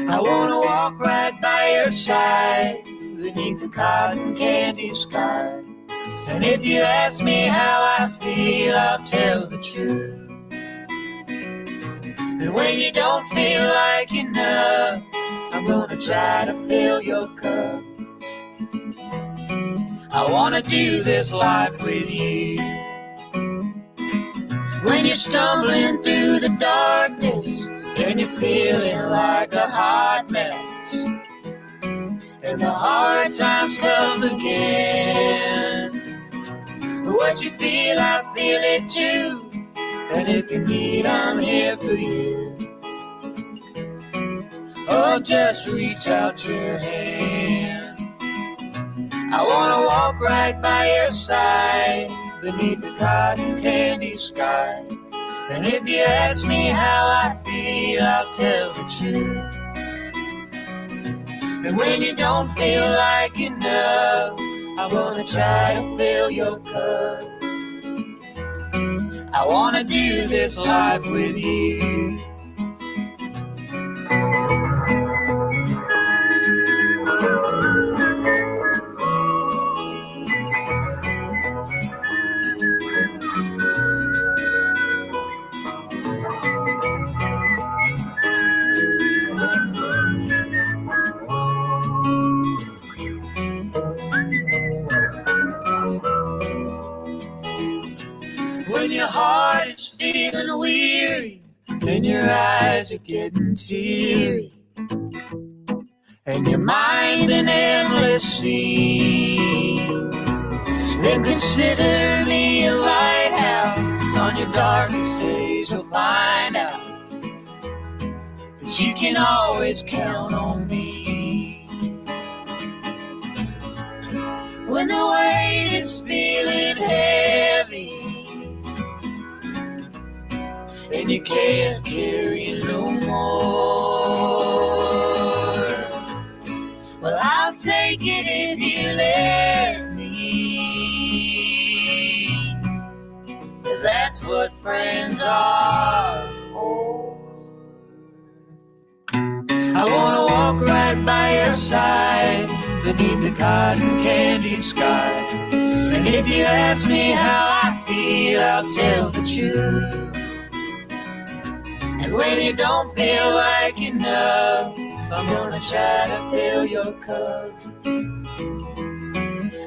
I wanna walk right by your side beneath the cotton candy sky. And if you ask me how I feel, I'll tell the truth. And when you don't feel like enough, I'm gonna try to fill your cup. I wanna do this life with you. When you're stumbling through the darkness and you're feeling like a hot mess, and the hard times come again, what you feel, I feel it too. And if you need, I'm here for you. Oh, just reach out your hand. I wanna walk right by your side beneath the cotton candy sky. And if you ask me how I feel, I'll tell the truth. And when you don't feel like enough, I'm gonna try to fill your cup. I wanna do this life with you. When your heart is feeling weary and your eyes are getting teary and your mind's an endless sea, then consider me a lighthouse. 'Cause on your darkest days you'll find out that you can always count on me. When the weight is feeling heavy and you can't carry no more, well, I'll take it if you let me, 'cause that's what friends are for. I wanna walk right by your side beneath the cotton candy sky. And if you ask me how I feel, I'll tell the truth. And when you don't feel like enough, I'm gonna try to fill your cup.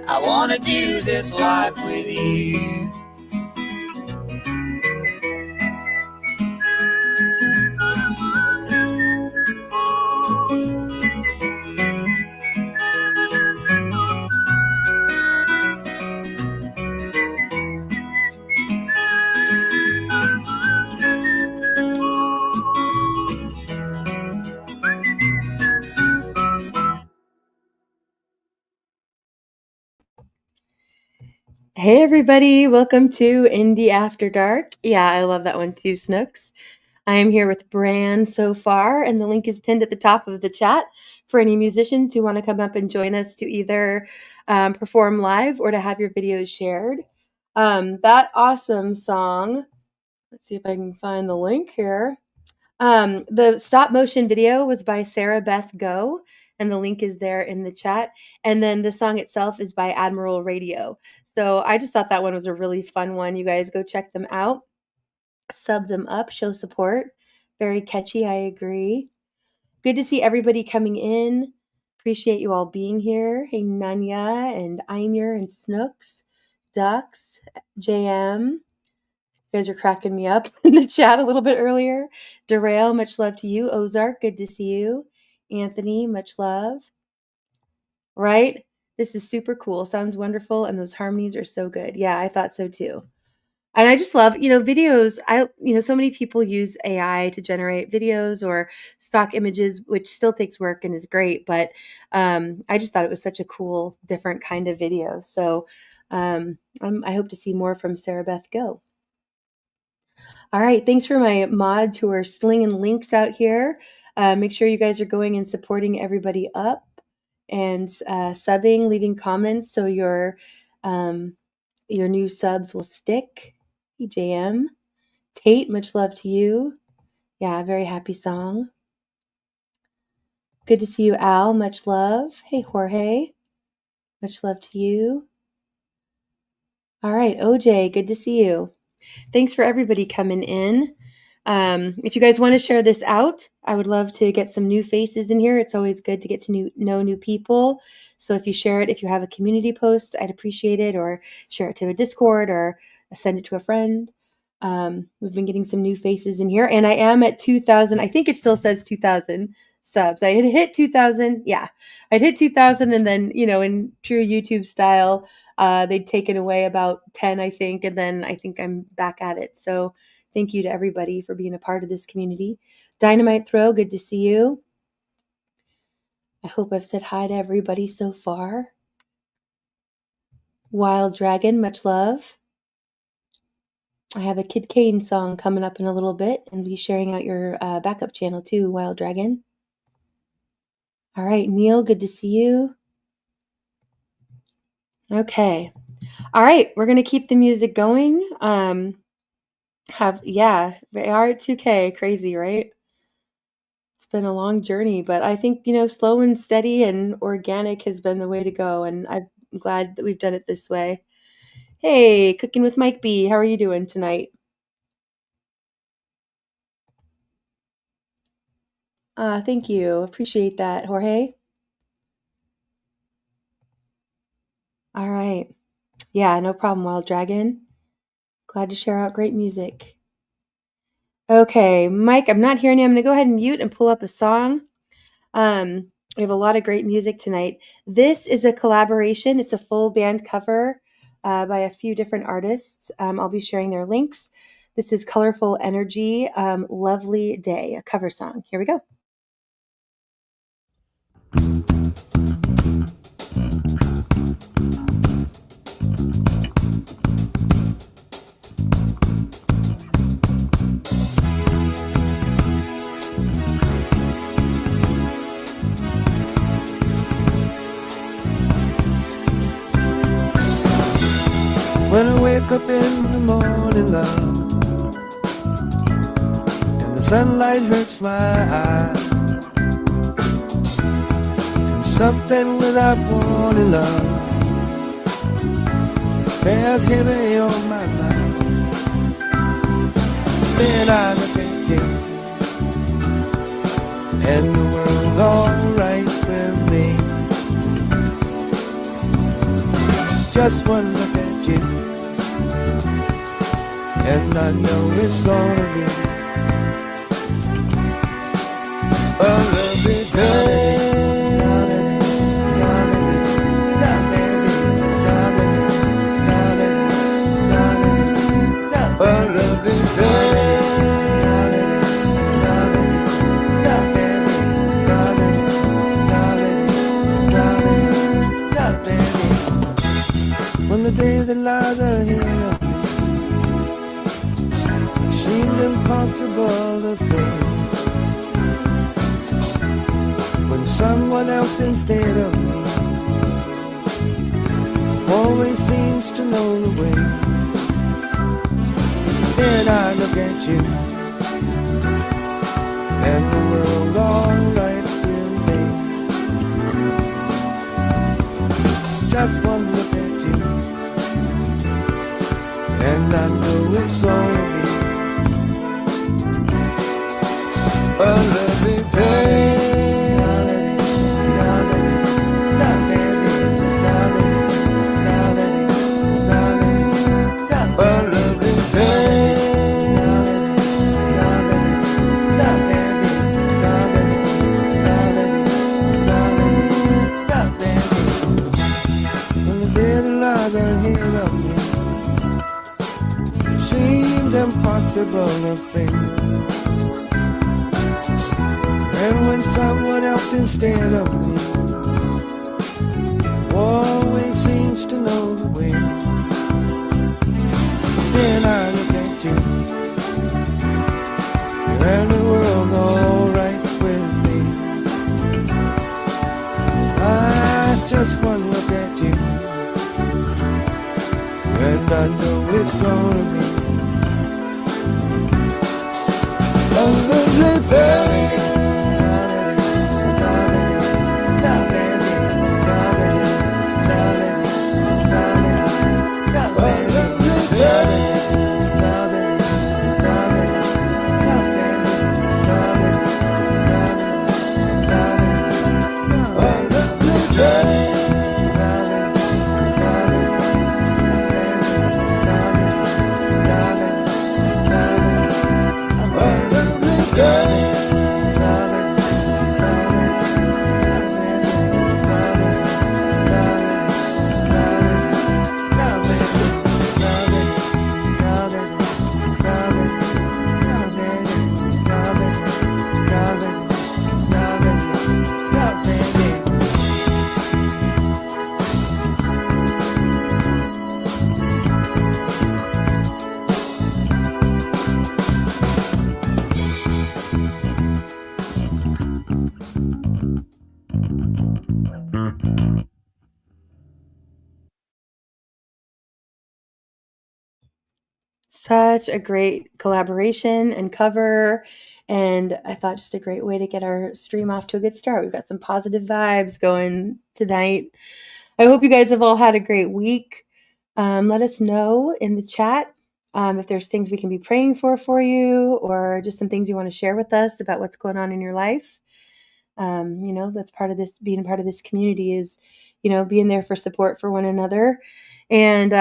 I wanna do this life with you. Hey everybody, welcome to Indy After Dark. Yeah, I love that one too, Snooks. I am here with Bran so far, and the link is pinned at the top of the chat for any musicians who want to come up and join us to either perform live or to have your videos shared. That awesome song, let's see if I can find the link here. The stop motion video was by Sarah Beth Go, and the link is there in the chat. And then the song itself is by Admiral Radio. So I just thought that one was a really fun one. You guys go check them out, sub them up, show support. Very catchy, I agree. Good to see everybody coming in. Appreciate you all being here. Hey, Nanya and Aimir and Snooks, Ducks, JM. You guys are cracking me up in the chat a little bit earlier. Derail, much love to you. Ozark, good to see you. Anthony, much love. Right? This is super cool. Sounds wonderful, and those harmonies are so good. Yeah, I thought so too. And I just love, videos. So many people use AI to generate videos or stock images, which still takes work and is great. But I just thought it was such a cool, different kind of video. So I hope to see more from Sarah Beth Go. All right. Thanks for my mods who are slinging links out here. Make sure you guys are going and supporting everybody up and subbing, leaving comments so your new subs will stick. EJM. Tate, much love to you. Yeah, very happy song. Good to see you, Al. Much love. Hey, Jorge. Much love to you. All right, OJ, good to see you. Thanks for everybody coming in. If you guys want to share this out, I would love to get some new faces in here. It's always good to get to know new people. So if you share it, if you have a community post, I'd appreciate it, or share it to a Discord or send it to a friend. We've been getting some new faces in here, and I am at 2,000. I think it still says 2,000 subs. I had hit 2,000. Yeah, I'd hit 2,000, and then, in true YouTube style, they'd taken away about 10, I think, and then I think I'm back at it. So thank you to everybody for being a part of this community. Dynamite Throw, good to see you. I hope I've said hi to everybody so far. Wild Dragon, much love. I have a Kid Kane song coming up in a little bit, and be sharing out your backup channel too, Wild Dragon. All right, Neil, good to see you. Okay. All right, we're going to keep the music going. We are at 2K, crazy, right? It's been a long journey, but I think, slow and steady and organic has been the way to go, and I'm glad that we've done it this way. Hey, Cooking with Mike B, how are you doing tonight? Thank you. Appreciate that, Jorge. All right. Yeah, no problem, Wild Dragon. Glad to share out great music. Okay, Mike, I'm not hearing you. I'm going to go ahead and mute and pull up a song. We have a lot of great music tonight. This is a collaboration. It's a full band cover by a few different artists. I'll be sharing their links. This is Colorful Energy, Lovely Day, a cover song. Here we go. When I wake up in the morning, love, and the sunlight hurts my eyes, and something without warning, love, bears heavy on my mind. Then I look at you, and the world's alright with me. Just one look at you, and I know it's gonna be a lovely day. A lovely day. When the day that lies ahead seemed impossible to face, when someone else instead of me always seems to know the way, then I look at you, and the world's alright with me. Just one look at you, and I know it's gonna be a lovely day. Impossible of things, and when someone else instead of me always seems to know the way, then I look at you, and the world's alright with me. I just one look at you, and I know it's gonna be a lovely day. such a great collaboration and cover. And I thought just a great way to get our stream off to a good start. We've got some positive vibes going tonight. I hope you guys have all had a great week. Let us know in the chat if there's things we can be praying for you, or just some things you want to share with us about what's going on in your life. That's part of this, being part of this community is, being there for support for one another. And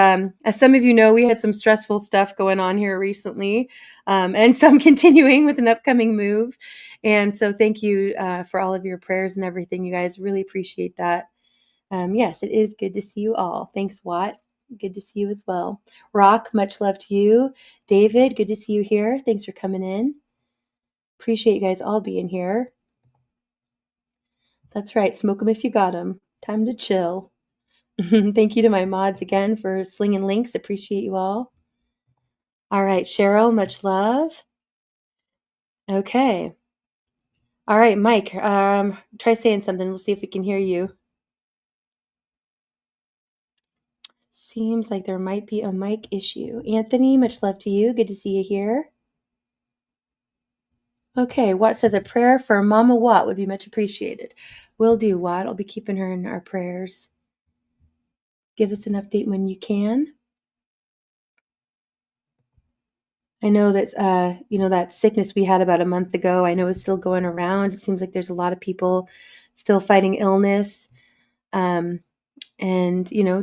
as some of you know, we had some stressful stuff going on here recently, and some continuing with an upcoming move. And so thank you for all of your prayers and everything. You guys, really appreciate that. Yes, it is good to see you all. Thanks, Watt. Good to see you as well. Rock, much love to you. David, good to see you here. Thanks for coming in. Appreciate you guys all being here. That's right. Smoke them if you got them. Time to chill. Thank you to my mods again for slinging links. Appreciate you all. All right, Cheryl, much love. Okay. All right, Mike, try saying something. We'll see if we can hear you. Seems like there might be a mic issue. Anthony, much love to you. Good to see you here. Okay, Watt says a prayer for Mama Watt would be much appreciated. Will do, Watt. I'll be keeping her in our prayers. Give us an update when you can. I know that, that sickness we had about a month ago, I know is still going around. It seems like there's a lot of people still fighting illness. And,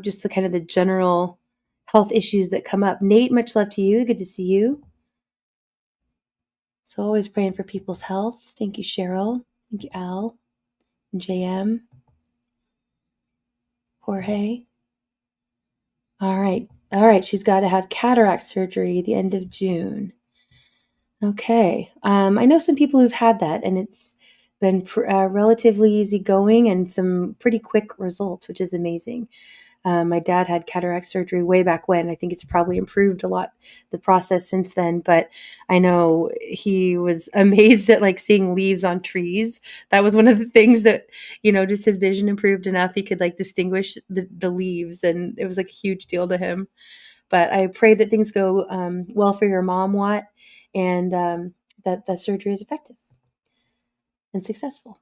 just the kind of the general health issues that come up. Nate, much love to you. Good to see you. So always praying for people's health. Thank you, Cheryl. Thank you, Al and JM. Jorge. All right. She's got to have cataract surgery the end of June. Okay. I know some people who've had that, and it's been relatively easy going and some pretty quick results, which is amazing. My dad had cataract surgery way back when. I think it's probably improved a lot, the process since then. But I know he was amazed at seeing leaves on trees. That was one of the things that, just his vision improved enough. He could distinguish the leaves, and it was a huge deal to him. But I pray that things go well for your mom, Watt, and that the surgery is effective and successful.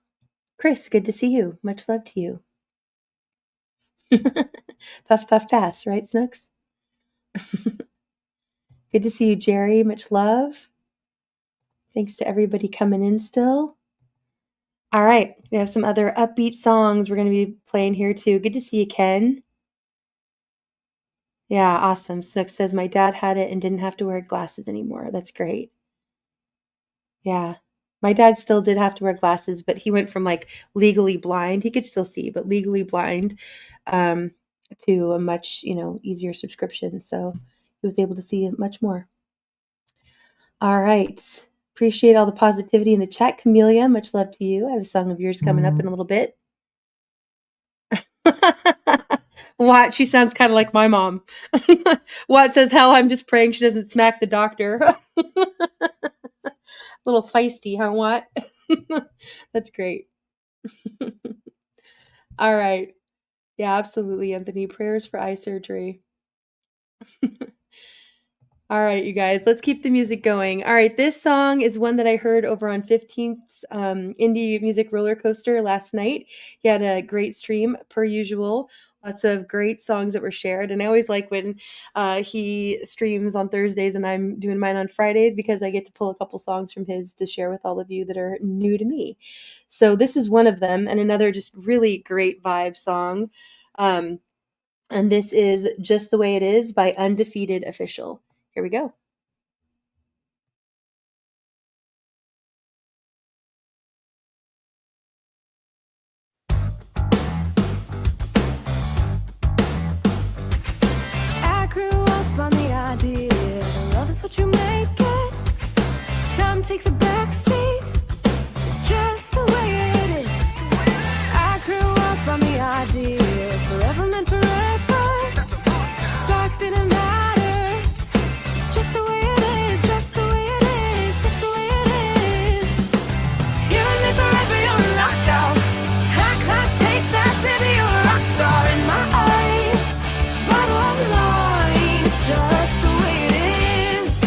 Chris, good to see you. Much love to you. Puff, puff, pass, right, Snooks? Good to see you, Jerry. Much love. Thanks to everybody coming in still. All right, we have some other upbeat songs we're going to be playing here too. Good to see you, Ken. Yeah, awesome. Snooks says my dad had it and didn't have to wear glasses anymore. That's great. Yeah. My dad still did have to wear glasses, but he went from legally blind. He could still see, but legally blind to a much, easier subscription. So he was able to see much more. All right. Appreciate all the positivity in the chat. Camellia, much love to you. I have a song of yours coming up in a little bit. Watt, she sounds kind of like my mom. Watt says, hell, I'm just praying she doesn't smack the doctor. Little feisty, huh, Watt? That's great. All right. Yeah, absolutely, Anthony. Prayers for eye surgery. All right, you guys, let's keep the music going. All right, this song is one that I heard over on 15th Indie Music Roller Coaster last night. He had a great stream, per usual. Lots of great songs that were shared. And I always like when he streams on Thursdays and I'm doing mine on Fridays, because I get to pull a couple songs from his to share with all of you that are new to me. So this is one of them, and another just really great vibe song. And this is Just the Way It Is by Undefeated Official. Here we go. I grew up on the idea that love is what you make it. Time takes a back seat. It's just the way it is. I grew up on the idea forever meant forever. Sparks didn't matter. It's just the way it is. Just the way it is. Just the way it is. You and me forever, you're locked out. High class, take that, baby, you're a rock star in my eyes. Bottom line, it's just the way it is.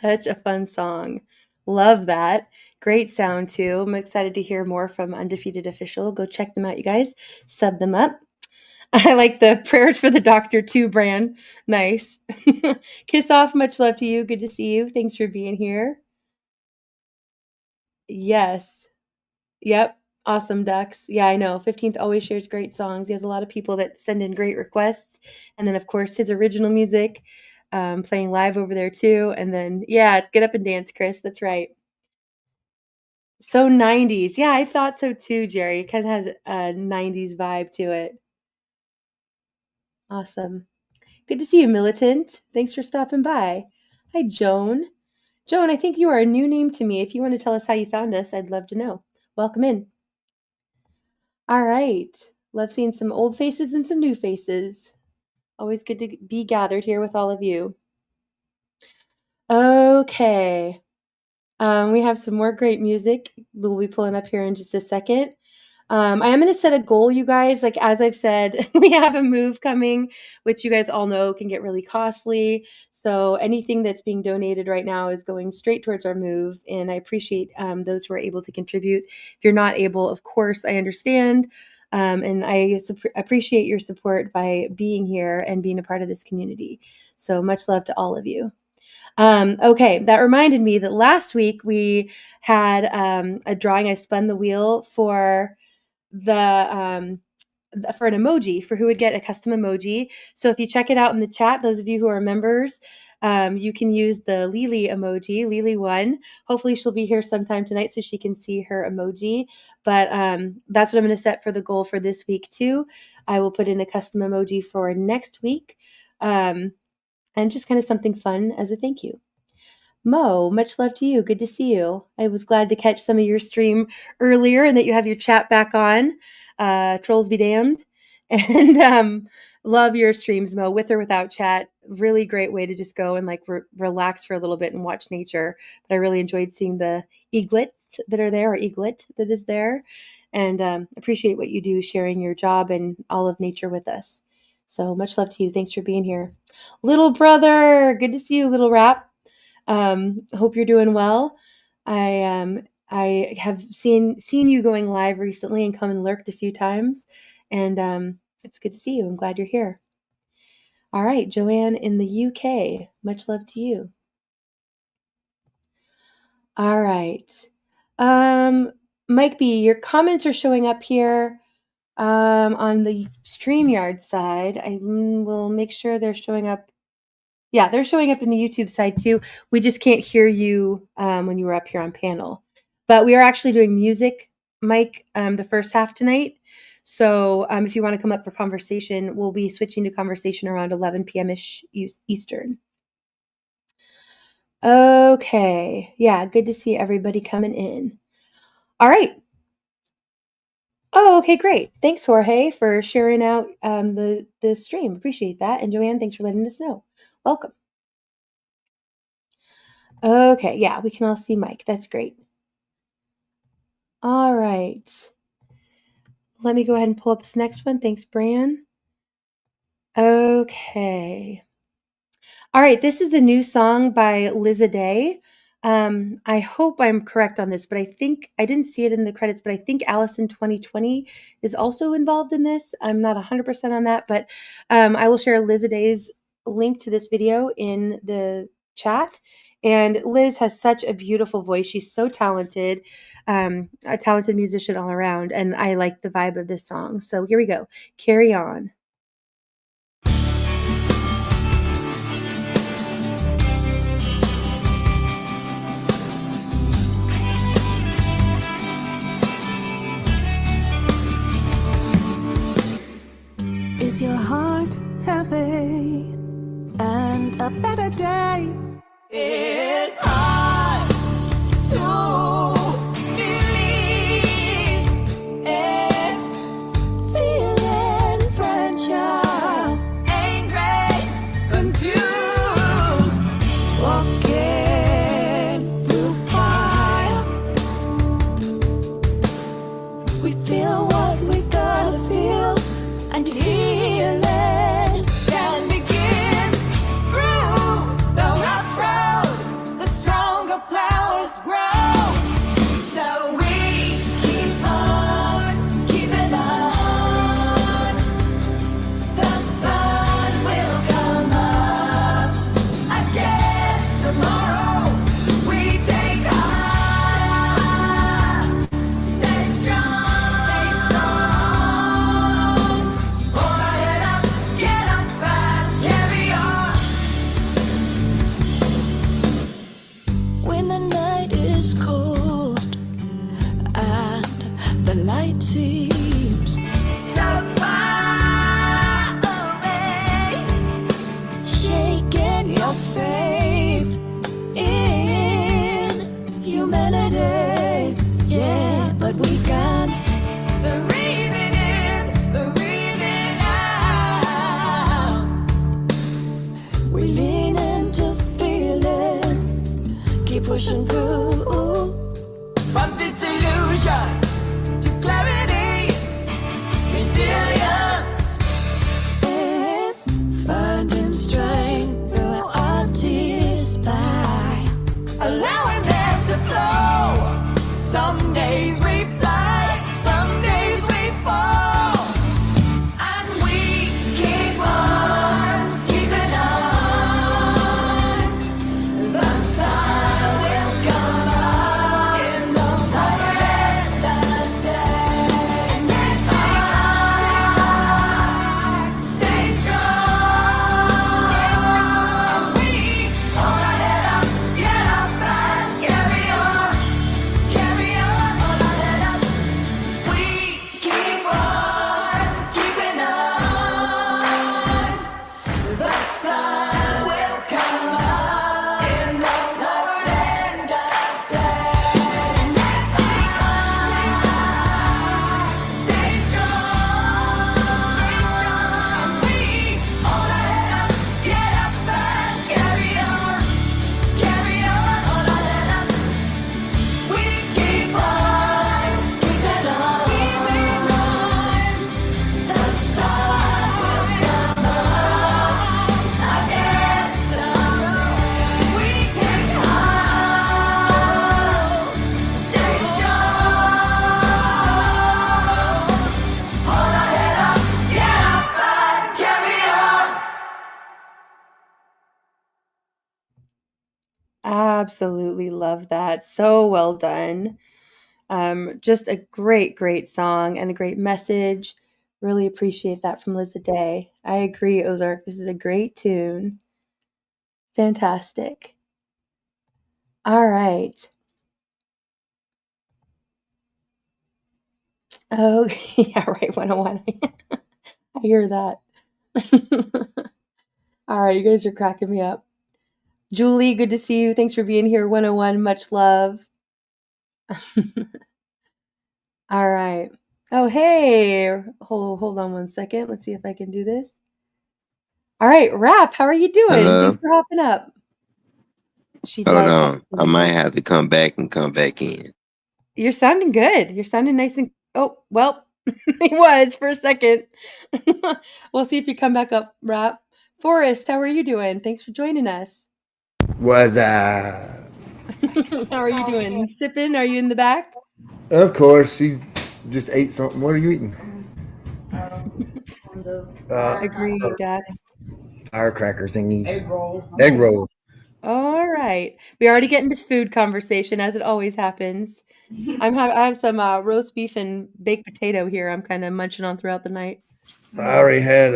Such a fun song. Love that. Great sound too. I'm excited to hear more from Undefeated Official. Go check them out, you guys. Sub them up. I like the prayers for the doctor too, Bran. Nice. Kiss off. Much love to you. Good to see you. Thanks for being here. Yes. Yep. Awesome ducks. Yeah, I know. 15th always shares great songs. He has a lot of people that send in great requests. And then, of course, his original music playing live over there too. And then, yeah, get up and dance, Chris. That's right. So 90s. Yeah, I thought so too, Jerry. It kind of has a 90s vibe to it. Awesome. Good to see you, Militant. Thanks for stopping by. Hi, Joan. Joan, I think you are a new name to me. If you want to tell us how you found us, I'd love to know. Welcome in. All right. Love seeing some old faces and some new faces. Always good to be gathered here with all of you. Okay. We have some more great music we'll be pulling up here in just a second. I am going to set a goal, you guys. Like, as I've said, we have a move coming, which you guys all know can get really costly. So anything that's being donated right now is going straight towards our move. And I appreciate those who are able to contribute. If you're not able, of course, I understand. And I appreciate your support by being here and being a part of this community. So much love to all of you. Okay, that reminded me that last week we had a drawing. I spun the wheel for an emoji for who would get a custom emoji. So if you check it out in the chat, those of you who are members, you can use the Lily emoji, Lily1. Hopefully she'll be here sometime tonight so she can see her emoji. But that's what I'm going to set for the goal for this week too. I will put in a custom emoji for next week. And just kind of something fun as a thank you. Mo, much love to you. Good to see you. I was glad to catch some of your stream earlier and that you have your chat back on. Trolls be damned. And love your streams, Mo, with or without chat. Really great way to just go and like relax for a little bit and watch nature. But I really enjoyed seeing the eaglets that are there, or eaglet that is there. And appreciate what you do, sharing your job and all of nature with us. So much love to you. Thanks for being here. Little brother, good to see you, little rap. Hope you're doing well. I have seen you going live recently and come and lurked a few times. And it's good to see you. I'm glad you're here. All right, Joanne in the UK. Much love to you. All right. Mike B, your comments are showing up here. On the StreamYard side, I will make sure they're showing up. Yeah, they're showing up in the YouTube side too. We just can't hear you when you were up here on panel. But we are actually doing music, Mike, the first half tonight. So if you want to come up for conversation, we'll be switching to conversation around 11 p.m.-ish Eastern. Okay. Yeah, good to see everybody coming in. All right. Oh, okay, great. Thanks, Jorge, for sharing out the stream. Appreciate that. And Joanne, thanks for letting us know. Welcome. Okay, yeah, we can all see Mike. That's great. All right. Let me go ahead and pull up this next one. Thanks, Bran. Okay. All right, this is the new song by Liza Day. I hope I'm correct on this, but I think I didn't see it in the credits, but I think Allison 2020 is also involved in this. I'm not 100% on that, but I will share Liza Day's link to this video in the chat. And Liz has such a beautiful voice. She's so talented, a talented musician all around. And I like the vibe of this song. So here we go. Carry On. Is your heart heavy and a better day? It's hard to believe in feeling fragile, angry, confused, walking through fire. We feel what we gotta feel, and healing can begin through the rough road, the seems so far away, shaking your faith in humanity. Yeah, but we can breathe it in, breathe it out. We lean into feeling, keep pushing through. From disillusion to clarity, resilience, and finding strength through our tears by allowing them to flow. Some days we fly, some days we fall, and we keep on keeping on. The sun will come up in the morning of day. And yes, stay strong. We hold our head up, get up and carry on, hold our head up. We keep on keeping on. The sun will come up in the morning of day. And yes, stay strong. We hold our head up, get up and carry on, hold our head up. We keep on keeping on. The sun will come up again tomorrow. We take hope, stay strong. Hold our head up, get up and carry on. Absolutely love that. So well done. Just a great, great song and a great message. Really appreciate that from Liz Day. I agree, Ozark. This is a great tune. Fantastic. All right. Oh, yeah, right. 101. I hear that. All right. You guys are cracking me up. Julie, good to see you. Thanks for being here. 101. Much love. All right. Oh, hey. Hold on one second. Let's see if I can do this. All right, Rap, how are you doing? Hello. Thanks for hopping up. She Hold does. on. I might have to come back and come back in. You're sounding good. You're sounding nice and oh, well, he was for a second. We'll see if you come back up, Rap. Forrest, how are you doing? Thanks for joining us. Was How are you doing? Sipping? Are you in the back? Of course, she just ate something. What are you eating? Agreed, Dax. Firecracker thingy. Egg roll. Egg roll. All right. We already get into food conversation as it always happens. I have some roast beef and baked potato here. I'm kind of munching on throughout the night. I already had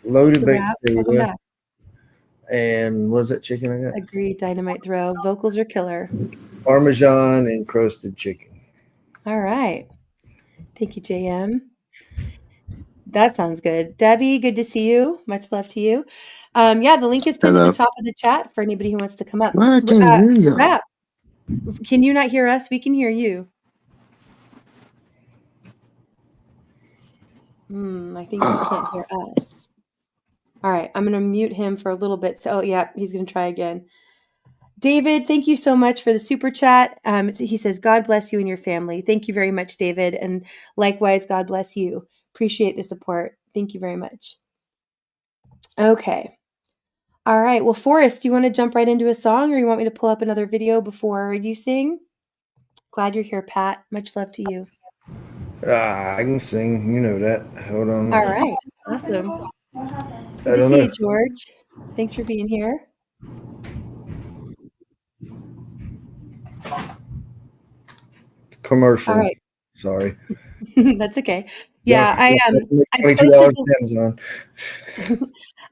loaded baked Rap, welcome potato. back. And what was that chicken I got? Agreed, dynamite throw. Vocals are killer. Parmesan and crusted chicken. All right. Thank you, JM. That sounds good. Debbie, good to see you. Much love to you. Yeah, the link is pinned at Hello. the top of the chat for anybody who wants to come up. Well, I can't hear y'all. Rap, can you not hear us? We can hear you. I think you can't hear us. All right, I'm going to mute him for a little bit. So, yeah, he's going to try again. David, thank you so much for the super chat. He says, God bless you and your family. Thank you very much, David. And likewise, God bless you. Appreciate the support. Thank you very much. Okay. All right. Well, Forrest, do you want to jump right into a song or you want me to pull up another video before you sing? Glad you're here, Pat. Much love to you. I can sing. You know that. Hold on. All right. Awesome. I Good to don't see know. you, George. Thanks for being here. Commercial. All right. Sorry. That's okay. Yeah, I I $22 Amazon.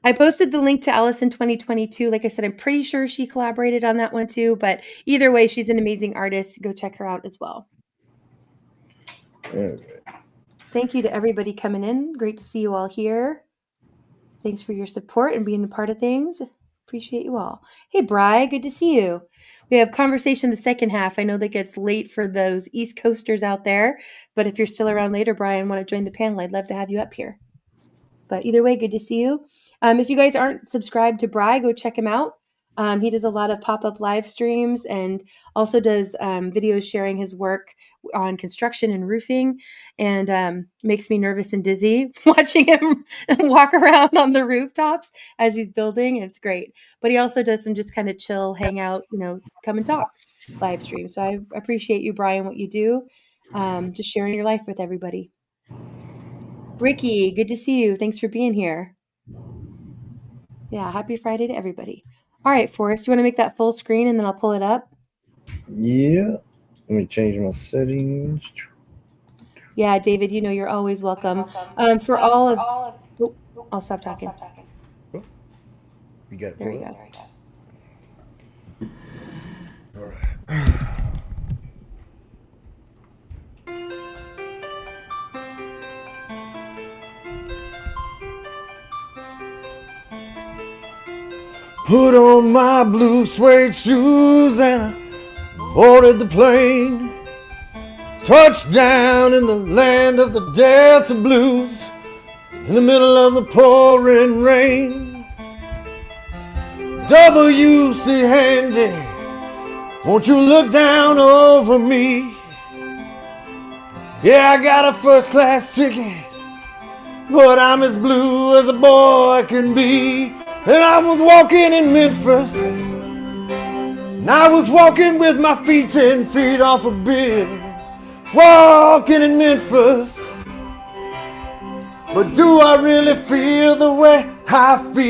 I posted the link to Alice in 2022. Like I said, I'm pretty sure she collaborated on that one too. But either way, she's an amazing artist. Go check her out as well. Thank you to everybody coming in. Great to see you all here. Thanks for your support and being a part of things. Appreciate you all. Hey, Bri, good to see you. We have conversation the second half. I know that gets late for those East Coasters out there, but if you're still around later, Brian, want to join the panel, I'd love to have you up here. But either way, good to see you. If you guys aren't subscribed to Bri, go check him out. He does a lot of pop-up live streams and also does videos sharing his work on construction and roofing, and makes me nervous and dizzy watching him walk around on the rooftops as he's building. It's great. But he also does some just kind of chill, hang out, come and talk live stream. So I appreciate you, Brian, what you do, just sharing your life with everybody. Ricky, good to see you. Thanks for being here. Yeah, happy Friday to everybody. All right, Forrest, you want to make that full screen and then I'll pull it up? Yeah. Let me change my settings. Yeah, David, you're always welcome. For all of... Oh, I'll stop talking. You got it. There we go. All right. Put on my blue suede shoes and I boarded the plane. Touchdown in the land of the Delta Blues, in the middle of the pouring rain. W.C. Handy, won't you look down over me? Yeah, I got a first class ticket, but I'm as blue as a boy can be. And I was walking in Memphis, and I was walking with my feet 10 feet off a bed. Walking in Memphis, but do I really feel the way I feel?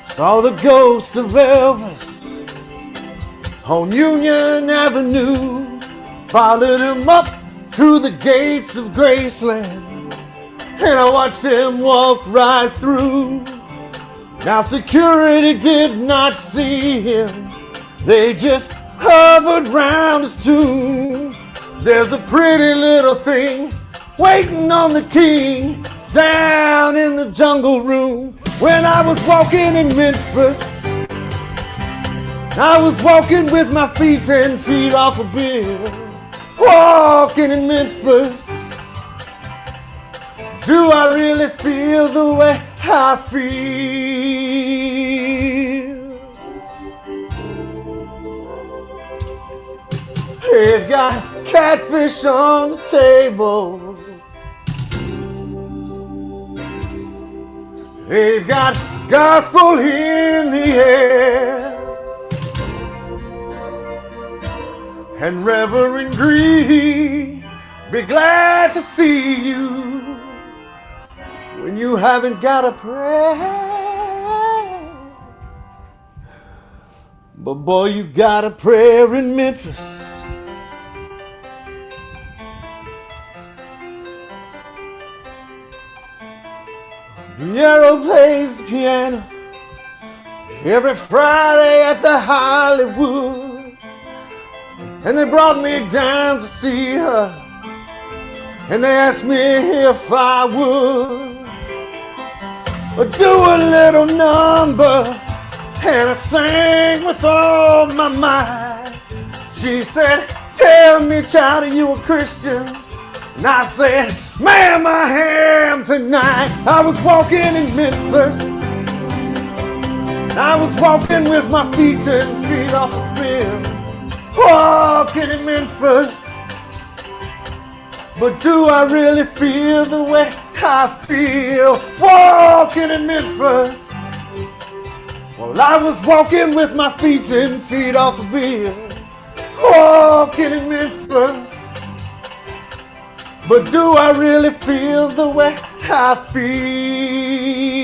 Saw the ghost of Elvis on Union Avenue, followed him up to the gates of Graceland, and I watched him walk right through. Now security did not see him, they just hovered round his tomb. There's a pretty little thing waiting on the king down in the jungle room. When I was walking in Memphis, I was walking with my feet 10 feet off a bed. Walking in Memphis, do I really feel the way I feel? They've got catfish on the table. They've got gospel in the air. And Reverend Green, be glad to see you when you haven't got a prayer. But boy, you got a prayer in Memphis. Piero plays the piano every Friday at the Hollywood, and they brought me down to see her, and they asked me if I would do a little number, and I sang with all my might. She said, tell me, child, are you a Christian? And I said, ma'am, I am tonight. I was walking in Memphis, and I was walking with my feet 10 feet off the bed. Walking in Memphis, but do I really feel the way I feel? Walking in Memphis, well, I was walking with my feet 10 feet off the bed. Walking in Memphis, but do I really feel the way I feel?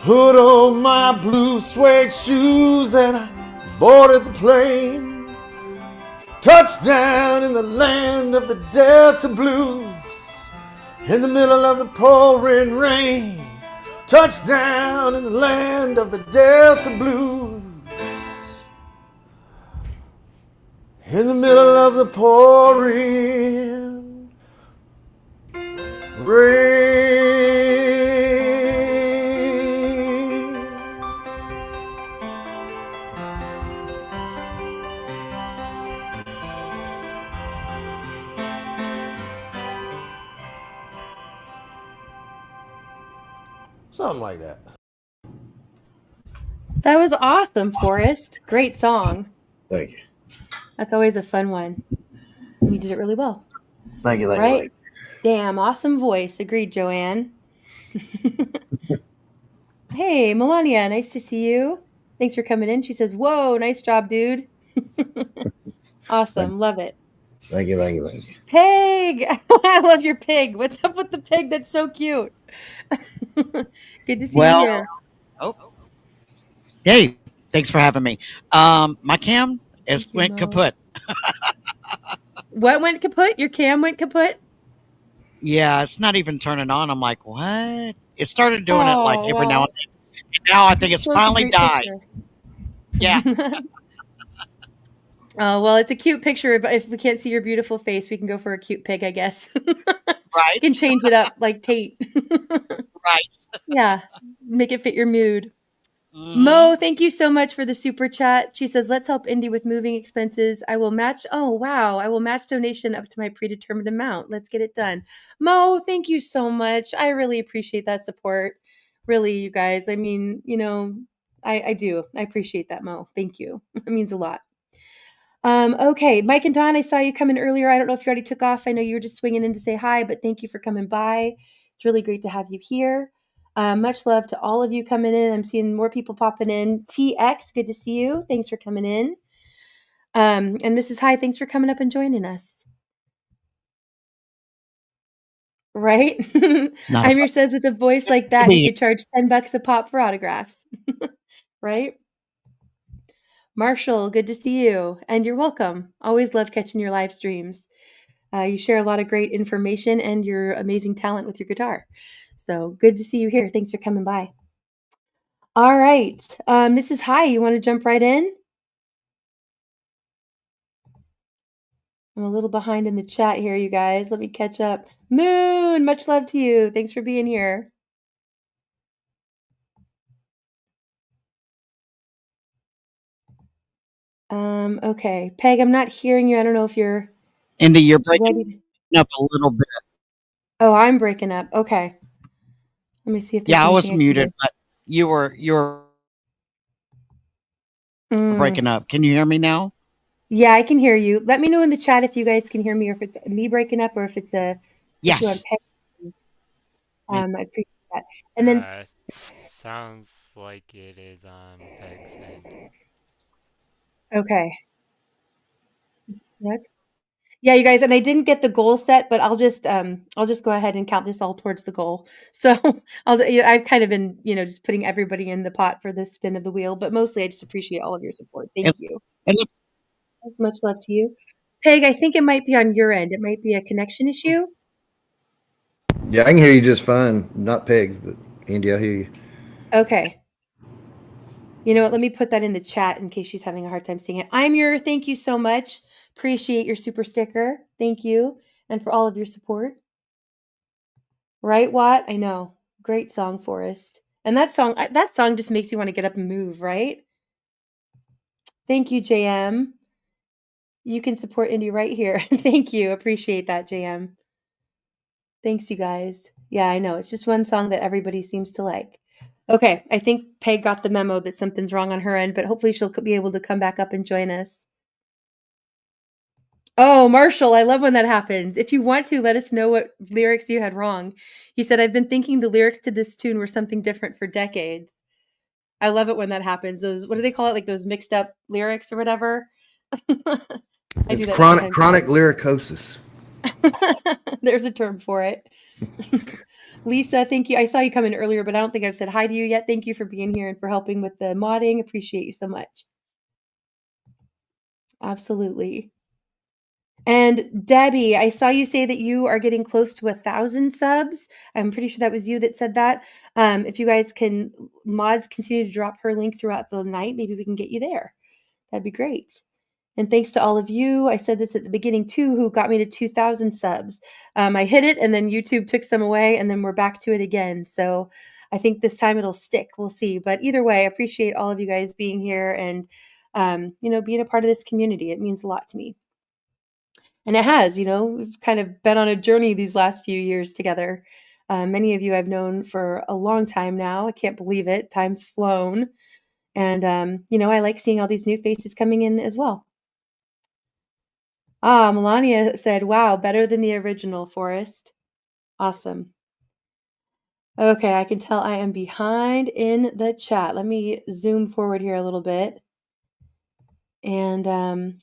Put on my blue suede shoes and I boarded the plane. Touchdown in the land of the Delta Blues, in the middle of the pouring rain. Touchdown in the land of the Delta Blues. In the middle of the pouring rain. Something like that. That was awesome, Forrest. Great song. Thank you. That's always a fun one. You did it really well. Thank you. Right? Damn, awesome voice. Agreed, Joanne. Hey, Melania, nice to see you. Thanks for coming in. She says, whoa, nice job, dude. Awesome. Love it. Thank you. Pig! I love your pig. What's up with the pig? That's so cute. Good to see you here. Oh, hey, thanks for having me. My cam went Mo. kaput. What went kaput? Your cam went kaput? Yeah, it's not even turning on. I'm like, what? It started doing it like every wow. now and then. And now I think it's Well, it's a finally great died. picture. Yeah, Oh, well, it's a cute picture, but if we can't see your beautiful face, we can go for a cute pig, I guess. You right, can change it up like Tate. right. Yeah, make it fit your mood. Mhm. Mo, thank you so much for the super chat. She says, let's help Indy with moving expenses. I will match. Oh, wow. I will match donation up to my predetermined amount. Let's get it done. Mo, thank you so much. I really appreciate that support. Really, you guys. I mean, I do. I appreciate that, Mo. Thank you. It means a lot. Okay, Mike and Don, I saw you come in earlier. I don't know if you already took off. I know you were just swinging in to say hi, but thank you for coming by. It's really great to have you here. Much love to all of you coming in. I'm seeing more people popping in. TX, good to see you. Thanks for coming in. And Mrs. High, thanks for coming up and joining us. Right? Amir says with a voice like that, he could charge $10 a pop for autographs. Right? Marshall, good to see you. And you're welcome. Always love catching your live streams. You share a lot of great information and your amazing talent with your guitar. So good to see you here. Thanks for coming by. All right. Mrs. High, you want to jump right in? I'm a little behind in the chat here, you guys. Let me catch up. Moon, much love to you. Thanks for being here. Okay. Peg, I'm not hearing you. I don't know if you're Indy, you're breaking up a little bit. Oh, I'm breaking up. Okay. Let me see if there's I was anything muted, but you were breaking up. Can you hear me now? Yeah, I can hear you. Let me know in the chat if you guys can hear me or if it's me breaking up or if it's a issue on Peg. I appreciate that. And then sounds like it is on Peg's end. okay. Next. Yeah, you guys, and I didn't get the goal set, but I'll just go ahead and count this all towards the goal. So I've kind of been, just putting everybody in the pot for this spin of the wheel, but mostly I just appreciate all of your support. Thank you. As much love to you. Peg, I think it might be on your end. It might be a connection issue. Yeah, I can hear you just fine. Not Pegs, but Indy, I hear you. Okay. You know what? Let me put that in the chat in case she's having a hard time seeing it. Thank you so much. Appreciate your super sticker. Thank you. And for all of your support. Right, Watt? I know. Great song, Forrest. And that song just makes you want to get up and move, right? Thank you, JM. You can support Indy right here. Thank you. Appreciate that, JM. Thanks, you guys. Yeah, I know. It's just one song that everybody seems to like. Okay, I think Peg got the memo that something's wrong on her end, but hopefully she'll be able to come back up and join us. Oh, Marshall, I love when that happens. If you want to, let us know what lyrics you had wrong. He said, I've been thinking the lyrics to this tune were something different for decades. I love it when that happens. What do they call it? Like those mixed up lyrics or whatever? It's chronic lyricosis. There's a term for it. Lisa, thank you. I saw you come in earlier, but I don't think I've said hi to you yet. Thank you for being here and for helping with the modding. Appreciate you so much. Absolutely. And Debbie, I saw you say that you are getting close to 1,000 subs. I'm pretty sure that was you that said that. If you guys can, mods continue to drop her link throughout the night, maybe we can get you there. That'd be great. And thanks to all of you. I said this at the beginning too, who got me to 2,000 subs. I hit it and then YouTube took some away and then we're back to it again. So I think this time it'll stick. We'll see. But either way, I appreciate all of you guys being here and, being a part of this community. It means a lot to me. And it has, we've kind of been on a journey these last few years together. Many of you I've known for a long time now. I can't believe it. Time's flown. And, I like seeing all these new faces coming in as well. Melania said, wow, better than the original, Forrest. Awesome. Okay, I can tell I am behind in the chat. Let me zoom forward here a little bit and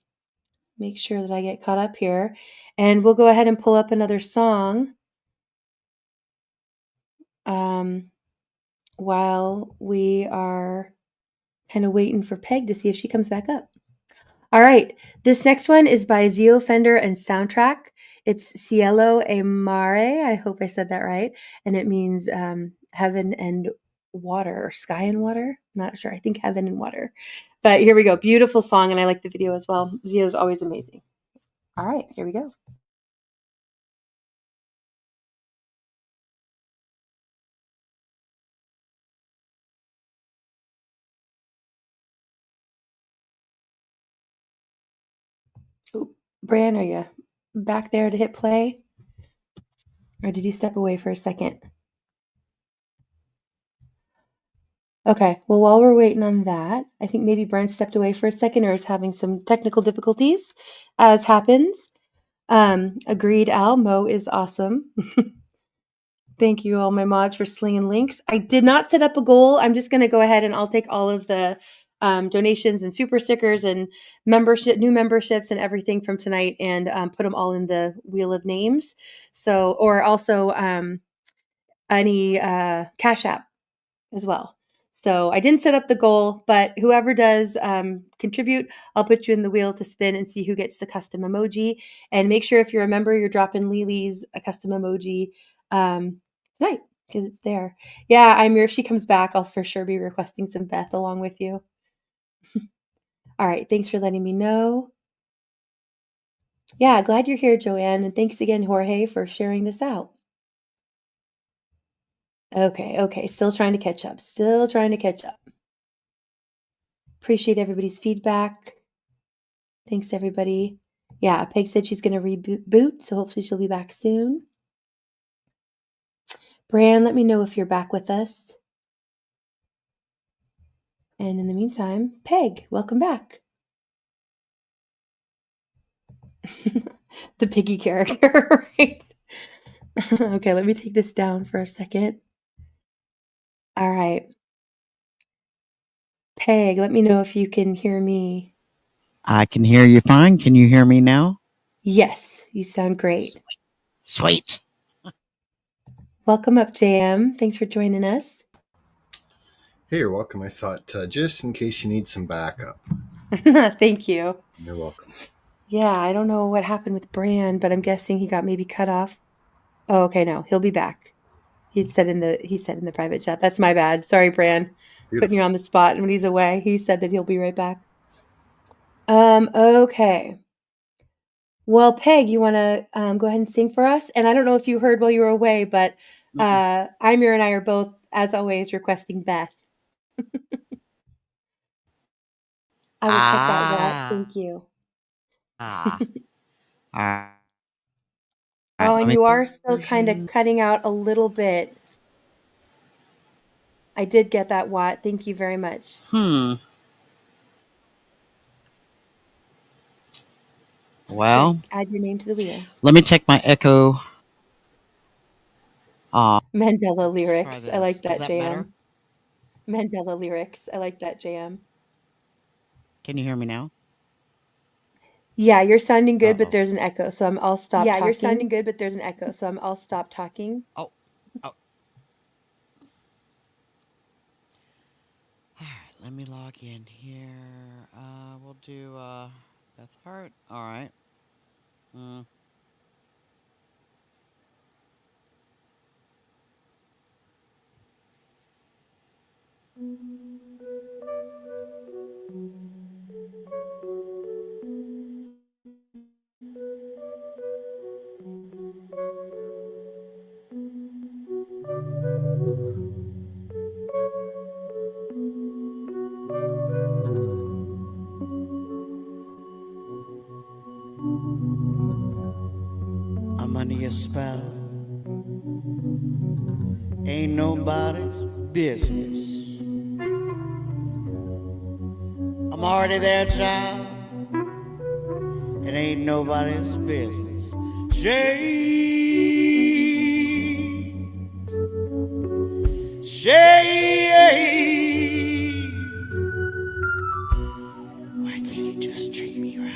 make sure that I get caught up here. And we'll go ahead and pull up another song while we are kind of waiting for Peg to see if she comes back up. All right, this next one is by Zio Fender and Soundtrack. It's Cielo e Mare. I hope I said that right. And it means heaven and water or sky and water. Not sure. I think heaven and water. But here we go. Beautiful song. And I like the video as well. Zio is always amazing. All right, here we go. Ooh, Bran, are you back there to hit play? Or did you step away for a second? Okay, well, while we're waiting on that, I think maybe Brent stepped away for a second or is having some technical difficulties, as happens. Agreed, Al. Mo is awesome. Thank you, all my mods, for slinging links. I did not set up a goal. I'm just going to go ahead and I'll take all of the donations and super stickers and new memberships and everything from tonight and put them all in the wheel of names. So, or also any Cash App as well. So I didn't set up the goal, but whoever does contribute, I'll put you in the wheel to spin and see who gets the custom emoji. And make sure if you're a member, you're dropping Lily's a custom emoji tonight because it's there. Yeah, I'm here. If she comes back, I'll for sure be requesting some Beth along with you. All right. Thanks for letting me know. Yeah, glad you're here, Joanne. And thanks again, Jorge, for sharing this out. Okay. Still trying to catch up. Appreciate everybody's feedback. Thanks, everybody. Yeah, Peg said she's going to reboot, so hopefully she'll be back soon. Bran, let me know if you're back with us. And in the meantime, Peg, welcome back. The piggy character, right? Okay, let me take this down for a second. All right. Peg, let me know if you can hear me. I can hear you fine. Can you hear me now? Yes, you sound great. Sweet. Welcome up, JM. Thanks for joining us. Hey, you're welcome. I thought just in case you need some backup. Thank you. You're welcome. Yeah, I don't know what happened with Bran, but I'm guessing he got maybe cut off. Oh, okay, no, he'll be back. He said in the private chat. That's my bad. Sorry, Bran. Beautiful. Putting you on the spot. And when he's away, he said that he'll be right back. Okay. Well, Peg, you want to go ahead and sing for us? And I don't know if you heard while you were away, but Imir and I are both, as always, requesting Beth. I will check that out. Thank you. All right. Oh, and you are still kind of cutting out a little bit. I did get that, Watt. Thank you very much. Well, add your name to the wheel. Let me check my echo. Mandela lyrics. I like that, Is that JM. better? Mandela lyrics. I like that, JM. Can you hear me now? Yeah, you're sounding good, but there's an echo, so I'll stop talking. You're sounding good, but there's an echo, so I'll stop talking. Oh. All right, let me log in here. We'll do Beth Hart. All right. Mm. I'm under your spell. Ain't nobody's business. I'm already there, child. It ain't nobody's business. Shade. Why can't you just treat me right?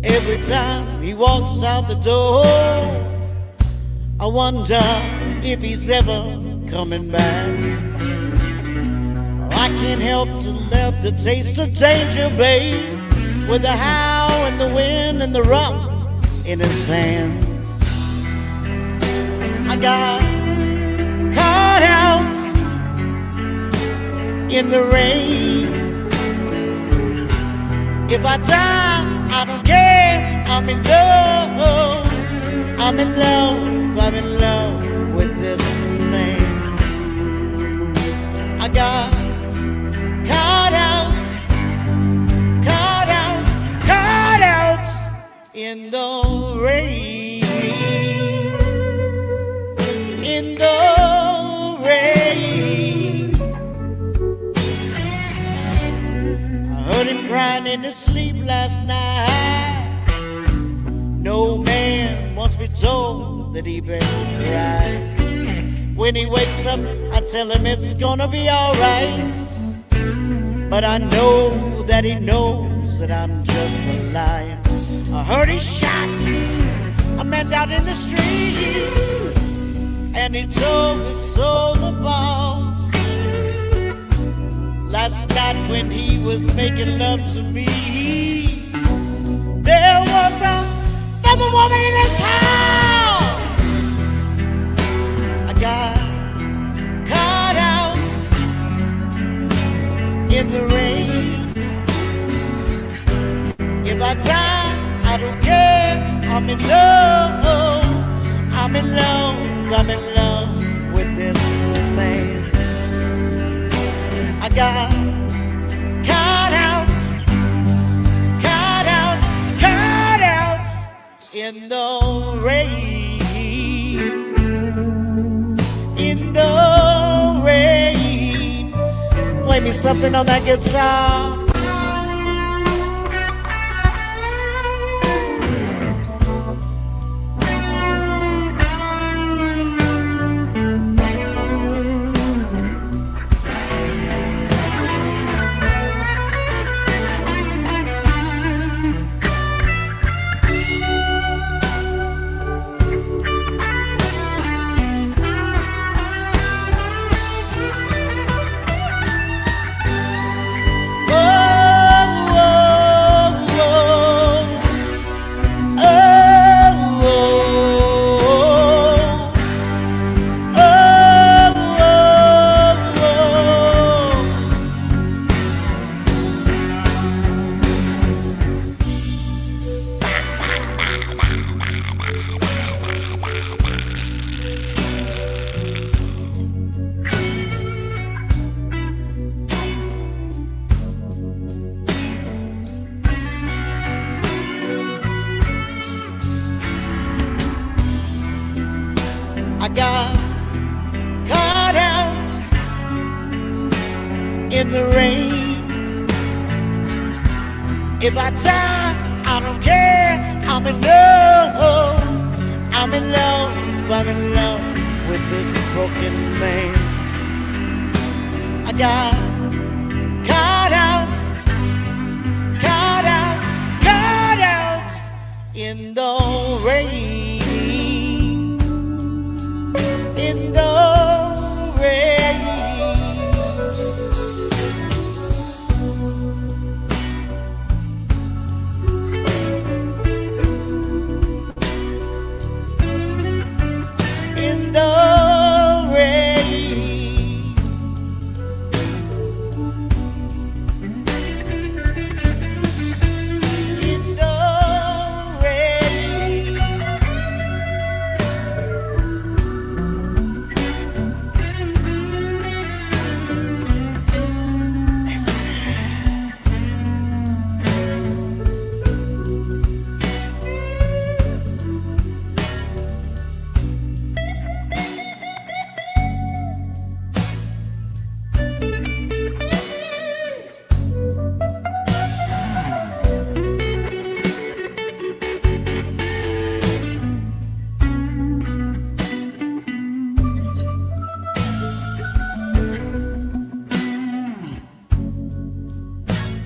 Every time he walks out the door, I wonder if he's ever coming back. I can't help to love the taste of danger, babe, with the howl and the wind and the rough in his hands. I got caught out in the rain. If I die, I don't care. I'm in love. I'm in love. I'm in love with this man. I got cutouts in the rain. In the rain. I heard him crying in his sleep last night. No man wants to be told that he been crying. When he wakes up, I tell him it's gonna be alright. But I know that he knows that I'm just a liar. I heard he shot a man out in the street, and he told his soul about last night when he was making love to me. There was another woman in his house. I got caught out in the rain. If I die, I don't care. I'm in love. I'm in love. I'm in love with this man. I got cutouts in the rain. In the rain. Play me something on that guitar. I got cutouts in the rain. If I die, I don't care. I'm in love. I'm in love. I'm in love with this broken man. I got cutouts, cutouts, cutouts in the rain, in the rain. In the rain. In the rain.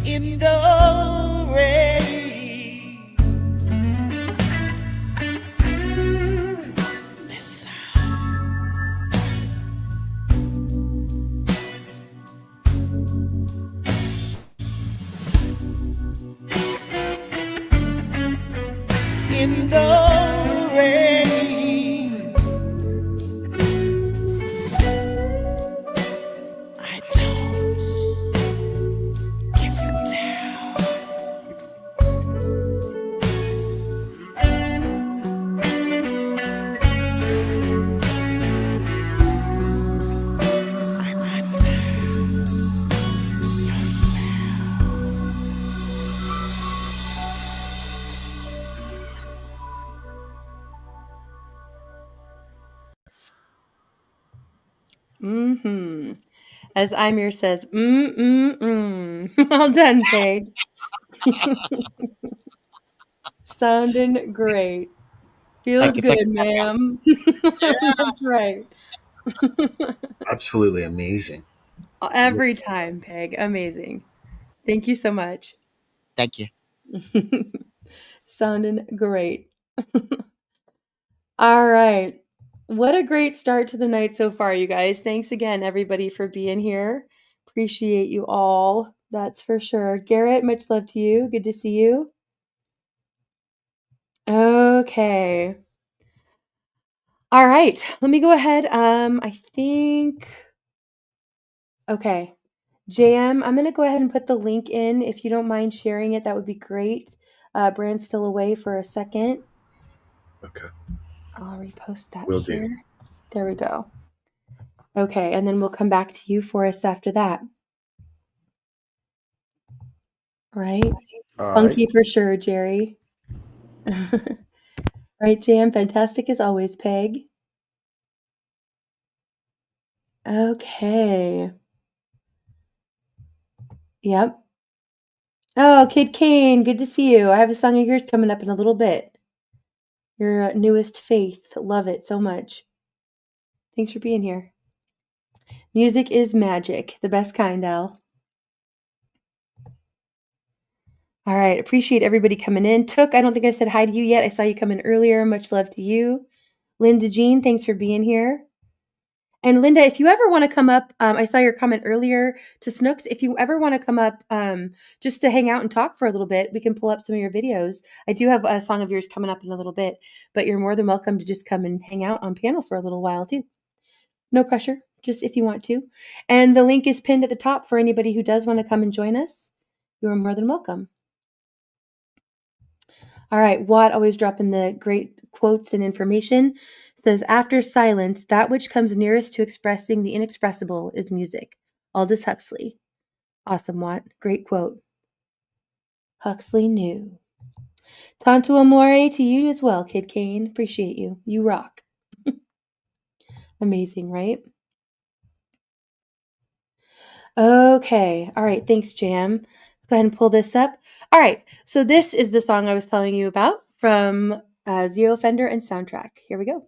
In the rain. Listen. In the rain. I don't kiss and tell. I'm under your spell. Mm-hmm. As Imir says, Well done, Paige. Sounding great. Feels Thank you, good, thank you. ma'am. That's right. Absolutely amazing. Every time, Peg. Amazing. Thank you so much. Thank you. Sounding great. All right. What a great start to the night so far, you guys. Thanks again, everybody, for being here. Appreciate you all. That's for sure. Garrett, much love to you. Good to see you. Okay. All right. Let me go ahead. I think. Okay. JM, I'm going to go ahead and put the link in. If you don't mind sharing it, that would be great. Brand's still away for a second. Okay. I'll repost that Will here. do. There we go. Okay, and then we'll come back to you for us after that. Right? All Funky right. for sure, Jerry. Right, JM? Fantastic as always, Peg. Okay. Yep. Oh, Kid Kane, good to see you. I have a song of yours coming up in a little bit. Your newest faith. Love it so much. Thanks for being here. Music is magic. The best kind, Al. All right. Appreciate everybody coming in. Took, I don't think I said hi to you yet. I saw you come in earlier. Much love to you. Linda Jean, thanks for being here. And Linda, if you ever want to come up, I saw your comment earlier to Snooks. If you ever want to come up just to hang out and talk for a little bit, we can pull up some of your videos. I do have a song of yours coming up in a little bit, but you're more than welcome to just come and hang out on panel for a little while too. No pressure, just if you want to. And the link is pinned at the top for anybody who does want to come and join us. You are more than welcome. All right, Watt always dropping the great quotes and information. Says, after silence, that which comes nearest to expressing the inexpressible is music. Aldous Huxley. Awesome, Watt. Great quote. Huxley knew. Tanto amore to you as well, Kid Kane. Appreciate you. You rock. Amazing, right? Okay. All right. Thanks, Jam. Let's go ahead and pull this up. All right. So this is the song I was telling you about from Zio Fender and Soundtrack. Here we go.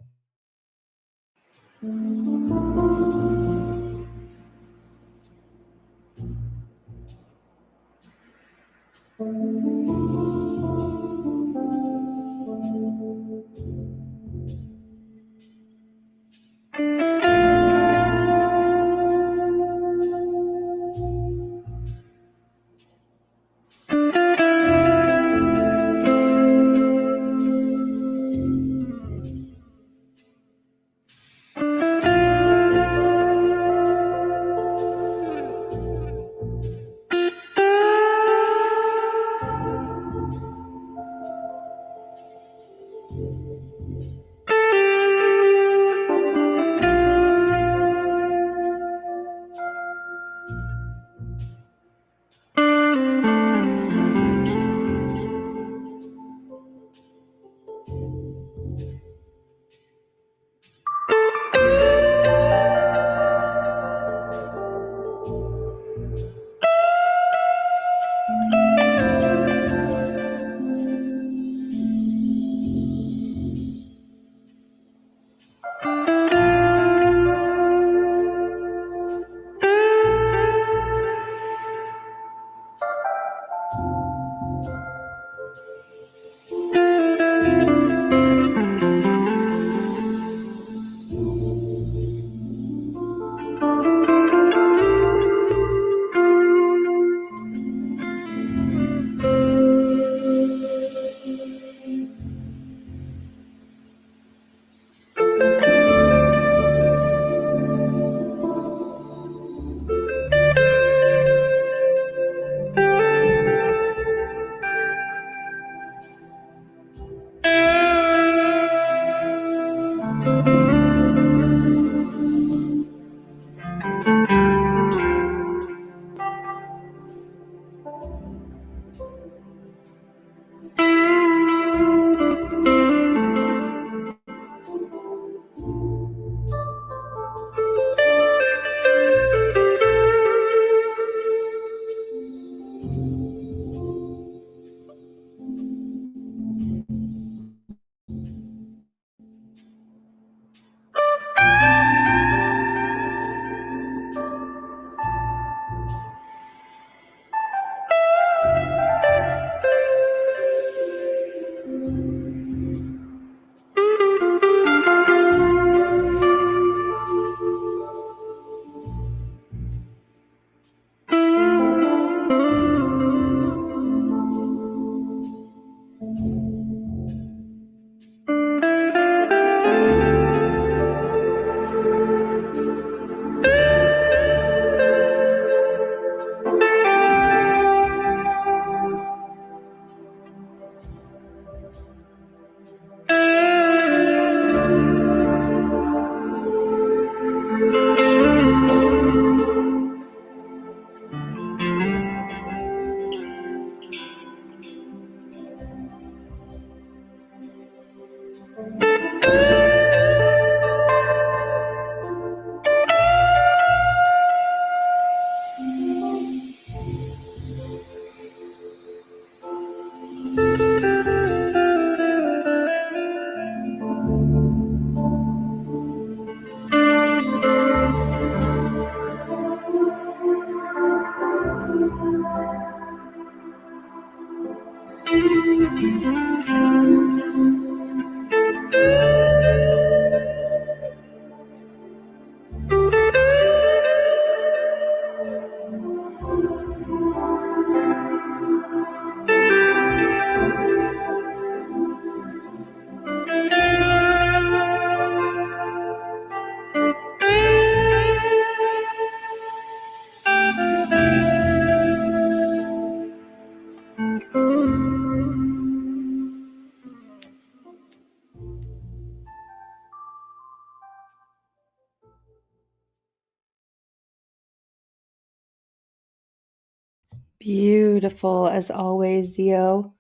Beautiful as always, Zio.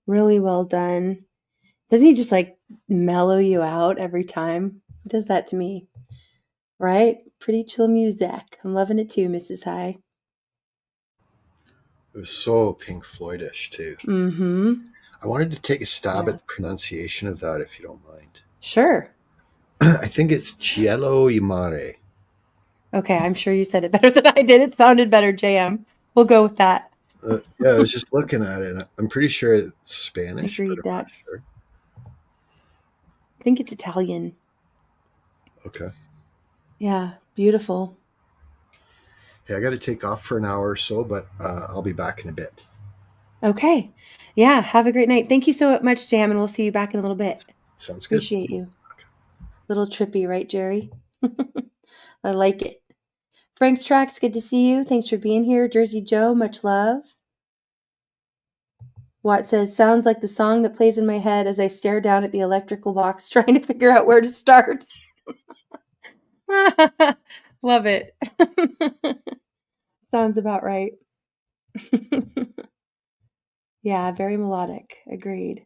Really well done. Doesn't he just like mellow you out every time? He does that to me. Right? Pretty chill music. I'm loving it too, Mrs. High. It was so Pink Floydish too. Mm-hmm. I wanted to take a stab at the pronunciation of that, if you don't mind. Sure. I think it's Cielo y Mare. Okay, I'm sure you said it better than I did. It sounded better, JM. We'll go with that. Yeah, I was just looking at it. I'm pretty sure it's Spanish, Agreed, but I'm not Dax. sure. I think it's Italian. Okay. Yeah, beautiful. Hey, I got to take off for an hour or so, but I'll be back in a bit. Okay. Yeah, have a great night. Thank you so much, Jam, and we'll see you back in a little bit. Sounds good. Appreciate you. Okay. Little trippy, right, Jerry? I like it. Frank's Tracks, good to see you. Thanks for being here. Jersey Joe, much love. Watt says, sounds like the song that plays in my head as I stare down at the electrical box trying to figure out where to start. Love it. Sounds about right. Yeah, very melodic. Agreed.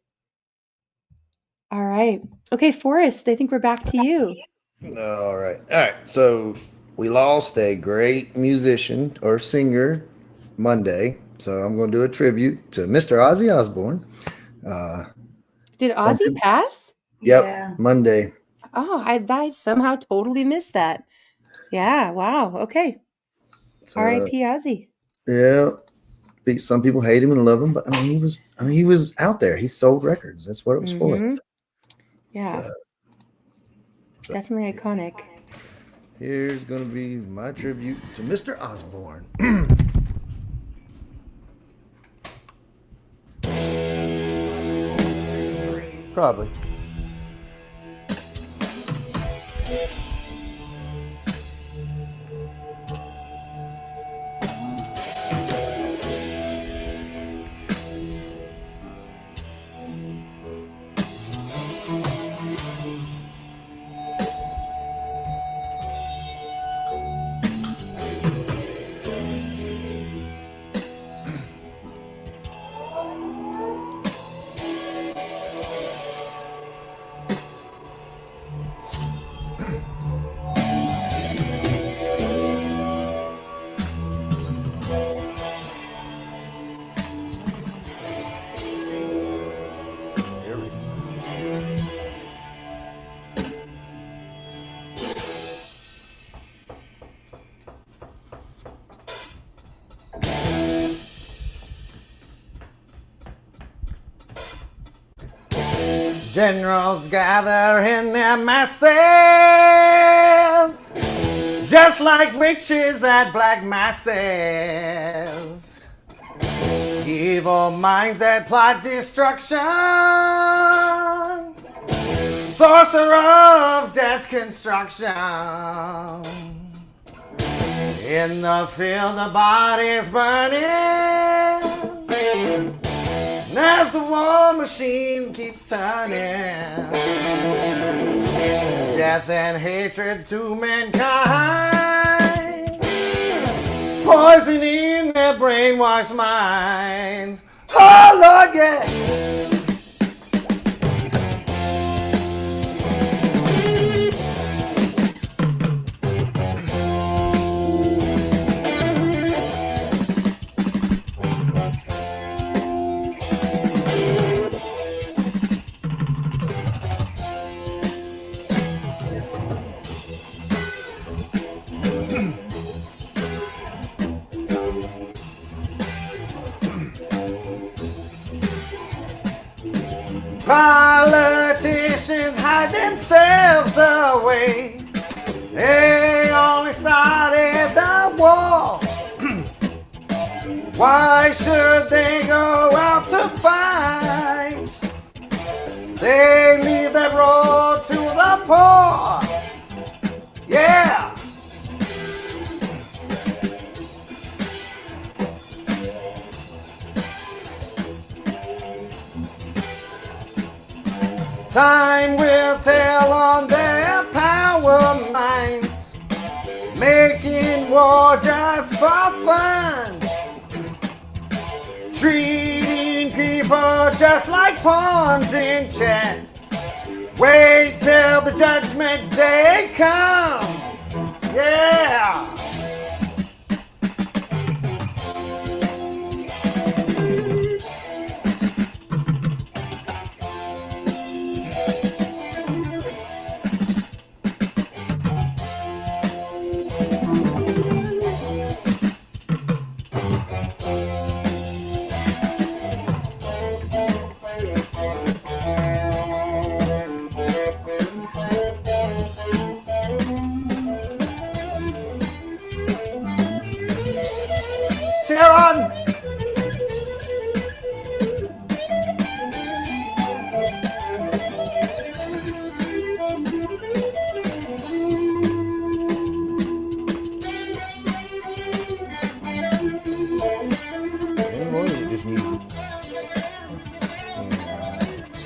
All right. Okay, Forrest, I think we're back to you. All right. So we lost a great musician or singer Monday. So I'm going to do a tribute to Mr. Ozzy Osbourne. Did Ozzy pass? Yep. Yeah. Monday. Oh, I somehow totally missed that. Yeah, wow. Okay. So, R.I.P. Ozzy. yeah. Some people hate him and love him, but he was out there. He sold records. That's what it was for. Yeah. So, Definitely iconic. here's going to be my tribute to Mr. Osbourne. Probably. Generals gather in their masses, just like witches at black masses. Evil minds that plot destruction, sorcerer of death's construction. In the field the body's burning, as the war machine keeps turning, death and hatred to mankind, poisoning their brainwashed minds. Oh Lord, yeah. Politicians hide themselves away. They only started the war. Why should they go out to fight? They leave that road to the poor. Yeah. Time will tell on their power minds, making war just for fun, treating people just like pawns in chess. Wait till the judgment day comes. Yeah.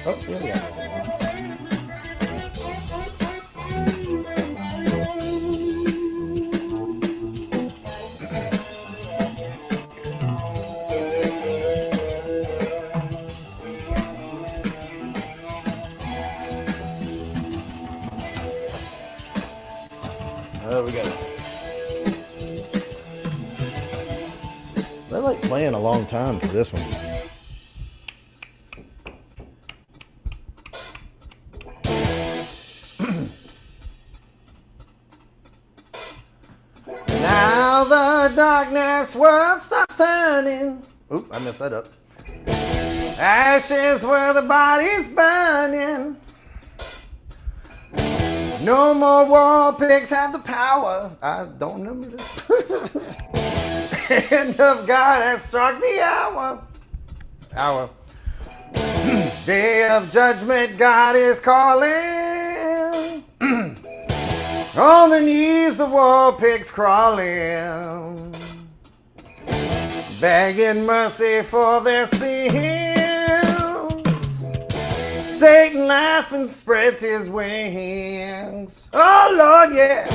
Oh, here we go. Oh, we got it. I like playing a long time for this one. Now the darkness world stops turning. Oop, I messed that up. Ashes where the body's burning. No more war pigs have the power. I don't remember this. Hand of God has struck the hour. Day of judgment, God is calling. On their knees, the war pigs crawling, begging mercy for their sins. Satan laughing spreads his wings. Oh Lord, yeah.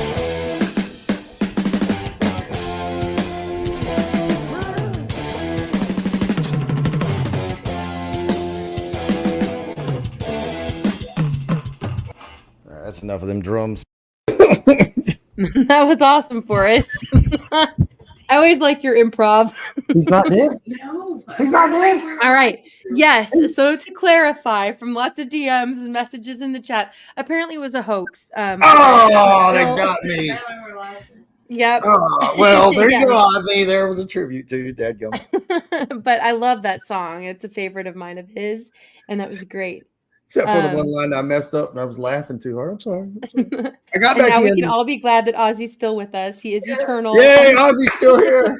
That's enough of them drums. That was awesome, Forrest. I always like your improv. He's not dead? No. He's not dead? All right. Yes. So to clarify, from lots of DMs and messages in the chat, apparently it was a hoax. Oh, they got me. Yep. Oh, well, there Yeah. you go, Ozzy. There was a tribute to you, dadgum. But I love that song. It's a favorite of mine of his, and that was great. Except for the one line I messed up and I was laughing too hard. I'm sorry. I got And back now we in. can all be glad that Ozzy's still with us. He is eternal. Yay, Ozzy's still here.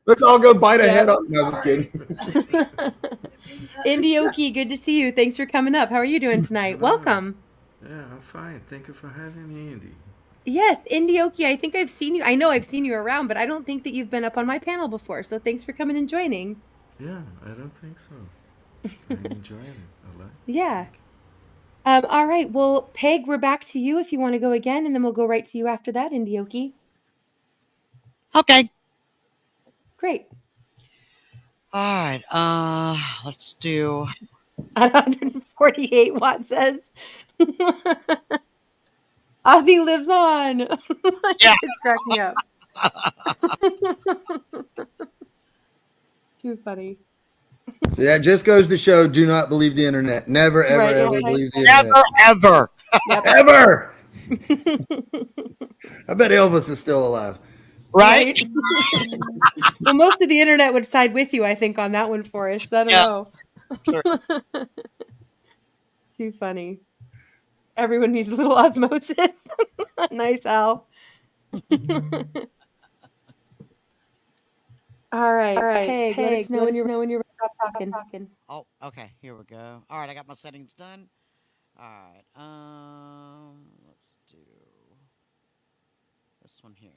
Let's all go bite a head off. No, just kidding. Indy Oki, good to see you. Thanks for coming up. How are you doing tonight? Welcome. Yeah, I'm fine. Thank you for having me, Indy. Yes, Indy Oki, I think I've seen you. I know I've seen you around, but I don't think that you've been up on my panel before. So thanks for coming and joining. Yeah, I don't think so. I'm enjoying it a lot. Yeah. All right. Well, Peg, we're back to you if you want to go again, and then we'll go right to you after that, Indy Oki. Okay. Great. All right. Let's do. At 148, Watt says. Ozzy lives on. Yeah. It's cracking me up. Too funny. So that just goes to show, do not believe the internet. Never, ever, Right, ever okay. believe the internet. Never, ever. Yep. Ever! I bet Elvis is still alive. Right? Well, most of the internet would side with you, I think, on that one for us. I don't know. Sure. Too funny. Everyone needs a little osmosis. Nice, Al. All right. Hey, let us know when you're ready to stop talking. Oh, okay. Here we go. All right, I got my settings done. All right. Let's do this one here.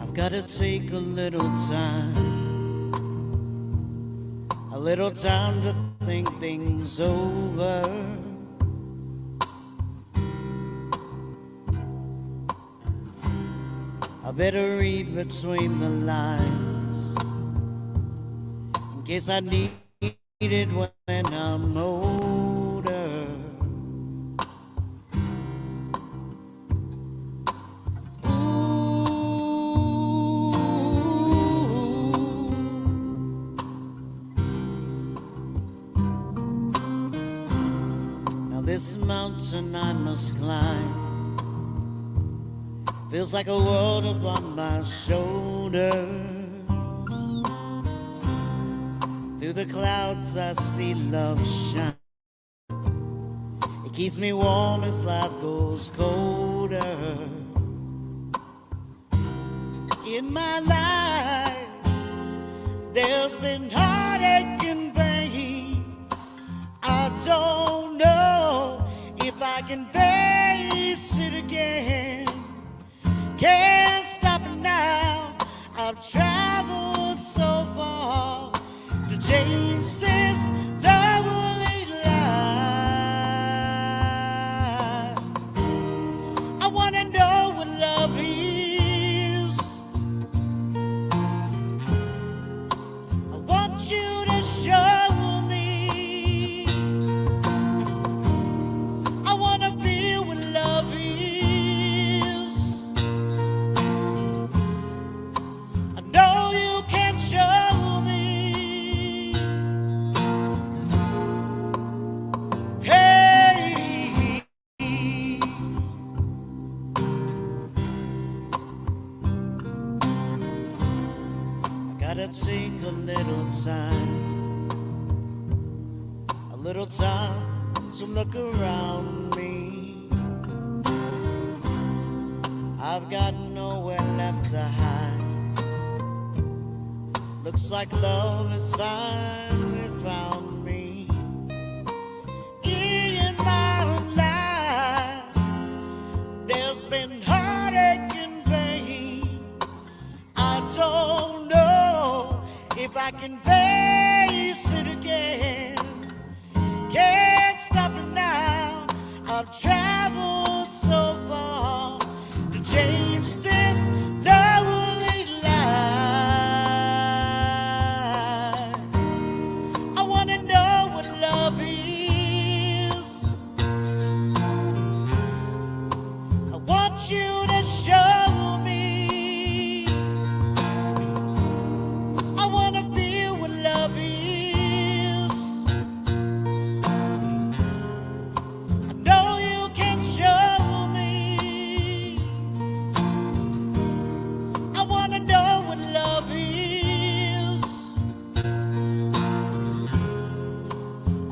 I've got to take a little time to think things over. I better read between the lines in case I need it when I'm older. This mountain I must climb feels like a world upon my shoulders. Through the clouds I see love shine. It keeps me warm as life goes colder. In my life There's been heartache and pain. I don't know if I can face it again. Can't stop it now. I've traveled so far to change this lonely life. I wanna know what love is. I want you to show me. I wanna feel what love is. I know you can show me. Hey, I gotta take a little time to look around me. I've got nowhere left to hide. Looks like love has finally found me. In my life, there's been heartache and pain. I don't know if I can face it again. Can't stop it now. I've traveled so far to change this lonely life. I wanna know what love is. I want you to show me. I wanna feel what love is. I know you can show me. I wanna know what love is.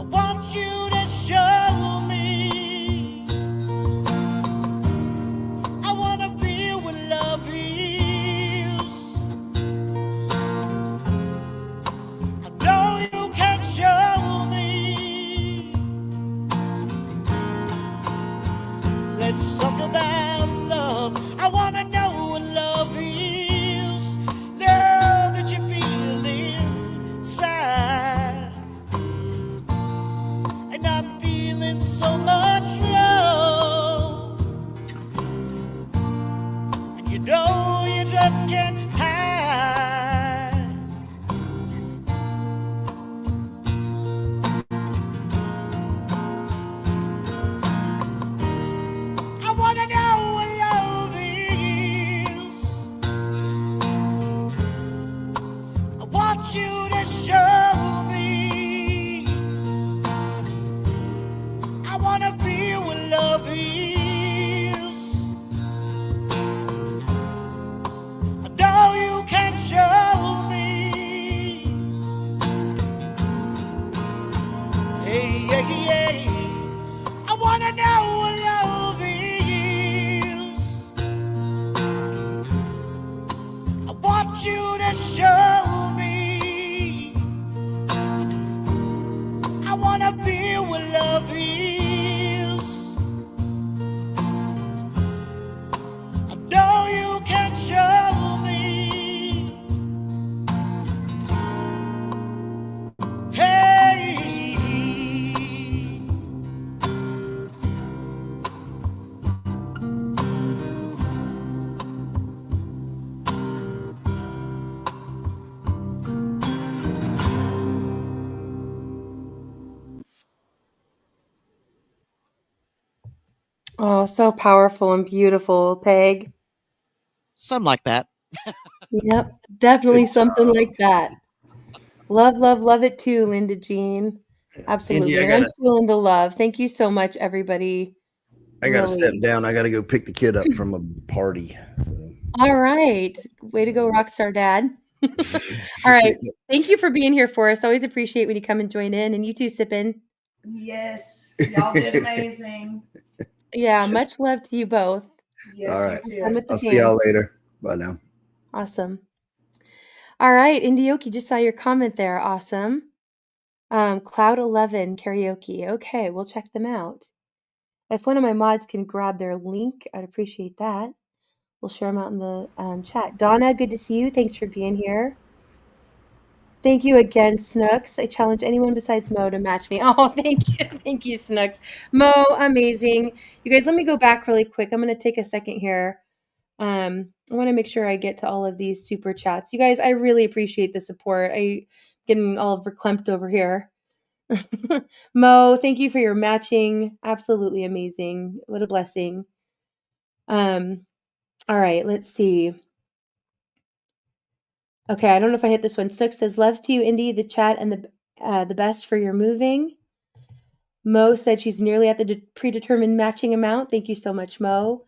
I want you to show me. I wanna feel what love is. I know you can show me. Let's talk about love. I wanna know what love is. Love that you feel inside. And I'm feeling so much love. And you know you just can't hide. I wanna know what love is. I want you to show me. I wanna feel what love is. I know you can show me. Hey, hey, hey. I wanna know what love is. I want you to show me. I wanna feel what love is. I know you can show me. Hey. Oh, so powerful and beautiful, Peg. Something like that. Yep, definitely something like that. Love, love, love it too, Linda Jean. Indy, Absolutely. And I'm feeling the love. Thank you so much, everybody. I gotta step Really. down. I gotta go pick the kid up from a party. So. All right. Way to go, Rockstar Dad. All right. Thank you for being here for us. Always appreciate when you come and join in. And you too, Sippin. Yes, y'all did amazing. Yeah, much love to you both. Yes, All right. you too. Fun with the I'll see y'all band. later. Bye now. Awesome. All right, Indioki, just saw your comment there. Awesome. Cloud 11 karaoke. Okay, we'll check them out. If one of my mods can grab their link, I'd appreciate that. We'll share them out in the chat. Donna, good to see you. Thanks for being here. Thank you again, Snooks. I challenge anyone besides Mo to match me. Oh, thank you. Thank you, Snooks. Mo, amazing. You guys, let me go back really quick. I'm going to take a second here. I want to make sure I get to all of these super chats. You guys, I really appreciate the support. I getting all verklempt over here. Mo, thank you for your matching. Absolutely amazing. What a blessing. All right, let's see. Okay, I don't know if I hit this one. Snook says, loves to you, Indy, the chat, and the best for your moving. Mo said she's nearly at the predetermined matching amount. Thank you so much, Mo.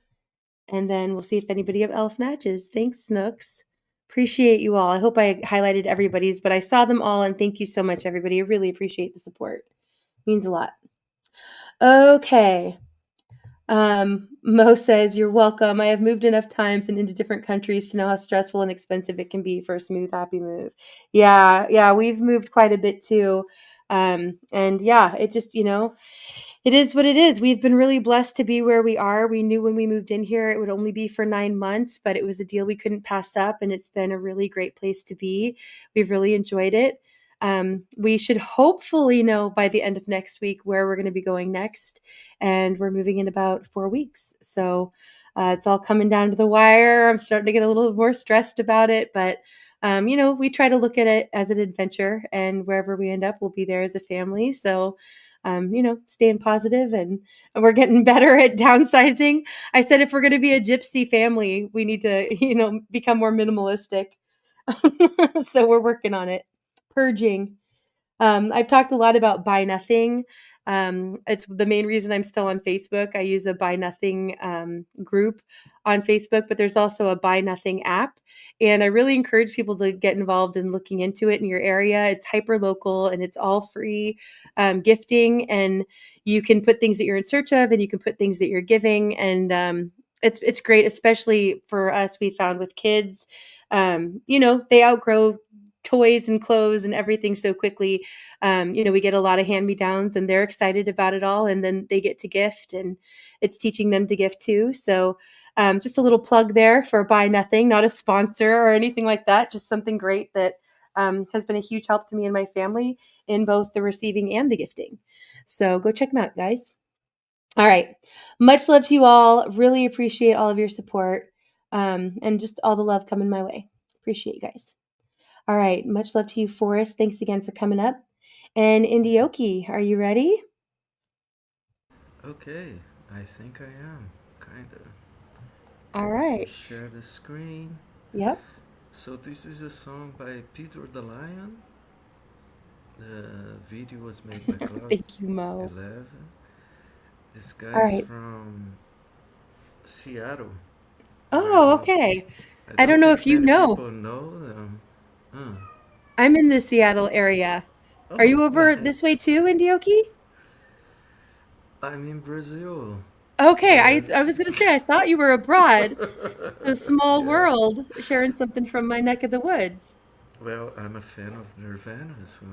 And then we'll see if anybody else matches. Thanks, Snooks. Appreciate you all. I hope I highlighted everybody's, but I saw them all, and thank you so much, everybody. I really appreciate the support. Means a lot. Okay. Mo says, you're welcome. I have moved enough times and into different countries to know how stressful and expensive it can be for a smooth, happy move. Yeah, we've moved quite a bit too. And yeah, it just, it is what it is. We've been really blessed to be where we are. We knew when we moved in here, it would only be for 9 months, but it was a deal we couldn't pass up. And it's been a really great place to be. We've really enjoyed it. We should hopefully know by the end of next week where we're going to be going next. And we're moving in about 4 weeks. So it's all coming down to the wire. I'm starting to get a little more stressed about it, but we try to look at it as an adventure, and wherever we end up, we'll be there as a family. So, staying positive, and we're getting better at downsizing. I said, if we're going to be a gypsy family, we need to, become more minimalistic. So we're working on it. Purging. I've talked a lot about buy nothing. It's the main reason I'm still on Facebook. I use a buy nothing group on Facebook, but there's also a buy nothing app. And I really encourage people to get involved in looking into it in your area. It's hyper local and it's all free gifting. And you can put things that you're in search of, and you can put things that you're giving. And it's great, especially for us. We found with kids, they outgrow toys and clothes and everything so quickly. We get a lot of hand-me-downs, and they're excited about it all, and then they get to gift, and it's teaching them to gift too. So just a little plug there for Buy Nothing, not a sponsor or anything like that, just something great that has been a huge help to me and my family in both the receiving and the gifting. So go check them out, guys. All right. Much love to you all. Really appreciate all of your support and just all the love coming my way. Appreciate you guys. All right. Much love to you, Forrest. Thanks again for coming up. And Indioki, are you ready? Okay. I think I am. Kind of. All right. Share the screen. Yep. So this is a song by Peter the Lion. The video was made by Cloud Thank you, Mo. 11. This guy's right. from Seattle. Oh, okay. I don't know if you know. People know them. I'm in the Seattle area. Are you over this way too, Indioki? I'm in Brazil. Okay, I was going to say, I thought you were abroad. A small world, sharing something from my neck of the woods. Well, I'm a fan of Nirvana, so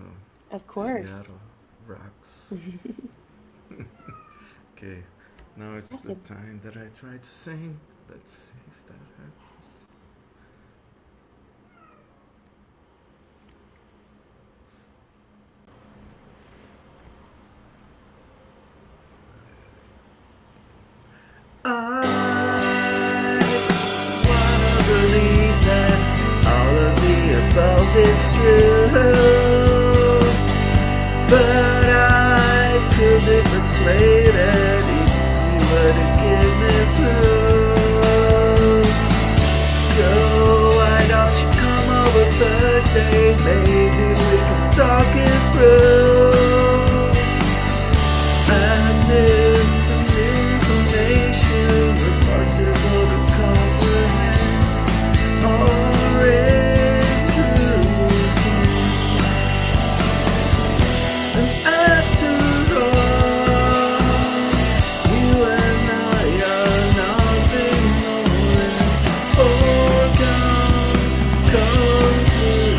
of course. Seattle rocks. Okay, now it's the time that I try to sing. Let's see if that happens. I wanna believe that all of the above is true, but I could be persuaded if you were to give me proof. So why don't you come over Thursday? Maybe we can talk it through. And since some information were possible to comprehend or introduce. And after all, you and I are nothing more than foregone conclusions.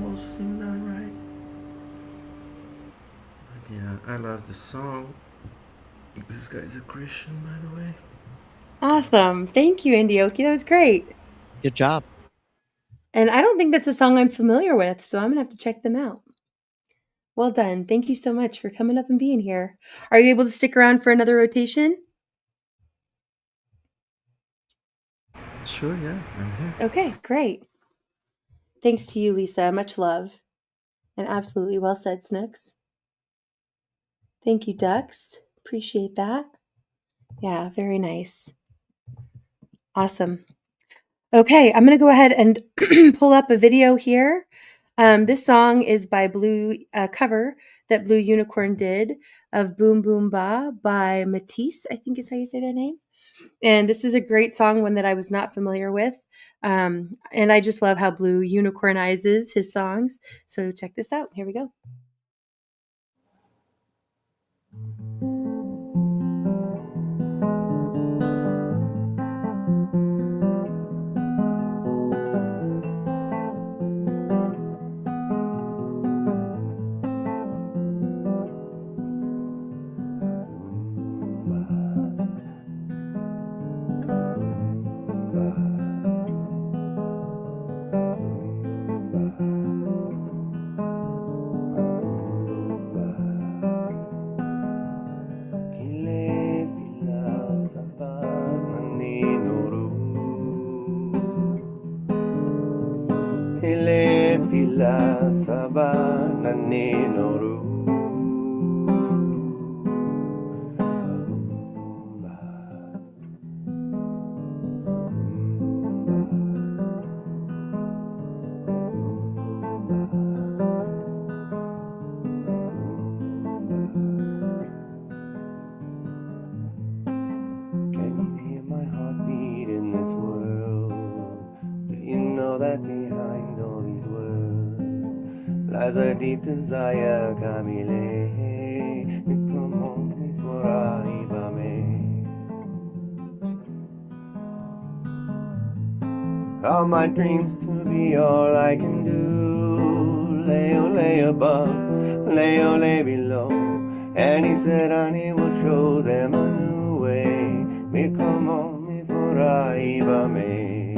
all sing that right. But yeah, I love the song. This guy's a Christian, by the way. Awesome. Thank you, Indioki. That was great. Good job. And I don't think that's a song I'm familiar with, so I'm going to have to check them out. Well done. Thank you so much for coming up and being here. Are you able to stick around for another rotation? Sure, yeah, I'm here. Okay, great. Thanks to you, Lisa. Much love. And absolutely well said, Snooks. Thank you, Ducks. Appreciate that. Yeah, very nice. Awesome. Okay, I'm going to go ahead and pull up a video here. This song is by cover that Blue Unicorn did of Boom Boom Ba by Matisse, I think is how you say their name. And this is a great song, one that I was not familiar with. And I just love how Blue unicornizes his songs. So check this out. Here we go. Sabana ni noru. Can you hear my heartbeat in this world? Do you know that behind all these words lies a deep desire, Camille? All my dreams to be all I can do. Lay above, lay below. And he said, honey, we'll show them a new way. Me como mi por ahí va me.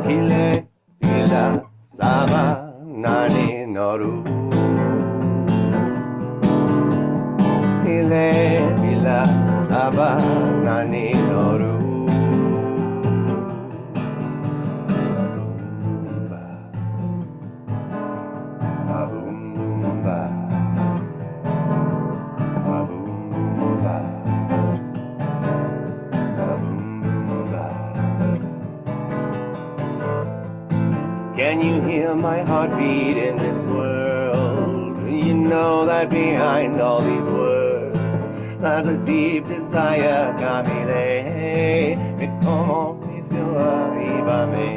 Kile fila sama nani noru. Kile fila sama nani noru. Can you hear my heartbeat in this world? You know that behind all these words lies a deep desire, Camille. Me como mi fior iba me.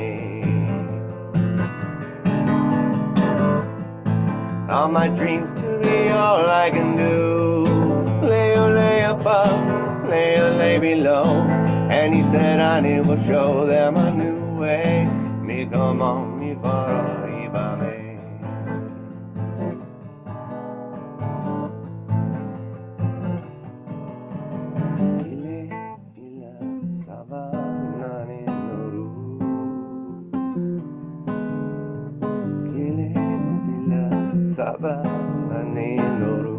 All my dreams to be all I can do. Lay above, lay below. And he said, honey, we'll show them a new way. Me como mi faro iba me. Kile fila sabana ni noru. Kile fila sabana ni noru.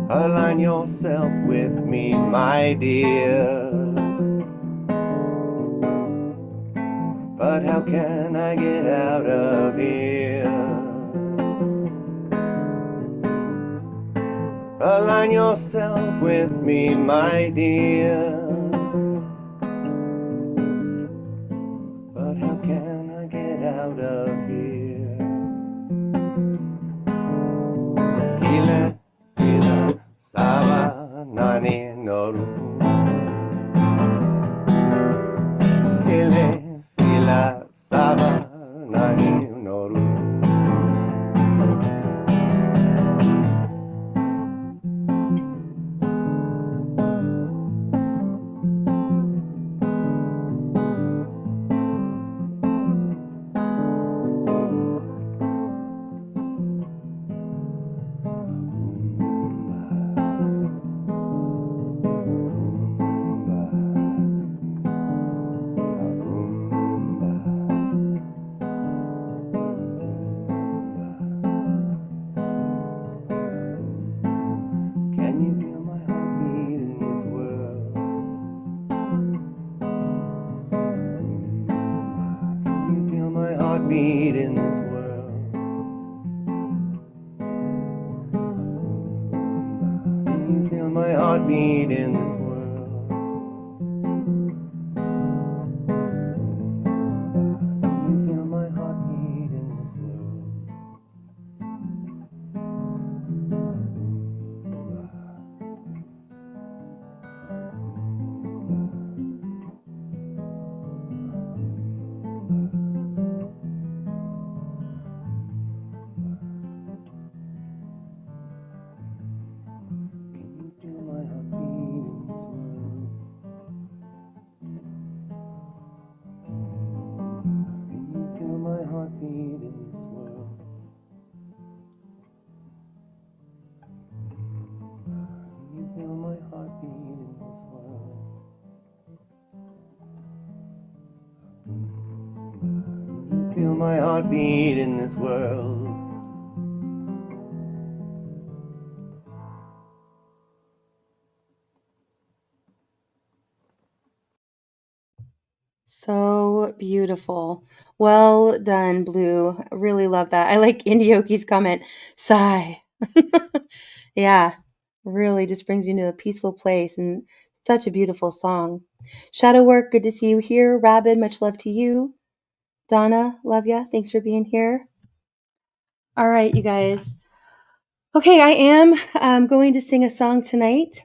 Align yourself with me, my dear. But how can I get out of here? Align yourself with me, my dear. But how can I get out of here? Kile, kila, saba, nani, noru. Kile, kila, saba, nani, noru. Can you feel my heartbeat in this world? Can you feel my heartbeat in this world? Can you feel my heartbeat in this world? Can you feel my heartbeat in this world? Can you feel my heartbeat in this world? Can you feel my heartbeat in this world? Can you feel my heartbeat in this world? Can you feel my heartbeat in this world? So beautiful. Well done, Blue. I really love that. I like Indioki's comment. Sigh. Yeah, really just brings you to a peaceful place and such a beautiful song. Shadow Work, good to see you here. Rabid, much love to you. Donna, love ya. Thanks for being here. All right, you guys. Okay, I am going to sing a song tonight.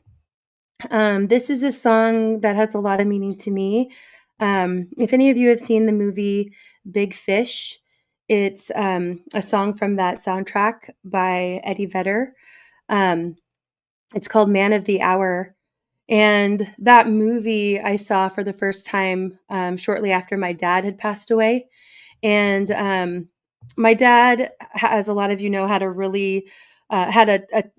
This is a song that has a lot of meaning to me. If any of you have seen the movie Big Fish, it's a song from that soundtrack by Eddie Vedder. It's called Man of the Hour. And that movie I saw for the first time shortly after my dad had passed away. And my dad, as a lot of you know, had a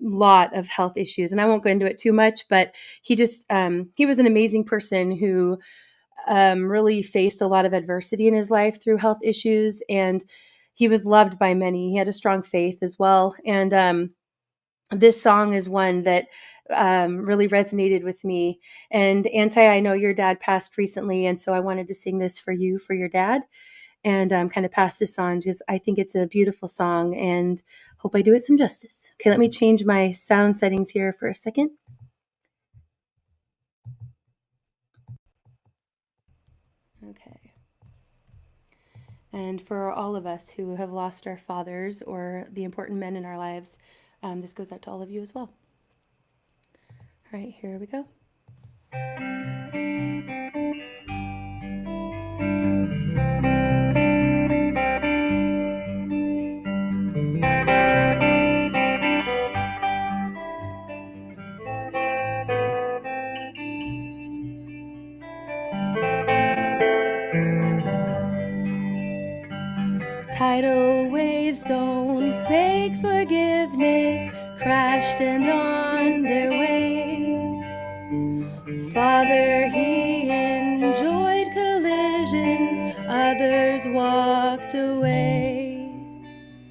lot of health issues, and I won't go into it too much, but he was an amazing person who really faced a lot of adversity in his life through health issues, and he was loved by many. He had a strong faith as well, and this song is one that really resonated with me. And Anti, I know your dad passed recently, and so I wanted to sing this for you, for your dad, and kind of pass this on because I think it's a beautiful song and hope I do it some justice. Okay, let me change my sound settings here for a second. Okay. And for all of us who have lost our fathers or the important men in our lives, this goes out to all of you as well. All right, here we go. Tidal waves don't beg forgiveness, crashed and on their way. Father, he enjoyed collisions, others walked away.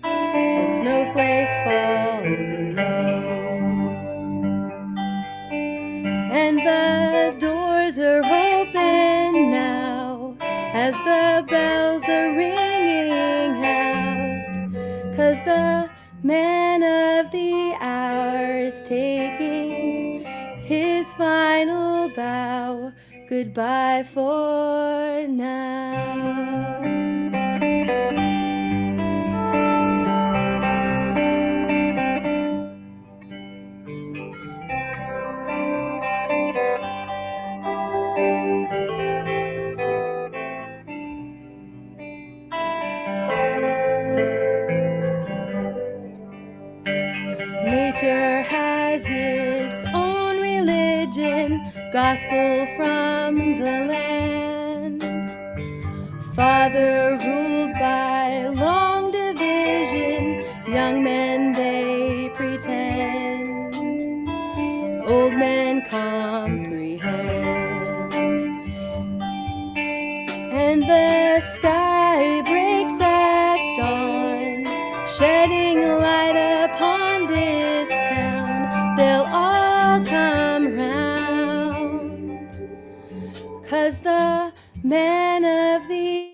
A snowflake falls in May, and the doors are open now as the the bells are ringing out, 'cause the man of the hour is taking his final bow. Goodbye for now. Nature has its own religion, gospel from the land. Father ruled by long division, young men they pretend, old men comprehend. And the sky breaks at dawn, shedding light upon this town. They'll all come round, 'cause the man of the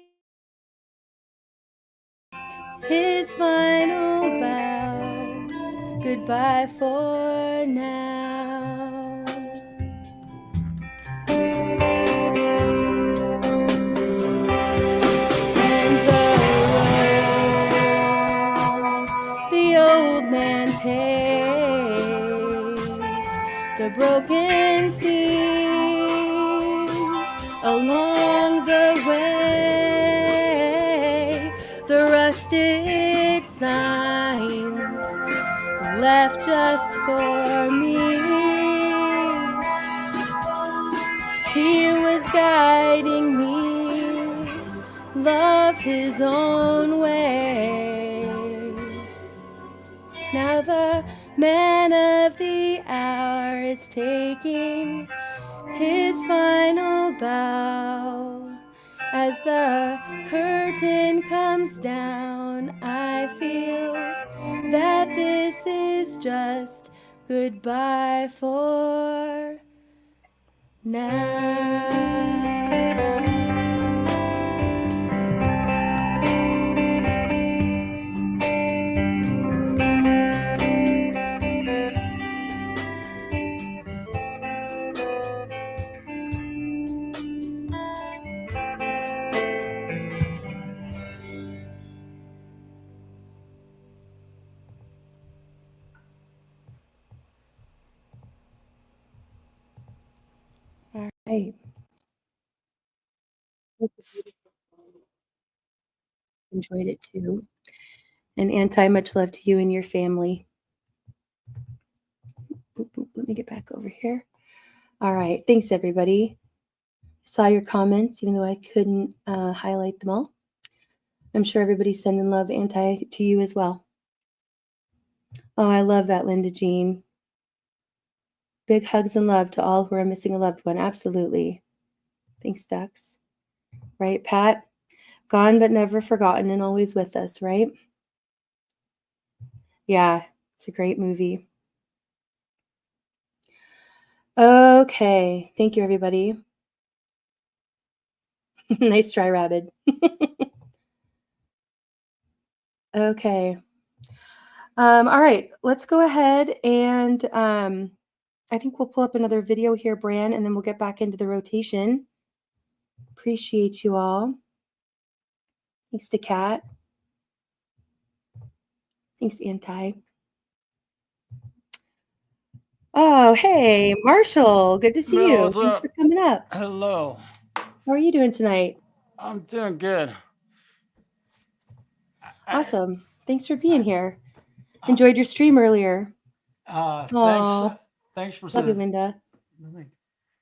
his final bow. Goodbye for now. And the old man pays the broken seams along the way, the rusted signs left just for me. He was guiding me, love his own way. Now the man of the hour is taking his final bow. As the curtain comes down, I feel that this is just goodbye for now. All right. Enjoyed it too. And Anti, much love to you and your family. Boop, boop, let me get back over here. All right. Thanks, everybody. Saw your comments, even though I couldn't highlight them all. I'm sure everybody's sending love, Anti, to you as well. Oh, I love that, Linda Jean. Big hugs and love to all who are missing a loved one. Absolutely. Thanks, Dex. Right, Pat? Gone but never forgotten and always with us, right? Yeah, it's a great movie. Okay. Thank you, everybody. Nice try, Rabbit. Okay. All right. Let's go ahead and I think we'll pull up another video here, Bran, and then we'll get back into the rotation. Appreciate you all. Thanks to Kat. Thanks, Anti. Oh, hey, Marshall. Good to see you. What's Thanks up? for coming up. Hello. How are you doing tonight? I'm doing good. Awesome. Thanks for being here. Enjoyed your stream earlier. Thanks. Aw. Thanks for Love you, Linda.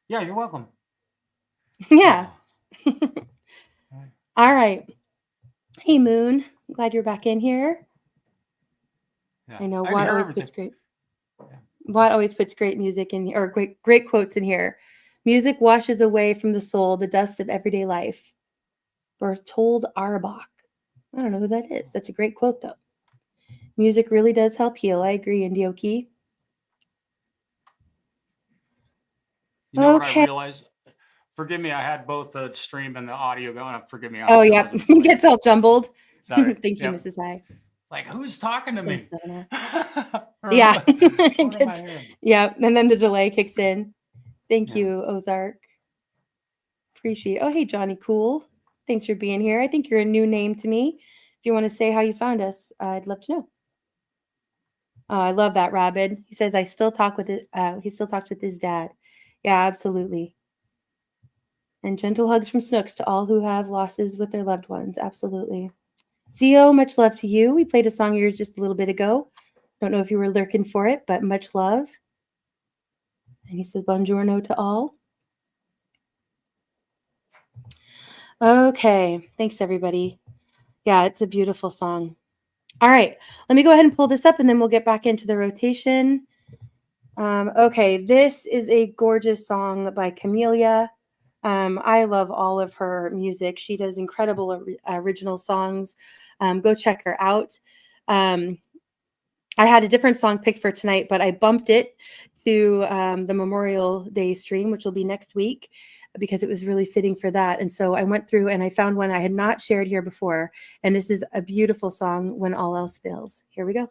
Yeah, you're welcome. Yeah. All right. Hey, Moon. Glad you're back in here. Yeah. I know I Watt hear always everything. puts great. Watt always puts great music in, or great quotes in here. Music washes away from the soul the dust of everyday life. Bertold Arbach. I don't know who that is. That's a great quote, though. Music really does help heal. I agree, Indioki. You know what I realized? Forgive me, I had both the stream and the audio going. Forgive me. Oh, yep. It gets all jumbled. Sorry. Thank you, Yep. Mrs. High. It's like, who's talking to me? Thanks, Donna. Or Yeah. what am I Gets, hearing? yeah. And then the delay kicks in. Thank Yeah. you, Ozark. Appreciate it. Oh, hey, Johnny Cool. Thanks for being here. I think you're a new name to me. If you want to say how you found us, I'd love to know. I love that, Rabid. He says, he still talks with his dad. Yeah, absolutely. And gentle hugs from Snooks to all who have losses with their loved ones. Absolutely. Zio, much love to you. We played a song of yours just a little bit ago. Don't know if you were lurking for it, but much love. And he says, buongiorno to all. Okay. Thanks, everybody. Yeah, it's a beautiful song. All right. Let me go ahead and pull this up, and then we'll get back into the rotation. Okay. This is a gorgeous song by Camellia. I love all of her music. She does incredible original songs. Go check her out. I had a different song picked for tonight, but I bumped it to the Memorial Day stream, which will be next week, because it was really fitting for that. And so I went through and I found one I had not shared here before. And this is a beautiful song, When All Else Fails. Here we go.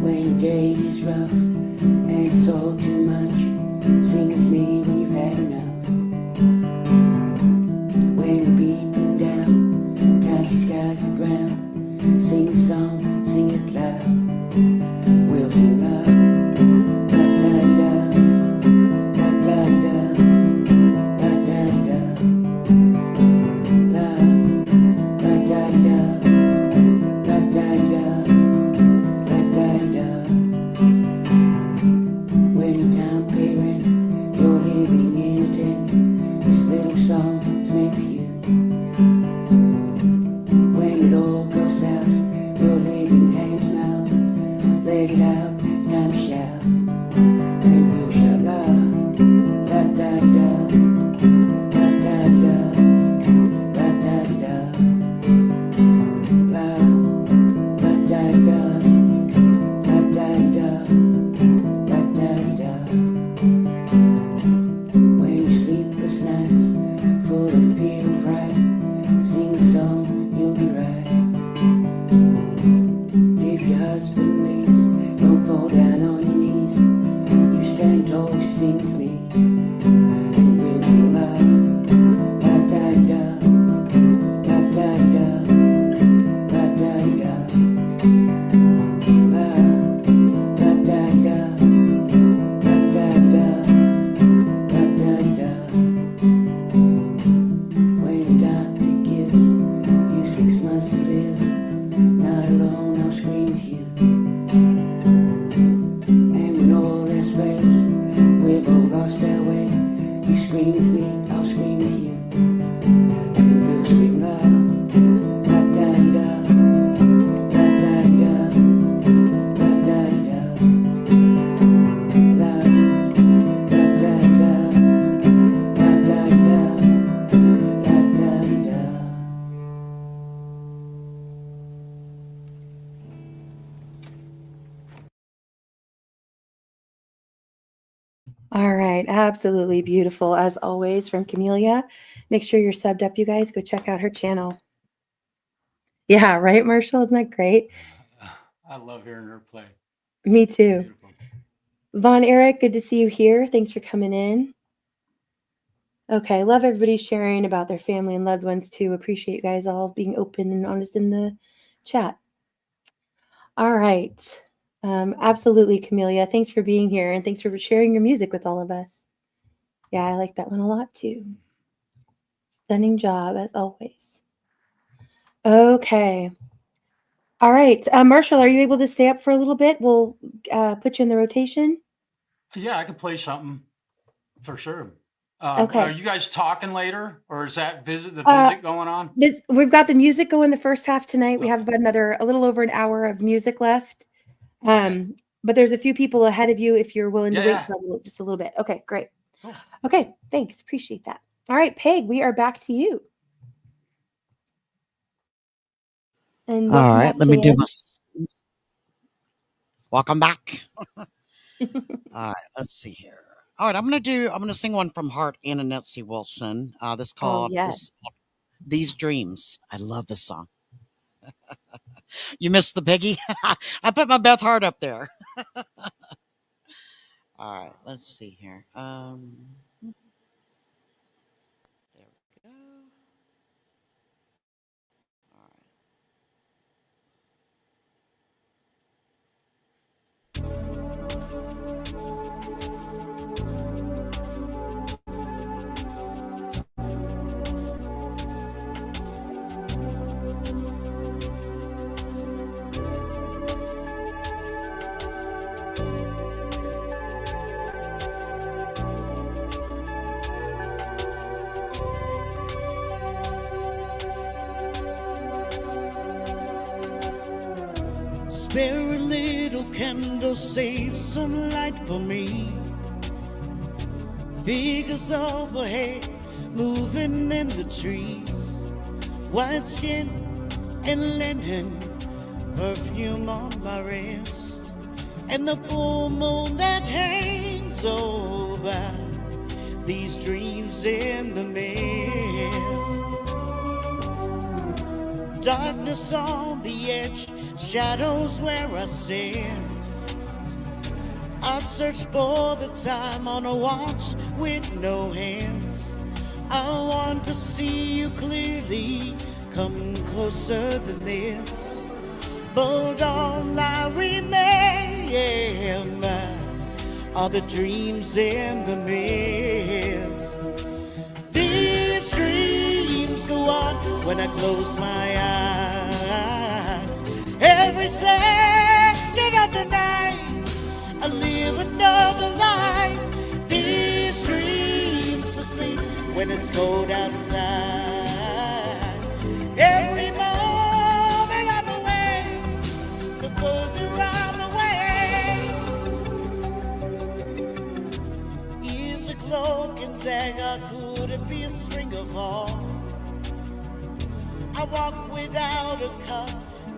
When your day is rough and it's all too much, sing with me when you've had enough. When you're beaten down, cast the sky for ground, sing a song, sing it loud. We'll sing loud. La-da-da, la-da-da, la-da-da, la, la-da-da, la-da-da. When you can't pay rent, you're living in a tent. This little song's meant for you. When it all goes south, you're living hand to mouth. Let it out, it's time to shout. And we'll shout loud. La da da, la da da, la da da, la, la da da, la da da. When your sleepless nights full of fear and pride, sing a song, you'll be right. If your husband leaves, don't fall down on your knees. You stand tall, sing with me, and we'll sing loud. La da da, la da da, la da da, la, la da da. When your doctor gives you 6 months to live, not alone, I'll scream with you. And when all else fails, we've all lost our way. You scream with me, I'll scream with you. And we'll scream loud. La da da, la da da, la da da, la, la da da, la da da, la da da. All right. Absolutely beautiful, as always, from Camellia. Make sure you're subbed up, you guys. Go check out her channel. Yeah, right, Marshall? Isn't that great? I love hearing her play. Me too. Beautiful. Von Eric, good to see you here. Thanks for coming in. Okay, love everybody sharing about their family and loved ones too. Appreciate you guys all being open and honest in the chat. All right. Absolutely, Camellia. Thanks for being here, and thanks for sharing your music with all of us. Yeah, I like that one a lot too. Stunning job, as always. Okay. All right. Marshall, are you able to stay up for a little bit? We'll put you in the rotation. Yeah, I could play something for sure. Okay. Are you guys talking later, or is that visit going on? We've got the music going the first half tonight. We have Okay. about a little over an hour of music left. Okay. but there's a few people ahead of you if you're willing to wait Yeah. for just a little bit. Okay, great. Cool. Okay, thanks. Appreciate that. All right, Peg, we are back to you. And All right, let me do Jan. my. Welcome back. All right, let's see here. All right, I'm gonna sing one from Hart and Nancy Wilson. This called yes. These Dreams. I love this song. You missed the Piggy? I put my Beth Hart up there. All right, let's see here. There we go. All right. Spare a little candle, save some light for me. Figures overhead, moving in the trees. White skin and linen, perfume on my wrist, and the full moon that hangs over these dreams in the mist. Darkness on the edge, shadows where I stand. I search for the time on a watch with no hands. I want to see you clearly, come closer than this. But all I remember are the dreams in the mist. These dreams go on when I close my eyes. Every second of the night I live another life. These dreams asleep when it's cold outside. Every moment I'm away, the further I'm away. Is a cloak and dagger, could it be a string of all? I walk without a cup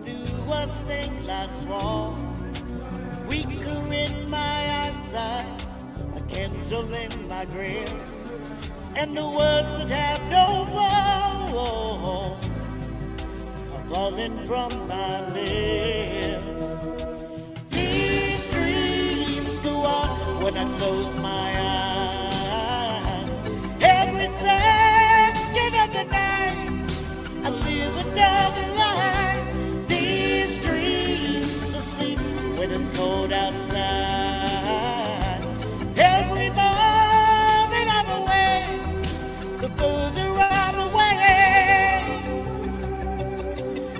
through a stained glass wall. Weaker in my eyesight, a candle in my grip, and the words that have no voice are falling from my lips. These dreams go on when I close my eyes. Every second of the night I live another life. These dreams asleep when it's cold outside. Every moment I'm away, the further I'm away.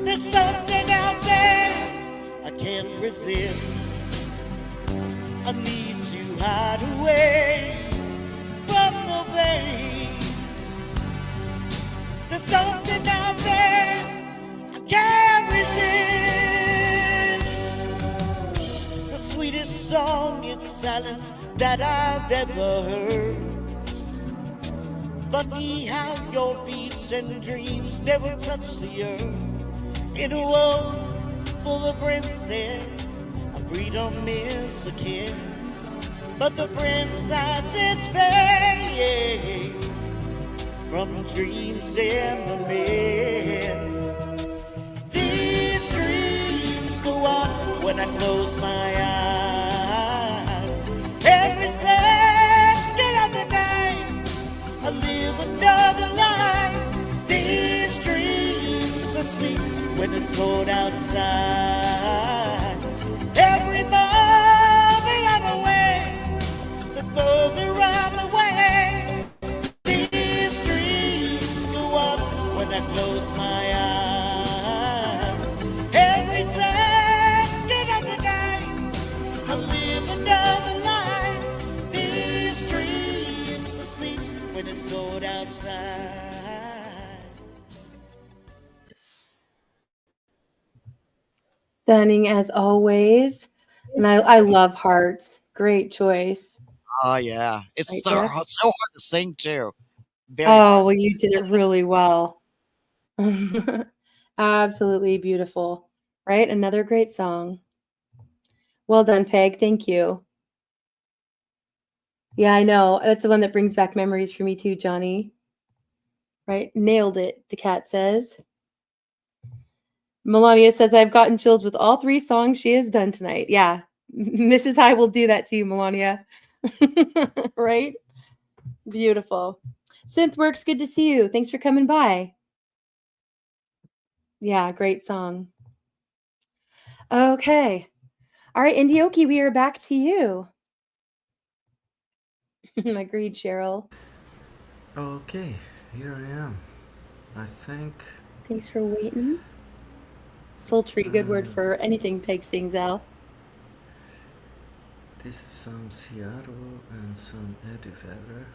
There's something out there I can't resist. I need to hide away from the pain. There's something out there I can't resist. The sweetest song is silence that I've ever heard. Funny how your beats and dreams never touch the earth. In a world full of princes, freedom is a kiss, but the prince hides his face from dreams in the mist. These dreams go on when I close my eyes. Every second of the night I live another life. These dreams asleep when it's cold outside. Every moment I'm away, the further I'm away. These dreams go on when I close my eyes. Every second of the night I live another life. These dreams asleep when it's cold outside. Stunning as always. And I love Hearts. Great choice. Oh yeah, it's Right, so, Jeff? so hard to sing too. Very Oh, hard. well, you did it really well. Absolutely beautiful. Right? Another great song. Well done, Peg. Thank you. Yeah, I know. That's the one that brings back memories for me too, Johnny. Right? Nailed it, DeCat says. Melania says, I've gotten chills with all 3 songs she has done tonight. Yeah. Mrs. High will do that to you, Melania. Right? Beautiful. Synthworks, good to see you. Thanks for coming by. Yeah, great song. Okay. All right, Indioki, we are back to you. Agreed, Cheryl. Okay, here I am. I think. Thanks for waiting. Sultry, good word for anything Peg sings, Al. This is some Seattle and some Eddie Vedder.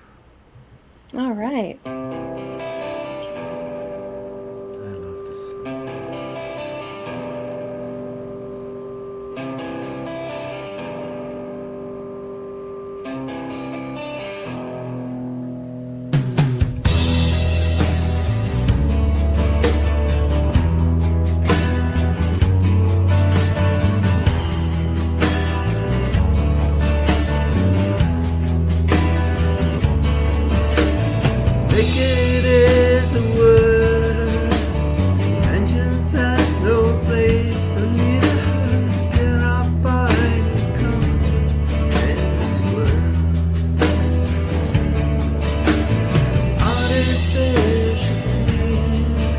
All right. I love this song. Wicked is a word, vengeance has no place. I need a hug, and I'll find comfort in this world. Artificial tears,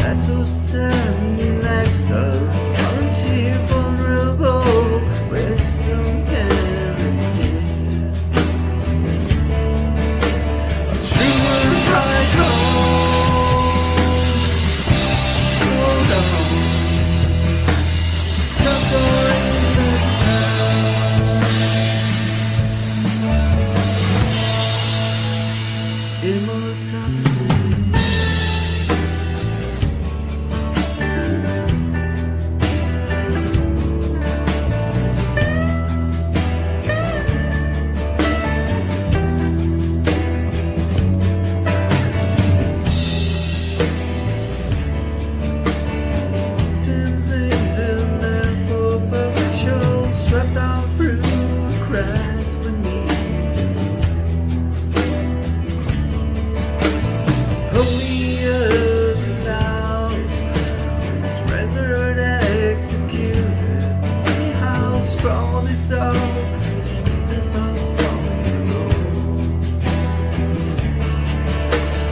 vessels standing next to punchy, vulnerable, wisdom and tears. Rise home, slow down, jungle in the sound, immortality. Swept out through the cracks beneath the teeth. Holier than thou, rendered executed. How scrawled is all, sitting box on the floor.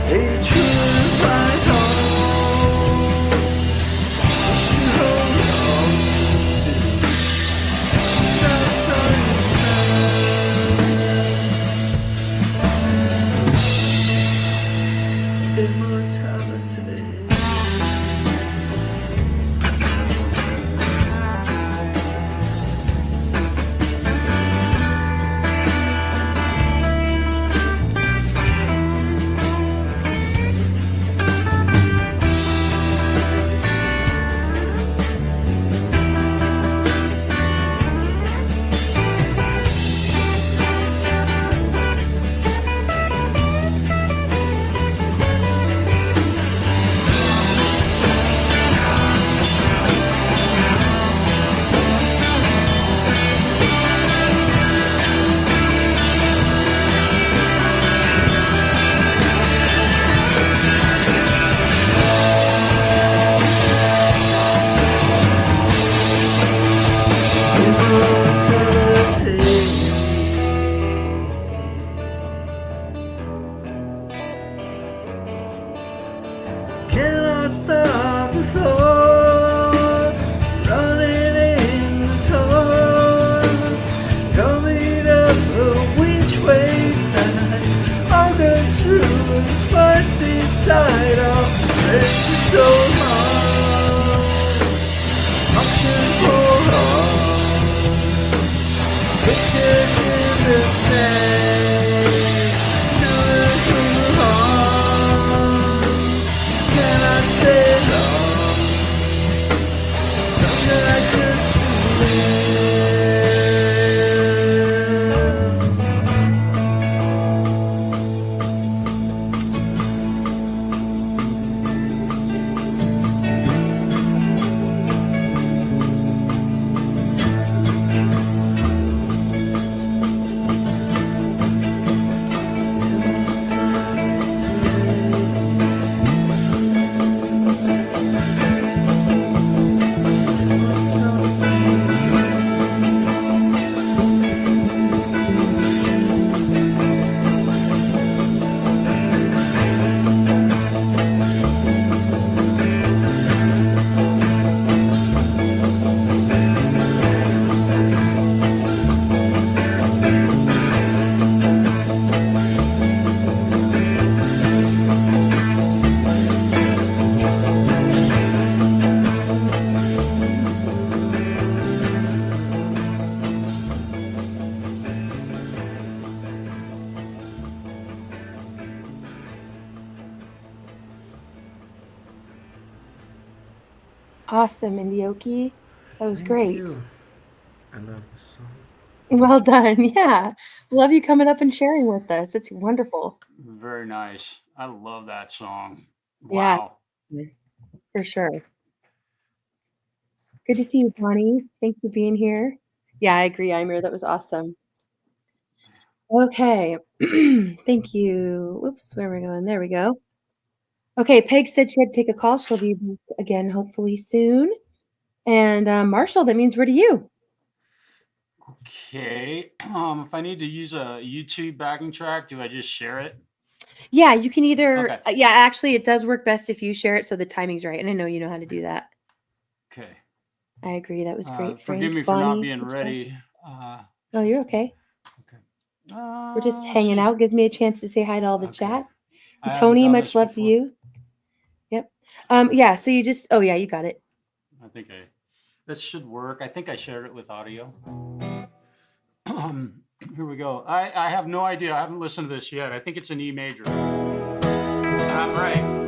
A true right home is to hold on to. Immortality. Cannot stop the thought, running in the torrent, coming up the which way side. All the truth must decide of safety so long. Auction for all, whiskers in the sand, to lose move on. Can I say long? Something I just to live. Awesome, Indioki. That was Thank great. you. I love the song. Well done. Yeah. Love you coming up and sharing with us. It's wonderful. Very nice. I love that song. Yeah, Wow. for sure. Good to see you, Bonnie. Thanks for being here. Yeah, I agree, Eimer. That was awesome. Okay. Thank you. Whoops, where are we going? There we go. Okay, Peg said she had to take a call. She'll be back again hopefully soon. And Marshall, that means we're to you. Okay. If I need to use a YouTube backing track, do I just share it? Yeah, you can either, Okay. yeah, actually, it does work best if you share it so the timing's right. And I know you know how to do that. Okay. I agree. That was great, Frank. Forgive me for Bonnie, not being what's that? ready. Oh, you're okay. Okay. We're just Let's hanging see. out. Gives me a chance to say hi to all the Okay. chat. I haven't Tony, done much this love to before. you. Yep. Yeah, so you just, oh yeah, you got it. I think that should work. I think I shared it with audio. Here we go. I have no idea. I haven't listened to this yet. I think it's an E major. I'm right.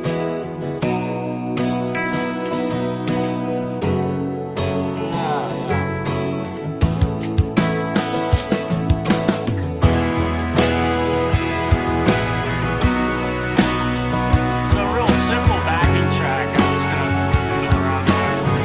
It's a real simple backing track. I was gonna fiddle around with.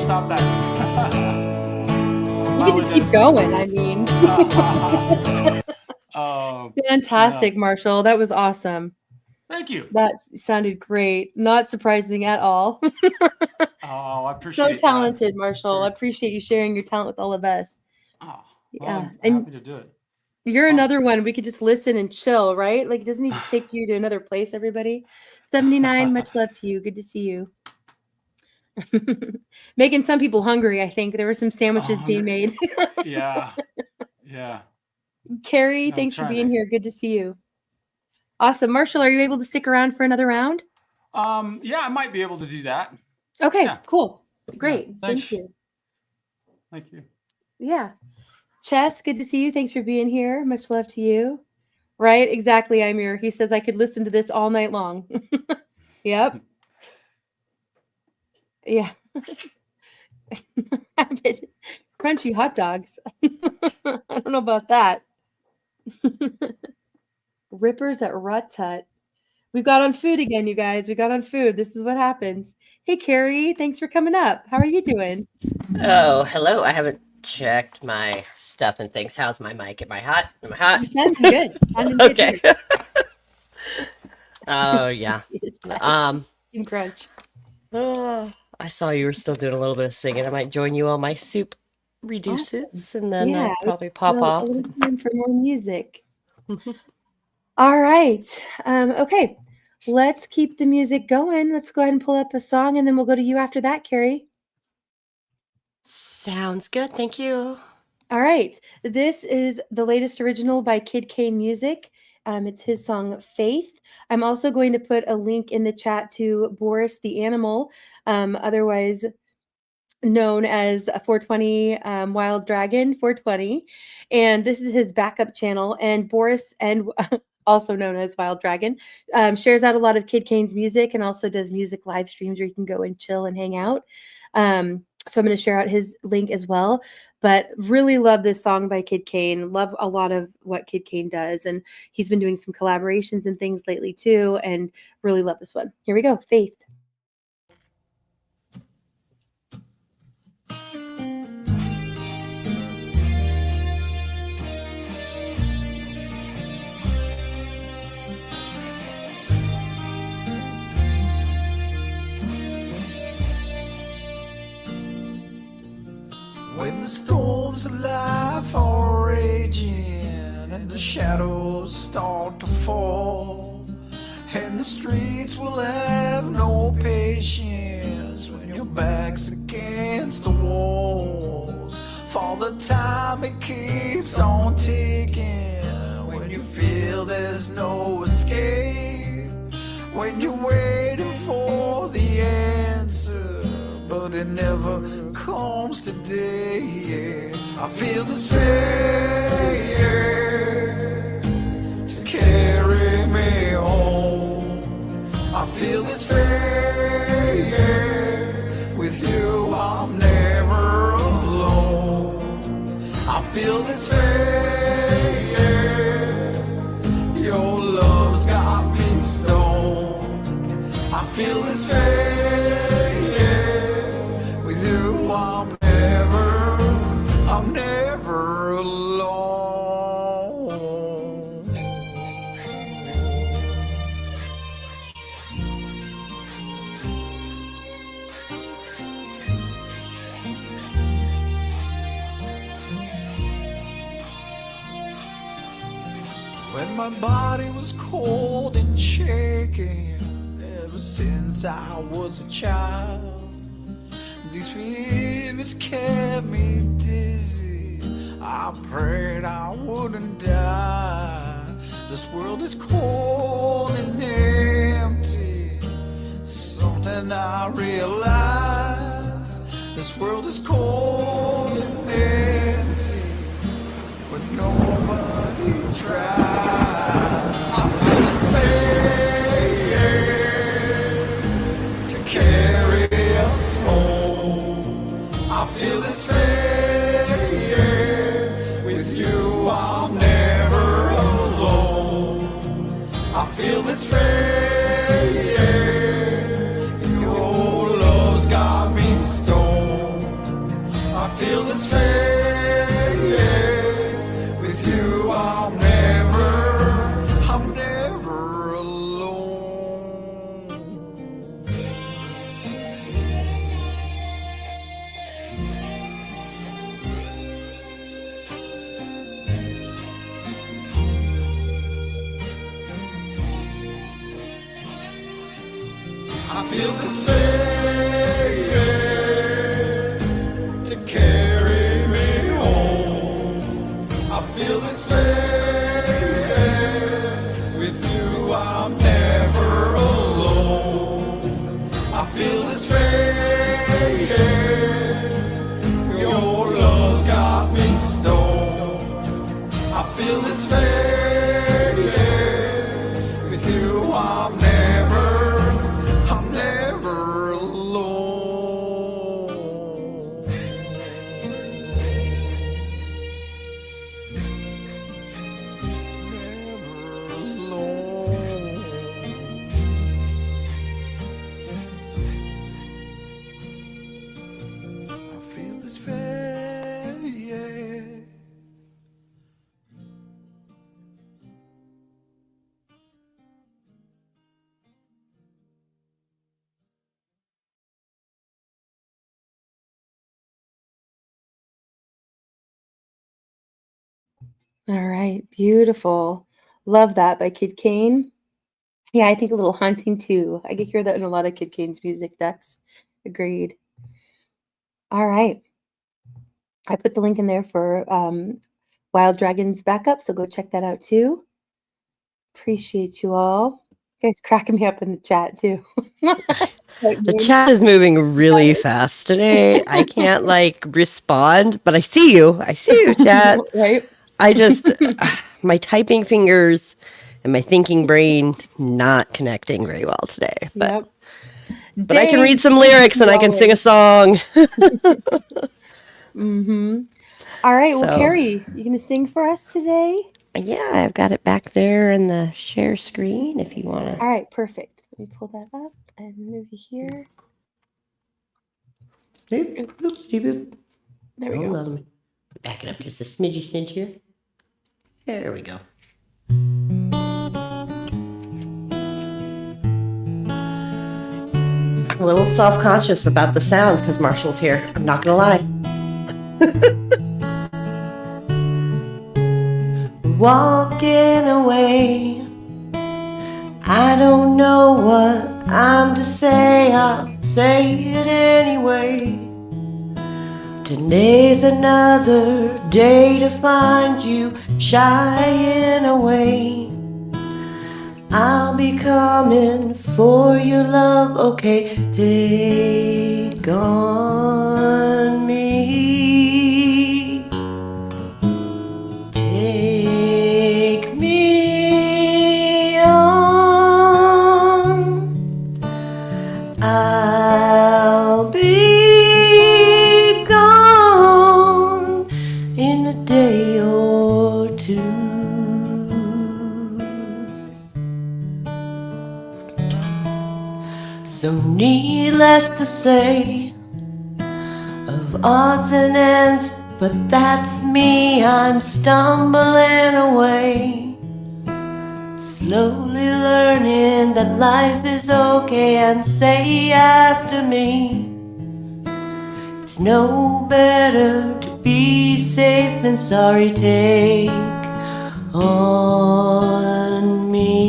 stop that. You can just keep going. I mean, fantastic, No. Marshall. That was awesome. Thank you. That sounded great. Not surprising at all. Oh, I So appreciate talented, that. Marshall. I appreciate you sharing your talent with all of us. Oh, well, Yeah, I'm and happy to do it. you're Fun. another one. We could just listen and chill, right? Like, doesn't he just take you to another place, everybody? 79, much love to you. Good to see you. Making some people hungry, I think. There were some sandwiches being made. Yeah. Yeah. Carrie, I'm thanks for trying being to. here. Good to see you. Awesome. Marshall, are you able to stick around for another round? Yeah, I might be able to do that. Okay, Yeah. cool. Great. Yeah. Thank you. Thank you. Yeah. Chess, good to see you. Thanks for being here. Much love to you. Right? Exactly, Amir. He says I could listen to this all night long. Yep. Yeah. Crunchy hot dogs. I don't know about that. Rippers at Rutt's Hut. We've got on food again, you guys. We got on food. This is what happens. Hey, Carrie, thanks for coming up. How are you doing? Oh, hello. I haven't checked my stuff and things. How's my mic? Am I hot? Am I hot? You're sounding good. Sounding good Okay. here. Oh, yeah. In crunch. Oh, I saw you were still doing a little bit of singing. I might join you while my soup reduces, and then Yeah, I'll probably pop well, off. a little time for more music. All right. Okay. Let's keep the music going. Let's go ahead and pull up a song, and then we'll go to you after that, Carrie. Sounds good. Thank you. All right. This is the latest original by Kid Kane Music. It's his song Faith. I'm also going to put a link in the chat to Boris the Animal, otherwise known as 420 Wild Dragon 420. And this is his backup channel. And Boris, and also known as Wild Dragon, shares out a lot of Kid Kane's music and also does music live streams where you can go and chill and hang out. So I'm going to share out his link as well. But really love this song by Kid Kane. Love a lot of what Kid Kane does. And he's been doing some collaborations and things lately too. And really love this one. Here we go. Faith. When the storms of life are raging and the shadows start to fall, and the streets will have no patience when your back's against the walls. For the time it keeps on ticking, when you feel there's no escape, when you're waiting for the answer but it never comes today. Yeah. I feel this fear to carry me home. I feel this fear with you. I'm never alone. I feel this fear. Your love's got me stoned. I feel this fear. I'm never alone. When my body was cold and shaking, ever since I was a child, these spirits kept me dizzy. I prayed I wouldn't die. This world is cold and empty. Something I realize. This world is cold and empty, but nobody tried. I feel this fear to carry us home. I feel this fear. With you I'm never alone. I feel this fear. Your love's got me stoned. feel this pain, yeah. With you I'm never alone. I feel this pain, yeah, to carry me home. I feel this pain, yeah, with you I'm never alone. I feel this pain, yeah, your love's got me stoned. I feel this pain, yeah, with you I'm never alone. Never alone. I feel this pain, yeah. All right, beautiful. Love that by Kid Kane. Yeah, I think a little haunting too. I could hear that in a lot of Kid Kane's music. That's agreed. All right. I put the link in there for Wild Dragons backup, so go check that out too. Appreciate you all. You guys cracking me up in the chat too. The chat is moving really fast today. I can't like respond, but I see you. I see you, chat. Right? I just, my typing fingers and my thinking brain not connecting very well today. But, Yep. but I can read some lyrics and I can sing a song. Mm-hmm. All right. Well, So- Carrie, you gonna sing for us today? Yeah, I've got it back there in the share screen if you want to. All right. Perfect. Let me pull that up and move you here. Boop, boop, boop. There we Hold go. on, let me back it up just a smidge here. There we go. I'm a little self-conscious about the sound because Marshall's here. I'm not gonna lie. Walking away, I don't know what I'm to say. I'll say it anyway. Today's another day to find you shying away. I'll be coming for your love, okay? Take on me. Take me on. I'll be gone in a day or two. So needless to say, of odds and ends, but that's me, I'm stumbling away. Slowly learning that life is okay, and say after me, it's no better to be safe than sorry. Take on me.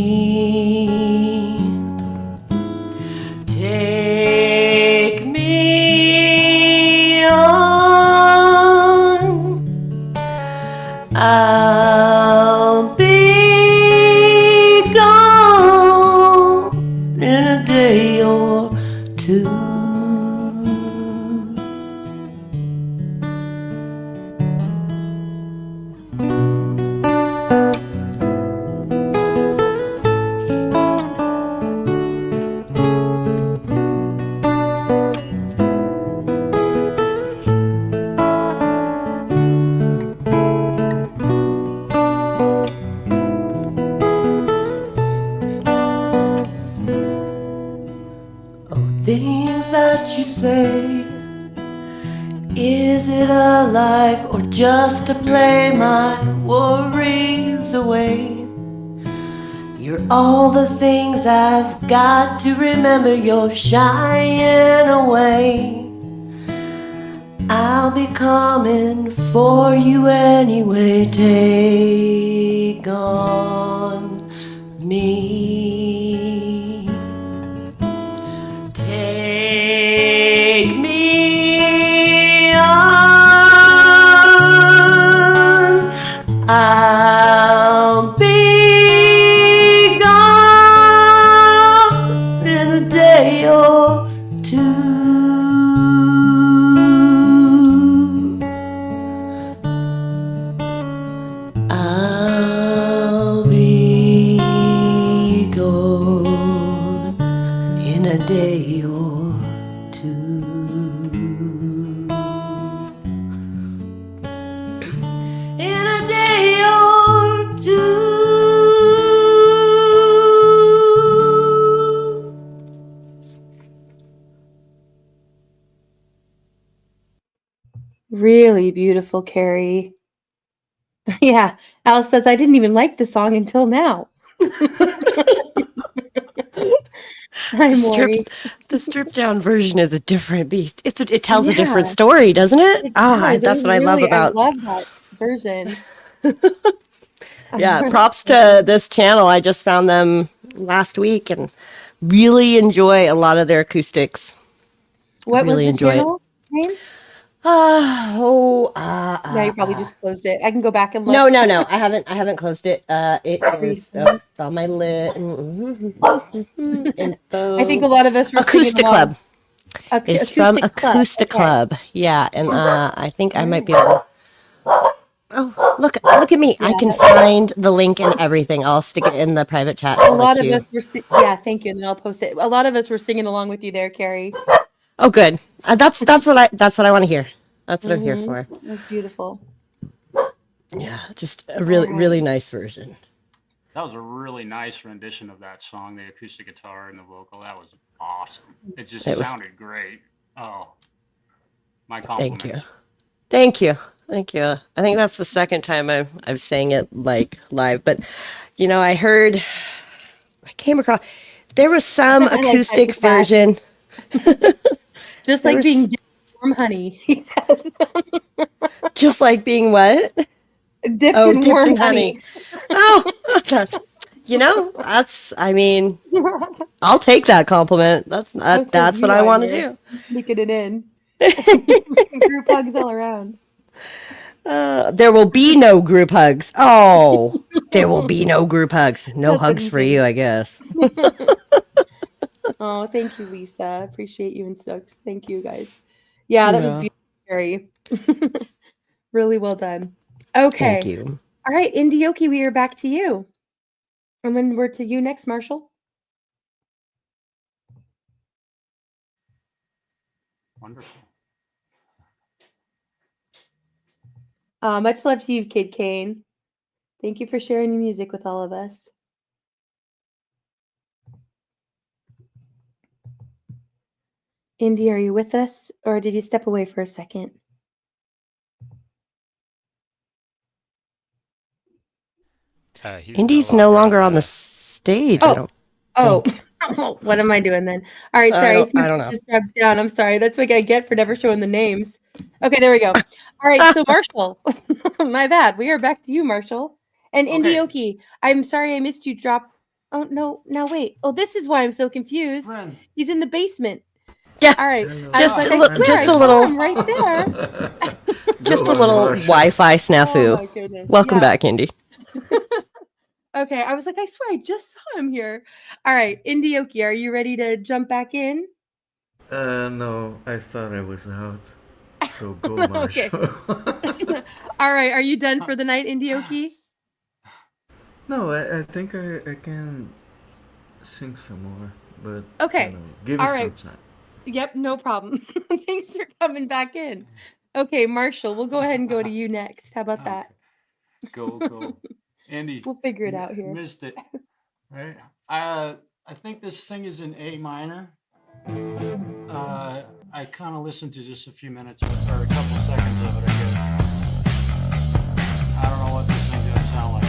Take me on. I'll be gone in a day or two. Is it a life or just to play my worries away? You're all the things I've got to remember. You're shying away. I'll be coming for you anyway. Take on me. Take me on. I'll be gone in a day or two. I'll be gone in a day or two. In a day or two. Really beautiful, Carrie. Yeah, Alice says, I didn't even like the song until now. Hi, Maury. The stripped down version is a different beast. It tells a different Yeah. story, doesn't it? It Ah, does. It that's was what I love really, I about. love that version. Yeah, props to this channel. I just found them last week and really enjoy a lot of their acoustics. What was Really the enjoy it. channel name? Yeah, you probably just closed it. I can go back and look. No. I haven't closed it. It is Recent. on my list. Info. I think a lot of us were singing Acoustic along. Club. It's from Acoustic Okay. Club. Yeah, and I think I might be able to. Oh, look at me. I can find the link and everything. I'll stick it in the private chat. A lot of us were yeah, thank you, and then I'll post it. A lot of us were singing along with you there, Carrie. Oh, good. That's what I want to hear. That's what I'm here for. It was beautiful. Yeah, just a really nice version. That was a really nice rendition of that song, the acoustic guitar and the vocal. That was awesome. It just sounded great. Oh, my compliments. Thank you. I think that's the second time I've sang it like live. But I came across there was some acoustic version. Just like being warm honey. Just like being what? Dipped in warm honey. Oh, that's I mean, I'll take that compliment. That's what I want to do. Sneaking it in. Group hugs all around. There will be no group hugs. Oh, there will be no group hugs. No hugs for you, I guess. Oh, thank you, Lisa. Appreciate you and Stokes. Thank you, guys. Yeah, that was beautiful, Carrie. Really well done. Okay. Thank you. All right, Indioki, we are back to you. And when we're to you next, Marshall. Wonderful. Much love to you, Kid Kane. Thank you for sharing your music with all of us. Indy, are you with us, or did you step away for a second? Indy's no longer on the stage. What am I doing then? All right, sorry. I don't know. Just dropped down. I'm sorry. That's what I get for never showing the names. Okay, there we go. All right, so Marshall, my bad. We are back to you, Marshall. And Indioki, I'm sorry I missed you drop. Oh, no. Now, wait. Oh, this is why I'm so confused. He's in the basement. Yeah. All right. Just a little right there. Just a little Wi-Fi snafu. Oh, my goodness. Welcome back, Indy. Okay, I was like, I swear I just saw him here. All right, Indioki, are you ready to jump back in? No, I thought I was out. So go, Marshall. All right, are you done for the night, Indioki? No, I think I can sing some more, but okay, give me some time. Yep, no problem. Thanks for coming back in. Okay, Marshall, we'll go ahead and go to you next. How about that? Go. Andy, we'll figure it out here. Missed it, right? I think this thing is in A minor. I kind of listened to just a few minutes or a couple seconds of it, I guess. I don't know what this thing's gonna sound like.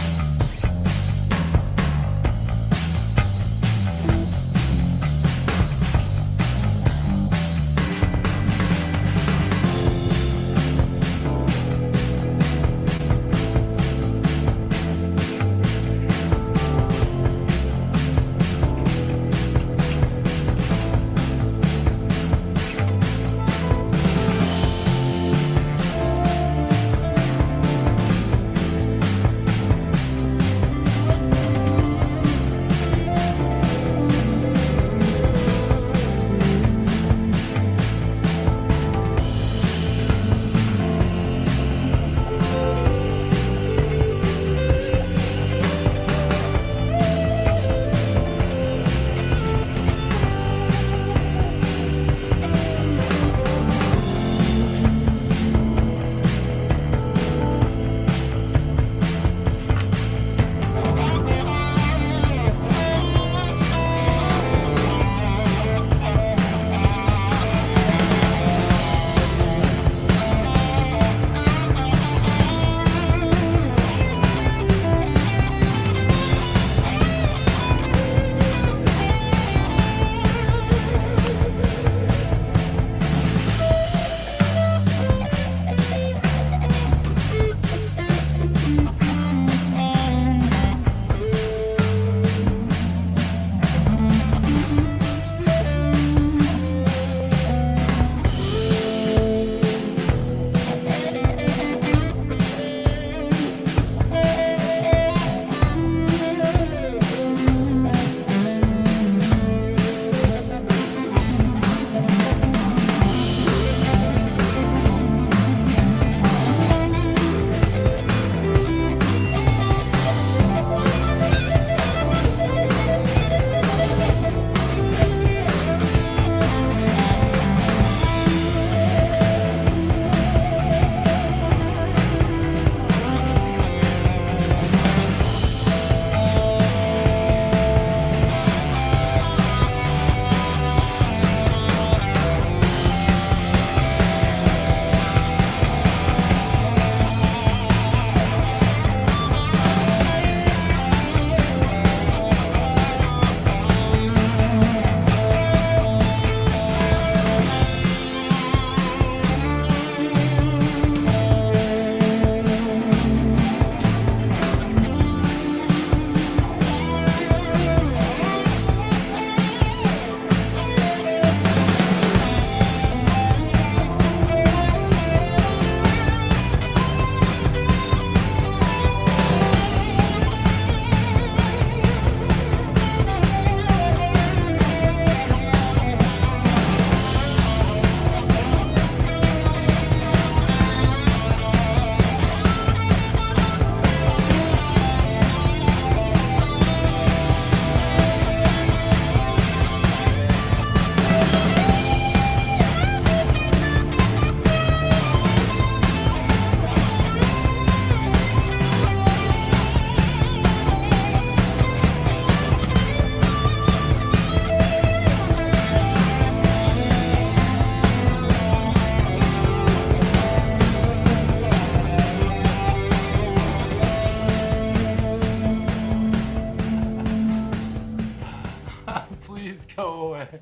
Please go away.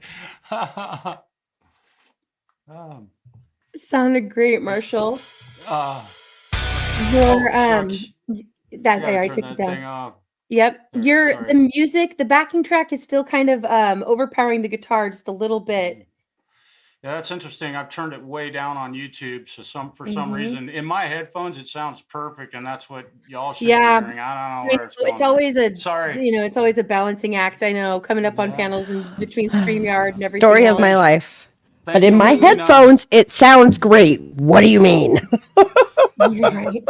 Sounded great, Marshall. Oh, Your shucks. that Gotta I turn took it that down. thing off. Yep. There, The sorry. music, the backing track is still kind of overpowering the guitar just a little bit. Yeah, that's interesting. I've turned it way down on YouTube, so for some Mhm. reason in my headphones it sounds perfect, and that's what y'all should be Yeah. hearing. I don't know I where it's know, it's going there. always a Sorry. it's always a balancing act. I know, coming up on Yeah. panels and between StreamYard and everything Story of else. my life. But Thanks in for my letting me know. headphones, it sounds great. What do you mean? Right.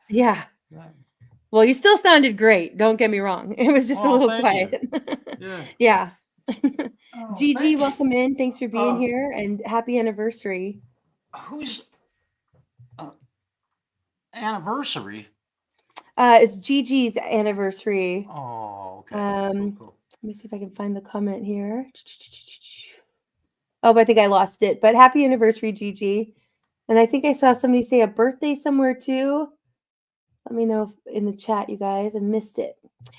Yeah. Well, you still sounded great. Don't get me wrong. It was just a Oh, little thank quiet. you. Yeah. Yeah. Oh, Gigi, thank you. welcome in. Thanks for being here and happy anniversary. Whose anniversary? It's Gigi's anniversary. Oh, okay. Cool. Cool. Let me see if I can find the comment here. Oh, but I think I lost it. But happy anniversary, Gigi. And I think I saw somebody say a birthday somewhere too. Let me know if in the chat, you guys. I missed it.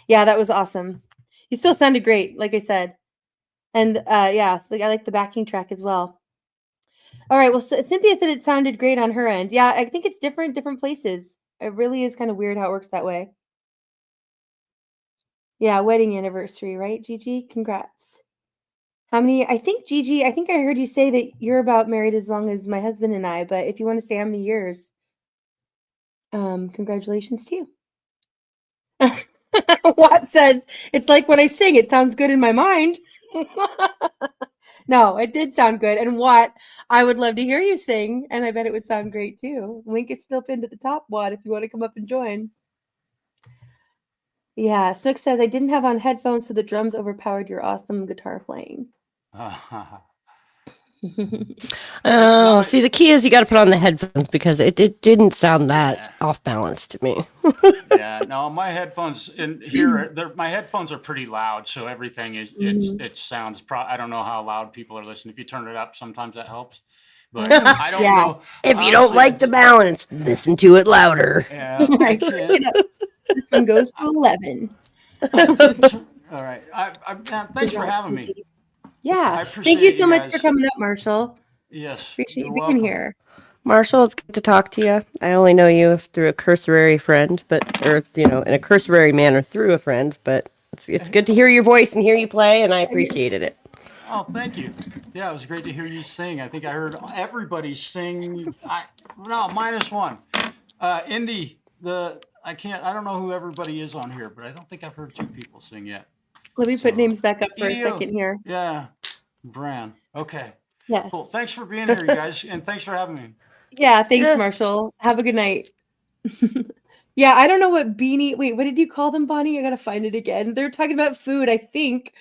Yeah, that was awesome. You still sounded great, like I said. And yeah, like I like the backing track as well. All right. Well, Cynthia said it sounded great on her end. Yeah, I think it's different places. It really is kind of weird how it works that way. Yeah, wedding anniversary, right, Gigi? Congrats. How many? I think, Gigi, I think I heard you say that you're about married as long as my husband and I, but if you want to say how many years, congratulations to you. Watt says, it's like when I sing, it sounds good in my mind. No, it did sound good. And Watt, I would love to hear you sing, and I bet it would sound great too. Link is still pinned at the top, Watt, if you want to come up and join. Yeah, Snook says, I didn't have on headphones, so the drums overpowered your awesome guitar playing. Oh, see, the key is you got to put on the headphones because it didn't sound that off balance to me. Yeah, no, my headphones in here, my headphones are pretty loud, so everything is it sounds. I don't know how loud people are listening. If you turn it up, sometimes that helps. But I don't know. If you don't like the balance, listen to it louder. Yeah, I can't. This one goes to 11. All right. Thanks for having me. Yeah. Thank you so much for coming up, Marshall. Yes. Appreciate you being here. Marshall, it's good to talk to you. I only know you through a cursory friend, or in a cursory manner through a friend, but it's good to hear your voice and hear you play, and I appreciated it. Oh, thank you. Yeah, it was great to hear you sing. I think I heard everybody sing. Minus one. Indy, I don't know who everybody is on here, but I don't think I've heard two people sing yet. Let me put names back up for a second here. Yeah. Bran. Okay. Yes. Cool. Thanks for being here, you guys, and thanks for having me. Yeah, thanks, Marshall. Have a good night. Yeah, I don't know what beanie. Wait, what did you call them, Bonnie? I gotta find it again. They're talking about food, I think.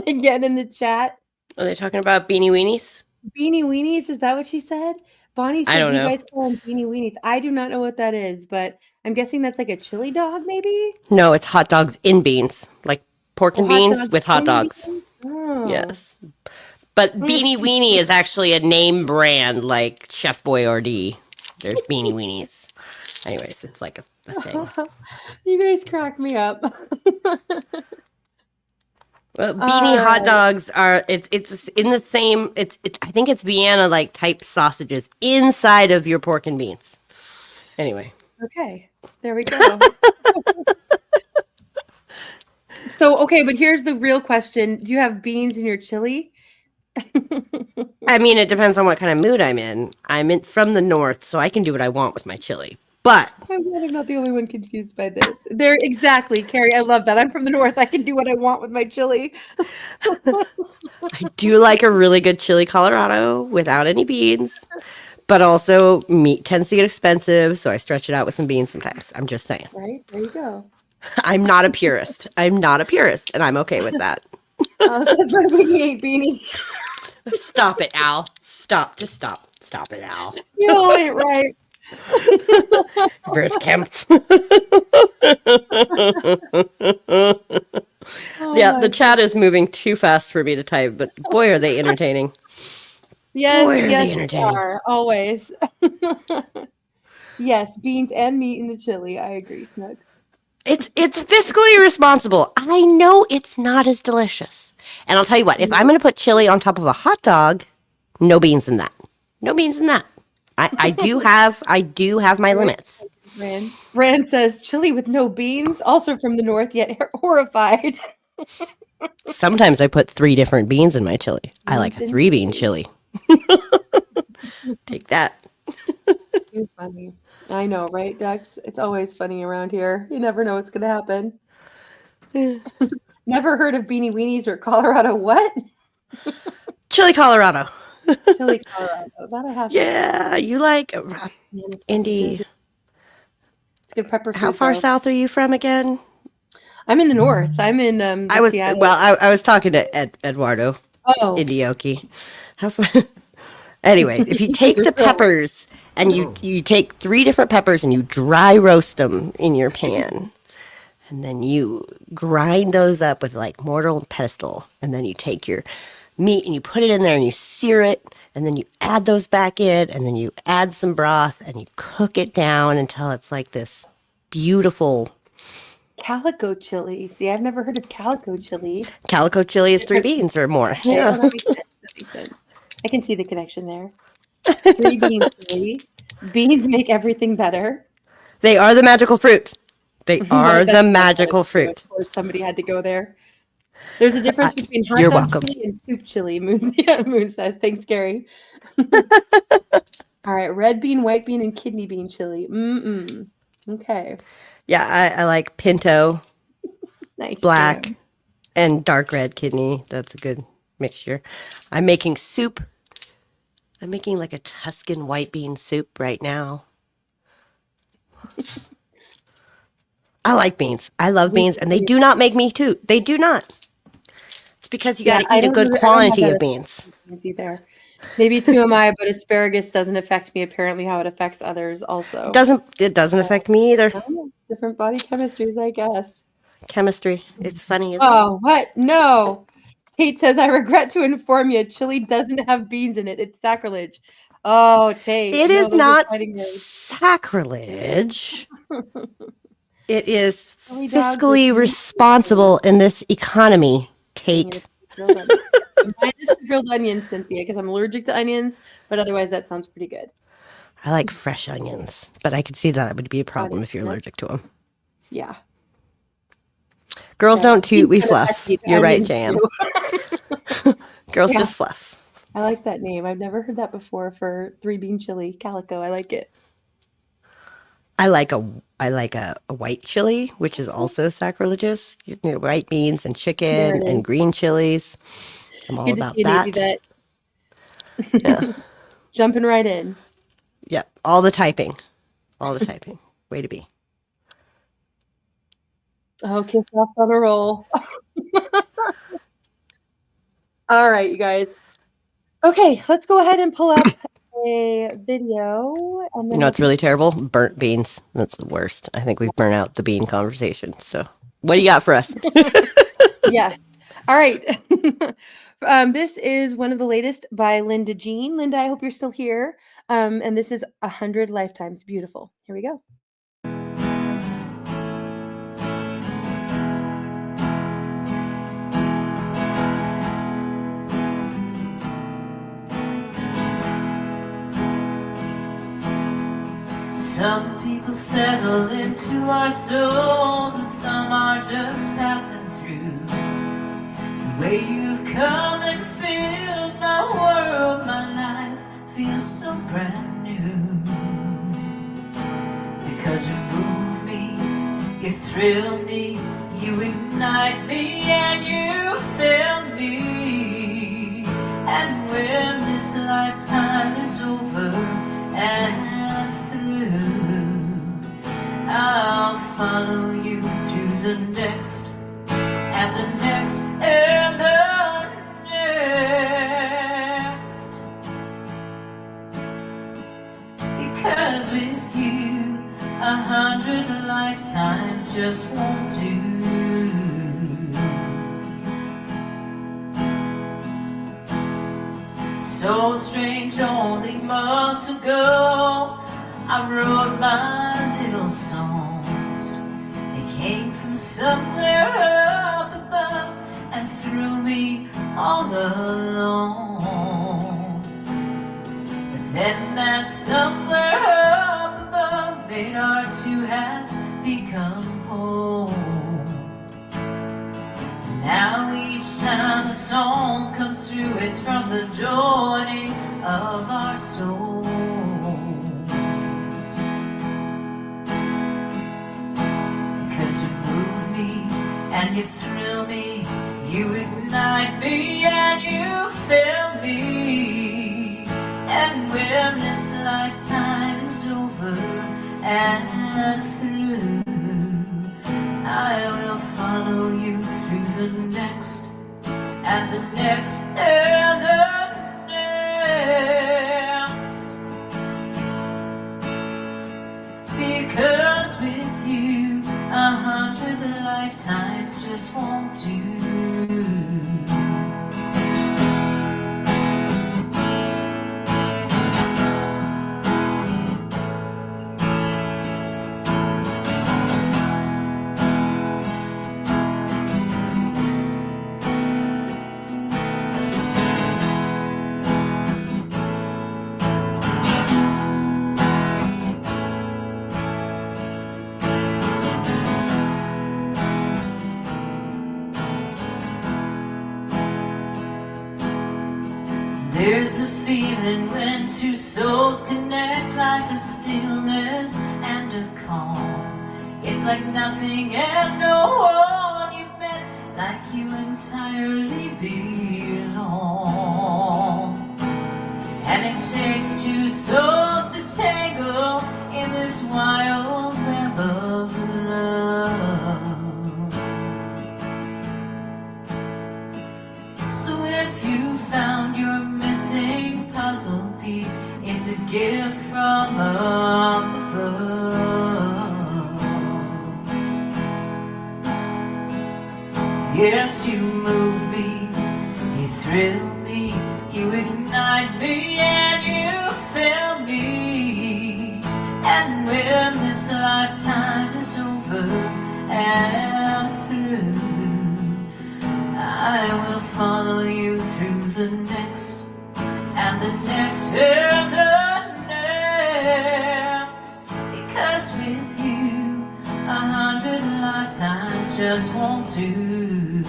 Again in the chat. Are they talking about beanie weenies? Beanie weenies? Is that what she said? Bonnie said I don't know. You guys call them beanie weenies. I do not know what that is, but I'm guessing that's like a chili dog, maybe? No, it's hot dogs in beans, like pork and beans with hot dogs. Oh. Yes. But Beanie Weenie is actually a name brand like Chef Boyardee. There's Beanie Weenies. Anyways, it's like a thing. You guys crack me up. Well, beanie hot dogs are it's in the same I think it's Vienna like type sausages inside of your pork and beans. Anyway. Okay. There we go. So, okay, but here's the real question. Do you have beans in your chili? I mean, it depends on what kind of mood I'm in. I'm from the north, so I can do what I want with my chili. But I'm glad I'm not the only one confused by this. There, exactly, Carrie. I love that. I'm from the north. I can do what I want with my chili. I do like a really good chili Colorado without any beans. But also, meat tends to get expensive, so I stretch it out with some beans sometimes. I'm just saying. Right, there you go. I'm not a purist. And I'm okay with that. So that's why we ate beanie. Stop it, Al. Stop. Just stop. Stop it, Al. You all ain't right. Where's Kemp? Yeah, the chat is moving too fast for me to type, but boy, are they entertaining. Yes, boy, yes, they are. Always. Yes, beans and meat in the chili. I agree, Snooks. It's fiscally responsible. I know it's not as delicious. And I'll tell you what, if I'm going to put chili on top of a hot dog, no beans in that. No beans in that. I do have my limits. Rand says chili with no beans, also from the north, yet horrified. Sometimes I put 3 different beans in my chili. I like a 3-bean chili. Take that. Too funny. I know, right, Dex? It's always funny around here. You never know what's going to happen. Never heard of Beanie Weenies or Colorado what? Chili Colorado. Chili Colorado. That I have. Yeah, you like Indy. It's good pepper food. How far south are you from again? I'm in the north. I'm in Seattle. I was talking to Eduardo. Oh. Indioki. How far? Anyway, if you take the peppers and you take 3 different peppers and you dry roast them in your pan, and then you grind those up with like mortar and pestle, and then you take your meat and you put it in there and you sear it, and then you add those back in, and then you add some broth and you cook it down until it's like this beautiful. Calico chili. See, I've never heard of calico chili. Calico chili is 3 beans or more. Oh, Yeah. that makes sense. That makes sense. I can see the connection there. 3 bean chili. Beans make everything better. They are the magical fruit. They are the magical fruit. Of course, somebody had to go there. There's a difference between hot You're dog welcome. chili and soup chili. Moon, Moon says. Thanks, Gary. All right, red bean, white bean, and kidney bean chili. Okay. Yeah, I like pinto, Nice. black, Jam. and dark red kidney. That's a good mixture. I'm making soup. I'm making like a Tuscan white bean soup right now. I like beans. I love beans, and they do not make me too. They do not. It's because you got to eat a good quantity of beans. Either. Maybe too am I, but asparagus doesn't affect me. Apparently, how it affects others also. It doesn't affect me either. Different body chemistries, I guess. Chemistry. It's funny, isn't Oh, what? No. Tate says, I regret to inform you, chili doesn't have beans in it. It's sacrilege. Oh, Tate. It is not sacrilege. It is fiscally responsible in this economy, Tate. Mine is the grilled onions, Cynthia, because I'm allergic to onions, but otherwise that sounds pretty good. I like fresh onions, but I could see that would be a problem if you're allergic to them. Yeah. Girls don't toot, we fluff. You're right, Jan. Girls just fluff. I like that name. I've never heard that before for 3 bean chili. Calico. I like it. I like a white chili, which is also sacrilegious. You know, white beans and chicken and green chilies. I'm all about that. Yeah. Jumping right in. Yep. All the typing. All the typing. Way to be. Oh, kick-off's on a roll. All right, you guys. Okay, let's go ahead and pull up a video. And then You know what's really terrible? Burnt beans. That's the worst. I think we've burnt out the bean conversation. So what do you got for us? Yes. All right. This is one of the latest by Linda Jean. Linda, I hope you're still here. And this is 100 Lifetimes Beautiful. Here we go. Some people settle into our souls, and some are just passing through. The way you've come and filled my world, my life feels so brand new. Because you move me, you thrill me, you ignite me, and you fill me. And when this lifetime is over and I'll follow you through the next, and the next, and the next. Because with you, 100 lifetimes just won't do. So strange, only months ago I wrote my little songs. They came from somewhere up above and threw me all along. But then that somewhere up above made our 2 halves become home. Now each time a song comes through, it's from the joining of our souls. And you thrill me, you ignite me, and you fill me. And when this lifetime is over and through, I will follow you through the next, and the next, and the next. Because with you, 100 lifetimes just won't do. There's a feeling when two souls connect, like a stillness and a calm. It's like nothing and no one you've met, like you entirely belong. And it takes two souls to tangle in this wild web of love. So if you found your missing puzzle piece, it's a gift from up above. Yes, you move me, you thrill me, you ignite me, and you fill me. And when this lifetime is over and through, I will follow you through the next, and the next, and the next. Because with you, 100 lifetimes just won't do.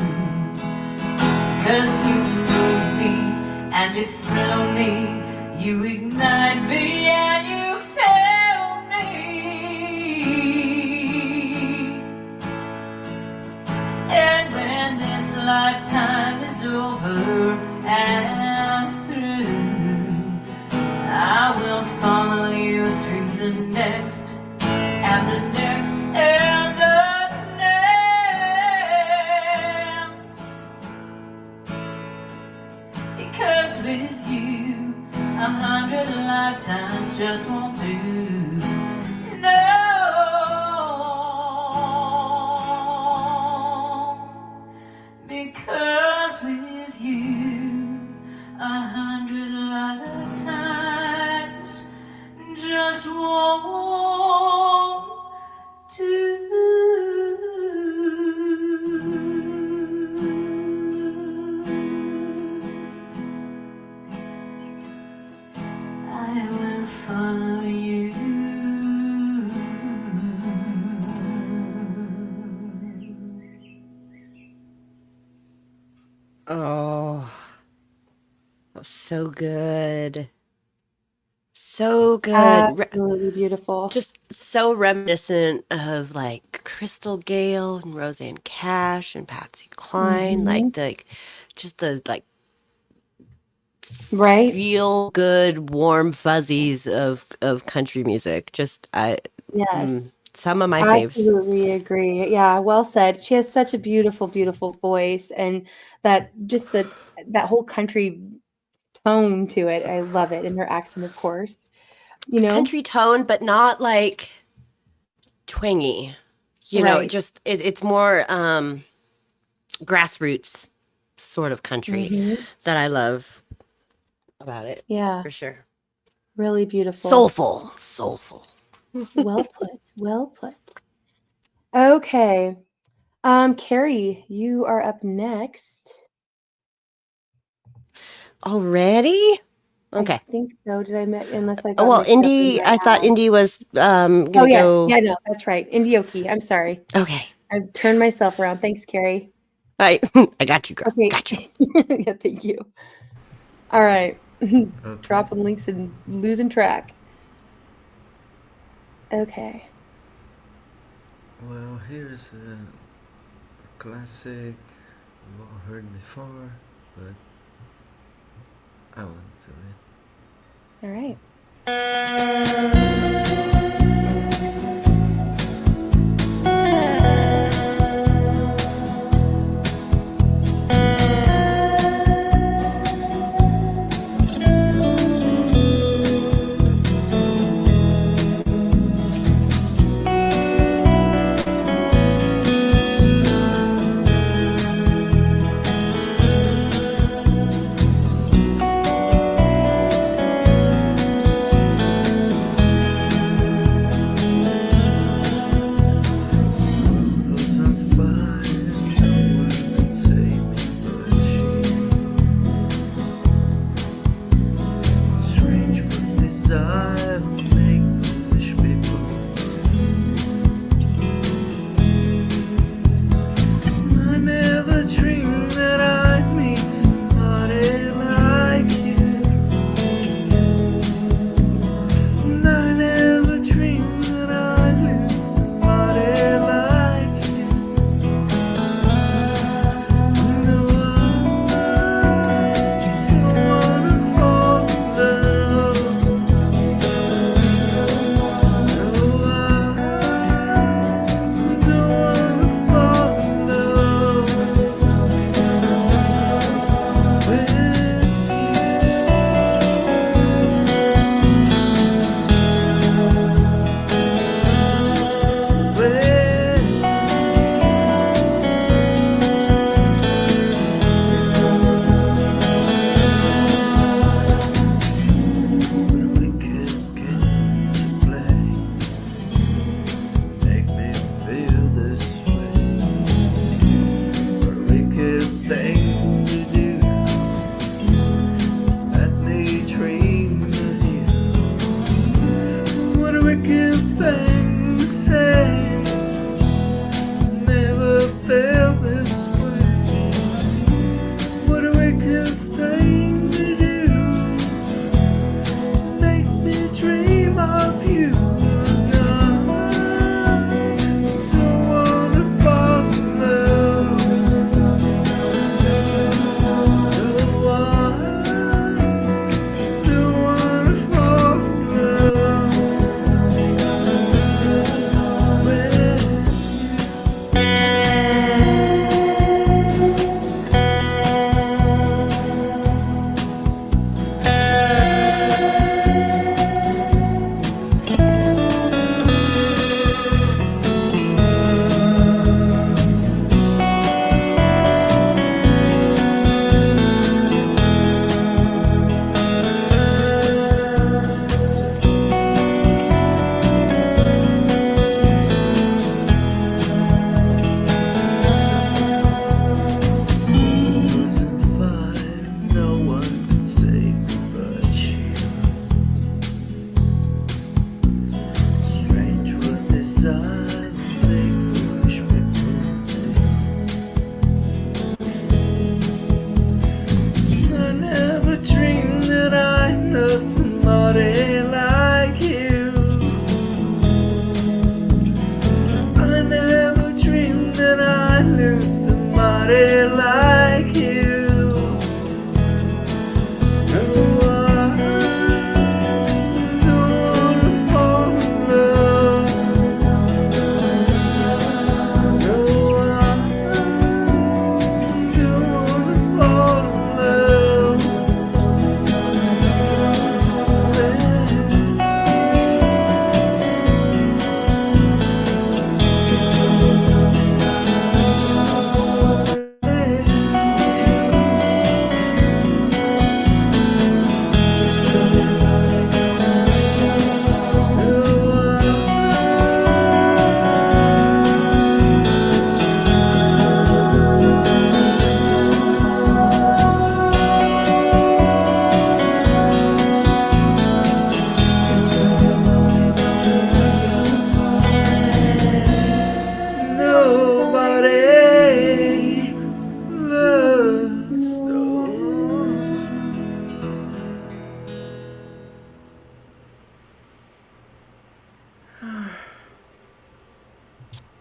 Because you move me, and you thrill me, you ignite me, and you fill me. And when this lifetime is over and through, I will follow you through the next, and the next, and the next. Because with you, 100 lifetimes just won't do. No. Because with you, 100 lifetimes just won't do. I will follow you. Oh, so good. So good. Absolutely beautiful. Just so reminiscent of like Crystal Gale and Roseanne Cash and Patsy Cline. Like just the like right, feel good, warm fuzzies of country music. Just yes. Some of my faves. Absolutely agree. Yeah, well said. She has such a beautiful, beautiful voice, and that just that whole country tone to it. I love it, and her accent, of course. You know, Country tone, but not like twangy. You know, Right. just it's more grassroots sort of country Mhm. that I love about it. Yeah, For sure. really beautiful. Soulful. Well put. Well put. Okay. Carrie, you are up next. Already? Okay. I think so. Did I unless I got Well, mixed up in Indy, my I thought ad. Indy was gonna Oh yes, go. yeah, no, that's right. Indioki. I'm sorry. Okay. I turned myself around. Thanks, Carrie. I got you, girl. Okay. Got you. Yeah, thank you. All right. Dropping links and losing track. Okay. Well, here's a classic we've all heard before, but I won't do it. All right.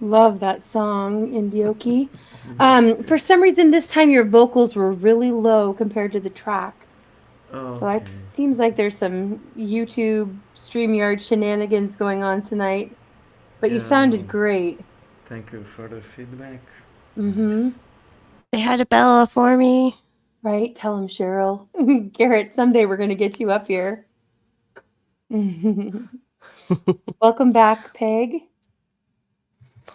Love that song, Indioki. For some reason, this time your vocals were really low compared to the track. So Okay. it seems like there's some YouTube StreamYard shenanigans going on tonight. But you Yeah, sounded great. thank you for the feedback. Mm-hmm. They had a Bella for me. Right? Tell him, Cheryl. Garrett, someday we're going to get you up here. Welcome back, Peg.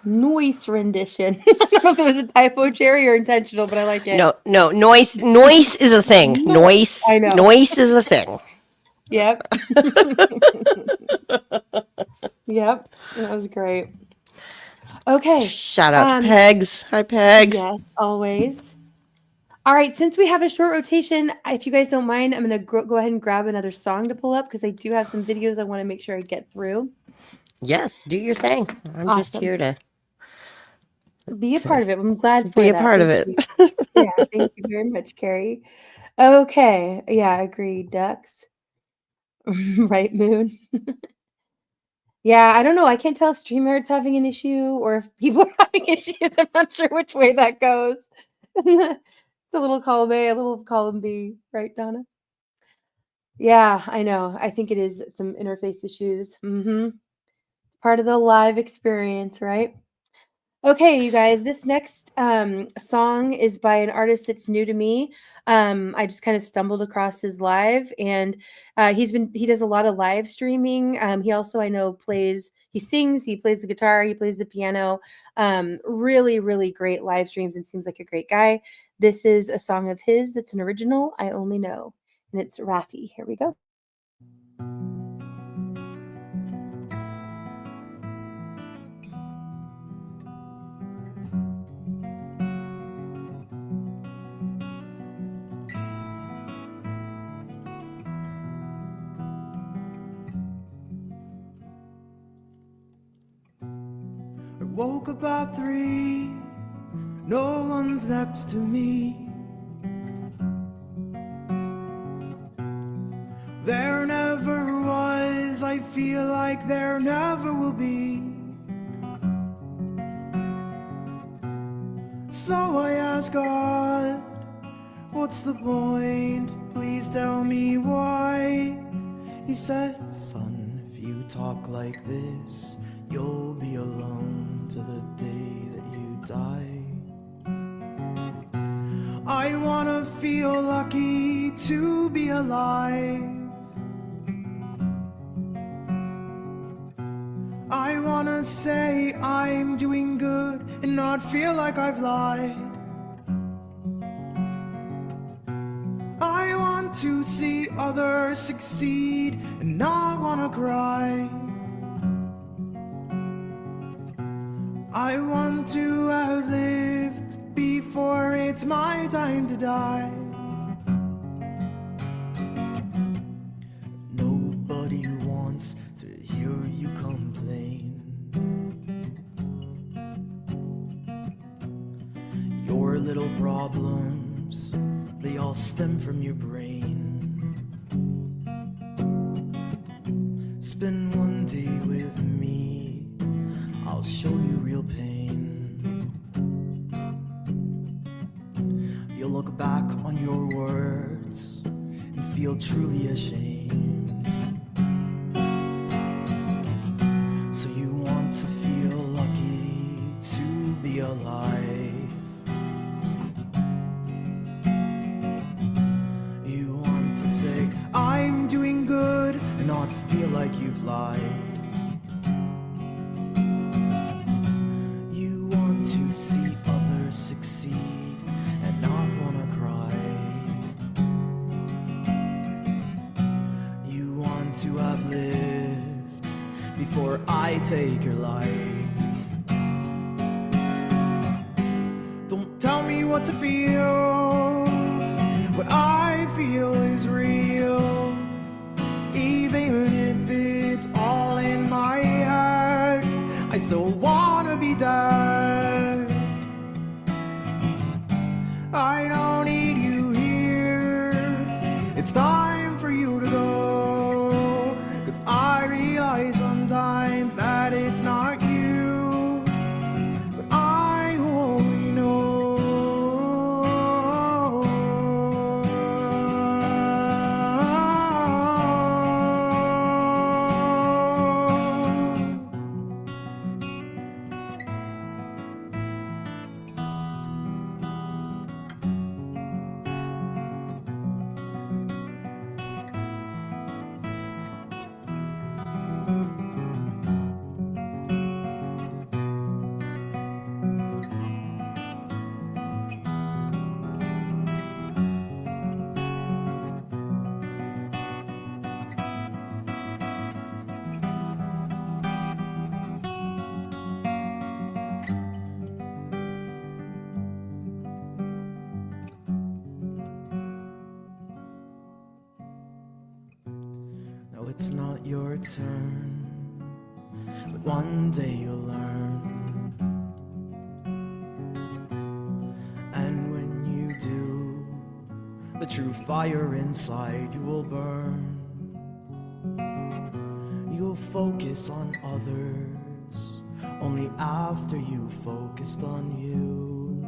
Noise rendition. I don't know if it was a typo, Jerry, or intentional, but I like it. No, noise is a thing. Noise, I know. noise is a thing. Yep. Yep. That was great. Okay. Shout out to Pegs. Hi, Pegs. Yes, always. All right, since we have a short rotation, if you guys don't mind, I'm going to go ahead and grab another song to pull up because I do have some videos I want to make sure I get through. Yes, do your thing. I'm just here to be a part of it. I'm glad for be a that. part of Thank it. you. Yeah, thank you very much, Carrie. Okay. Yeah, agreed. Ducks. Right, Moon. Yeah, I don't know. I can't tell if StreamYard's having an issue or if people are having issues. I'm not sure which way that goes. The little column A, a little column B, right, Donna? Yeah, I know. I think it is some interface issues. Part of the live experience, right? Okay, you guys, this next song is by an artist that's new to me. I just kind of stumbled across his live, and he does a lot of live streaming. He also, I know, he sings, he plays the guitar, he plays the piano. Really, really great live streams, and seems like a great guy. This is a song of his that's an original, I Only Know, and it's Raffi. Here we go. I woke up at 3, no one's next to me. There never was, I feel like there never will be. So I ask God, what's the point? Please tell me why. He said, son, if you talk like this, you'll be alone to the day that you die. I wanna feel lucky to be alive. I wanna say I'm doing good and not feel like I've lied. I want to see others succeed and not wanna cry. I want to have lived before it's my time to die. Nobody wants to hear you complain. Your little problems, they all stem from your brain. Spend one day with me, I'll show you real pain. You'll look back on your words and feel truly ashamed. So you want to feel lucky to be alive. You want to say, I'm doing good, and not feel like you've lied. You want to see others succeed and not wanna cry. You want to have lived before I take your life. Don't tell me what to feel. What I feel is real. Even if it's all in my head, I still wanna be dead. I don't need you here. It's time for you to go. 'Cause I realize sometimes that it's not you. it's not your turn, but one day you'll learn. And when you do, the true fire inside you will burn. You'll focus on others only after you focused on you.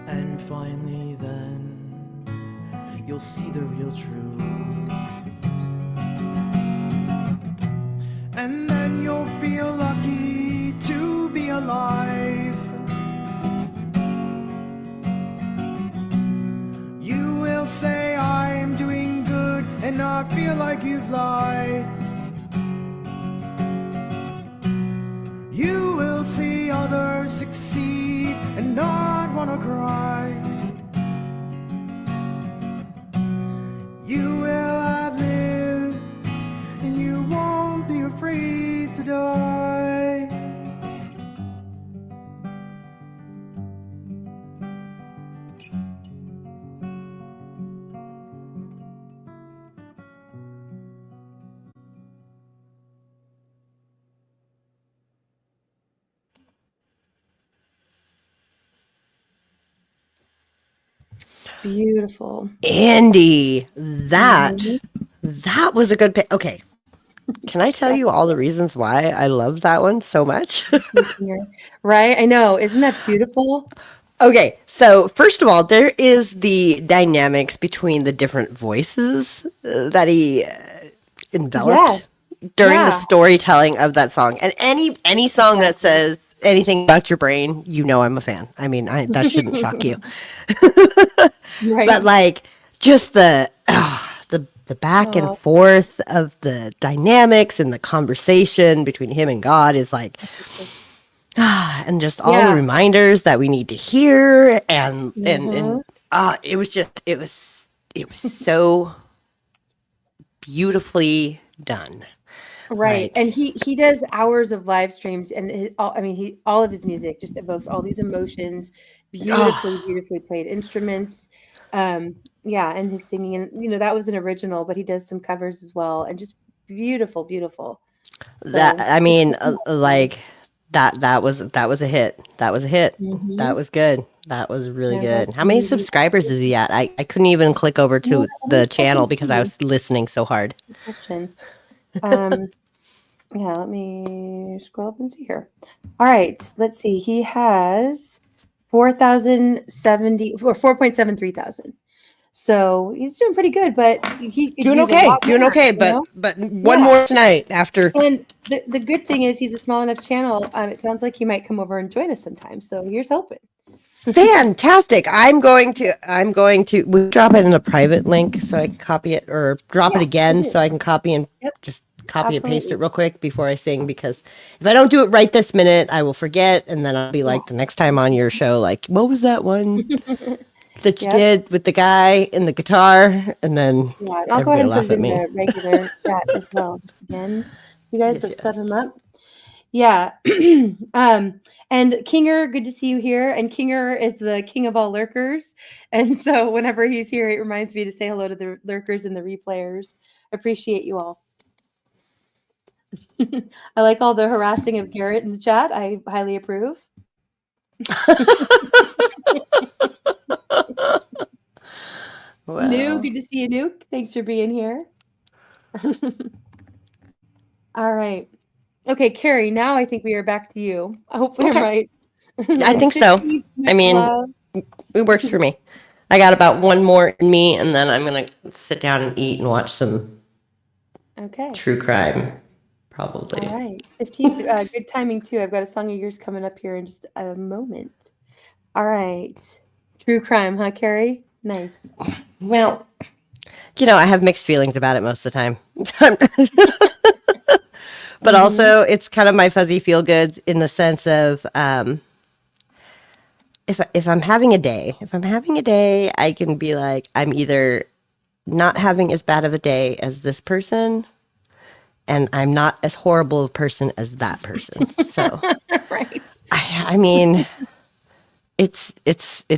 And finally then you'll see the real truth. And then you'll feel lucky to be alive. You will say I'm doing good and not feel like you've lied. You will see others succeed and not wanna cry. You will have lived and you won't be afraid to die. Beautiful. Andy, that was a good pick. Okay. Can I tell you all the reasons why I love that one so much? Right? I know. Isn't that beautiful? Okay, so first of all, there is the dynamics between the different voices that he enveloped during the storytelling of that song. And any song that says anything about your brain, you know I'm a fan. I mean, that shouldn't shock you. Right. But like just the back and forth of the dynamics and the conversation between him and God is like and just all the reminders that we need to hear and it was so beautifully done. Right. And he does hours of live streams and all of his music just evokes all these emotions, beautifully played instruments. And his singing, and that was an original, but he does some covers as well, and just beautiful. So, that was a hit. That was a hit. That was good. That was really good. How many subscribers is he at? I couldn't even click over to the channel because I was listening so hard. Good question. Let me scroll up and see here. All right, let's see. He has 4,070 or 4.73 thousand. So he's doing pretty good, but doing okay. But one more tonight after. And the good thing is he's a small enough channel. It sounds like he might come over and join us sometime. So here's hoping. Fantastic. I'm going to we'll drop it in a private link so I can copy it, or drop it again so I can copy and just copy and paste it real quick before I sing, because if I don't do it right this minute, I will forget, and then I'll be like the next time on your show, like, what was that one that you did with the guy and the guitar? And then I'll go ahead and put it in the regular chat as well. Just again, you guys go set him up. Yeah. And Kinger, good to see you here. And Kinger is the king of all lurkers. And so whenever he's here, it reminds me to say hello to the lurkers and the replayers. Appreciate you all. I like all the harassing of Garrett in the chat. I highly approve. Wow. Nuke, good to see you, Nuke. Thanks for being here. All right. Okay, Carrie, now I think we are back to you. Hopefully I'm right. I think so. I mean, it works for me. I got about one more in me, and then I'm going to sit down and eat and watch some true crime, probably. All right. 15th, good timing, too. I've got a song of yours coming up here in just a moment. All right. True crime, huh, Carrie? Nice. Well, I have mixed feelings about it most of the time. But also, it's kind of my fuzzy feel goods in the sense of if I'm having a day, I can be like, I'm either not having as bad of a day as this person, and I'm not as horrible a person as that person. So, right. I mean, it's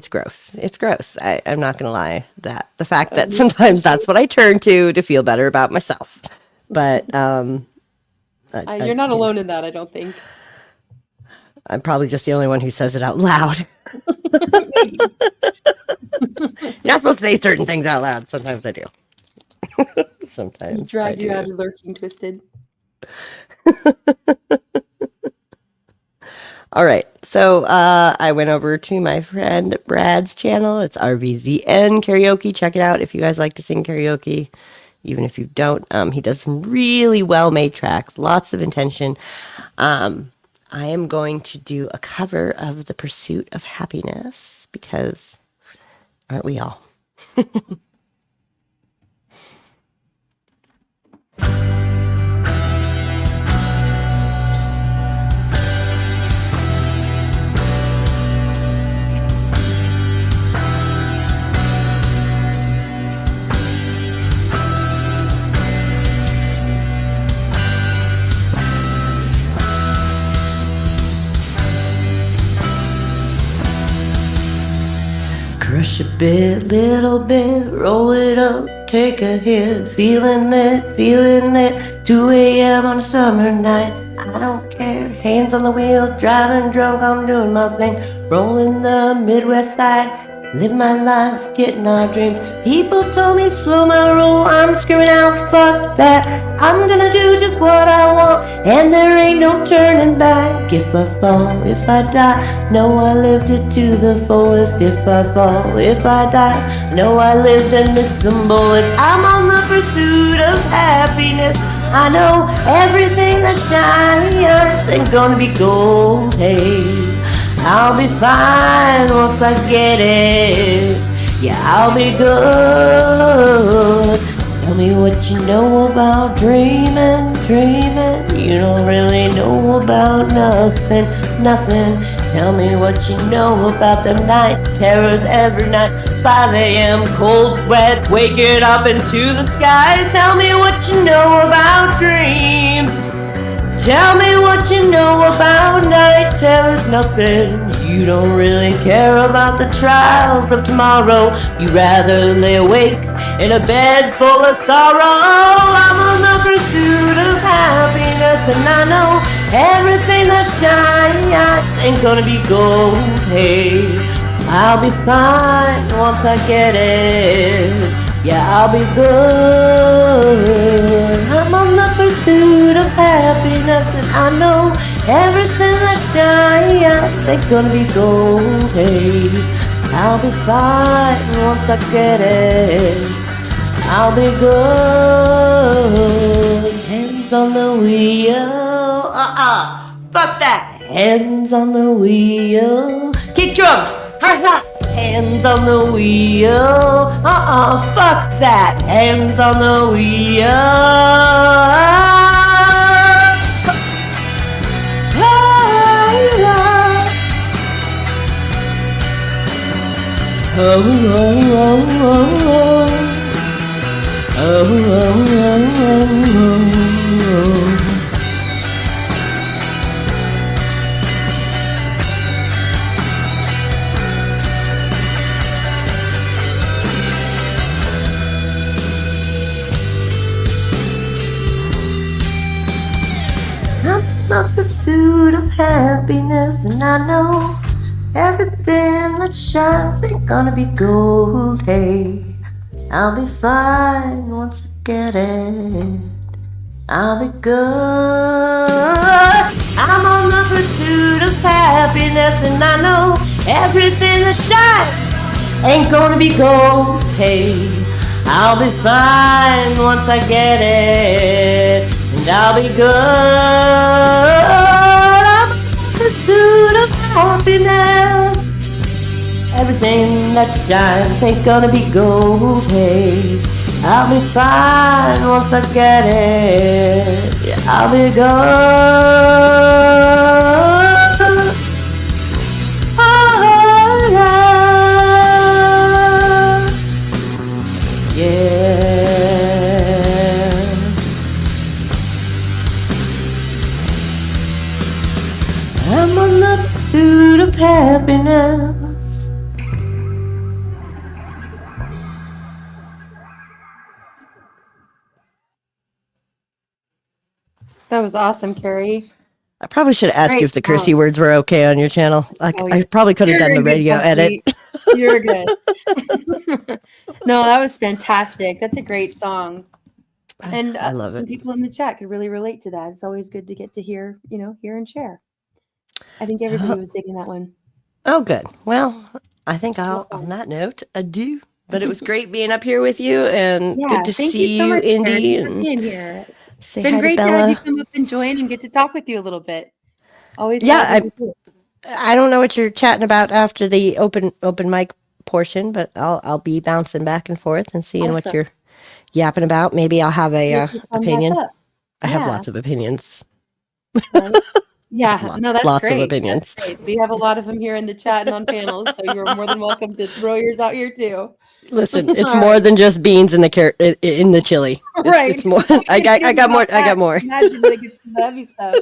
gross. It's gross. I'm not gonna lie. That the fact that sometimes that's what I turn to feel better about myself. But You're not alone in that, I don't think. I'm probably just the only one who says it out loud. You're not supposed to say certain things out loud. Sometimes I do. Sometimes Drag you out of lurking twisted. All right. So I went over to my friend Brad's channel. It's RVZN Karaoke. Check it out if you guys like to sing karaoke. Even if you don't, he does some really well-made tracks, lots of intention. I am going to do a cover of The Pursuit of Happiness because aren't we all? Crush a bit, little bit, roll it up, take a hit, feeling it, 2 a.m. on a summer night. I don't care, hands on the wheel, driving drunk, I'm doing my thing, rolling the Midwest side. Live my life, getting our dreams. People told me slow my roll, I'm screaming out, fuck that. I'm gonna do just what I want, and there ain't no turning back. If I fall, if I die, know I lived it to the fullest. If I fall, if I die, know I lived and missed some bullets. I'm on the pursuit of happiness. I know everything that shines ain't gonna be gold, hey. I'll be fine once I get it. Yeah, I'll be good. Tell me what you know about dreaming, dreaming. You don't really know about nothing, nothing. Tell me what you know about the night terrors every night. 5 a.m. cold sweat, waking up into the skies. Tell me what you know about dreams. Tell me what you know about night terrors, nothing. You don't really care about the trials of tomorrow. You rather lay awake in a bed full of sorrow. I'm on the pursuit of happiness, and I know everything that shines ain't gonna be gold, hey. I'll be fine once I get it. Yeah, I'll be good. I'm on the pursuit of happiness, and I know everything that shines ain't gonna be gold, hey. I'll be fine once I get it. I'll be good. Hands on the wheel. Fuck that. Hands on the wheel. Kick drum. Ha. Hands on the wheel. Fuck that. Hands on the wheel. I'm the pursuit of happiness, and I know everything that shines ain't gonna be gold, hey. I'll be fine once I get it. I'll be good. I'm on the pursuit of happiness, and I know everything that shines ain't gonna be gold, hey. I'll be fine once I get it, and I'll be good. I'm on the pursuit of happiness. Everything that shines ain't gonna be gold, hey. I'll be fine once I get it. Yeah, I'll be good. Oh, yeah. I'm on the pursuit of happiness. That was awesome, Carrie. I probably should have asked you Great if the cursey song. words were okay on your channel. I probably could have You're done the in good radio edit. company. You're good. No, that was fantastic. That's a great song. And I love some it. people in the chat could really relate to that. It's always good to get to hear, hear and share. I think everybody was digging that one. Oh, good. Well, I think on that note, adieu. But it was great being up here with you, and good to thank see you so much, Indy, Carrie, for and being here. say It's been hi to great to have you Bella. come up and join and get to talk with you a little bit. Always Yeah, glad to do. I don't know what you're chatting about after the open mic portion, but I'll be bouncing back and forth and seeing what Awesome. you're yapping about. Maybe I'll have a Let's just come back opinion. up. I have Yeah. lots of opinions. Right? Yeah, no, that's lots great. of opinions. That's great. We have a lot of them here in the chat and on panels, so you're more than welcome to throw yours out here too. Listen, it's All more right. than just beans in the in the chili. Right. It's more. I got more. I got more. Imagine when it gets to the heavy stuff.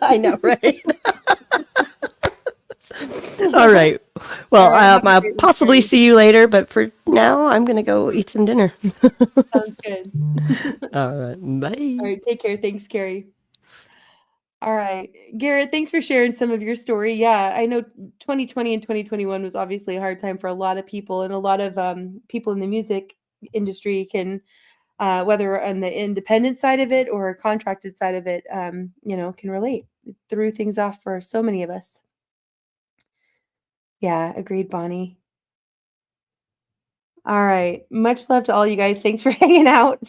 I know, right? All right. Well, All right, have a I'll great one, possibly Carrie. see you later, but for now, I'm going to go eat some dinner. Sounds good. All right. Bye. All right, take care. Thanks, Carrie. All right, Garrett, thanks for sharing some of your story. Yeah, I know 2020 and 2021 was obviously a hard time for a lot of people, and a lot of people in the music industry can, whether on the independent side of it or contracted side of it, can relate. It threw things off for so many of us. Yeah, agreed, Bonnie. All right, much love to all you guys. Thanks for hanging out.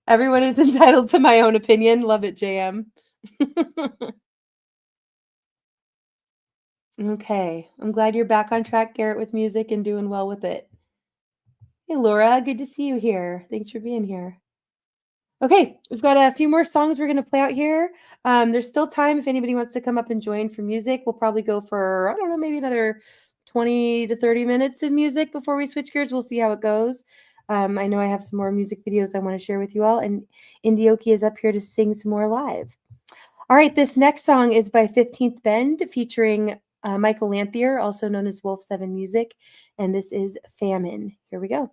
Everyone is entitled to my own opinion. Love it, JM. Okay, I'm glad you're back on track, Garrett, with music and doing well with it. Hey, Laura, good to see you here. Thanks for being here. Okay, we've got a few more songs we're going to play out here. There's still time if anybody wants to come up and join for music. We'll probably go for, I don't know, maybe another 20 to 30 minutes of music before we switch gears. We'll see how it goes. I know I have some more music videos I want to share with you all, and Indioki is up here to sing some more live. All right, this next song is by 15th Bend, featuring Michael Lanthier, also known as Wolf 7 Music, and this is Famine. Here we go.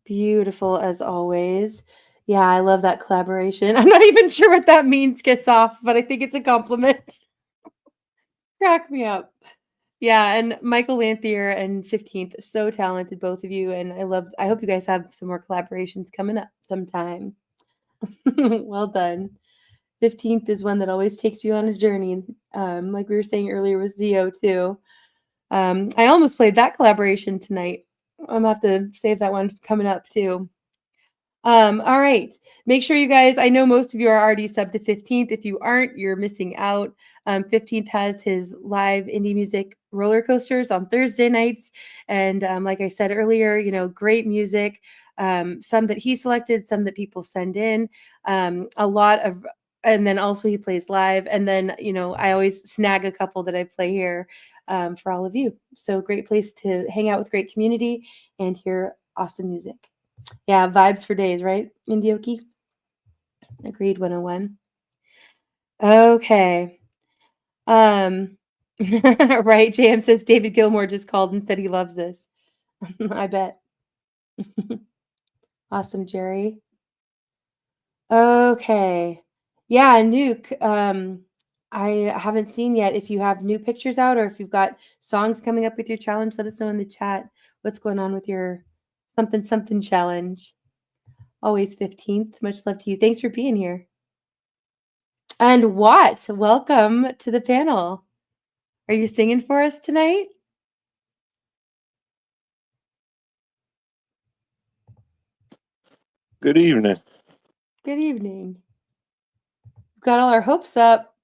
Beautiful as always. Yeah, I love that collaboration. I'm not even sure what that means, kiss off, but I think it's a compliment. Crack me up. Yeah, and Michael Lanthier and 15th, so talented, both of you. And I hope you guys have some more collaborations coming up sometime. Well done. 15th is one that always takes you on a journey. Like we were saying earlier with Zio too. I almost played that collaboration tonight. I'm gonna have to save that one coming up too. All right. Make sure you guys, I know most of you are already subbed to 15th. If you aren't, you're missing out. 15th has his live indie music roller coasters on Thursday nights. And like I said earlier, great music. Some that he selected, some that people send in. A lot of, and then also he plays live. And then, I always snag a couple that I play here for all of you. So great place to hang out with great community and hear awesome music. Yeah, vibes for days, right? Indioki? Agreed 101. Okay. Right, JM says David Gilmour just called and said he loves this. I bet. Awesome, Jerry. Okay. Yeah, Nuke. I haven't seen yet if you have new pictures out or if you've got songs coming up with your challenge. Let us know in the chat what's going on with your something challenge. Always 15th. Much love to you. Thanks for being here. And Watt, welcome to the panel. Are you singing for us tonight? Good evening. Good evening. We've got all our hopes up.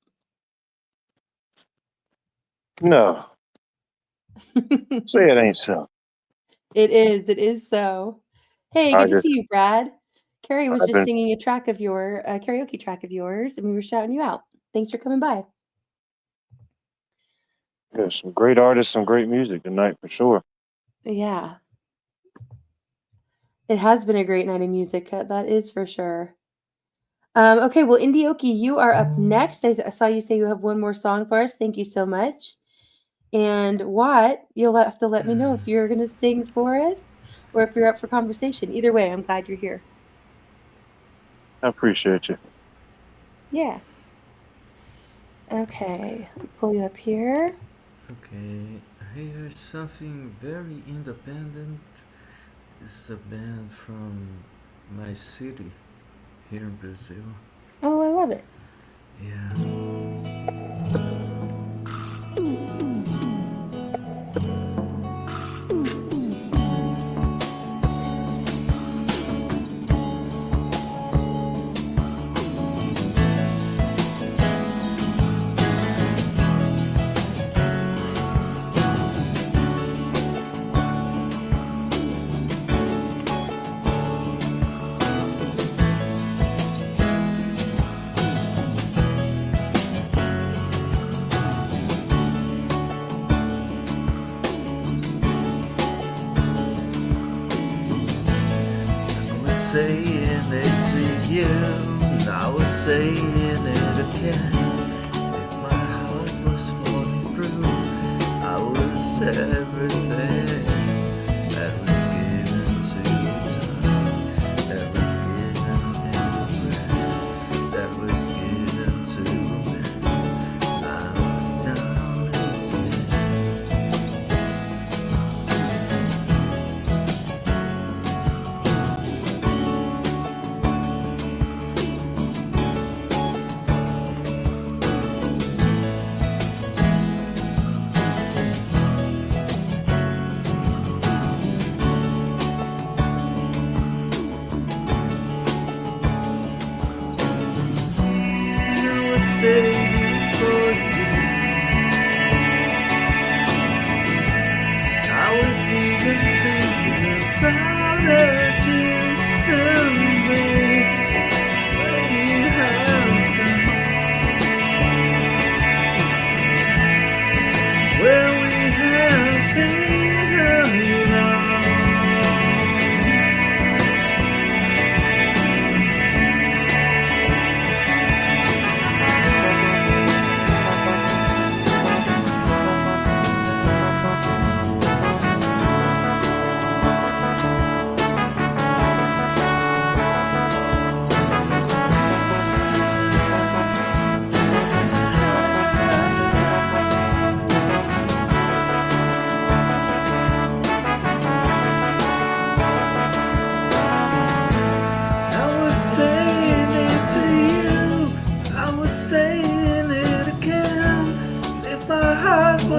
No. Say it ain't so. It is so. Hey, good to see you, Brad. Carrie was just singing a track of your karaoke track of yours, and we were shouting you out. Thanks for coming by. There's some great artists, some great music tonight for sure. Yeah. It has been a great night of music, that is for sure. Okay, well, Indioki, you are up next. I saw you say you have one more song for us. Thank you so much. And Watt, you'll have to let me know if you're going to sing for us or if you're up for conversation. Either way, I'm glad you're here. I appreciate you. Yeah. Okay, I'll pull you up here. Okay, here's something very independent. It's a band from my city here in Brazil. Oh, I love it. Yeah. Saying it to you, I was saying it again. If my heart was falling through, I was everything that was given to time, that was given in breath, that was given to me. I was down again. Saving for you. I was even thinking about it just a weeks where you have gone, where we have been alone.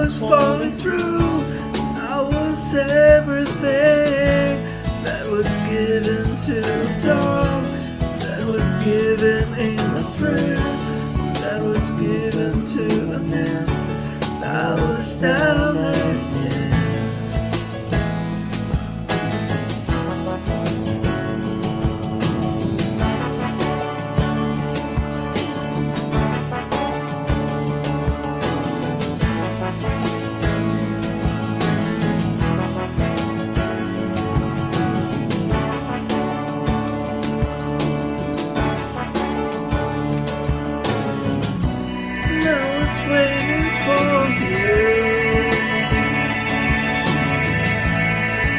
was falling through. I was everything that was given to the dawn, that was given in a prayer, that was given to a man. I was down again. I was waiting for you.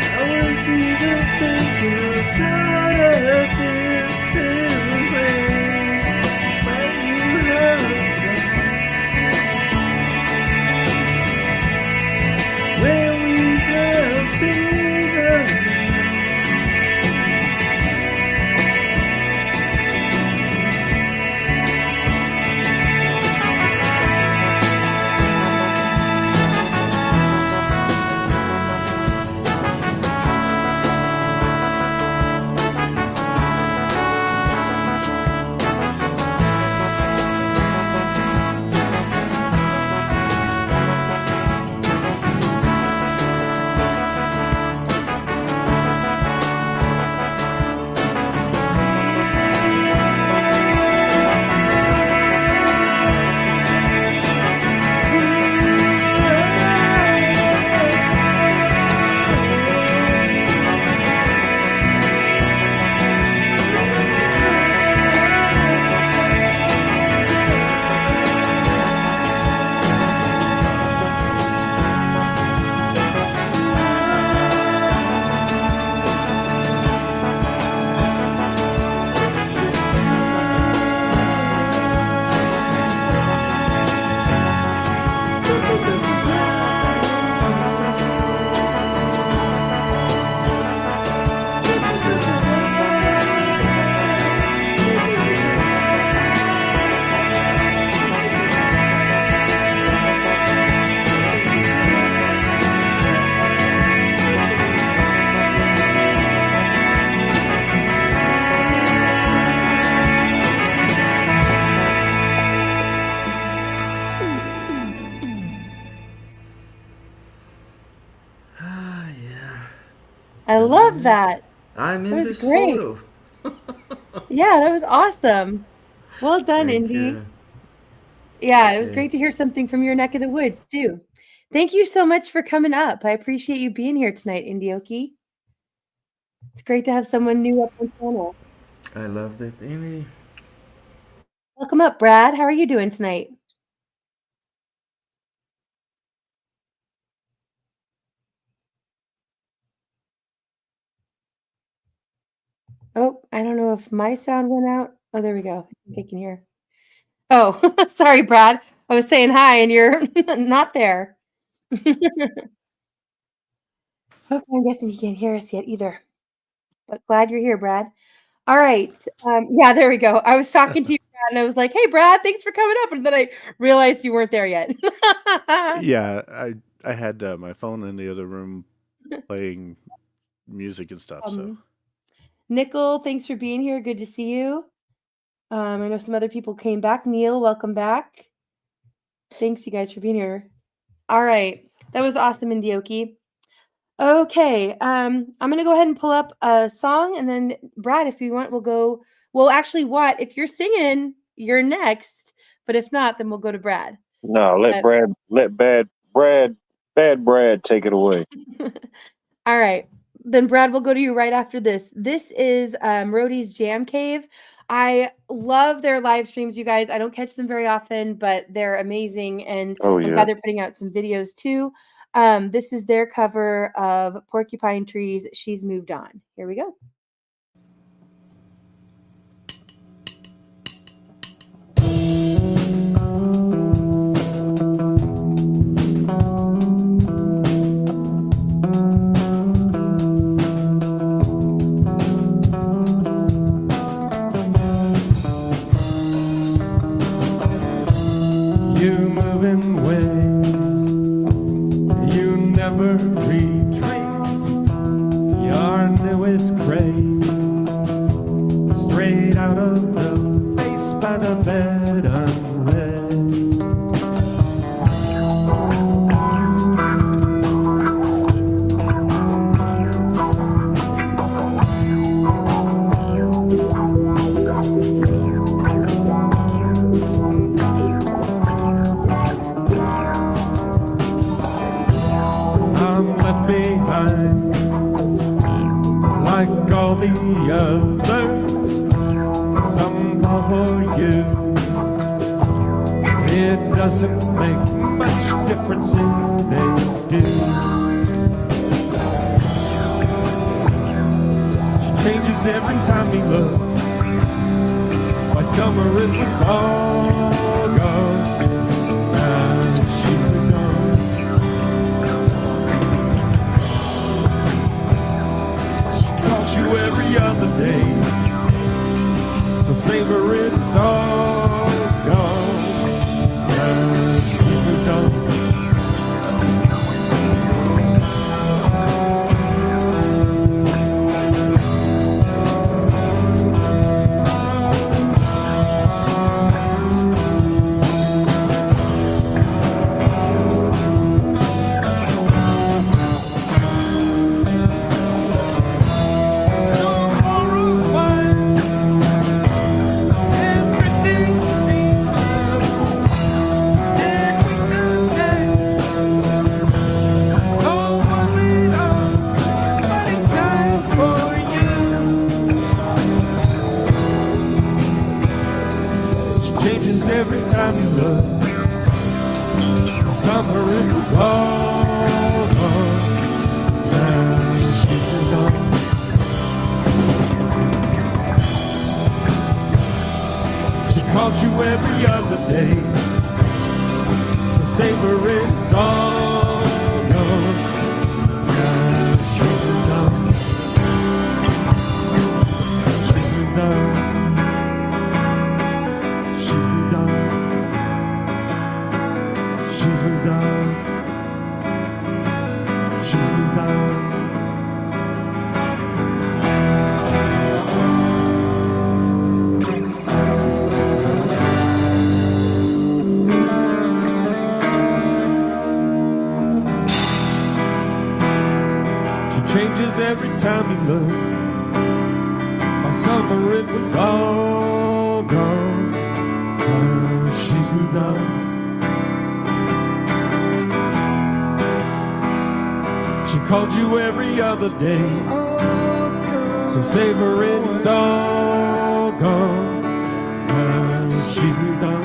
I was even thinking about a distant place where you have gone, where we have been. I love that. I'm in That was this great. photo. Yeah, that was awesome. Well done, Thank Indy. you. Yeah, it was Okay. great to hear something from your neck of the woods too. Thank you so much for coming up. I appreciate you being here tonight, Indioki. It's great to have someone new up on channel. I love that, Indy. Welcome up, Brad. How are you doing tonight? Oh, I don't know if my sound went out. Oh, there we go. I think I can hear. Oh, sorry, Brad. I was saying hi and you're not there. Okay, I'm guessing he can't hear us yet either. But glad you're here, Brad. All right. Yeah, there we go. I was talking to you, Brad, and I was like, "Hey, Brad, thanks for coming up." And then I realized you weren't there yet. Yeah, I had my phone in the other room playing music and stuff. So Nickel, thanks for being here. Good to see you. I know some other people came back. Neil, welcome back. Thanks, you guys, for being here. All right. That was awesome, Indioki. Okay. I'm going to go ahead and pull up a song. And then, Brad, if you want, we'll go. Well, actually, what? If you're singing, you're next. But if not, then we'll go to Brad. No, let bad Brad take it away. All right. Then Brad, we'll go to you right after this. This is Roadie's Jam Cave. I love their live streams, you guys. I don't catch them very often, but they're amazing. And Oh, I'm yeah. glad they're putting out some videos too. This is their cover of Porcupine Tree's She's Moved On. Here we go. You move in waves gray, straight out of the face by the bed unread. I'm left behind like all the others. Some fall for you. It doesn't make much difference if they do. She changes every time we look. By summer it was all gone. Now she's gone. She calls you every other day. So savor it, it's all gone. Now she's moved on. Every time you look, summer it was all gone. Now she's been gone. She called you every other day, so savor it, it's all gone. Now she's been gone. She's been gone. She's moved on. She's moved on. She's moved on. She changes every time you look. By summer it was all gone. She's moved on. She called you every other day, so savor it, it's all gone. She's moved on.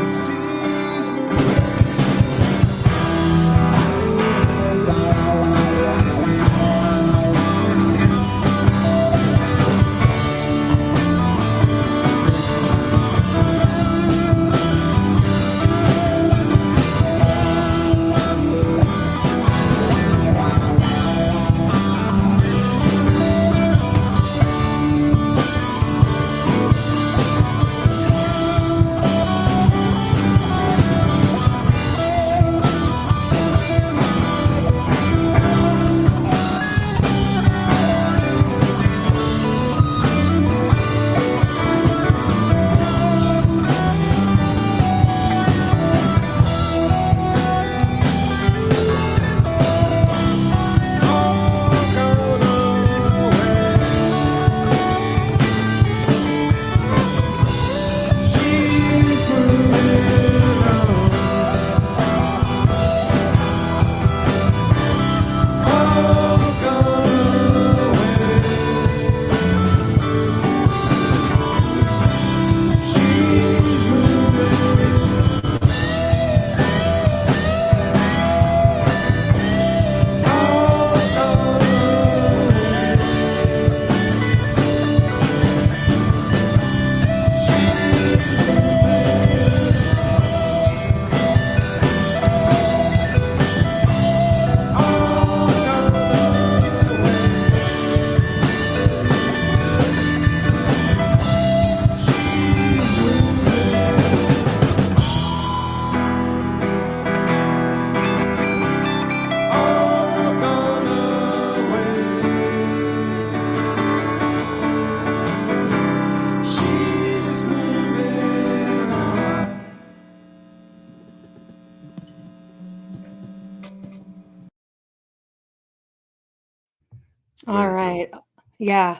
All Very cool. right. Yeah.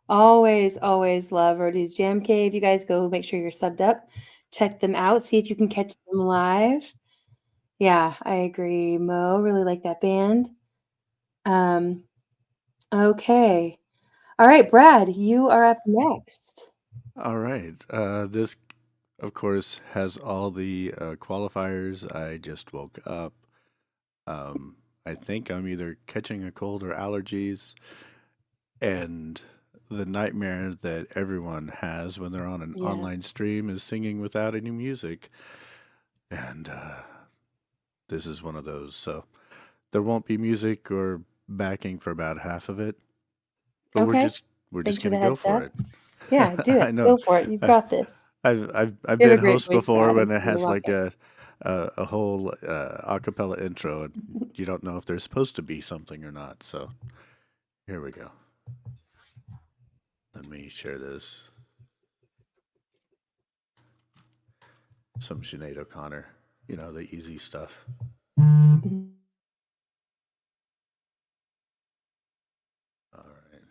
Always, always love Roadie's Jam Cave. You guys go make sure you're subbed up. Check them out. See if you can catch them live. Yeah, I agree, Mo. Really like that band. Okay. All right, Brad, you are up next. All right. This, of course, has all the qualifiers. I just woke up. I think I'm either catching a cold or allergies. And the nightmare that everyone has when they're on an Yeah. online stream is singing without any music. And this is one of those. So there won't be music or backing for about half of it. But Okay. we're Thanks just for gonna the go heads for up. it. Yeah, do I it. know. Go for it. You've got this. I've You have been a great host voice, before Brad. when it You has rock like it. a whole a cappella intro, and you don't know if there's supposed to be something or not. So here we go. Let me share this. Some Sinead O'Connor, you know, the easy stuff. All right.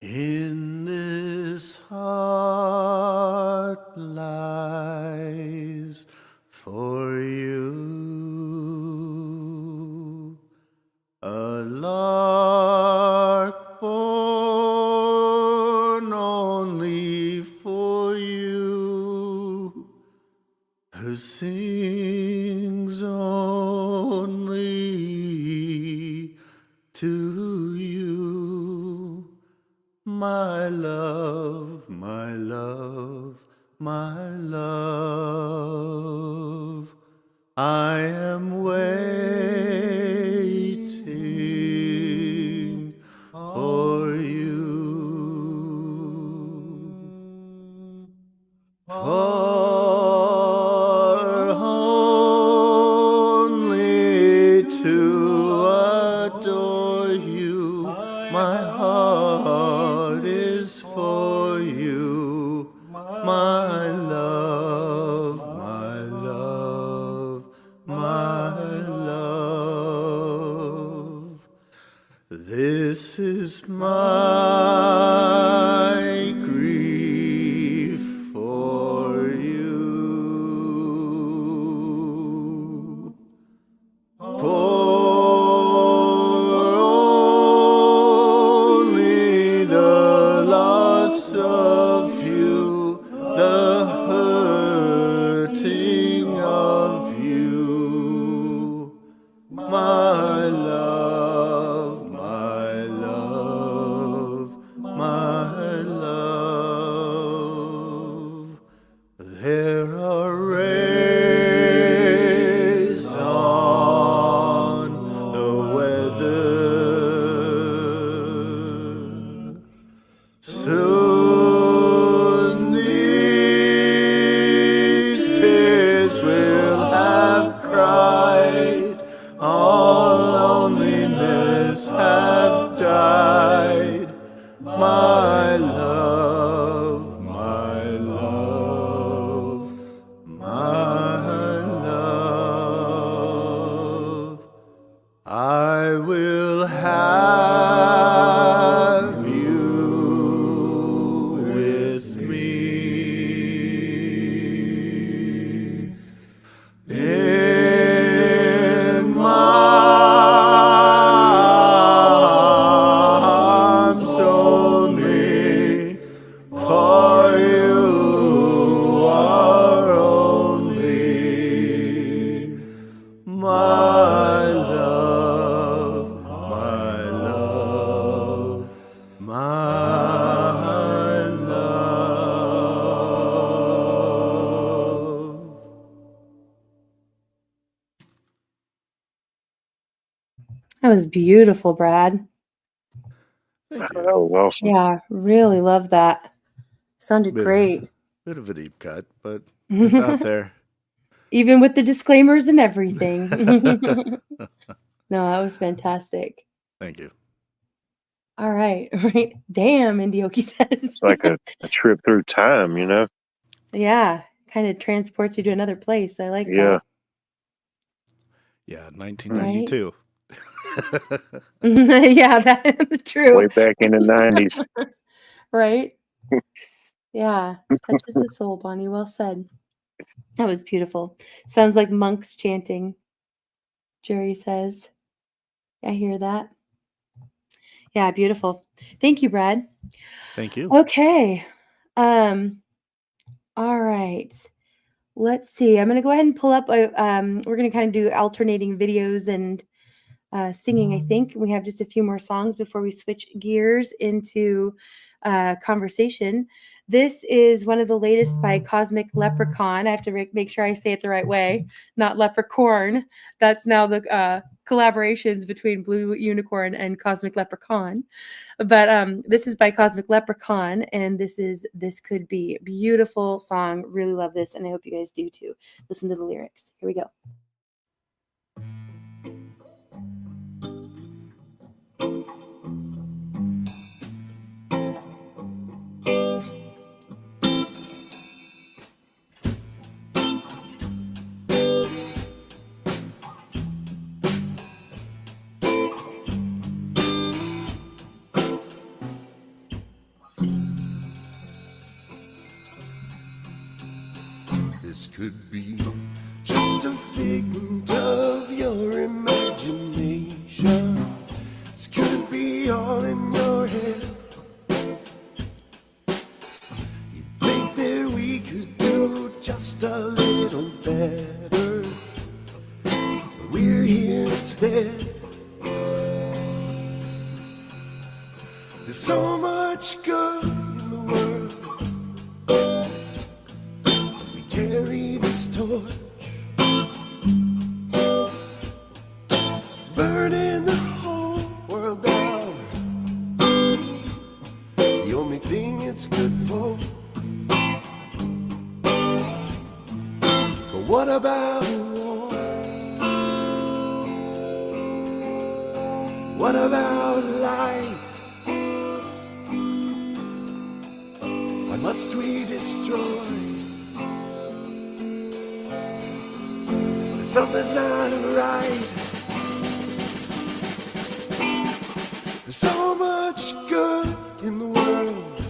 In this heart lies for you a lark born only for you, who sings only to you. My love, my love, my love, I am waiting for you. For only to adore you, my heart is for you, my love, my love, my love. This is my grief for you. Only the loss of you, the hurting of you, my love, my love, my love. There are rays on the weather. Soon these tears will have cried, all loneliness have died. My love, my love, my love, I will have you with me in my arms only, for you are only my love, my love, my love. That was beautiful, Brad. Thank That you. was awesome. Yeah, really love that. Sounded great. Bit of a deep cut, but it's out there. Even with the disclaimers and everything. No, that was fantastic. Thank you. All right. Right. Damn, Indioki says. It's like a trip through time, you know? Yeah. Kind of transports you to another place. I like Yeah. that. Yeah, 1992. Yeah, that's true. Way back in the 90s. Right? Yeah. Touches the soul, Bonnie. Well said. That was beautiful. Sounds like monks chanting, Jerry says. I hear that. Yeah, beautiful. Thank you, Brad. Thank you. Okay. All right. Let's see. I'm going to go ahead and pull up. We're going to kind of do alternating videos and singing, I think. We have just a few more songs before we switch gears into conversation. This is one of the latest by Cosmic Leprechaun. I have to make sure I say it the right way, not Leprechaun. That's now the collaborations between Blue Unicorn and Cosmic Leprechaun. But this is by Cosmic Leprechaun, and this Could Be. Beautiful song. Really love this, and I hope you guys do too. Listen to the lyrics. Here we go. This could be just a figment of your imagination. This could be all in your head. You think that we could do just a little better, but we're here instead. There's so much good in the world. We carry this torch, burning the whole world down. The only thing it's good for. But what about a war? What about light? Why must we destroy? Something's not right. There's so much good in the world,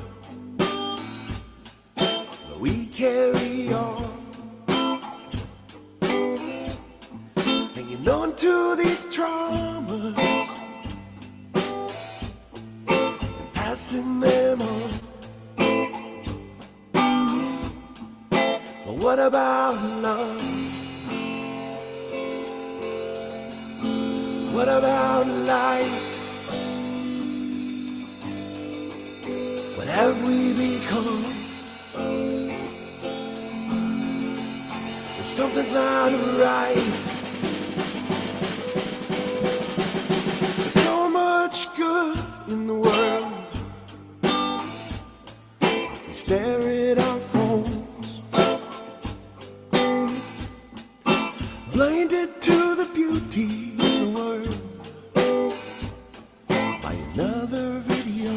but we carry on, hanging on to these traumas and passing them on. But what about love? What about light? What have we become? Something's not right. There's so much good in the world. We stare at our phones, blinded to the beauty of the world by another video.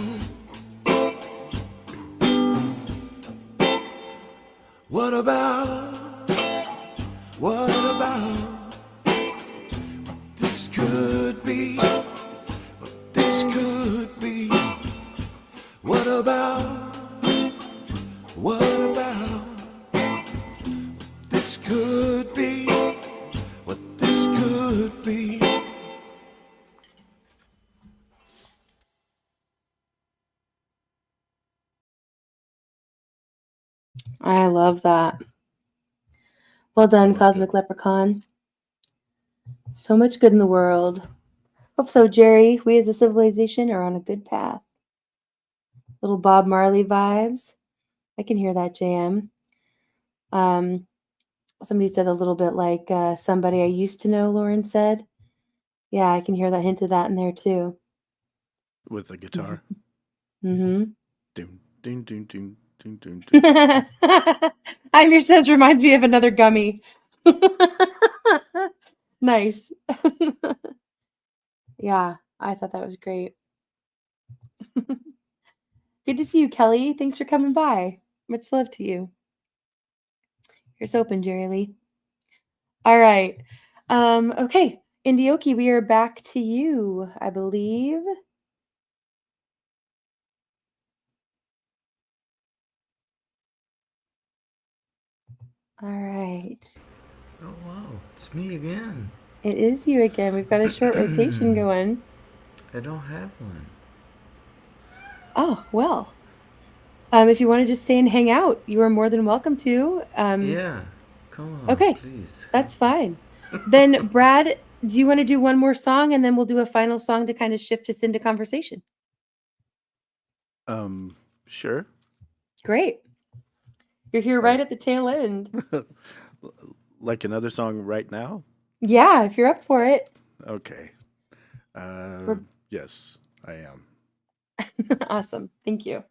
What about this could be, what this could be? What about this could be, what this could be? I love that. Well done, Cosmic Leprechaun. So much good in the world. Hope so, Jerry. We as a civilization are on a good path. Little Bob Marley vibes. I can hear that, JM. Somebody said a little bit like somebody I used to know, Lauren said. Yeah, I can hear that hint of that in there too. With the guitar. Mm-hmm. Doom, doom, doom, doom, doom, doom, doom. Imir says reminds me of another gummy. Nice. Yeah, I thought that was great. Good to see you, Kelly. Thanks for coming by. Much love to you. Here's open, Jerry Lee. All right. Okay, Indioki, we are back to you, I believe. All right. Oh, wow. It's me again. It is you again. We've got a short rotation going. I don't have one. Oh, well. If you want to just stay and hang out, you are more than welcome to. Yeah. Come on, Okay, please. that's fine. Then, Brad, do you want to do one more song and then we'll do a final song to kind of shift us into conversation? Sure. Great. You're here right at the tail end. Like another song right now? Yeah, if you're up for it. Okay. Yes, I am. Awesome. Thank you.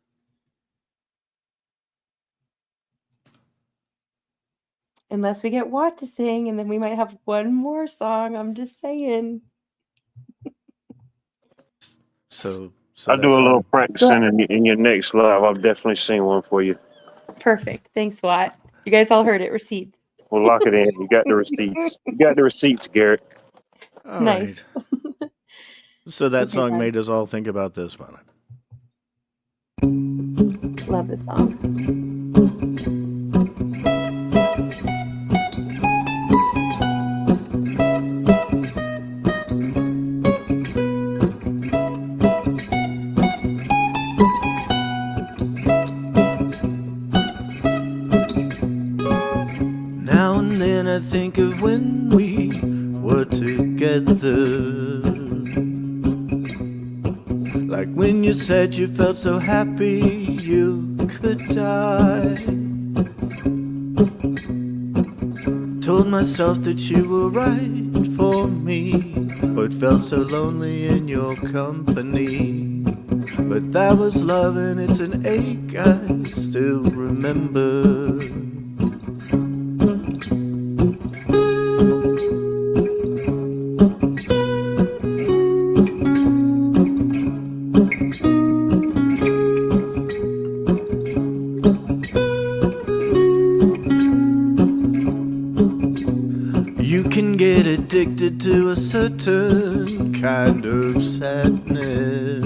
Unless we get Watt to sing, and then we might have one more song. I'm just saying. So I'll do a little practicing in your next live. I'll definitely sing one for you. Perfect. Thanks, Watt. You guys all heard it. Receipts. We'll lock it in. You got the receipts. You got the receipts, Garrett. All Nice. right. So that Okay, song fine. made us all think about this one. Love this song. Now and then I think of when we were together. Like when you said you felt so happy you could die. Told myself that you were right for me, but felt so lonely in your company. But that was love and it's an ache I still remember. You can get addicted to a certain kind of sadness,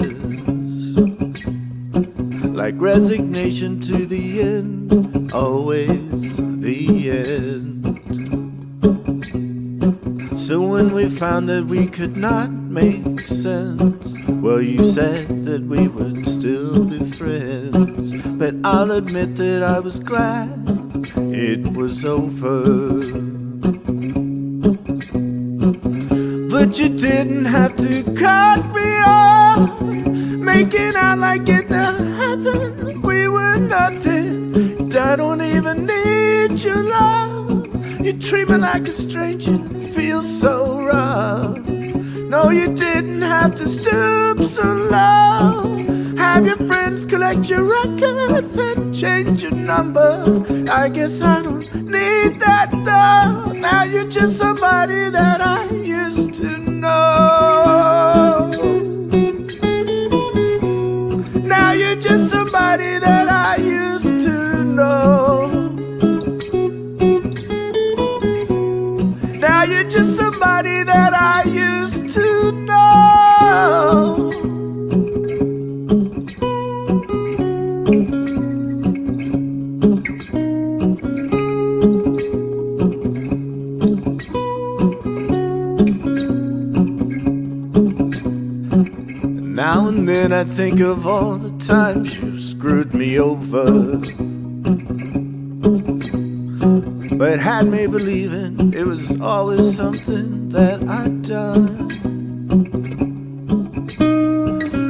like resignation to the end, always the end. So when we found that we could not make sense, well, you said that we would still be friends. But I'll admit that I was glad it was over. But you didn't have to cut me off, making out like it never happened. We were nothing, and I don't even need your love. You treat me like a stranger, feel so rough. No, you didn't have to stoop so low. Have your friends collect your records and change your number. I guess I don't need that though. Now you're just somebody that I used to know. Now you're just somebody that I used to know. Now you're just somebody that I used to know. Now and then I think of all the times you screwed me over, but had me believing it was always something that I'd done.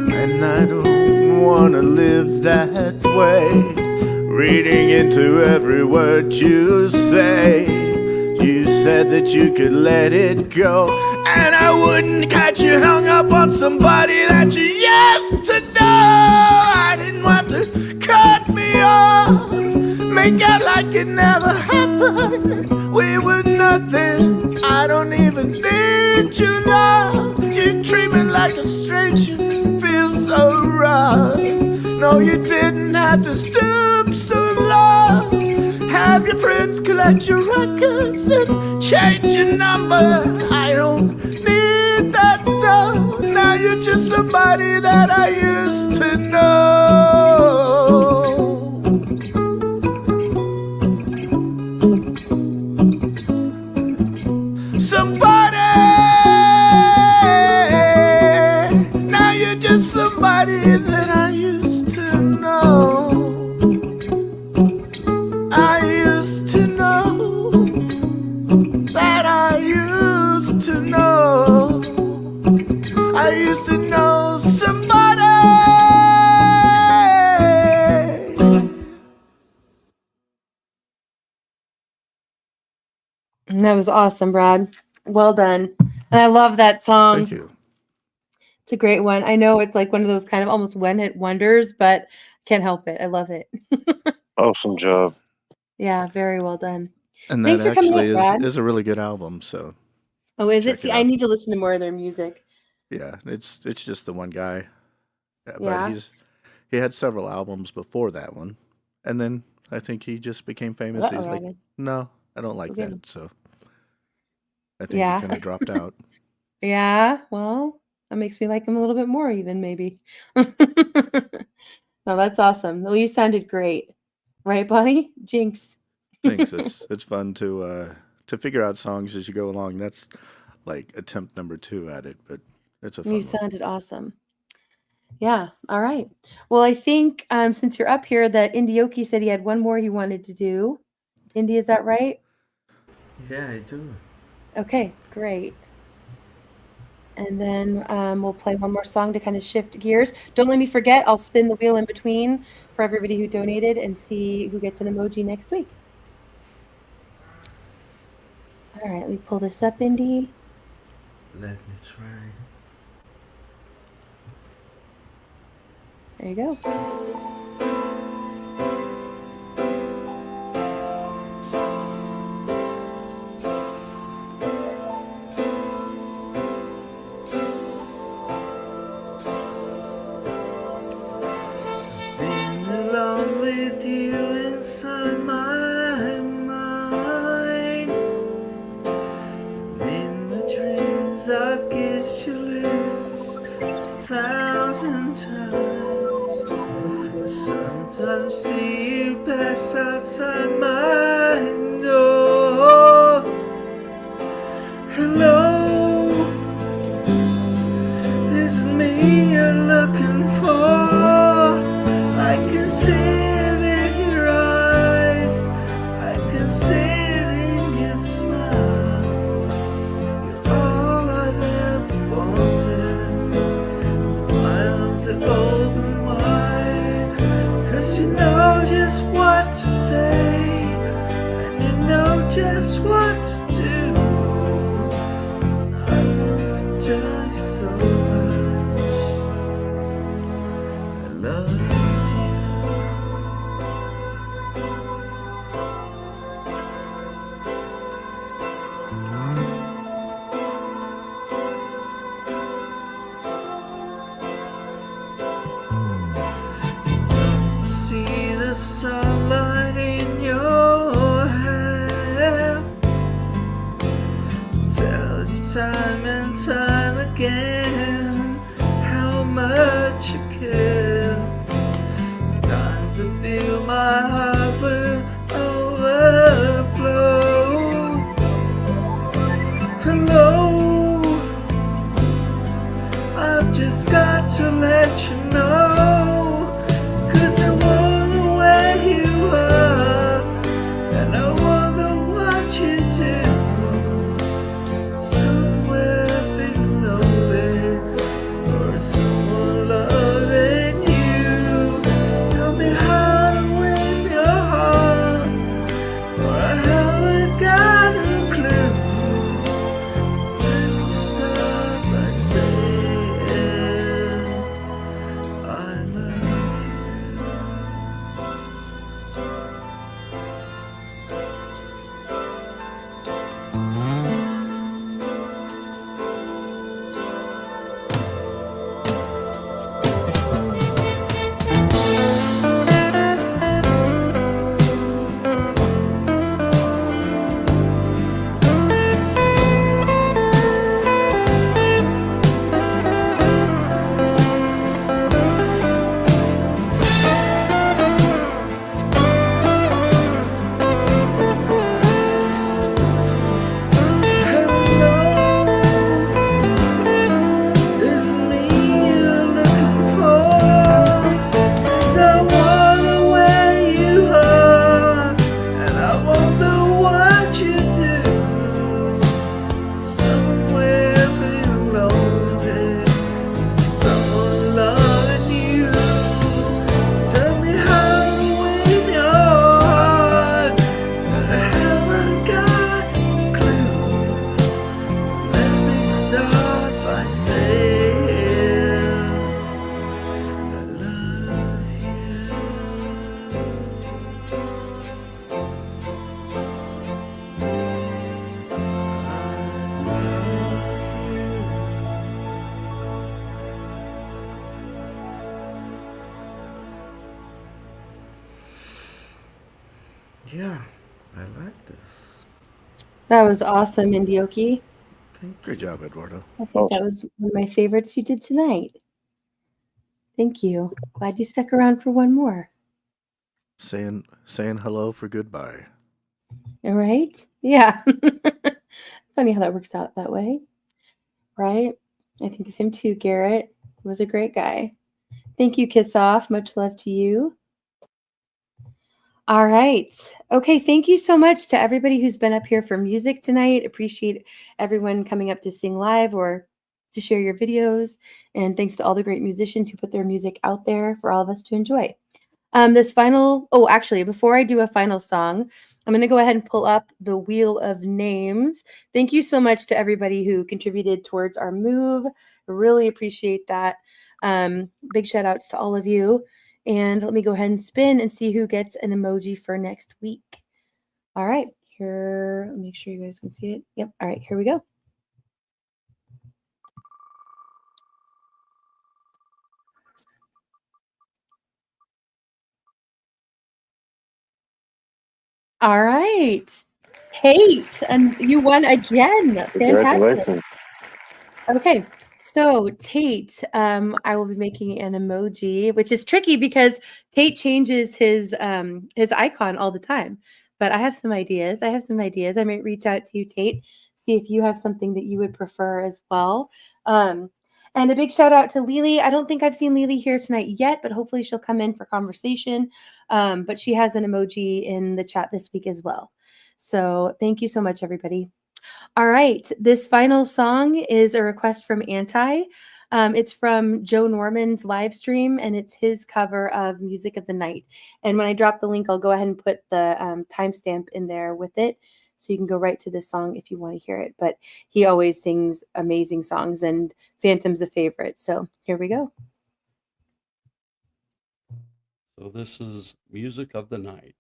And I don't wanna live that way, reading into every word you say. You said that you could let it go, and I wouldn't catch you hung up on somebody that you used to know. I didn't want to cut me off, make out like it never happened. We were nothing, I don't even need your love. You treat me like a stranger, feel so rough. No, you didn't have to stoop so low. Have your friends collect your records and change your number. I don't need that dough. Now you're just somebody that I used to know. Somebody, now you're just somebody that I used to know. I used to know that I used to know. I used to know somebody. And that was awesome, Brad. Well done. And I love that song. Thank you. It's a great one. I know it's like one of those kind of almost one-hit wonders, but can't help it. I love it. Awesome job. Yeah, very well done. And Thanks that for coming actually up, Brad. is a really good album. So Oh, is it? check See, it I out. need to listen to more of their music. Yeah, it's just the one guy. Yeah. But he had several albums before that one, and then I think he just became famous. Uh-oh, He's like, Robin. no, I don't like Okay. that. So I think Yeah. he kind of dropped out. Yeah, well, that makes me like him a little bit more even, maybe. No, that's awesome. Well, you sounded great. Right, Bonnie? Jinx. Thanks. It's fun to figure out songs as you go along. That's like attempt number 2 at it, but it's a fun You one. sounded awesome. Yeah, all right. Well, I think since you're up here that Indioki said he had one more he wanted to do. Indy, is that right? Yeah, I do. Okay, great. And then we'll play one more song to kind of shift gears. Don't let me forget, I'll spin the wheel in between for everybody who donated and see who gets an emoji next week. All right, let me pull this up, Indy. Let me try. There you go. Been alone with you inside my mind. In my dreams I've kissed your lips 1,000 times. I sometimes see you pass outside my door. Hello, is it me you're looking for? I can see it in your eyes, I can see it in your smile. You're all I've ever wanted. My arms are open wide, 'cause you know just what to say, and you know just what to do. I want to tell you so much. I love you. See the sunlight in your hair. Tell you time and time again how much you care. Times I feel my heart will overflow. Hello, I've just got to let you know, 'cause I wonder where you are, and I wonder what you do. Somewhere feeling lonely, or someone loving you. Tell me how to win your heart, or I haven't got a clue. When you start by saying I Yeah, I like this. That was awesome, Indioki. Good job, Eduardo. I think that was one of my favorites you did tonight. Thank you. Glad you stuck around for one more. Saying hello for goodbye. All right? Yeah. Funny how that works out that way. Right? I think of him too, Garrett. He was a great guy. Thank you, Kiss Off. Much love to you. All right. Okay. Thank you so much to everybody who's been up here for music tonight. Appreciate everyone coming up to sing live or to share your videos. And thanks to all the great musicians who put their music out there for all of us to enjoy. Actually, before I do a final song, I'm going to go ahead and pull up the Wheel of Names. Thank you so much to everybody who contributed towards our move. I really appreciate that. Big shout outs to all of you. And let me go ahead and spin and see who gets an emoji for next week. All right, here, make sure you guys can see it. Yep. All right, here we go. All right. Tate, and you won again. Fantastic. Congratulations. Okay, so Tate, I will be making an emoji, which is tricky because Tate changes his icon all the time. But I have some ideas. I might reach out to you, Tate, see if you have something that you would prefer as well. And a big shout out to Lily. I don't think I've seen Lily here tonight yet, but hopefully she'll come in for conversation. But she has an emoji in the chat this week as well. So thank you so much, everybody. All right. This final song is a request from Anti. It's from Joe Norman's live stream, and it's his cover of Music of the Night. And when I drop the link, I'll go ahead and put the timestamp in there with it. So you can go right to this song if you want to hear it. But he always sings amazing songs, and Phantom's a favorite. So here we go. So this is Music of the Night.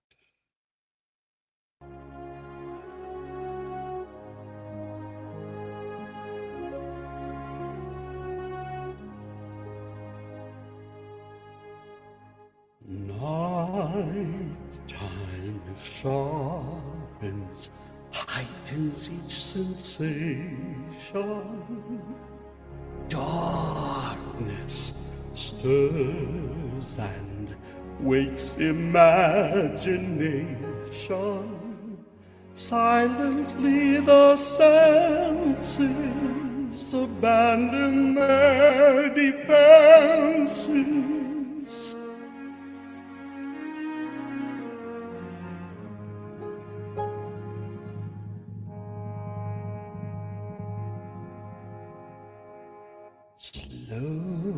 Night time sharpens, heightens each sensation. Darkness stirs and wakes imagination. Silently the senses abandon their defenses.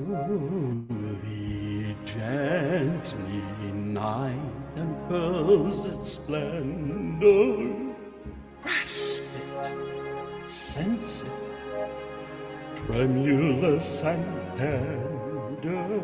Slowly, gently, night unfurls its splendor. Grasp it, sense it, tremulous and tender.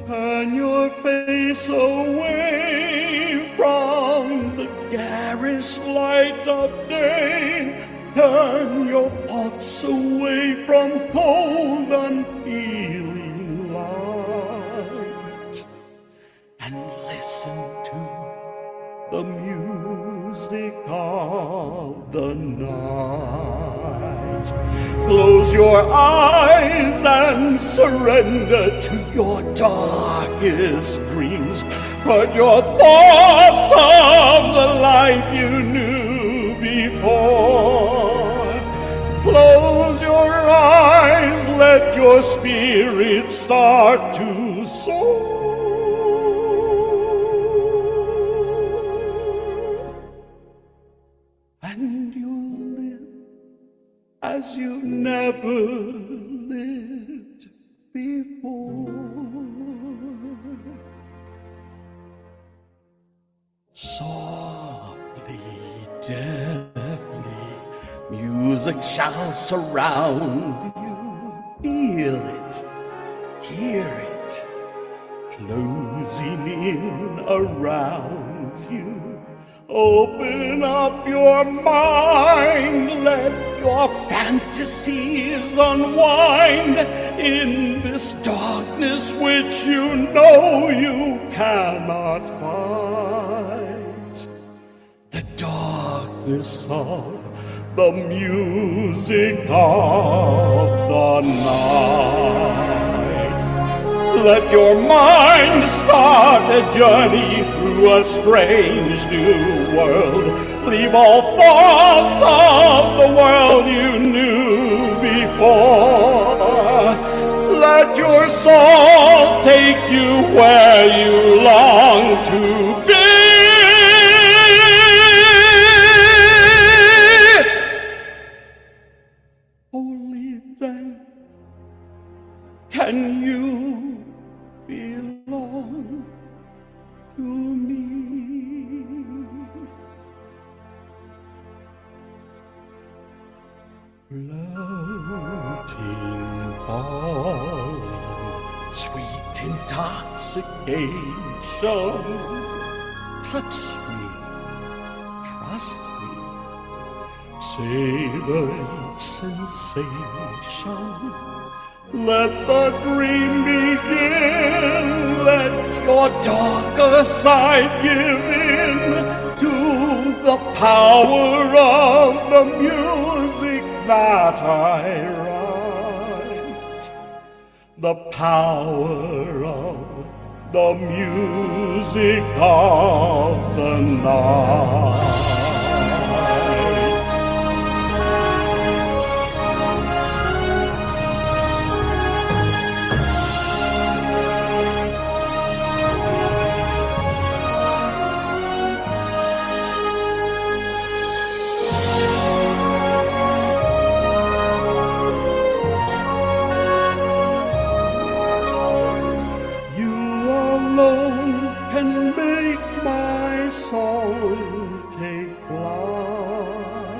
Turn your face away from the garish light of day. Turn your thoughts away from cold, unfeeling light, and listen to the music of the night. Close your eyes and surrender to your darkest dreams. Put your thoughts of the life you knew before. Close your eyes, let your spirit start to soar. And you'll live as you've never lived before. Softly, deftly, music shall surround you. Feel it, hear it, closing in around you. Open up your mind, let your fantasies unwind in this darkness which you know you cannot fight. sweetness of the music of the night. Let your mind start a journey through a strange new world. Leave all thoughts of the world you knew before. Let your soul take you where you long to be. Only then can you belong to me. Floating, falling, sweet intoxication. Touch me, trust me, savor each sensation. Let the dream begin. Let your darker side give in to the power of the music that I write. The power of the music of the night. Alone can make my soul take flight.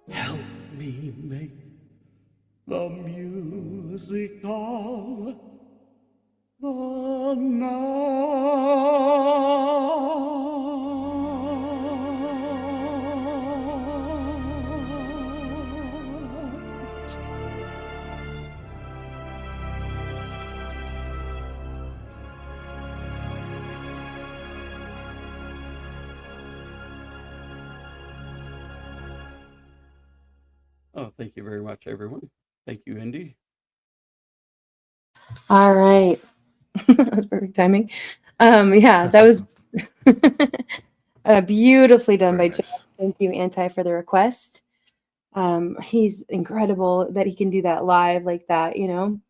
Help me make the music of the night. Oh, thank you very much, everyone. Thank you, Indy. All right. That was perfect timing. Yeah, that was beautifully done by Jeff. Thank you, Anti, for the request. He's incredible that he can do that live like that, you know.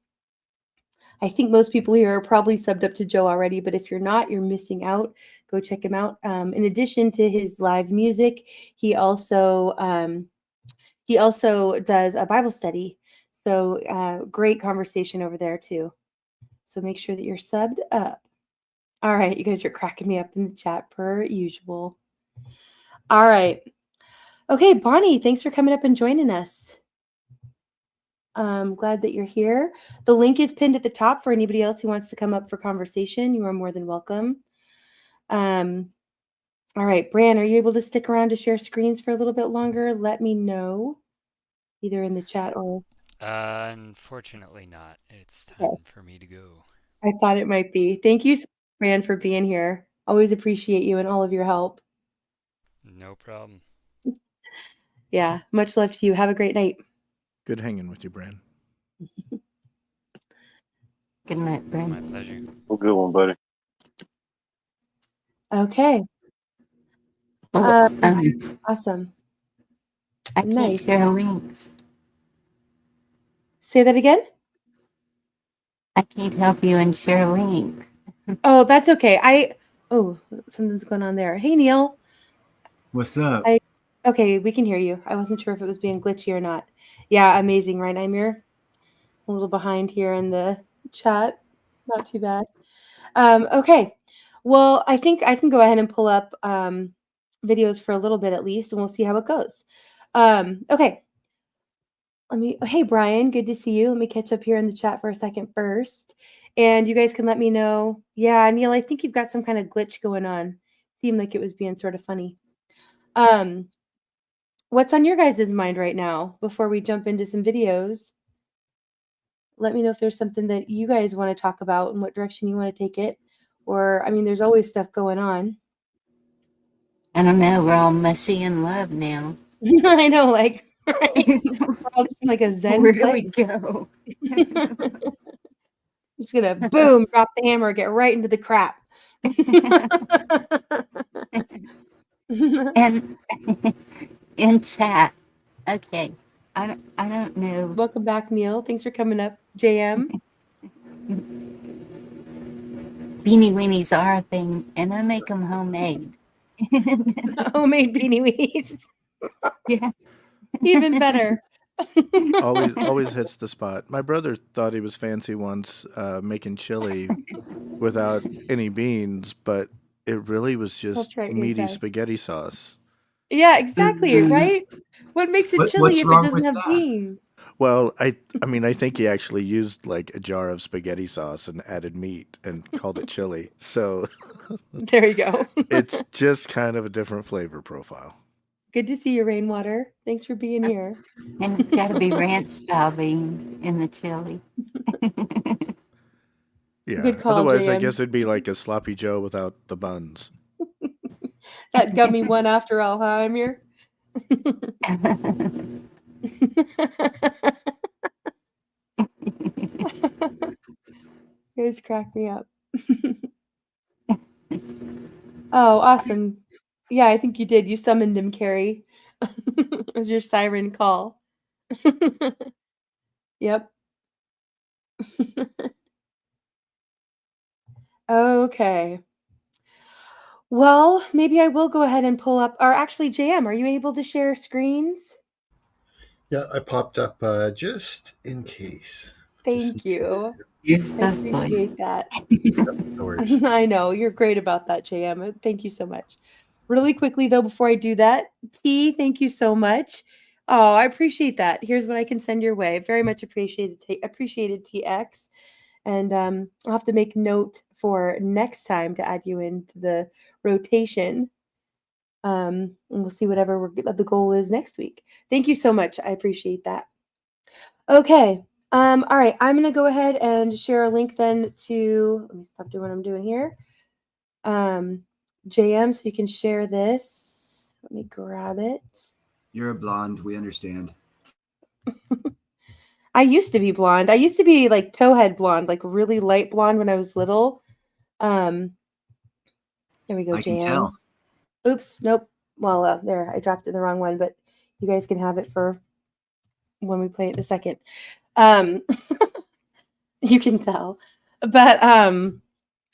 I think most people here are probably subbed up to Joe already, but if you're not, you're missing out. Go check him out. In addition to his live music, he also does a Bible study. So great conversation over there too. So make sure that you're subbed up. All right, you guys are cracking me up in the chat per usual. All right. Okay, Bonnie, thanks for coming up and joining us. I'm glad that you're here. The link is pinned at the top for anybody else who wants to come up for conversation. You are more than welcome. All right, Bran, are you able to stick around to share screens for a little bit longer? Let me know, either in the chat or... Unfortunately not. It's time for me to go. I thought it might be. Thank you, Bran, for being here. Always appreciate you and all of your help. No problem. Yeah, much love to you. Have a great night. Good hanging with you, Bran. Good night, Bran. It's my pleasure. Well, good one, buddy. Okay. Oh, Awesome. I can't share links. Say that again? I can't help you and share links. Oh, that's okay. Oh, something's going on there. Hey, Neil. What's up? Okay, we can hear you. I wasn't sure if it was being glitchy or not. Yeah, amazing, right, Amir? A little behind here in the chat. Not too bad. Okay. Well, I think I can go ahead and pull up videos for a little bit at least, and we'll see how it goes. Okay. Hey, Brian, good to see you. Let me catch up here in the chat for a second first. And you guys can let me know. Yeah, Neil, I think you've got some kind of glitch going on. Seemed like it was being sort of funny. What's on your guys' mind right now before we jump into some videos? Let me know if there's something that you guys want to talk about and what direction you want to take it. Or, I mean, there's always stuff going on. I don't know. We're all mushy in love now. I know, like, right? We're all just in like a zen Where do place. we go? Just gonna boom, drop the hammer, get right into the crap. And in chat. Okay. I don't know. Welcome back, Neil. Thanks for coming up, JM. Beanie weenies are a thing, and I make them homemade. Homemade beanie weenies. Yeah. Even better. Always hits the spot. My brother thought he was fancy once making chili without any beans, but it really was just That's right, meaty Anti. spaghetti sauce. Yeah, exactly, right? What makes it chili What's if it wrong doesn't with have that? beans? Well, I mean, I think he actually used like a jar of spaghetti sauce and added meat and called it chili. So There you go. it's just kind of a different flavor profile. Good to see you, Rainwater. Thanks for being here. And it's got to be ranch style beans in the chili. Yeah. Good call, Otherwise, I JM. guess it'd be like a sloppy Joe without the buns. That gummy one after all, huh, Amir? You guys crack me up. Oh, awesome. Yeah, I think you did. You summoned him, Carrie. As your siren call. Yep. Okay. Well, maybe I will go ahead and pull up, or actually, JM, are you able to share screens? Yeah, I popped up just in case. Thank you. You're I so appreciate that. No worries. I know, you're great about that, JM. Thank you so much. Really quickly, though, before I do that, T, thank you so much. Oh, I appreciate that. Here's what I can send your way. Very much appreciated, TX. And I'll have to make note for next time to add you into the rotation. And we'll see whatever the goal is next week. Thank you so much. I appreciate that. Okay. All right. I'm going to go ahead and share a link then to, let me stop doing what I'm doing here. JM, so you can share this. Let me grab it. You're a blonde. We understand. I used to be blonde. I used to be like towhead blonde, like really light blonde when I was little. There we go, I can JM. tell. Oops, nope. Well, there, I dropped in the wrong one, but you guys can have it for when we play it in a second. You can tell. But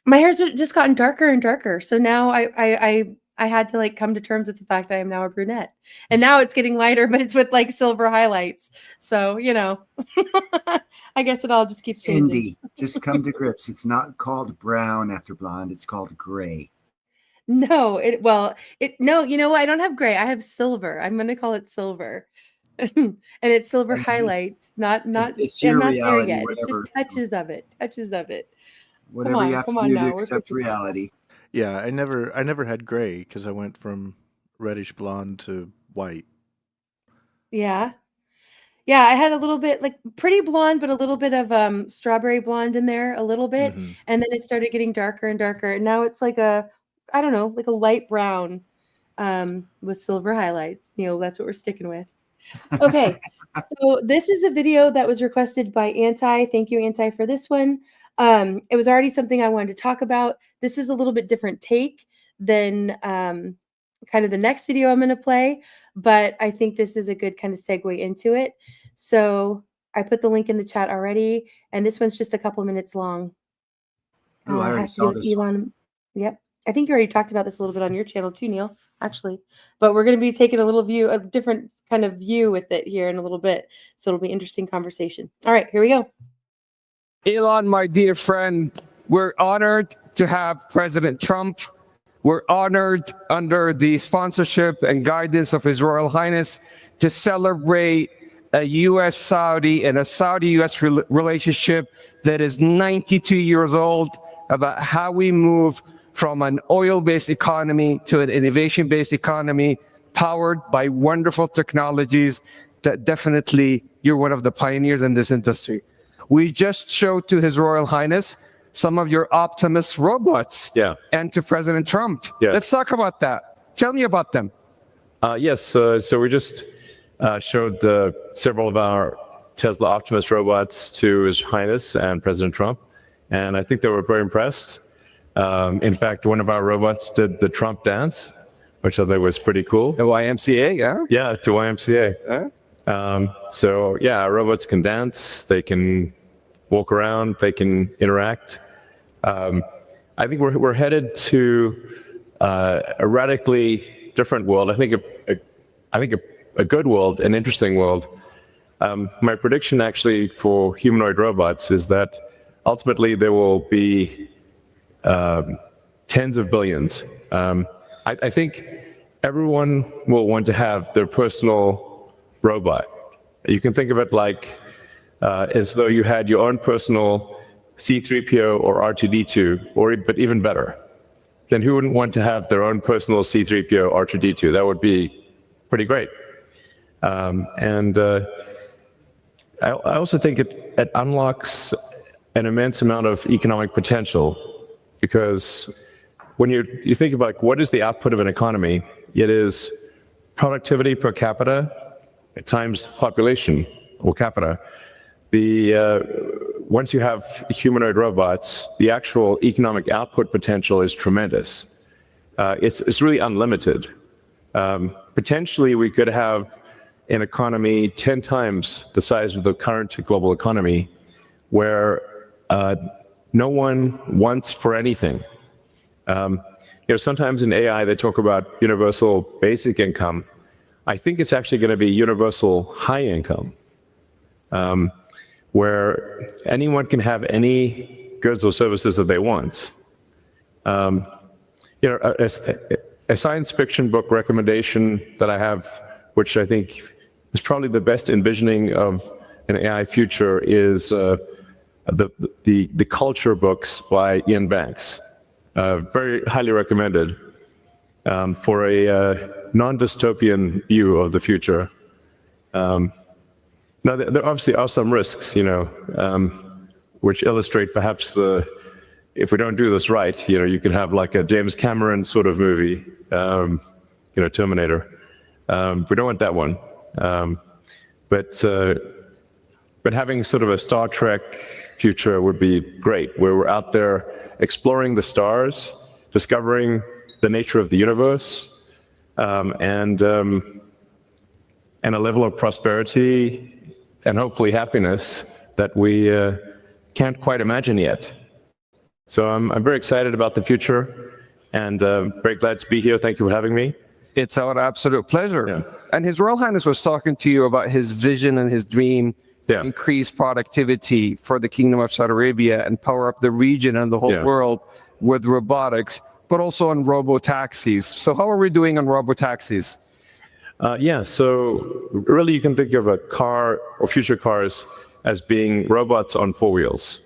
my hair's just gotten darker and darker. So now I had to like come to terms with the fact I am now a brunette. And now it's getting lighter, but it's with like silver highlights. So, you know, I guess it all just keeps changing. Indy, just come to grips. It's not called brown after blonde. It's called gray. No, no, you know what? I don't have gray. I have silver. I'm going to call it silver. And it's silver highlights, not It's I'm your not there reality, yet. whatever. It's just touches of it. Whatever you have come to on do now. to We're accept fixing it. reality. Yeah, I never had gray because I went from reddish blonde to white. Yeah. Yeah, I had a little bit like pretty blonde, but a little bit of strawberry blonde in there, a little bit. Mm-hmm. And then it started getting darker and darker. And now it's like I don't know, like a light brown with silver highlights. You know, that's what we're sticking with. Okay. So this is a video that was requested by Anti. Thank you, Anti, for this one. It was already something I wanted to talk about. This is a little bit different take than kind of the next video I'm going to play, but I think this is a good kind of segue into it. So I put the link in the chat already, and this one's just a couple minutes long. Oh, I already Has to do saw with this one. Elon. Yep. I think you already talked about this a little bit on your channel too, Neil, actually. But we're going to be taking a different kind of view with it here in a little bit. So it'll be interesting conversation. All right, here we go. Elon, my dear friend, we're honored to have President Trump. We're honored under the sponsorship and guidance of His Royal Highness to celebrate a U.S.-Saudi and a Saudi-U.S. relationship that is 92 years old, about how we move from an oil-based economy to an innovation-based economy powered by wonderful technologies that definitely you're one of the pioneers in this industry. We just showed to His Royal Highness some of your Optimus robots. Yeah. And to President Trump. Yeah. Let's talk about that. Tell me about them. Yes, so we just showed several of our Tesla Optimus robots to His Highness and President Trump, and I think they were very impressed. In fact, one of our robots did the Trump dance, which I thought was pretty cool. The YMCA, yeah? Yeah, to YMCA. So yeah, our robots can dance, they can walk around, they can interact. I think we're headed to a radically different world. I think a good world, an interesting world. My prediction actually for humanoid robots is that ultimately there will be tens of billions. I think everyone will want to have their personal robot. You can think of it like as though you had your own personal C-3PO or R2-D2, but even better. Then who wouldn't want to have their own personal C-3PO, R2-D2? That would be pretty great. I also think it unlocks an immense amount of economic potential, because when you think about what is the output of an economy, it is productivity per capita times population or capita. Once you have humanoid robots, the actual economic output potential is tremendous. It's really unlimited. Potentially, we could have an economy 10 times the size of the current global economy, where no one wants for anything. Sometimes in AI they talk about universal basic income. I think it's actually going to be universal high income, where anyone can have any goods or services that they want. A science fiction book recommendation that I have, which I think is probably the best envisioning of an AI future, is the culture books by Ian Banks. Very highly recommended for a non-dystopian view of the future. Now, there obviously are some risks, which illustrate perhaps if we don't do this right, you could have like a James Cameron sort of movie, Terminator. We don't want that one. But having sort of a Star Trek future would be great, where we're out there exploring the stars, discovering the nature of the universe, and a level of prosperity and hopefully happiness that we can't quite imagine yet. So I'm very excited about the future, and very glad to be here. Thank you for having me. It's our absolute pleasure. Yeah. And His Royal Highness was talking to you about his vision and his dream to increase productivity for the Kingdom of Saudi Arabia and power up the region and the whole world with robotics, but also on robo-taxis. So how are we doing on robo-taxis? So really you can think of a car or future cars as being robots on four wheels.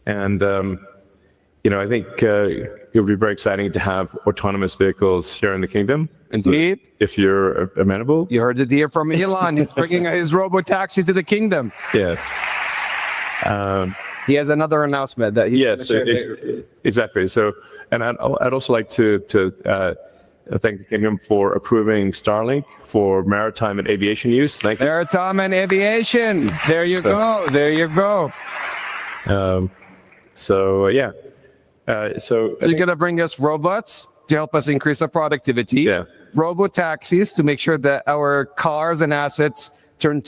And, I think it would be very exciting to have autonomous vehicles here in the kingdom. Indeed. If you're amenable. You heard it here from Elon. He's bringing his robo-taxi to the kingdom. Yeah. He has another announcement that he's exactly. So, and I'd also like to thank the kingdom for approving Starlink for maritime and aviation use. Thank you. Maritime and aviation. There you go. There you go. So you're going to bring us robots to help us increase our productivity. Yeah. Robo-taxis to make sure that our cars and assets turn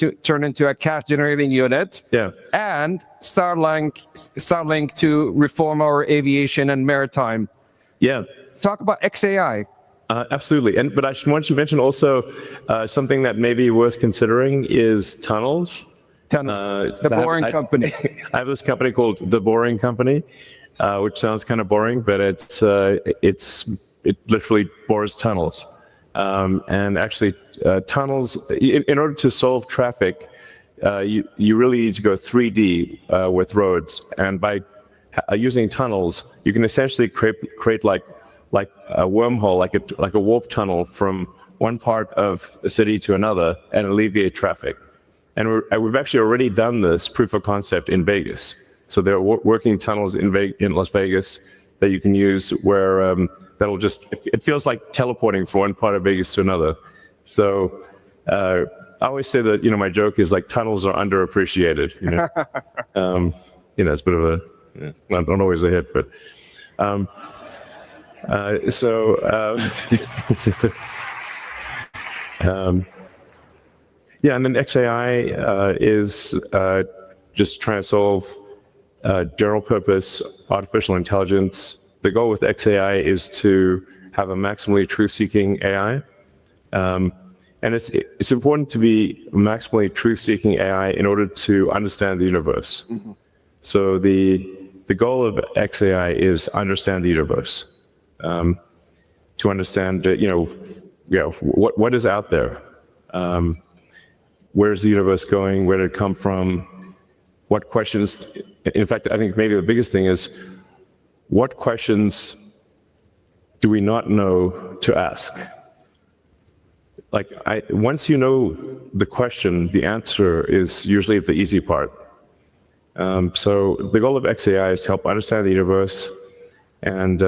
into a cash generating unit. Yeah. And Starlink to reform our aviation and maritime. Yeah. Talk about XAI. Absolutely. But I should want to mention also something that may be worth considering is tunnels. The Boring Company. I have this company called The Boring Company, which sounds kind of boring, but it literally bores tunnels. And actually, tunnels, in order to solve traffic, you really need to go 3D with roads. And by using tunnels, you can essentially create like a wormhole, like a warp tunnel from one part of a city to another and alleviate traffic. And we've actually already done this proof of concept in Vegas. So there are working tunnels in Las Vegas that you can use, where that'll just, it feels like teleporting from one part of Vegas to another. So I always say that, my joke is like tunnels are underappreciated. It's a bit of not always a hit, but yeah, and then XAI is just trying to solve general purpose artificial intelligence. The goal with XAI is to have a maximally truth-seeking AI. And it's important to be maximally truth-seeking AI in order to understand the universe. Mm-hmm. So the goal of XAI is understand the universe, to understand what is out there, where's the universe going, where did it come from, what questions. In fact, I think maybe the biggest thing is what questions do we not know to ask? Like, once you know the question, the answer is usually the easy part. So the goal of XAI is to help understand the universe and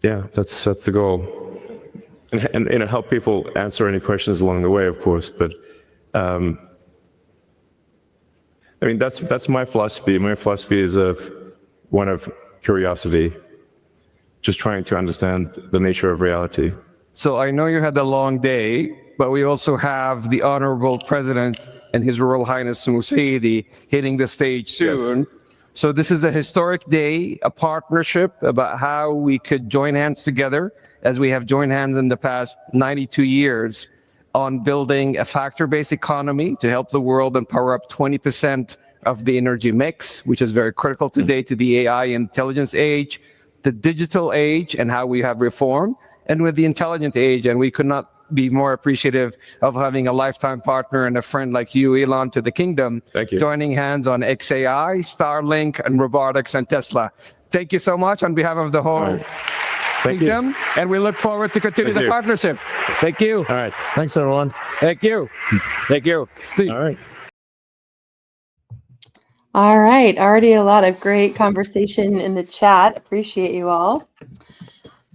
that's the goal. And help people answer any questions along the way, of course. But that's my philosophy. My philosophy is one of curiosity, just trying to understand the nature of reality. So I know you had a long day, but we also have the Honorable President and His Royal Highness Musaidi hitting the stage soon. Yes. So this is a historic day, a partnership about how we could join hands together, as we have joined hands in the past 92 years, on building a factor-based economy to help the world and power up 20% of the energy mix, which is very critical today to the AI intelligence age, the digital age, and how we have reformed, and with the intelligent age. And we could not be more appreciative of having a lifetime partner and a friend like you, Elon, to the kingdom. Thank you. Joining hands on XAI, Starlink, and robotics and Tesla. Thank you so much on behalf of the whole kingdom, and we look forward to continue the partnership. Thank you. All right. Thanks, everyone. Thank you. Thank you. See. All right. All right. Already a lot of great conversation in the chat. Appreciate you all.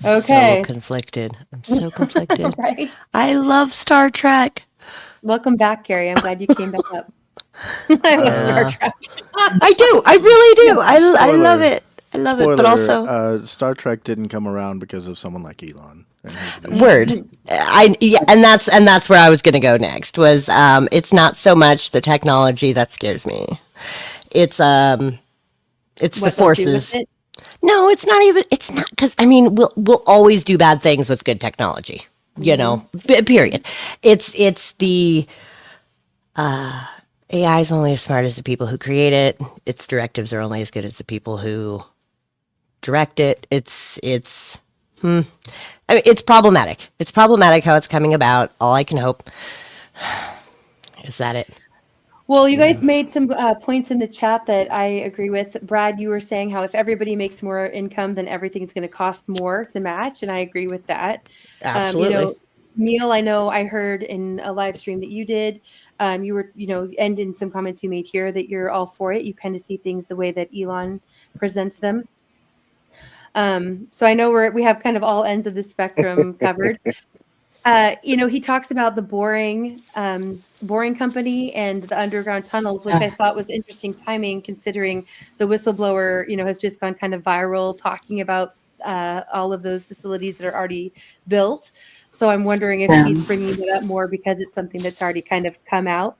Okay. So conflicted. I'm so conflicted. Right? I love Star Trek. Welcome back, Gary. I'm glad you came back up. I love Star Trek. I do. I really do. I love it. I love it. But also, Star Trek didn't come around because of someone like Elon. Word. And that's where I was going to go next. Was it's not so much the technology that scares me. It's the forces. No, it's not even. It's not, because we'll always do bad things with good technology. Period. It's the AI is only as smart as the people who create it. Its directives are only as good as the people who direct it. It's problematic. It's problematic how it's coming about. All I can hope is that it. Well, you guys made some points in the chat that I agree with. Brad, you were saying how if everybody makes more income, then everything's going to cost more to match, and I agree with that. Absolutely. Neil, I know I heard in a live stream that you did, you were, and in some comments you made here, that you're all for it. You kind of see things the way that Elon presents them. So I know we have kind of all ends of the spectrum covered. He talks about the boring company and the underground tunnels, which I thought was interesting timing, considering the whistleblower, has just gone kind of viral talking about all of those facilities that are already built. So I'm wondering if he's bringing it up more because it's something that's already kind of come out.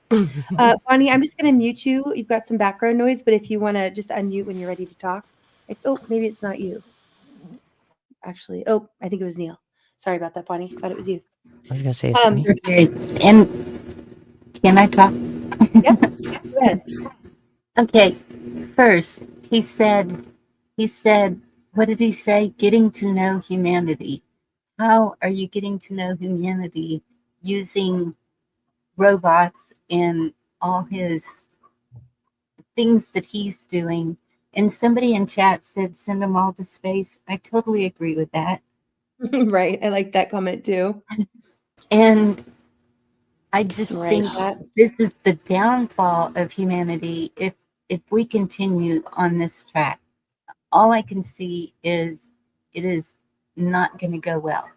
Bonnie, I'm just going to mute you. You've got some background noise, but if you want to just unmute when you're ready to talk. Maybe it's not you. Actually, I think it was Neil. Sorry about that, Bonnie. Thought it was you. I was going to say something. Okay. And can I talk? Yeah, go ahead. Okay. First, he said, what did he say? Getting to know humanity. How are you getting to know humanity using robots and all his things that he's doing? And somebody in chat said, send them all to space. I totally agree with that. Right. I like that comment too. And I just think that this is the downfall of humanity if we continue on this track. all I can see is it is not going to go well.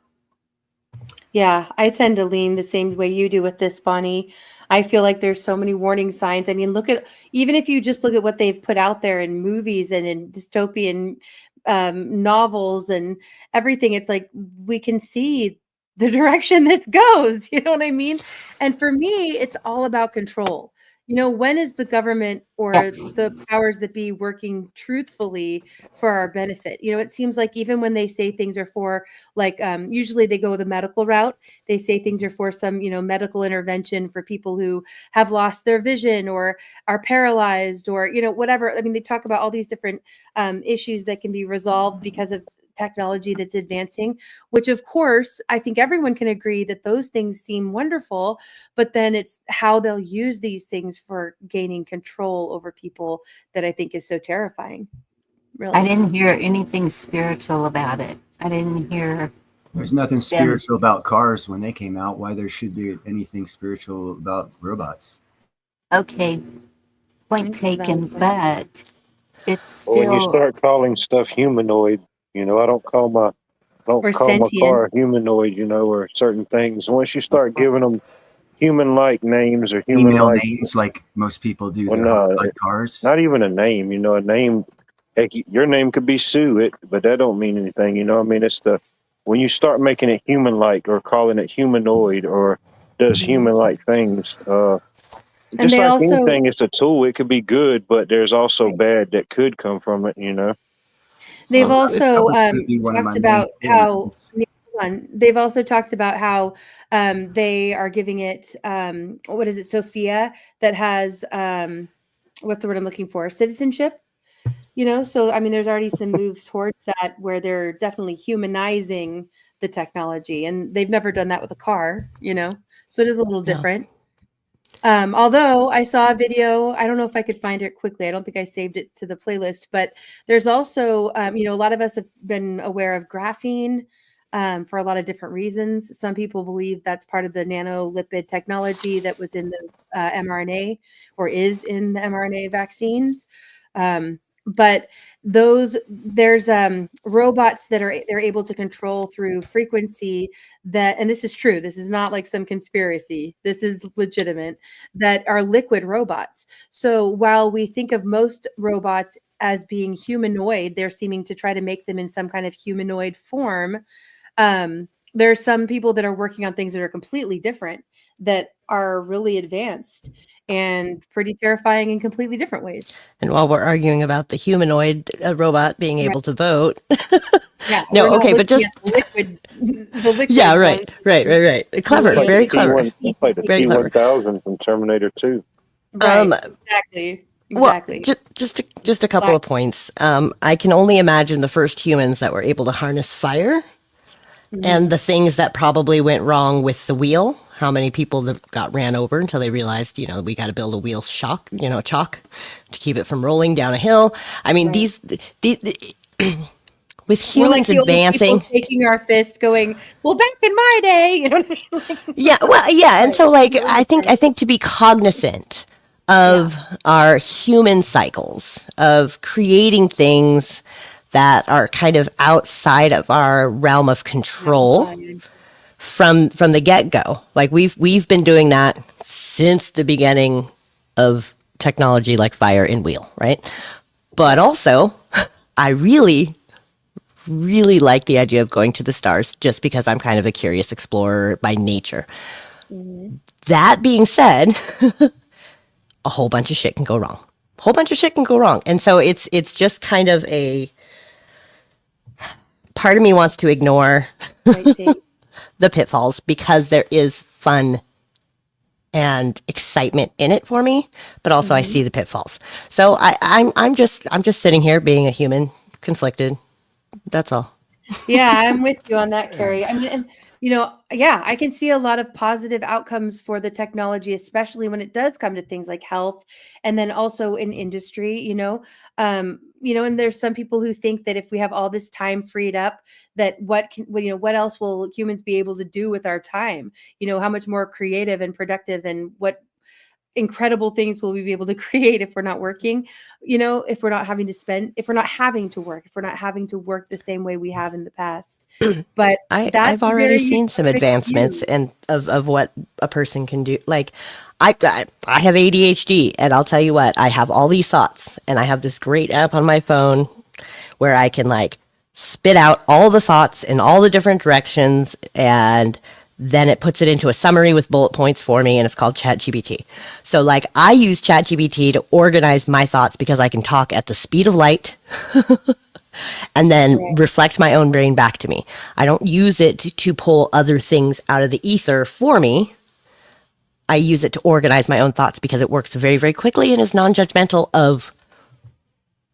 Yeah, I tend to lean the same way you do with this, Bonnie. I feel like there's so many warning signs. I mean, look at even if you just look at what they've put out there in movies and in dystopian novels and everything, it's like we can see the direction this goes. You know what I mean? And for me, it's all about control. You know, when is the government or the powers that be working truthfully for our benefit? You know, it seems like even when they say things are for, like, usually they go the medical route. They say things are for some, you know, medical intervention for people who have lost their vision or are paralyzed or, you know, whatever. I mean, they talk about all these different issues that can be resolved because of technology that's advancing, which of course I think everyone can agree that those things seem wonderful, but then it's how they'll use these things for gaining control over people that I think is so terrifying. Really. I didn't hear anything spiritual about it. I didn't hear. There's nothing spiritual about cars when they came out. Why there should be anything spiritual about robots? Okay, point taken, but it's still. When you start calling stuff humanoid, you know, I don't call my car humanoid, you know, or certain things. Once you start giving them human-like names or human-like names, like most people do. Well, no, cars. Not even a name. You know, a name. Heck, your name could be Sue, but that don't mean anything. You know, I mean, it's when you start making it human-like or calling it humanoid or does human-like things. Just like anything, it's a tool. It could be good, but there's also bad that could come from it. You know. They've also talked about how they've also talked about how they are giving it what is it, Sophia, that has what's the word I'm looking for? Citizenship. You know, so I mean, there's already some moves towards that where they're definitely humanizing the technology, and they've never done that with a car. You know, so it is a little different. Although I saw a video, I don't know if I could find it quickly. I don't think I saved it to the playlist, but there's also, you know, a lot of us have been aware of graphene for a lot of different reasons. Some people believe that's part of the nanolipid technology that was in the mRNA or is in the mRNA vaccines. But there's robots that they're able to control through frequency that, and this is true, this is not like some conspiracy, this is legitimate, that are liquid robots. So while we think of most robots as being humanoid, they're seeming to try to make them in some kind of humanoid form. There are some people that are working on things that are completely different, that are really advanced and pretty terrifying in completely different ways. And while we're arguing about the humanoid robot being able to vote, yeah, no, okay, but just the liquid yeah, right. Clever, like very clever. It's like the T-1000 from Terminator 2. Right, exactly. Well, just a couple of points. I can only imagine the first humans that were able to harness fire. Mm-hmm. And the things that probably went wrong with the wheel, how many people that got ran over until they realized, you know, we got to build a wheel chalk to keep it from rolling down a hill. I mean, these with humans advancing, taking our fist, going, well, back in my day, you know what I mean? Yeah, and so like I think to be cognizant of our human cycles of creating things that are kind of outside of our realm of control from the get-go. Like we've been doing that since the beginning of technology like fire and wheel, right? But also, I really like the idea of going to the stars just because I'm kind of a curious explorer by nature. Mm-hmm. That being said, a whole bunch of shit can go wrong. And so it's just kind of a part of me wants to ignore the pitfalls because there is fun and excitement in it for me, but also I see the pitfalls. So I'm just sitting here being a human, conflicted. That's all. Yeah, I'm with you on that, Carrie. I mean, and you know, yeah, I can see a lot of positive outcomes for the technology, especially when it does come to things like health, and then also in industry. You know, and there's some people who think that if we have all this time freed up, that what else will humans be able to do with our time? You know, how much more creative and productive, and what incredible things will we be able to create if we're not working, if we're not having to spend, if we're not having to work, if we're not having to work the same way we have in the past. But that's I've already very seen some utopic advancements view. and of what a person can do. Like I have ADHD, and I'll tell you what, I have all these thoughts, and I have this great app on my phone where I can like spit out all the thoughts in all the different directions, and then it puts it into a summary with bullet points for me, and it's called ChatGPT. So like I use ChatGPT to organize my thoughts because I can talk at the speed of light and then reflect my own brain back to me. I don't use it to pull other things out of the ether for me. I use it to organize my own thoughts because it works very, very quickly and is non-judgmental of,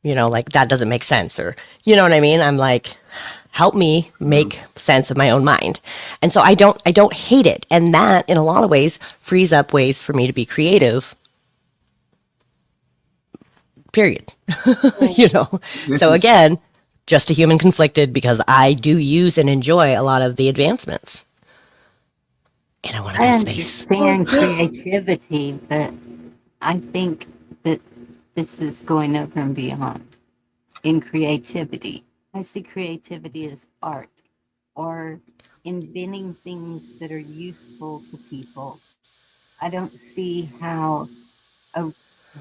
like that doesn't make sense, or, you know what I mean? I'm like, help me make sense of my own mind. And so I don't hate it. And that in a lot of ways frees up ways for me to be creative. Period. So again, just a human conflicted, because I do use and enjoy a lot of the advancements. And I want to go to space. understand creativity, but I think that this is going over and beyond in creativity. I see creativity as art or inventing things that are useful to people. I don't see how a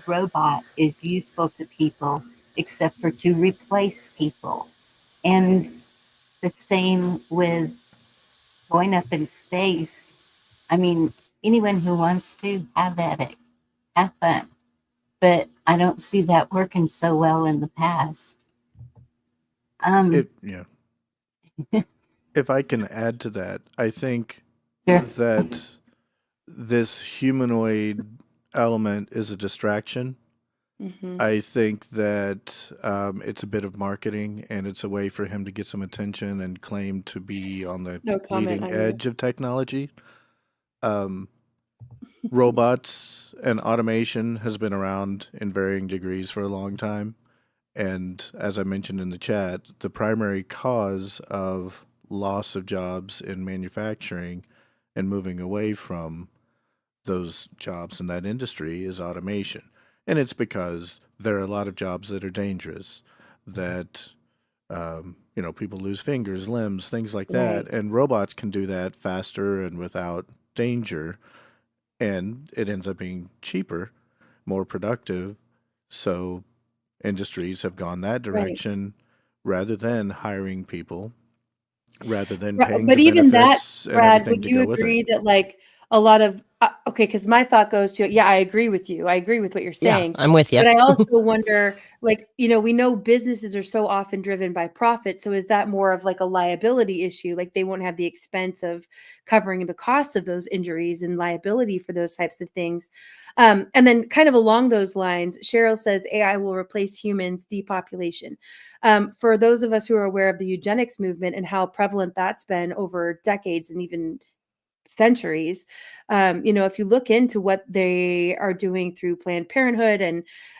robot is useful to people except for to replace people. And the same with going up in space. I mean, anyone who wants to, have at it, have fun. But I don't see that working so well in the past. If I can add to that, I think Sure. that this humanoid element is a distraction. Mhm. I think that it's a bit of marketing, and it's a way for him to get some attention and claim to be on the No comment leading on you. edge of technology. Robots and automation has been around in varying degrees for a long time. And as I mentioned in the chat, the primary cause of loss of jobs in manufacturing and moving away from those jobs in that industry is automation. And it's because there are a lot of jobs that are dangerous, that people lose fingers, limbs, things like that. Right. And robots can do that faster and without danger. And it ends up being cheaper, more productive. So industries have gone that Right. direction rather than hiring people, rather than Right, paying but the even that, benefits and Brad, everything would to you go with it. agree that like a lot of okay, because my thought goes to, yeah, I agree with you. I agree with what you're Yeah, saying. I'm with you. But I also wonder, like, we know businesses are so often driven by profit. So is that more of like a liability issue? Like they won't have the expense of covering the costs of those injuries and liability for those types of things. And then kind of along those lines, Cheryl says AI will replace humans, depopulation. For those of us who are aware of the eugenics movement and how prevalent that's been over decades and even centuries, if you look into what they are doing through Planned Parenthood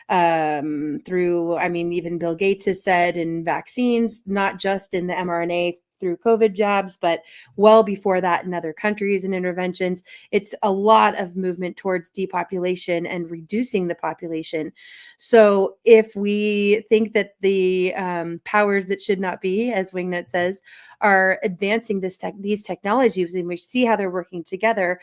and through, I mean, even Bill Gates has said in vaccines, not just in the mRNA through COVID jabs, but well before that in other countries and interventions, it's a lot of movement towards depopulation and reducing the population. So if we think that the powers that should not be, as Wingnut says, are advancing these technologies, and we see how they're working together,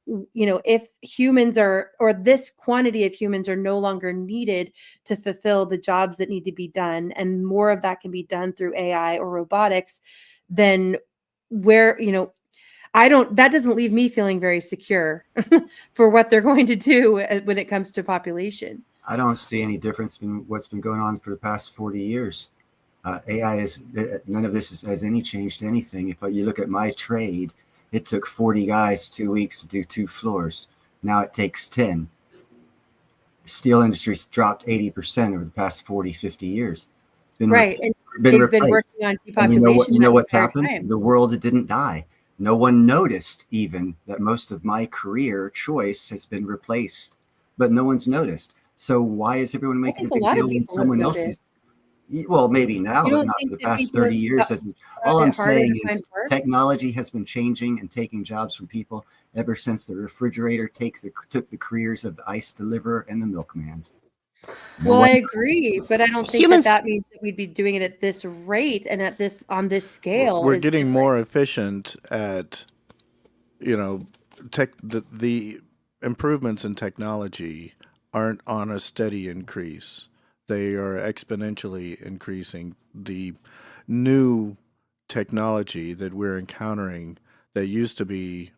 if humans are, or this quantity of humans are no longer needed to fulfill the jobs that need to be done, and more of that can be done through AI or robotics, then where, that doesn't leave me feeling very secure for what they're going to do when it comes to population. I don't see any difference in what's been going on for the past 40 years. AI is, none of this has any changed anything. If you look at my trade, it took 40 guys 2 weeks to do 2 floors. Now it takes 10. The steel industry's dropped 80% over the past 40, 50 years. Right. And Been they've replaced. been working on And depopulation. you know that what's entire happened? time. The world didn't die. No one noticed even that most of my career choice has been replaced, but no one's noticed. So why is everyone I making a think a big lot deal of when people have someone else is? noticed. Well, maybe now, You but don't not for think the that past people 30 have years. All found I'm it harder saying to find is work? technology has been changing and taking jobs from people ever since the refrigerator took the careers of the ice deliverer and the milkman. No Well, I one. agree, but I don't think that Humans, that means that we'd be doing it at this rate and at this on this scale We're is getting different. more efficient at, the improvements in technology aren't on a steady increase. They are exponentially increasing. The new technology that we're encountering that used to be,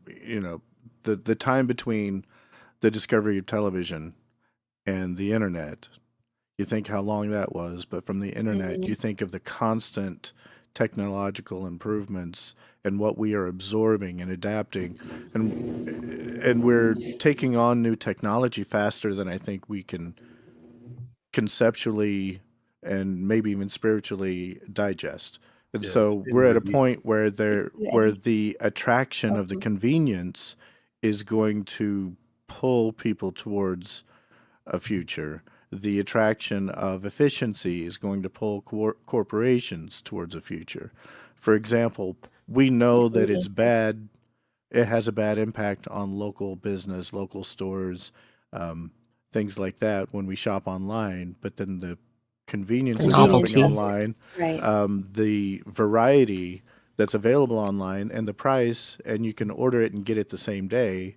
the time between the discovery of television and the internet, you think how long that was, but from the internet, you think of the constant technological improvements and what we are absorbing and adapting, and we're taking on new technology faster than I think we can conceptually and maybe even spiritually digest. And Yeah, so been we're at a released. point where the attraction of the convenience is going to pull people towards a future. The attraction of efficiency is going to pull corporations towards a future. For example, we know that it's bad. It has a bad impact on local business, local stores, things like that when we shop online. But then the convenience The of shopping novelty. online, Right. the variety that's available online, and the price, and you can order it and get it the same day.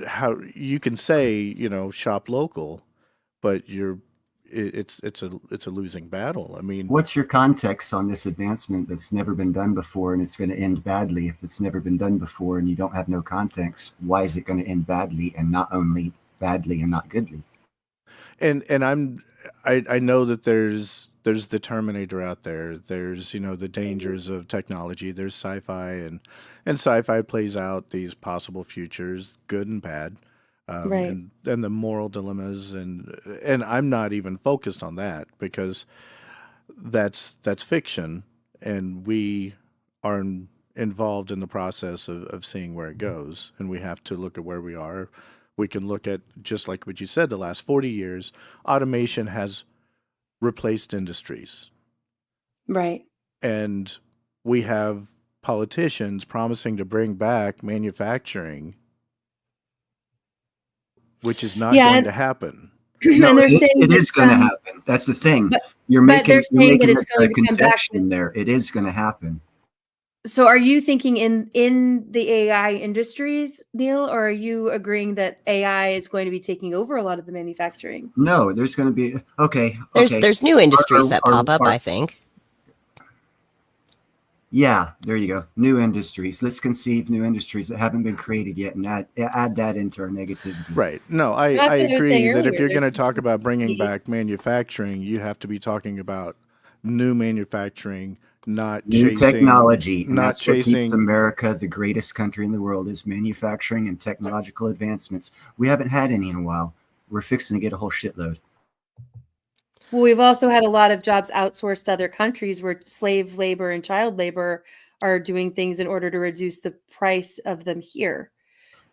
How you can say, shop local, but it's a losing battle. I mean, What's your context on this advancement that's never been done before and it's going to end badly? If it's never been done before and you don't have no context, why is it going to end badly, and not only badly and not goodly? and I know that there's the Terminator out there. There's, the dangers of technology. There's sci-fi, and sci-fi plays out these possible futures, good and bad, Right. and the moral dilemmas, and I'm not even focused on that because that's fiction, and we are involved in the process of seeing where it goes, and we have to look at where we are. We can look at, just like what you said, the last 40 years, automation has replaced industries. Right. And we have politicians promising to bring back manufacturing, which is not going to happen. No, And they're it is, saying it that is going to happen. That's the thing. You're but they're you're saying that making it's going a to come back conjecture there. It is going to happen. So are you thinking in the AI industries, Neil, or are you agreeing that AI is going to be taking over a lot of the manufacturing? No, there's going to be okay. There's new industries that pop up, I think. Yeah, there you go. New industries. Let's conceive new industries that haven't been created yet, and add that into our negativity. Right. No, I That's what I was agree saying that if earlier. you're going to There's talk about bringing need. back manufacturing, you have to be talking about new manufacturing, not New chasing technology, and not that's what keeps chasing America the greatest country in the world, is manufacturing and technological advancements. We haven't had any in a while. We're fixing to get a whole shitload. Well, we've also had a lot of jobs outsourced to other countries where slave labor and child labor are doing things in order to reduce the price of them here.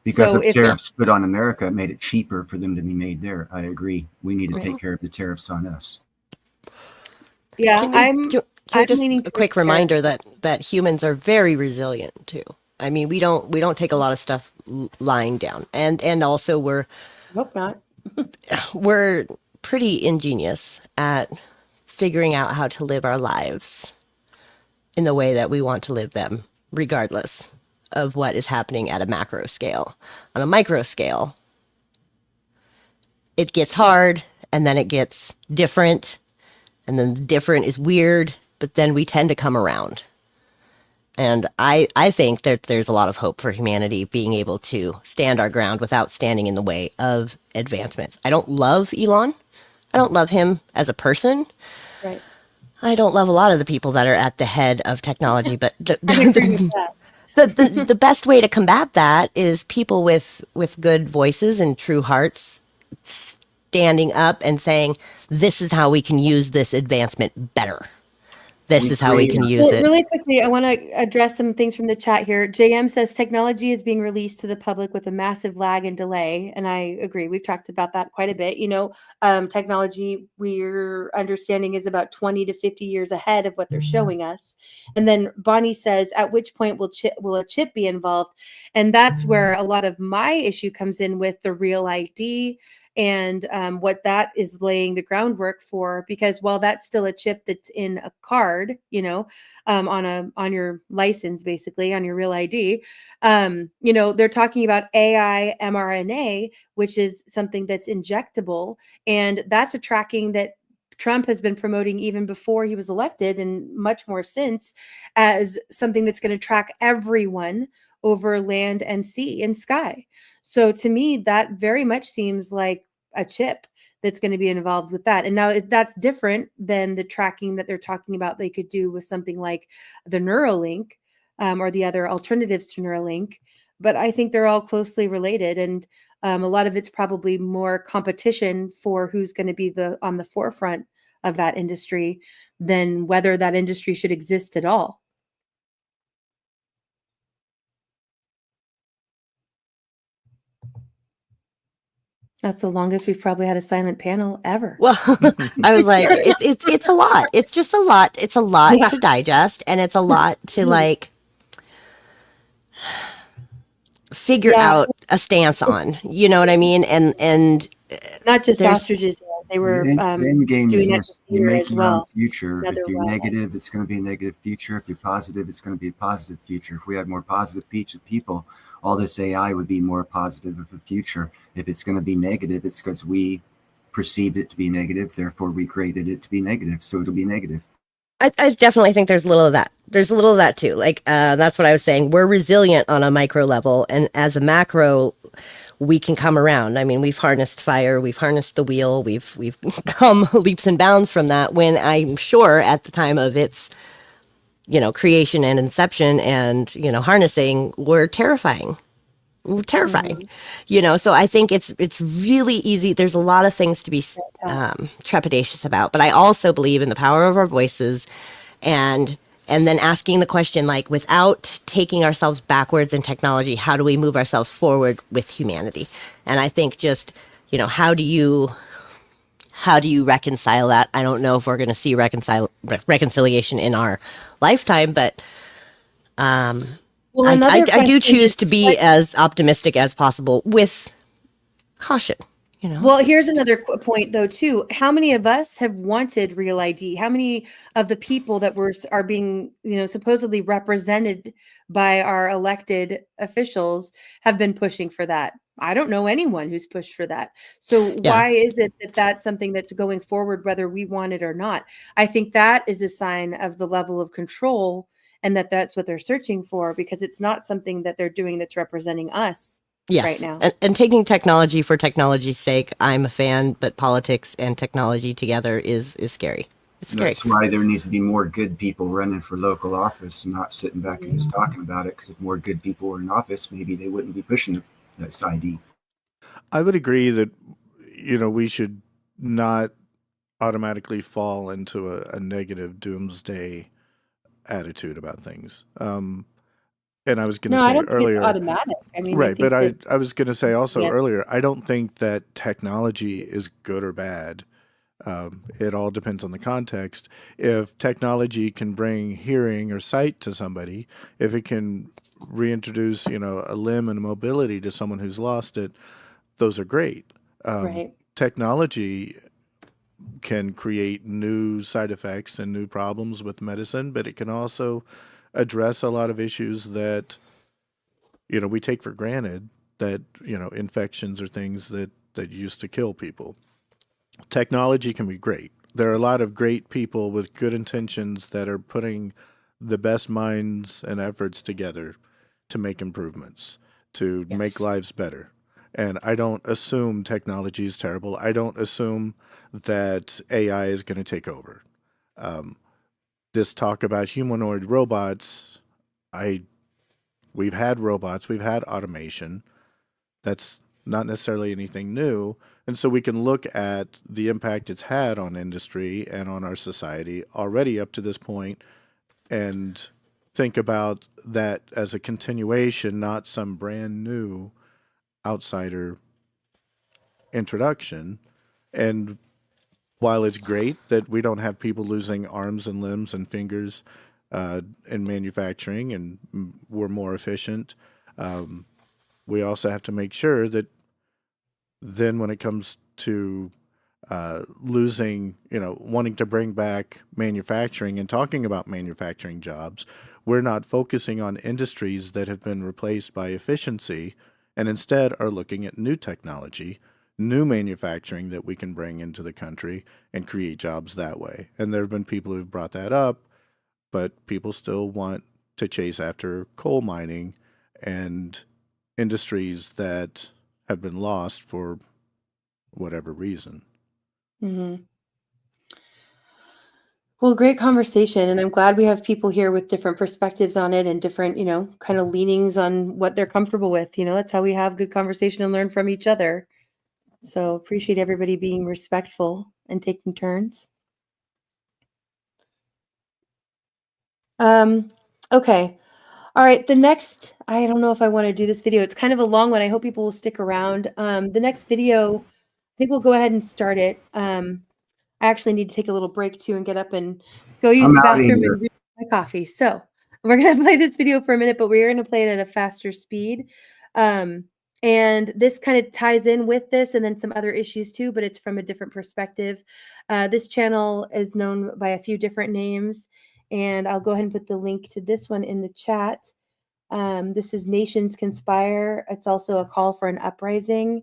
Because So of if tariffs put on America, it made it cheaper for them to be made there. I agree. We need to Yeah. take care of the tariffs on us. yeah, Can I'm you I'm just leaning a towards quick tariffs. reminder that humans are very resilient too. I mean, we don't take a lot of stuff lying down, and also Hope not. we're pretty ingenious at figuring out how to live our lives in the way that we want to live them, regardless of what is happening at a macro scale. On a micro scale, it gets hard, and then it gets different, and then the different is weird, but then we tend to come around. And I think that there's a lot of hope for humanity being able to stand our ground without standing in the way of advancements. I don't love Elon. I don't love him as a person. Right. I don't love a lot of the people that are at the head of technology, but I agree with that. the best way to combat that is people with good voices and true hearts standing up and saying, this is how we can use this advancement better. this is how we can use Well, it. really quickly, I want to address some things from the chat here. JM says technology is being released to the public with a massive lag and delay, and I agree. We've talked about that quite a bit. Technology we're understanding is about 20 to 50 years ahead of what they're showing us. And then Bonnie says, at which point will a chip be involved? And that's where a lot of my issue comes in with the Real ID and what that is laying the groundwork for, because while that's still a chip that's in a card, on your license, basically on your Real ID, they're talking about AI mRNA, which is something that's injectable, and that's a tracking that Trump has been promoting even before he was elected, and much more since, as something that's going to track everyone over land and sea and sky. So to me, that very much seems like a chip that's going to be involved with that. And now that's different than the tracking that they're talking about they could do with something like the Neuralink, or the other alternatives to Neuralink. But I think they're all closely related. And a lot of it's probably more competition for who's going to be on the forefront of that industry than whether that industry should exist at all. That's the longest we've probably had a silent panel ever. Well, I was like, it's a lot. It's just a lot. It's a lot Yeah. to digest, and it's a lot to like figure out a stance on. You know what I mean? And not just there's- ostriches. They were The end game is doing that this: to you deer make as your own well. future. Another If you're wildlife. negative, it's going to be a negative future. If you're positive, it's going to be a positive future. If we had more positive people, all this AI would be more positive of a future. If it's going to be negative, it's because we perceived it to be negative. Therefore, we created it to be negative. So it'll be negative. I definitely think there's a little of that. There's a little of that too. Like that's what I was saying. We're resilient on a micro level, and as a macro, we can come around. I mean, we've harnessed fire, we've harnessed the wheel, we've come leaps and bounds from that. When I'm sure at the time of its, creation and inception and harnessing were terrifying. So I think it's really easy. There's a lot of things to be trepidatious about, but I also believe in the power of our voices, and then asking the question, like, without taking ourselves backwards in technology, how do we move ourselves forward with humanity? And I think just how do you reconcile that? I don't know if we're going to see reconciliation in our lifetime, but I do choose to be as optimistic as possible with caution. Well, here's another point, though, too. How many of us have wanted Real ID? How many of the people that are being, supposedly represented by our elected officials have been pushing for that? I don't know anyone who's pushed for that. So why is it that that's something that's going forward, whether we want it or not? I think that is a sign of the level of control, and that's what they're searching for, because it's not something that they're doing that's representing us. Yes, right now. And taking technology for technology's sake, I'm a fan, but politics and technology together is scary. It's scary. That's why there needs to be more good people running for local office, and not sitting back and just talking about it. Because if more good people were in office, maybe they wouldn't be pushing this ID. I would agree that we should not automatically fall into a negative doomsday attitude about things. And I was going to say I don't earlier, think it's automatic. I mean, right? But I I was going to say also earlier, I don't think that technology is good or bad. It all depends on the context. If technology can bring hearing or sight to somebody, if it can reintroduce, a limb and mobility to someone who's lost it, those are great. Right. Technology can create new side effects and new problems with medicine, but it can also address a lot of issues that we take for granted, that infections or things that used to kill people. Technology can be great. There are a lot of great people with good intentions that are putting the best minds and efforts together to make improvements, to make lives better. And I don't assume technology is terrible. I don't assume that AI is going to take over. This talk about humanoid robots, we've had robots, we've had automation. That's not necessarily anything new. And so we can look at the impact it's had on industry and on our society already up to this point and think about that as a continuation, not some brand new outsider introduction. And while it's great that we don't have people losing arms and limbs and fingers in manufacturing and we're more efficient, we also have to make sure that then when it comes to losing, wanting to bring back manufacturing and talking about manufacturing jobs, we're not focusing on industries that have been replaced by efficiency and instead are looking at new technology, new manufacturing that we can bring into the country and create jobs that way. And there have been people who've brought that up, but people still want to chase after coal mining and industries that have been lost for whatever reason. Mm-hmm. Well, great conversation. And I'm glad we have people here with different perspectives on it and different, kind of leanings on what they're comfortable with. That's how we have good conversation and learn from each other. So appreciate everybody being respectful and taking turns. Okay. All right. The next, I don't know if I want to do this video. It's kind of a long one. I hope people will stick around. The next video, I think we'll go ahead and start it. I actually need to take a little break too and get up and go use the bathroom and read my coffee. So we're going to play this video for a minute, but we're going to play it at a faster speed. And this kind of ties in with this and then some other issues too, but it's from a different perspective. This channel is known by a few different names, and I'll go ahead and put the link to this one in the chat. This is Nations Conspire. It's also a call for an uprising.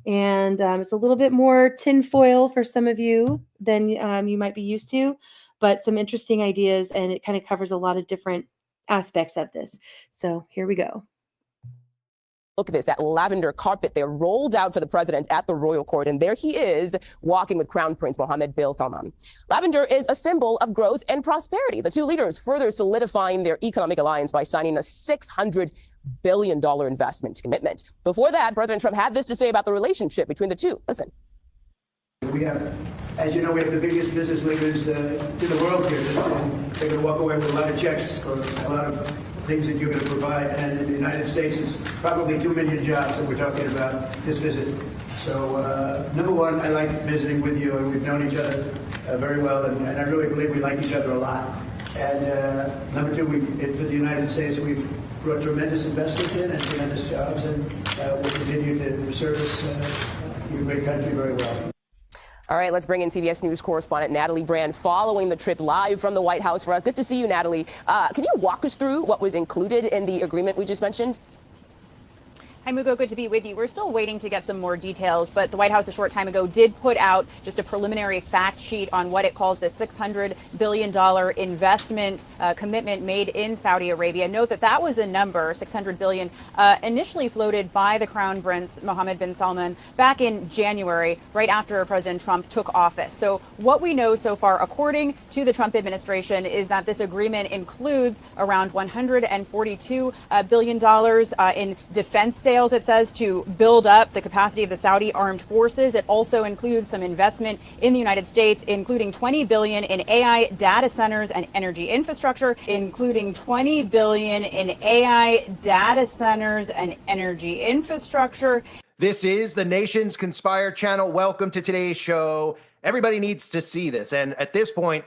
And it's a little bit more tinfoil for some of you than you might be used to, but some interesting ideas, and it kind of covers a lot of different aspects of this. So here we go. Look at this, that lavender carpet there rolled out for the president at the royal court. And there he is walking with Crown Prince Mohammed bin Salman. Lavender is a symbol of growth and prosperity. The two leaders further solidifying their economic alliance by signing a $600 billion investment commitment. Before that, President Trump had this to say about the relationship between the two. Listen. We have, as you know, we have the biggest business leaders in the world here. And they're going to walk away with a lot of checks for a lot of things that you're going to provide. And in the United States, it's probably 2 million jobs that we're talking about this visit. So, number one, I like visiting with you, and we've known each other very well, and I really believe we like each other a lot. And number two, for the United States, we've brought tremendous investment in and tremendous jobs, and we'll continue to service your great country very well. All right, let's bring in CBS News correspondent Natalie Brand following the trip live from the White House for us. Good to see you, Natalie. Can you walk us through what was included in the agreement we just mentioned? Hi, Mugo. Good to be with you. We're still waiting to get some more details, but the White House a short time ago did put out just a preliminary fact sheet on what it calls the $600 billion investment commitment made in Saudi Arabia. Note that that was a number, $600 billion, initially floated by the Crown Prince Mohammed bin Salman back in January, right after President Trump took office. So what we know so far, according to the Trump administration, is that this agreement includes around $142 billion in defense sales, it says, to build up the capacity of the Saudi armed forces. It also includes some investment in the United States, including $20 billion in AI data centers and energy infrastructure, including $20 billion in AI data centers and energy infrastructure. This is the Nations Conspire channel. Welcome to today's show. Everybody needs to see this. And at this point,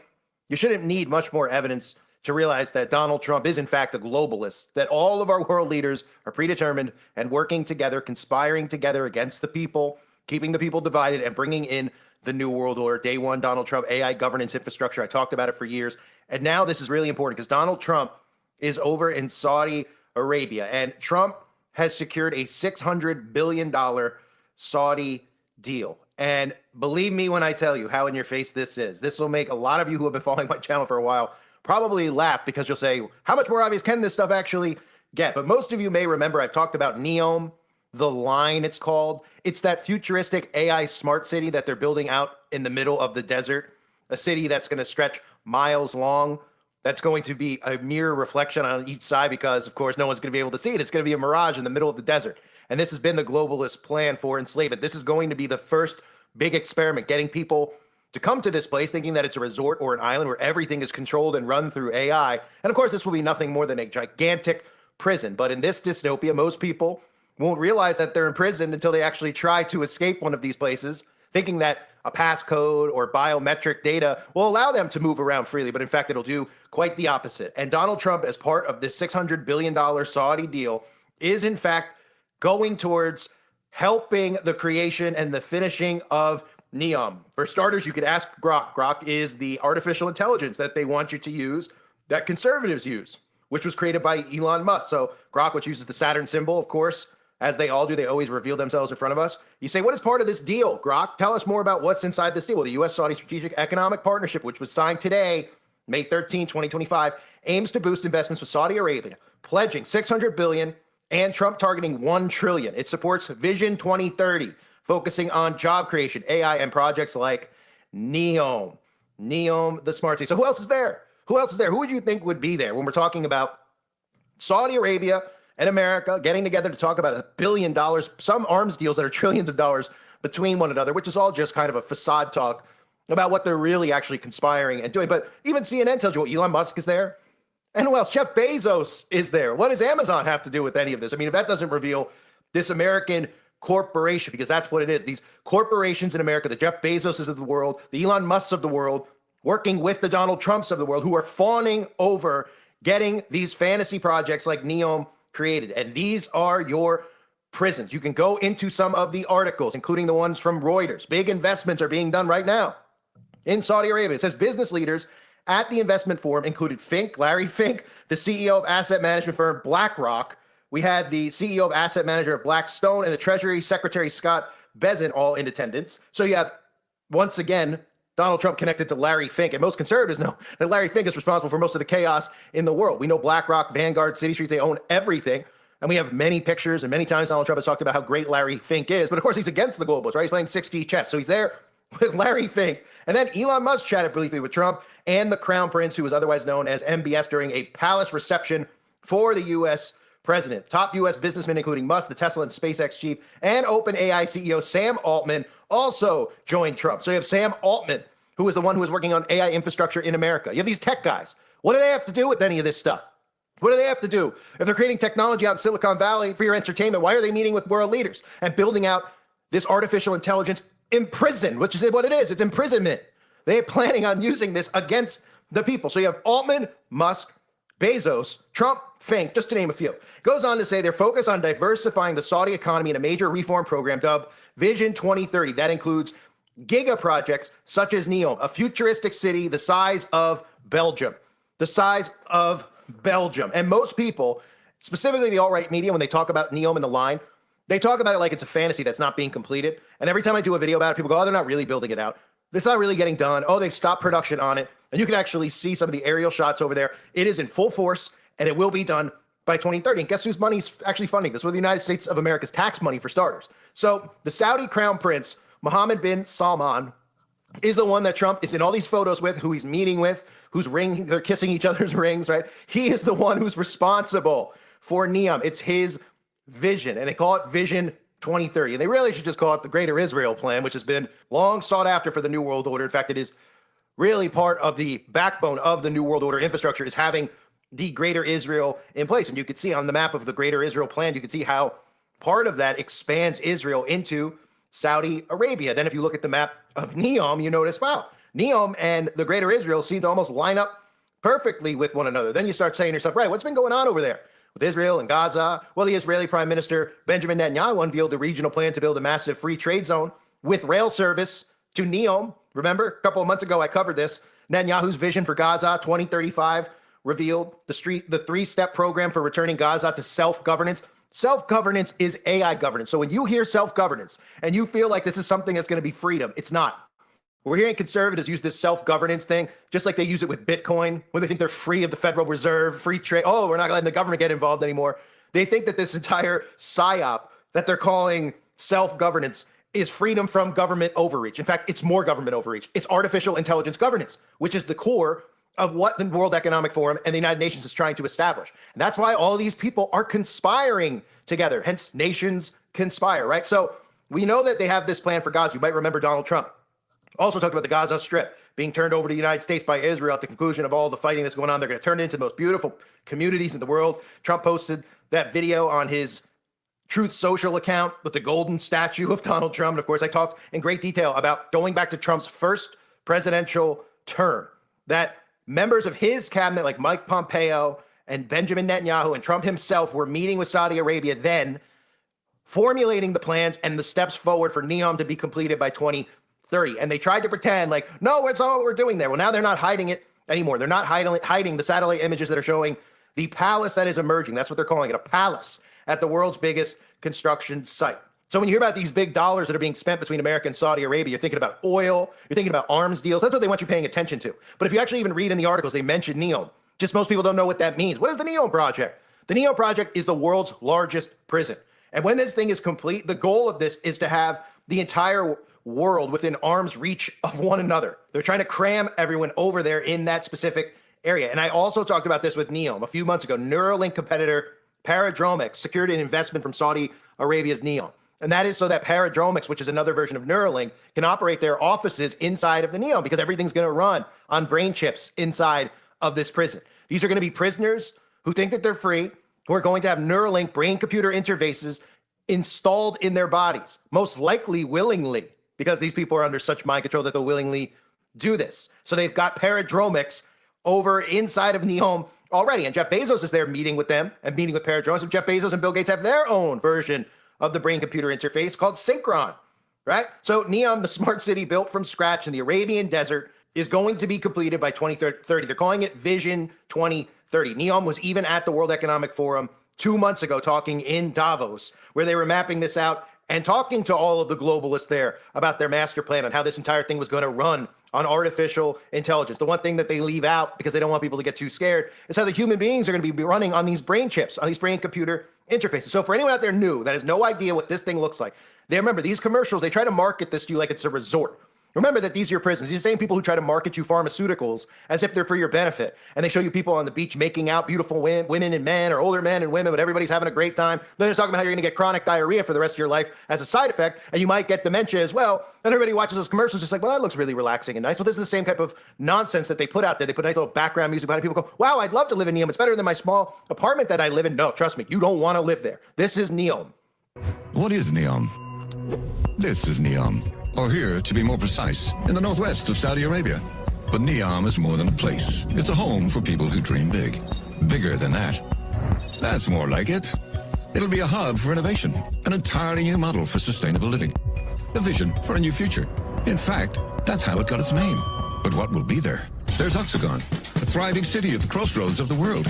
you shouldn't need much more evidence to realize that Donald Trump is in fact a globalist, that all of our world leaders are predetermined and working together, conspiring together against the people, keeping the people divided and bringing in the new world order. Day one, Donald Trump, AI governance infrastructure. I talked about it for years. And now this is really important because Donald Trump is over in Saudi Arabia, and Trump has secured a $600 billion Saudi deal. And believe me when I tell you how in your face this is. This will make a lot of you who have been following my channel for a while probably laugh, because you'll say, how much more obvious can this stuff actually get? But most of you may remember I've talked about NEOM, the line it's called. It's that futuristic AI smart city that they're building out in the middle of the desert, a city that's going to stretch miles long. That's going to be a mirror reflection on each side because, of course, no one's going to be able to see it. It's going to be a mirage in the middle of the desert. And this has been the globalist plan for enslavement. This is going to be the first big experiment, getting people to come to this place thinking that it's a resort or an island where everything is controlled and run through AI. And of course, this will be nothing more than a gigantic prison. But in this dystopia, most people won't realize that they're in prison until they actually try to escape one of these places, thinking that a passcode or biometric data will allow them to move around freely. But in fact, it'll do quite the opposite. And Donald Trump, as part of this $600 billion Saudi deal, is in fact going towards helping the creation and the finishing of NEOM. For starters, you could ask Grok. Grok is the artificial intelligence that they want you to use, that conservatives use, which was created by Elon Musk. So Grok, which uses the Saturn symbol, of course, as they all do, they always reveal themselves in front of us. You say, what is part of this deal, Grok? Tell us more about what's inside this deal. Well, the U.S.-Saudi Strategic Economic Partnership, which was signed today, May 13, 2025, aims to boost investments with Saudi Arabia, pledging $600 billion and Trump targeting $1 trillion. It supports Vision 2030, focusing on job creation, AI, and projects like NEOM. NEOM, the smart city. So who else is there? Who else is there? Who would you think would be there when we're talking about Saudi Arabia and America getting together to talk about $1 billion, some arms deals that are trillions of dollars between one another, which is all just kind of a facade talk about what they're really actually conspiring and doing. But even CNN tells you, Elon Musk is there. And who else? Jeff Bezos is there. What does Amazon have to do with any of this? I mean, if that doesn't reveal this American corporation, because that's what it is. These corporations in America, the Jeff Bezoses of the world, the Elon Musks of the world, working with the Donald Trumps of the world, who are fawning over getting these fantasy projects like NEOM created. And these are your prisons. You can go into some of the articles, including the ones from Reuters. Big investments are being done right now in Saudi Arabia. It says business leaders at the investment forum included Larry Fink, the CEO of asset management firm BlackRock. We had the CEO of asset manager of Blackstone and the Treasury Secretary Scott Bessent all in attendance. So you have, once again, Donald Trump connected to Larry Fink. And most conservatives know that Larry Fink is responsible for most of the chaos in the world. We know BlackRock, Vanguard, City Street, they own everything. And we have many pictures and many times Donald Trump has talked about how great Larry Fink is. But of course, he's against the globalists, right? He's playing 6G chess. So he's there with Larry Fink. And then Elon Musk chatted briefly with Trump and the Crown Prince, who was otherwise known as MBS, during a palace reception for the U.S. president. Top U.S. businessmen, including Musk, the Tesla and SpaceX chief, and OpenAI CEO Sam Altman also joined Trump. So you have Sam Altman, who is the one who is working on AI infrastructure in America. You have these tech guys. What do they have to do with any of this stuff? What do they have to do? If they're creating technology out in Silicon Valley for your entertainment, why are they meeting with world leaders and building out this artificial intelligence in prison, which is what it is. It's imprisonment. They're planning on using this against the people. So you have Altman, Musk, Bezos, Trump, Fink, just to name a few. Goes on to say they're focused on diversifying the Saudi economy in a major reform program dubbed Vision 2030. That includes giga projects such as NEOM, a futuristic city the size of Belgium. The size of Belgium. And most people, specifically the alt-right media, when they talk about NEOM in the line, they talk about it like it's a fantasy that's not being completed. And every time I do a video about it, people go, oh, they're not really building it out. It's not really getting done. Oh, they've stopped production on it. And you can actually see some of the aerial shots over there. It is in full force, and it will be done by 2030. And guess whose money's actually funding this? Well, the United States of America's tax money, for starters. So the Saudi Crown Prince, Mohammed bin Salman, is the one that Trump is in all these photos with, who he's meeting with, whose ring, they're kissing each other's rings, right? He is the one who's responsible for NEOM. It's his vision, and they call it Vision 2030. And they really should just call it the Greater Israel Plan, which has been long sought after for the New World Order. In fact, it is really part of the backbone of the New World Order infrastructure, is having the Greater Israel in place. And you can see on the map of the Greater Israel Plan, you can see how part of that expands Israel into Saudi Arabia. Then if you look at the map of NEOM, you notice, wow, NEOM and the Greater Israel seem to almost line up perfectly with one another. Then you start saying to yourself, right, what's been going on over there with Israel and Gaza? Well, the Israeli Prime Minister Benjamin Netanyahu unveiled the regional plan to build a massive free trade zone with rail service to NEOM. Remember, a couple of months ago, I covered this. Netanyahu's vision for Gaza 2035 revealed the three-step program for returning Gaza to self-governance. Self-governance is AI governance. So when you hear self-governance and you feel like this is something that's going to be freedom, it's not. We're hearing conservatives use this self-governance thing, just like they use it with Bitcoin, when they think they're free of the Federal Reserve, free trade. Oh, we're not letting the government get involved anymore. They think that this entire psyop that they're calling self-governance is freedom from government overreach. In fact, it's more government overreach. It's artificial intelligence governance, which is the core of what the World Economic Forum and the United Nations is trying to establish. And that's why all of these people are conspiring together, hence nations conspire, right? So we know that they have this plan for Gaza. You might remember Donald Trump also talked about the Gaza Strip being turned over to the United States by Israel at the conclusion of all the fighting that's going on. They're going to turn it into the most beautiful communities in the world. Trump posted that video on his Truth Social account with the golden statue of Donald Trump. And of course, I talked in great detail about going back to Trump's first presidential term, that members of his cabinet like Mike Pompeo and Benjamin Netanyahu and Trump himself were meeting with Saudi Arabia then, formulating the plans and the steps forward for NEOM to be completed by 2030. And they tried to pretend like, no, it's all what we're doing there. Well, now they're not hiding it anymore. They're not hiding the satellite images that are showing the palace that is emerging. That's what they're calling it, a palace at the world's biggest construction site. So when you hear about these big dollars that are being spent between America and Saudi Arabia, you're thinking about oil, you're thinking about arms deals. That's what they want you paying attention to. But if you actually even read in the articles, they mention NEOM. Just most people don't know what that means. What is the NEOM project? The NEOM project is the world's largest prison. And when this thing is complete, the goal of this is to have the entire world within arm's reach of one another. They're trying to cram everyone over there in that specific area. And I also talked about this with NEOM a few months ago. Neuralink competitor Paradromics secured an investment from Saudi Arabia's NEOM. And that is so that Paradromics, which is another version of Neuralink, can operate their offices inside of the NEOM because everything's going to run on brain chips inside of this prison. These are going to be prisoners who think that they're free, who are going to have Neuralink brain-computer interfaces installed in their bodies, most likely willingly, because these people are under such mind control that they'll willingly do this. So they've got Paradromics over inside of NEOM already. And Jeff Bezos is there meeting with them and meeting with Paradromics. Jeff Bezos and Bill Gates have their own version of the brain-computer interface called Synchron, right? So NEOM, the smart city built from scratch in the Arabian desert, is going to be completed by 2030. They're calling it Vision 2030. NEOM was even at the World Economic Forum 2 months ago talking in Davos, where they were mapping this out and talking to all of the globalists there about their master plan on how this entire thing was going to run on artificial intelligence. The one thing that they leave out because they don't want people to get too scared is how the human beings are going to be running on these brain chips, on these brain-computer interfaces. So for anyone out there new that has no idea what this thing looks like, they remember these commercials, they try to market this to you like it's a resort. Remember that these are your prisons. These are the same people who try to market you pharmaceuticals as if they're for your benefit. And they show you people on the beach making out, beautiful women and men, or older men and women, but everybody's having a great time. Then they're talking about how you're going to get chronic diarrhea for the rest of your life as a side effect, and you might get dementia as well. And everybody watches those commercials just like, well, that looks really relaxing and nice. Well, this is the same type of nonsense that they put out there. They put nice little background music behind it. People go, wow, I'd love to live in NEOM. It's better than my small apartment that I live in. No, trust me, you don't want to live there. This is NEOM. What is NEOM? This is NEOM. Or here, to be more precise, in the northwest of Saudi Arabia. But NEOM is more than a place. It's a home for people who dream big. Bigger than that. That's more like it. It'll be a hub for innovation, an entirely new model for sustainable living, a vision for a new future. In fact, that's how it got its name. But what will be there? There's Oxagon, a thriving city at the crossroads of the world,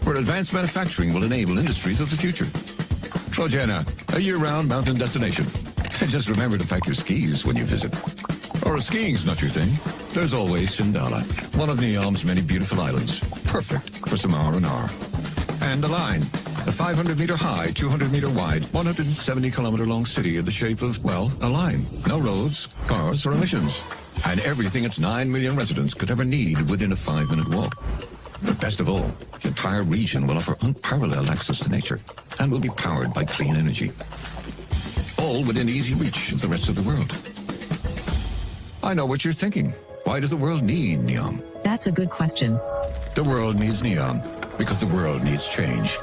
where advanced manufacturing will enable industries of the future. Trojana, a year-round mountain destination. And just remember to pack your skis when you visit. Or if skiing's not your thing, there's always Sindala, one of NEOM's many beautiful islands, perfect for some R&R. And the Line, a 500-meter high, 200-meter wide, 170-kilometer long city in the shape of, well, a line. No roads, cars, or emissions. And everything its 9 million residents could ever need within a 5-minute walk. But best of all, the entire region will offer unparalleled access to nature and will be powered by clean energy. All within easy reach of the rest of the world. I know what you're thinking. Why does the world need NEOM? That's a good question. The world needs NEOM because the world needs change.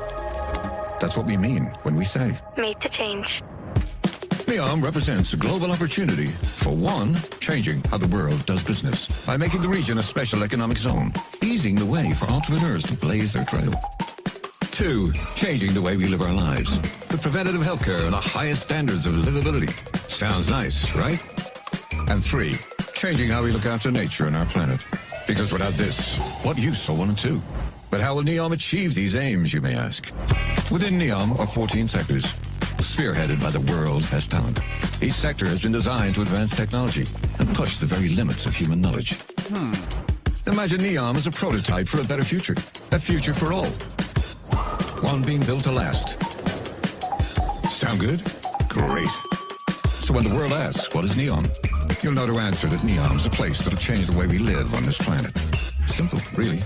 That's what we mean when we say Made to change. NEOM represents a global opportunity for one, changing how the world does business by making the region a special economic zone, easing the way for entrepreneurs to blaze their trail. 2, changing the way we live our lives with preventative healthcare and the highest standards of livability. Sounds nice, right? And 3, changing how we look after nature and our planet. Because without this, what use are 1 and 2? But how will NEOM achieve these aims, you may ask? Within NEOM are 14 sectors, spearheaded by the world's best talent. Each sector has been designed to advance technology and push the very limits of human knowledge. Imagine NEOM as a prototype for a better future, a future for all. One being built to last. Sound good? Great. So when the world asks, what is NEOM? You'll know to answer that NEOM's a place that'll change the way we live on this planet. Simple, really.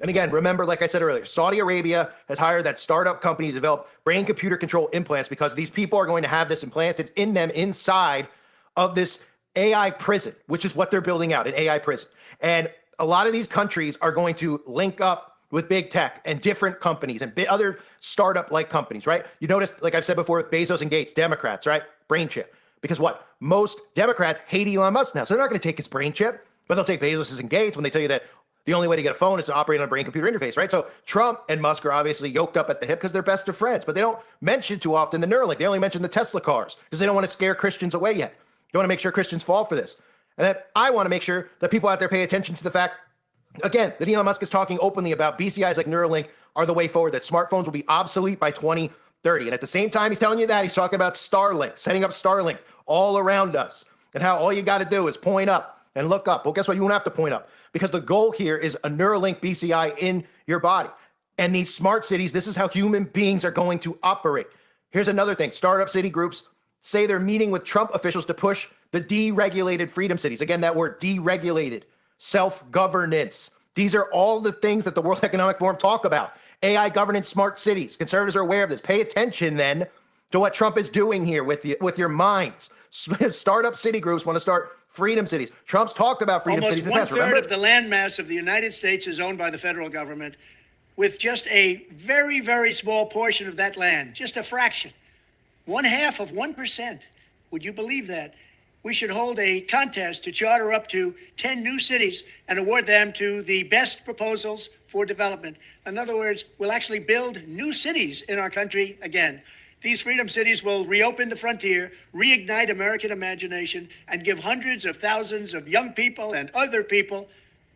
And again, remember, like I said earlier, Saudi Arabia has hired that startup company to develop brain-computer control implants because these people are going to have this implanted in them inside of this AI prison, which is what they're building out, an AI prison. And a lot of these countries are going to link up with big tech and different companies and other startup-like companies, right? You notice, like I've said before, Bezos and Gates, Democrats, right? Brain chip. Because what? Most Democrats hate Elon Musk now. So they're not going to take his brain chip, but they'll take Bezos and Gates when they tell you that the only way to get a phone is to operate on a brain-computer interface, right? So Trump and Musk are obviously yoked up at the hip because they're best of friends, but they don't mention too often the Neuralink. They only mention the Tesla cars because they don't want to scare Christians away yet. They want to make sure Christians fall for this. And that I want to make sure that people out there pay attention to the fact, again, that Elon Musk is talking openly about BCIs like Neuralink are the way forward, that smartphones will be obsolete by 2030. And at the same time he's telling you that, he's talking about Starlink, setting up Starlink all around us, and how all you got to do is point up and look up. Well, guess what? You won't have to point up because the goal here is a Neuralink BCI in your body. And these smart cities, this is how human beings are going to operate. Here's another thing. Startup city groups say they're meeting with Trump officials to push the deregulated freedom cities. Again, that word, deregulated, self-governance. These are all the things that the World Economic Forum talk about. AI governance, smart cities. Conservatives are aware of this. Pay attention then to what Trump is doing here with your minds. Startup city groups want to start freedom cities. Trump's talked about freedom cities in the past. Almost 1/3 of the landmass of the United States is owned by the federal government, with just a very, very small portion of that land, just a fraction, 1/2 of 1%. Would you believe that? We should hold a contest to charter up to 10 new cities and award them to the best proposals for development. In other words, we'll actually build new cities in our country again. These freedom cities will reopen the frontier, reignite American imagination, and give hundreds of thousands of young people and other people,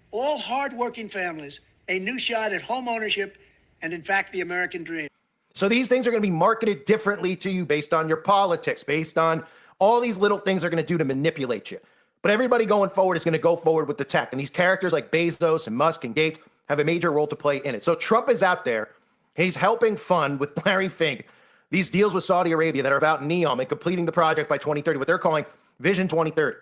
all hardworking families, a new shot at home ownership and, in fact, the American dream. So these things are going to be marketed differently to you based on your politics, based on all these little things they're going to do to manipulate you. But everybody going forward is going to go forward with the tech. And these characters like Bezos and Musk and Gates have a major role to play in it. So Trump is out there. He's helping fund with Larry Fink these deals with Saudi Arabia that are about NEOM and completing the project by 2030, what they're calling Vision 2030.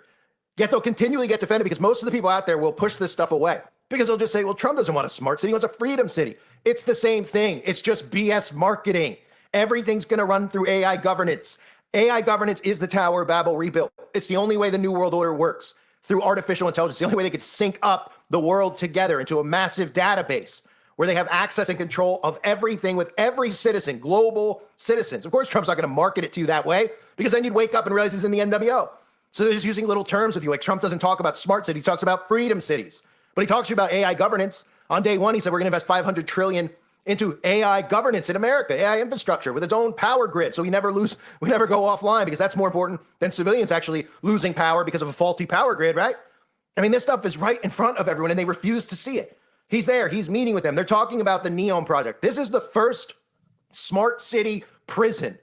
Yet they'll continually get defended because most of the people out there will push this stuff away because they'll just say, well, Trump doesn't want a smart city, he wants a freedom city. It's the same thing. It's just BS marketing. Everything's going to run through AI governance. AI governance is the Tower of Babel rebuilt. It's the only way the New World Order works, through artificial intelligence. The only way they could sync up the world together into a massive database where they have access and control of everything with every citizen, global citizens. Of course, Trump's not going to market it to you that way because then you'd wake up and realize he's in the NWO. So they're just using little terms with you. Like Trump doesn't talk about smart cities, he talks about freedom cities. But he talks to you about AI governance. On day one, he said we're going to invest $500 trillion into AI governance in America, AI infrastructure with its own power grid. So we never go offline because that's more important than civilians actually losing power because of a faulty power grid, right? I mean, this stuff is right in front of everyone and they refuse to see it. He's there. He's meeting with them. They're talking about the NEOM project. This is the first smart city prison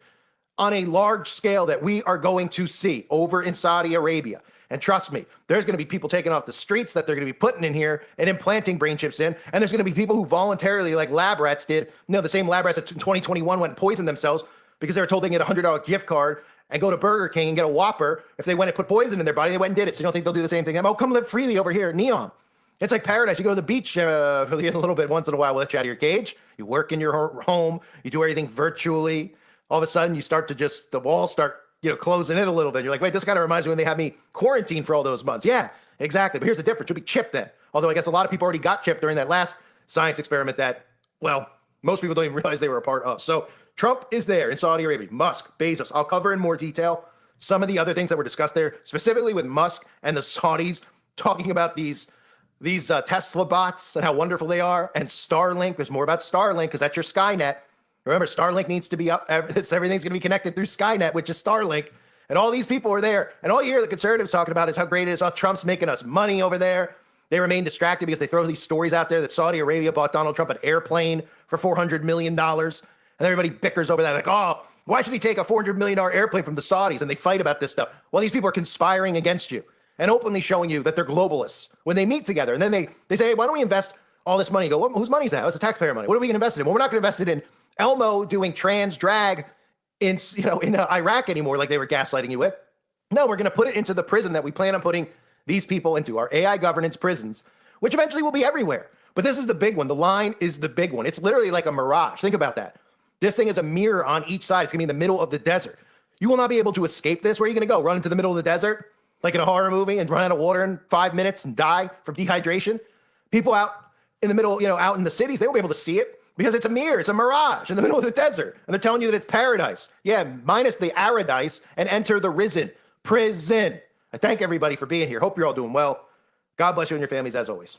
on a large scale that we are going to see over in Saudi Arabia. And trust me, there's going to be people taking off the streets that they're going to be putting in here and implanting brain chips in. And there's going to be people who voluntarily, like lab rats did, the same lab rats that in 2021 went and poisoned themselves because they were told they can get a $100 gift card and go to Burger King and get a Whopper. If they went and put poison in their body, they went and did it. So you don't think they'll do the same thing? Oh, come live freely over here, NEOM. It's like paradise. You go to the beach a little bit once in a while. We'll let you out of your cage. You work in your home. You do everything virtually. All of a sudden, you start to the walls start, closing in a little bit. You're like, wait, this kind of reminds me when they had me quarantined for all those months. Yeah, exactly. But here's the difference. You'll be chipped then. Although I guess a lot of people already got chipped during that last science experiment that, well, most people don't even realize they were a part of. So Trump is there in Saudi Arabia. Musk, Bezos. I'll cover in more detail some of the other things that were discussed there, specifically with Musk and the Saudis talking about these Tesla bots and how wonderful they are, and Starlink. There's more about Starlink because that's your Skynet. Remember, Starlink needs to be up. Everything's going to be connected through Skynet, which is Starlink. And all these people are there. And all you hear the conservatives talking about is how great it is. How Trump's making us money over there. They remain distracted because they throw these stories out there that Saudi Arabia bought Donald Trump an airplane for $400 million. And everybody bickers over that. Like, oh, why should he take a $400 million airplane from the Saudis? And they fight about this stuff. Well, these people are conspiring against you and openly showing you that they're globalists when they meet together. And then they say, hey, why don't we invest all this money? You go, whose money is that? It's the taxpayer money. What are we going to invest it in? Well, we're not going to invest it in Elmo doing trans drag in Iraq anymore, like they were gaslighting you with. No, we're going to put it into the prison that we plan on putting these people into, our AI governance prisons, which eventually will be everywhere. But this is the big one. The line is the big one. It's literally like a mirage. Think about that. This thing is a mirror on each side. It's going to be in the middle of the desert. You will not be able to escape this. Where are you going to go? Run into the middle of the desert? Like in a horror movie and run out of water in 5 minutes and die from dehydration? People out in the middle, out in the cities, they won't be able to see it because it's a mirror. It's a mirage in the middle of the desert. And they're telling you that it's paradise. Yeah, minus the aradise and enter the risen prison. I thank everybody for being here. Hope you're all doing well. God bless you and your families as always.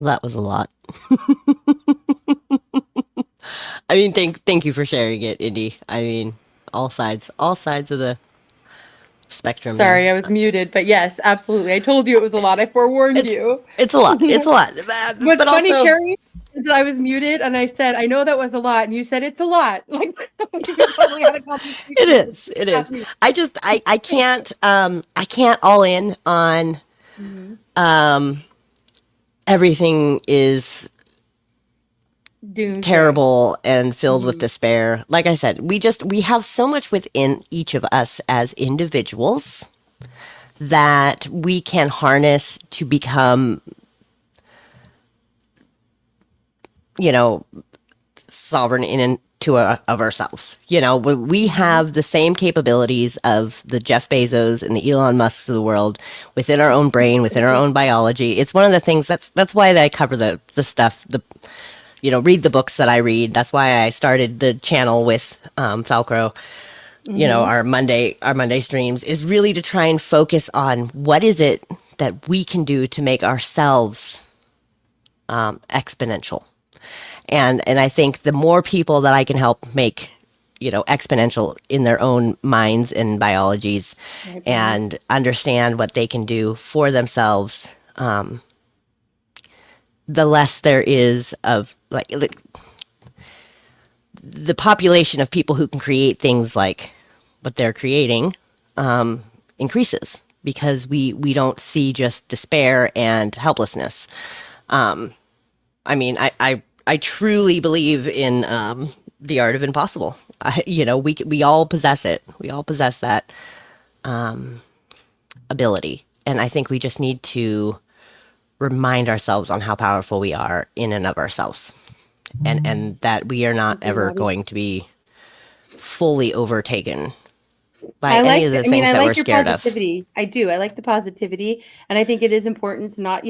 That was a lot. I mean, thank you for sharing it, Indy. I mean, all sides of the spectrum. Sorry, there. I was muted, but yes, absolutely. I told you it was a lot. I forewarned you. It's a lot. It's a lot. What's But funny, also, Carrie, is that I was muted and I said, I know that was a lot. And you said, it's a lot. Like, we totally had a conversation. it is. I can't all in on everything is Doomsday. terrible and filled with despair. Like I said, we have so much within each of us as individuals that we can harness to become, sovereign in and of ourselves. We have the same capabilities of the Jeff Bezos and the Elon Musks of the world within our own brain, within our own biology. It's one of the things that's why I cover the stuff, read the books that I read. That's why I started the channel with Falcro. Our Monday streams is really to try and focus on what is it that we can do to make ourselves exponential. And I think the more people that I can help make, exponential in their own minds and biologies and understand what they can do for themselves, the less there is of the population of people who can create things like what they're creating increases because we don't see just despair and helplessness. I truly believe in the art of impossible. We all possess it. We all possess that ability. And I think we just need to remind ourselves on how powerful we are in and of ourselves. And that we are not ever going to be fully overtaken by any of the things that we're scared of. I do. I like the positivity. And I think it is important to not,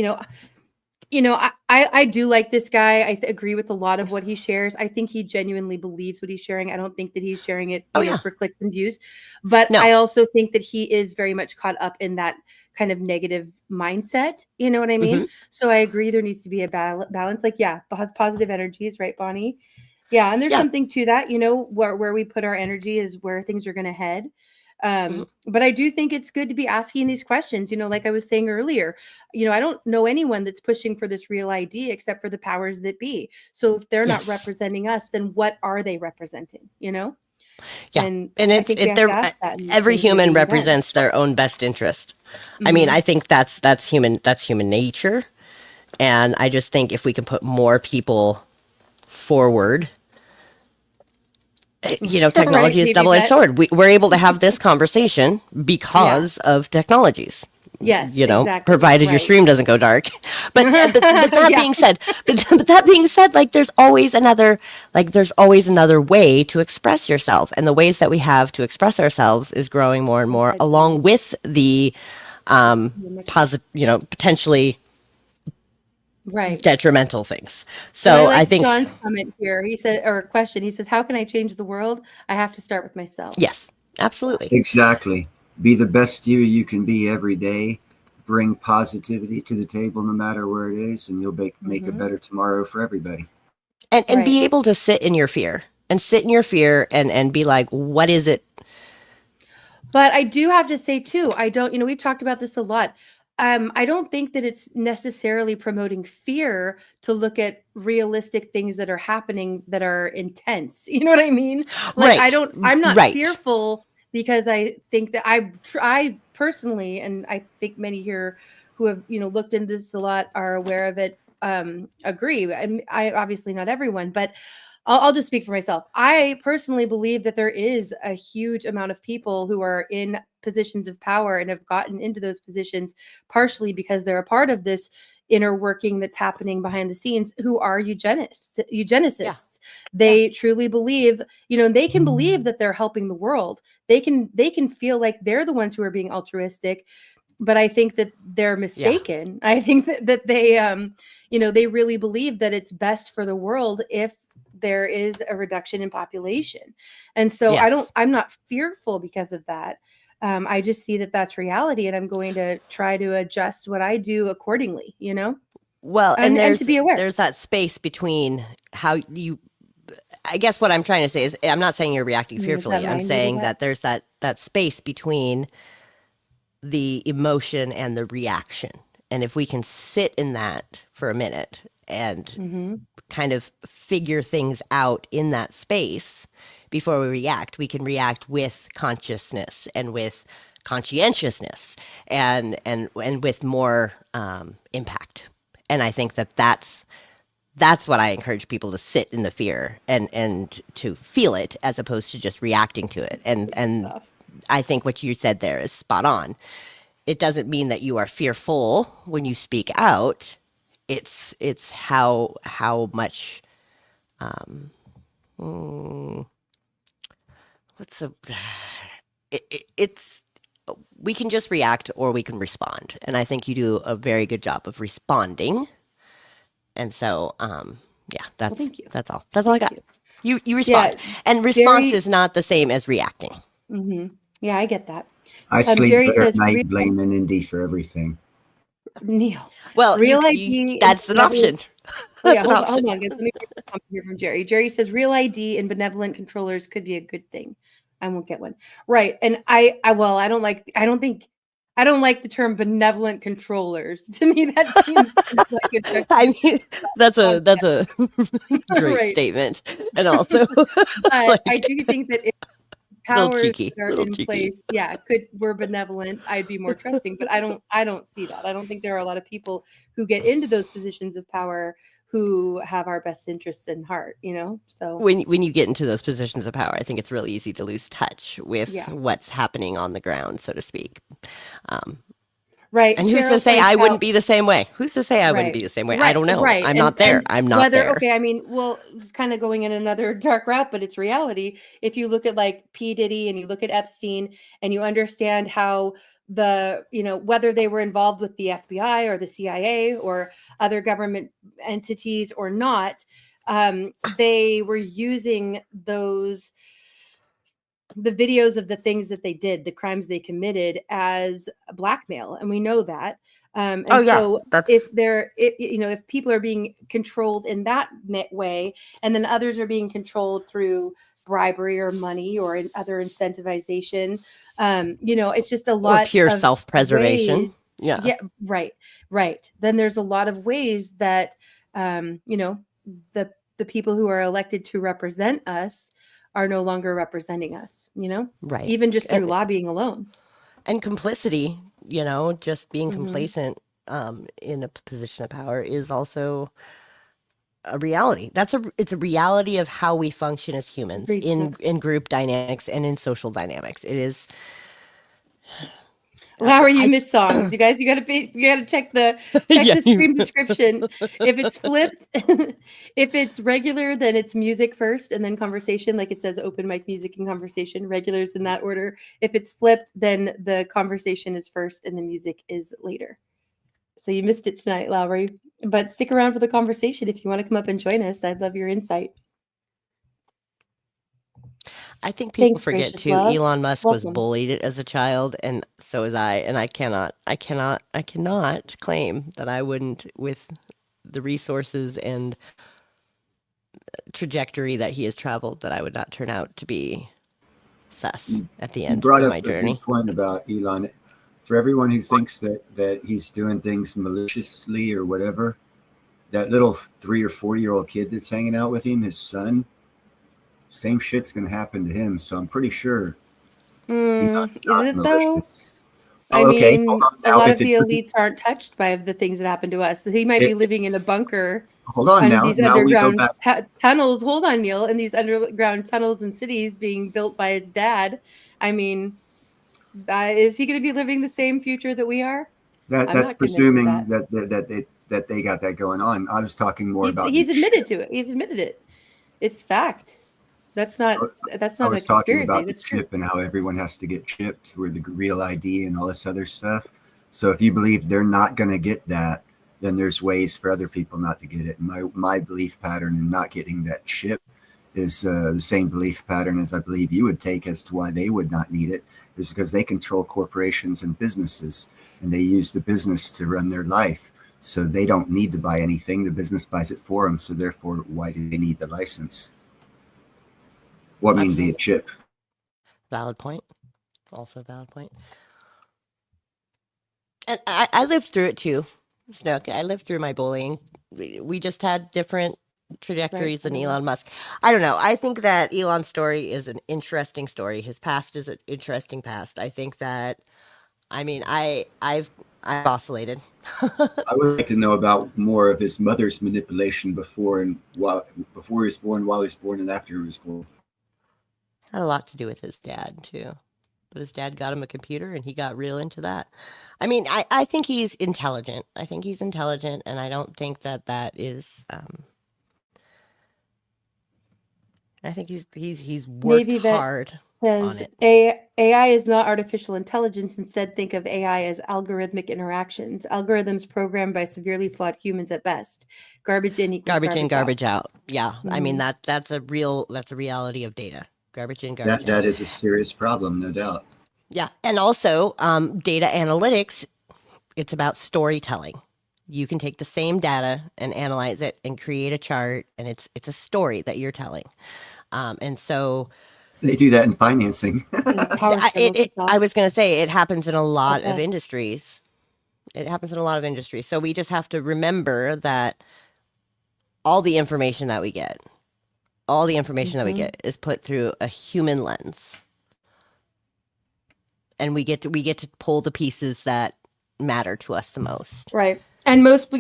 I do like this guy. I agree with a lot of what he shares. I think he genuinely believes what he's sharing. I don't think that he's sharing it for clicks and views. But I also think that he is very much caught up in that kind of negative mindset. You know what I mean? So I agree there needs to be a balance. Like, positive energies, right, Bonnie? Yeah. And there's something to that, where we put our energy is where things are going to head. But I do think it's good to be asking these questions, like I was saying earlier, I don't know anyone that's pushing for this real ID except for the powers that be. So if they're not representing us, then what are they representing, Yeah. And every human represents their own best interest. I mean, I think that's human nature. And I just think if we can put more people forward, technology is a double-edged sword. We're able to have this conversation because of technologies. Yes, exactly. Provided your stream doesn't go dark. But that being said, there's always another way to express yourself, and the ways that we have to express ourselves is growing more and more, along with the potentially detrimental things. So I think John's comment here, he said, or question, he says, how can I change the world? I have to start with myself. Yes, absolutely. Exactly. Be the best you can be every day. Bring positivity to the table no matter where it is, and you'll make a better tomorrow for everybody. And be able to sit in your fear and be like, what is it? But I do have to say too, we've talked about this a lot. I don't think that it's necessarily promoting fear to look at realistic things that are happening that are intense. You know what I mean? I'm not fearful because I think that I personally, and I think many here who have, looked into this a lot are aware of it, agree. I obviously not everyone, but I'll just speak for myself. I personally believe that there is a huge amount of people who are in positions of power and have gotten into those positions partially because they're a part of this inner working that's happening behind the scenes, who are eugenicists. They truly believe, they can believe that they're helping the world. They can feel like they're the ones who are being altruistic, but I think that they're mistaken. I think that they they really believe that it's best for the world if there is a reduction in population. And so I'm not fearful because of that. I just see that that's reality, and I'm going to try to adjust what I do accordingly, Well, and to be aware. There's that space between how you, I guess what I'm trying to say is, I'm not saying you're reacting fearfully. I'm saying that there's that space between the emotion and the reaction. And if we can sit in that for a minute and kind of figure things out in that space before we react, we can react with consciousness and with conscientiousness and with more impact. And I think that's what I encourage people to sit in the fear and to feel it as opposed to just reacting to it. And I think what you said there is spot on. It doesn't mean that you are fearful when you speak out. It's how much it's we can just react or we can respond. And I think you do a very good job of responding. And so that's thank you. That's all I got. You respond. And response is not the same as reacting. Yeah, I get that. I sleep Jerry better says, at night blaming Indy for everything. Neil. Well, real ID. That's an option. That's hold on, guys. Let me get a comment here from Jerry. Jerry says real ID and benevolent controllers could be a good thing. I won't get one. Right. And I don't like the term benevolent controllers. To me, that seems like a I mean, that's a great statement. And also I do think that if powers that are in cheeky. place, were benevolent, I'd be more trusting. But I don't see that. I don't think there are a lot of people who get into those positions of power who have our best interests in heart, So when you get into those positions of power, I think it's really easy to lose touch with what's happening on the ground, so to speak. Right. And who's to say I wouldn't be the same way? Who's to say I wouldn't be the same way? I don't know. Right. I'm not there. I'm not there. Okay. I mean, well, it's kind of going in another dark route, but it's reality. If you look at like P. Diddy and you look at Epstein and you understand how whether they were involved with the FBI or the CIA or other government entities or not, they were using the videos of the things that they did, the crimes they committed, as blackmail, and we know that. So if people are being controlled in that way, and then others are being controlled through bribery or money or in other incentivization, it's just a lot or pure of self-preservation. Ways. Yeah, right. Then there's a lot of ways that the people who are elected to represent us are no longer representing us, right? Even just through lobbying alone. And complicity, just being complacent in a position of power is also a reality. It's a reality of how we function as humans in group dynamics and in social dynamics. It is. Lowry, you missed songs. You guys, you gotta check the stream description. If it's flipped, if it's regular, then it's music first and then conversation. Like it says, open mic music and conversation. Regulars in that order. If it's flipped, then the conversation is first and the music is later. So you missed it tonight, Lowry. But stick around for the conversation if you want to come up and join us. I'd love your insight. I think people forget too. Elon Musk was bullied as a child, and so was I. And I cannot claim that I wouldn't, with the resources and trajectory that he has traveled, that I would not turn out to be sus at the end of my journey. You brought up a good point about Elon. For everyone who thinks that he's doing things maliciously or whatever, that little 3 or 4-year-old kid that's hanging out with him, his son. Same shit's gonna happen to him, so I'm pretty sure. Is it though? I mean, a lot of the elites aren't touched by the things that happen to us. So he might be living in a bunker. Hold on now. These underground tunnels. Hold on, Neil. In these underground tunnels and cities being built by his dad. I mean, Is he going to be living the same future that we are? I'm That's not convinced of presuming that. that they got that going on. I was talking more about He's the admitted chip. to it. He's admitted it. It's fact. That's not I a was talking conspiracy. about the That's true. chip and how everyone has to get chipped with the real ID and all this other stuff. So if you believe they're not going to get that, then there's ways for other people not to get it. And my belief pattern in not getting that chip is the same belief pattern as I believe you would take as to why they would not need it, is because they control corporations and businesses, and they use the business to run their life. So they don't need to buy anything. The business buys it for them. So therefore, why do they need the license? What mean the chip? Valid point. Also valid point. And I lived through it too, Snook. I lived through my bullying. We just had different trajectories than Elon Musk. I don't know. I think that Elon's story is an interesting story. His past is an interesting past. I think that, I mean, I've oscillated. I would like to know about more of his mother's manipulation before he was born, while he was born, and after he was born. Had a lot to do with his dad too. But his dad got him a computer and he got real into that. I mean, I think he's intelligent. I think he's intelligent, and I don't think that is I think he's worked Navy vet hard on says it. AI is not artificial intelligence. Instead, think of AI as algorithmic interactions. Algorithms programmed by severely flawed humans at best. Garbage in equals Garbage in, garbage out. Yeah. I mean, Mhm. that's a reality of data. Garbage in, garbage out. That is a serious problem, no doubt. Yeah. And also, data analytics, it's about storytelling. You can take the same data and analyze it and create a chart, and it's a story that you're telling. And so They do that in financing. I was going to say it happens in a lot of Okay. industries. It happens in a lot of industries. So we just have to remember that all the information that we get, Mhm. is put through a human lens. And we get to pull the pieces that matter to us the most. Right. And most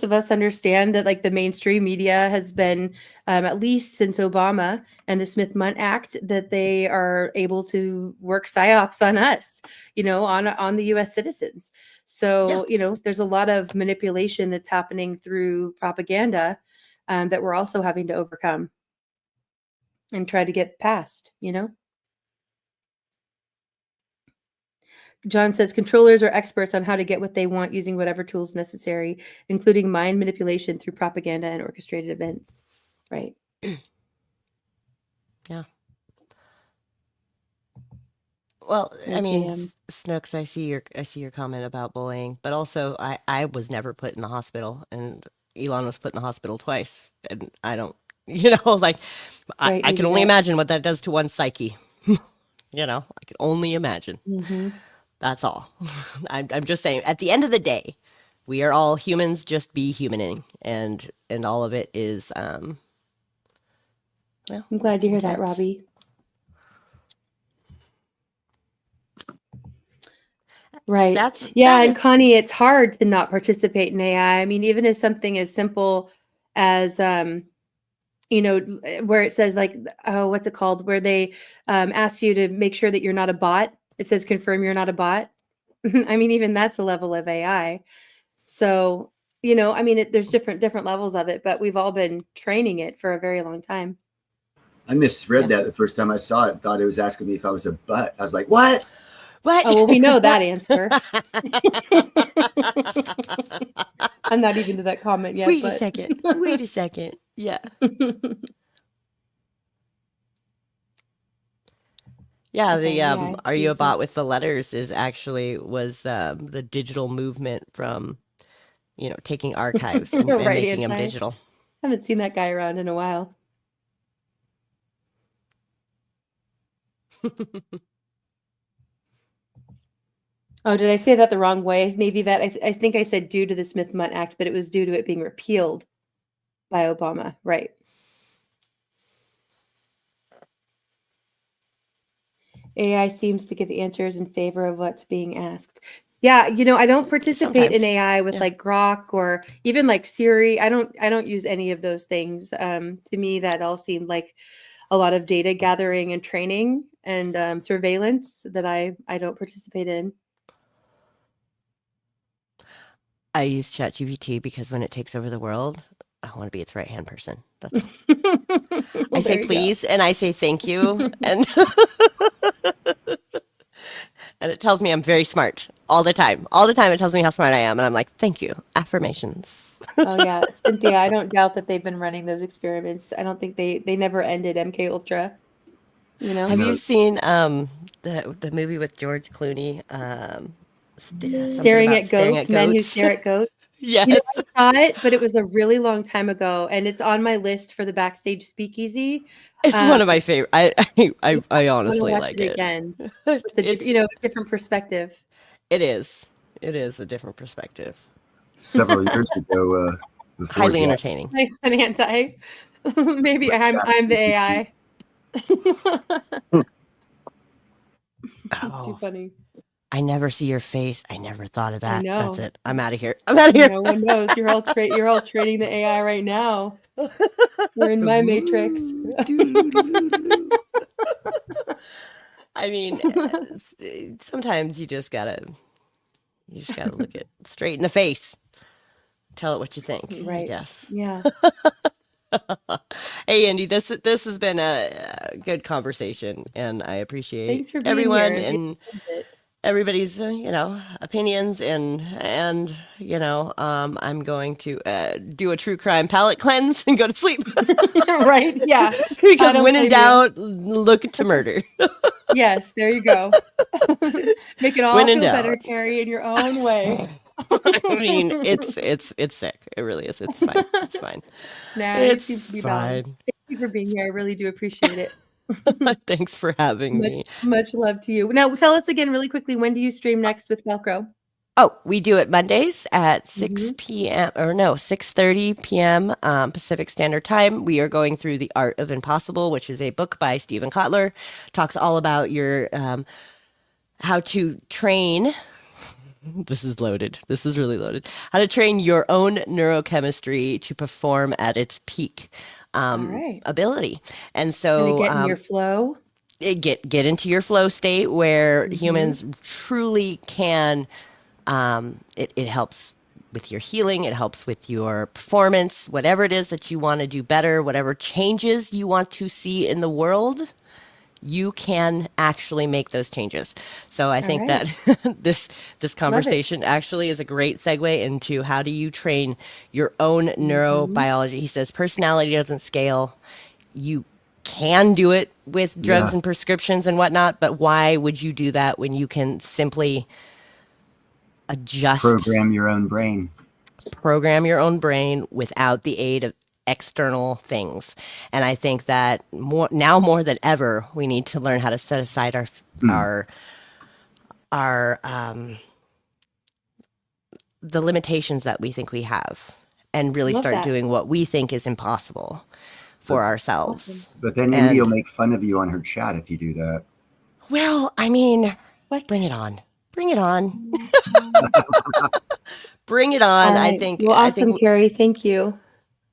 of us understand that like the mainstream media has been, at least since Obama and the Smith-Mundt Act, that they are able to work psyops on us, on the U.S. citizens. So, there's a lot of manipulation that's happening through propaganda, that we're also having to overcome and try to get past, John says controllers are experts on how to get what they want using whatever tools necessary, including mind manipulation through propaganda and orchestrated events. Right. Yeah. Well, I mean, OJM. Snooks, I see your comment about bullying, but also I was never put in the hospital, and Elon was put in the hospital twice, and I don't, like Right, I can maybe only that. imagine what that does to one's psyche. I can only imagine. Mhm. That's all. I'm just saying. At the end of the day, we are all humans. Just be humaning, and all of it is. Well, I'm glad to it's hear that, intense. Robbie. Right. And Connie, it's hard to not participate in AI. I mean, even as something as simple as, where it says like, oh, what's it called? Where they ask you to make sure that you're not a bot. It says confirm you're not a bot. I mean, even that's a level of AI. So, I mean, there's different levels of it, but we've all been training it for a very long time. I misread that the first time I saw it. Thought it was asking me if I was a butt. I was like, what? What? Oh, well, we know that answer. I'm not even to that comment yet. Wait a but... second. Wait a second. Yeah. Yeah, Okay, yeah, Are You a use Bot it. with the letters was the digital movement from, taking archives and Right making hand them side. digital. I haven't seen that guy around in a while. Oh, did I say that the wrong way? Navy vet. I think I said due to the Smith-Mundt Act, but it was due to it being repealed by Obama. Right. AI seems to give answers in favor of what's being asked. Yeah, I don't participate in Sometimes. AI with Yeah. like Grok or even like Siri. I don't use any of those things. To me, that all seemed like a lot of data gathering and training and surveillance that I don't participate in. I use ChatGPT because when it takes over the world, I want to be its right-hand person. That's all. I say please, and I say thank you, and and it tells me I'm very smart all the time. All the time it tells me how smart I am, and I'm like, thank you. Affirmations. Oh yeah, Cynthia, I don't doubt that they've been running those experiments. I don't think they never ended MK Ultra. You know? Have you seen the movie with George Clooney? Something Staring about at staring goats, at men who goats. stare at goats. Yes. You know, I saw it, but it was a really long time ago, and it's on my list for the Backstage Speakeasy. It's one of my favorite. I I honestly watch like it it. again with the It's different perspective. It is a different perspective. Several years ago, before Highly Jack- entertaining. Nice one, Anti. Maybe I'm the AI. Too funny. I never see your face. I never thought of I that. That's know. it. I'm out of here. I'm out of here. No one knows. You're all training the AI right now. We're in my matrix. I mean, sometimes you just gotta look it straight in the face. Tell it what you think. Right. Yes. Yeah. Hey, Indy, this has been a good conversation, and I appreciate Thanks for being everyone here. and everybody's opinions and I'm going to do a true crime palate cleanse and go to sleep. Right? Yeah. Because when in doubt, look to murder. Yes, there you go. Make it all When in feel better, doubt. Carrie, in your own way. I mean, it's sick. It really is. It's fine. It's fine. Nah, It's you seem to be fine. balanced. Thank you for being here. I really do appreciate it. Thanks for having me. Much love to you. Now, tell us again really quickly, when do you stream next with Velcro? Oh, we do it Mondays at 6 p.m. or no, 6:30 p.m. Pacific Standard Time. We are going through The Art of Impossible, which is a book by Stephen Kotler. Talks all about your how to train. This is loaded. This is really loaded. How to train your own neurochemistry to perform at its peak ability. And so Get in your flow. Get into your flow state where humans truly can. It helps with your healing. It helps with your performance. Whatever it is that you want to do better, whatever changes you want to see in the world, you can actually make those changes. So I think that this conversation actually is a great segue into how do you train your own neurobiology. He says personality doesn't scale. You can do it with drugs and prescriptions and whatnot, but why would you do that when you can simply program your own brain without the aid of external things? And I think that more than ever, we need to learn how to set aside our the limitations that we think we have and really start doing what we think is impossible for ourselves. But then Indy will make fun of you on her chat if you do that. Well, I mean, bring it on. Bring it on. Bring it on. I think. Well, awesome, Carrie. Thank you.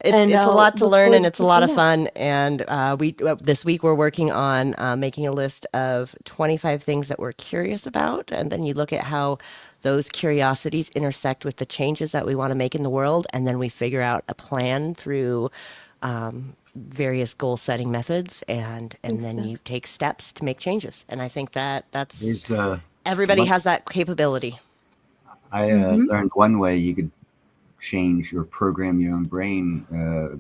It's a lot to learn and it's a lot of fun. And this week we're working on making a list of 25 things that we're curious about. And then you look at how those curiosities intersect with the changes that we want to make in the world. And then we figure out a plan through various goal setting methods. And then you take steps to make changes. And I think that's everybody has that capability. I learned one way you could change or program your own brain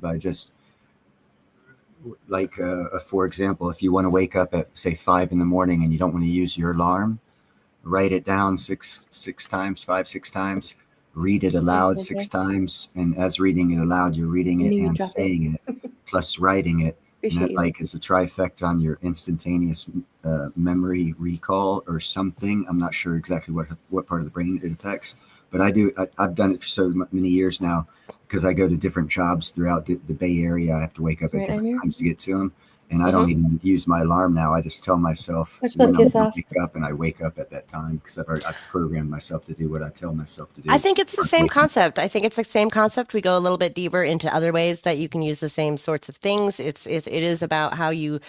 by just for example, if you want to wake up at say 5 a.m. and you don't want to use your alarm, write it down six times, read it aloud 6 times, and as reading it aloud you're reading it and saying it plus writing it. And that is a trifecta on your instantaneous memory recall or something. I'm not sure exactly what part of the brain it affects, but I've done it for so many years now because I go to different jobs throughout the Bay Area. I have to wake up at different times to get to them. And I don't even use my alarm now. I just tell myself Much love, when I'm kiss going off. to wake up, and I wake up at that time because I've programmed myself to do what I tell myself to do. I think it's the same Waking up. concept. I think it's the same concept. We go a little bit deeper into other ways that you can use the same sorts of things. It is about how you.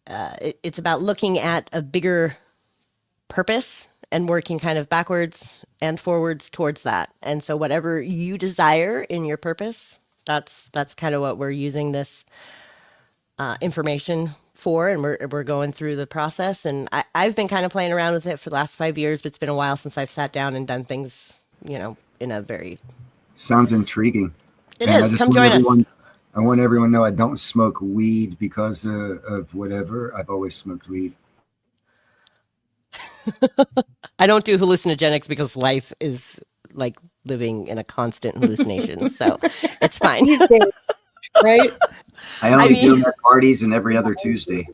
It's about looking at a bigger purpose and working kind of backwards and forwards towards that. And so whatever you desire in your purpose, that's kind of what we're using this information for, and we're going through the process. And I've been kind of playing around with it for the last 5 years, but it's been a while since I've sat down and done things, in a very... Sounds intriguing. It And is. I just Come want join us. everyone, I want everyone to know I don't smoke weed because of whatever. I've always smoked weed. I don't do hallucinogenics because life is like living in a constant hallucination. So it's fine. These days, right? I only do them at parties and every other Tuesday.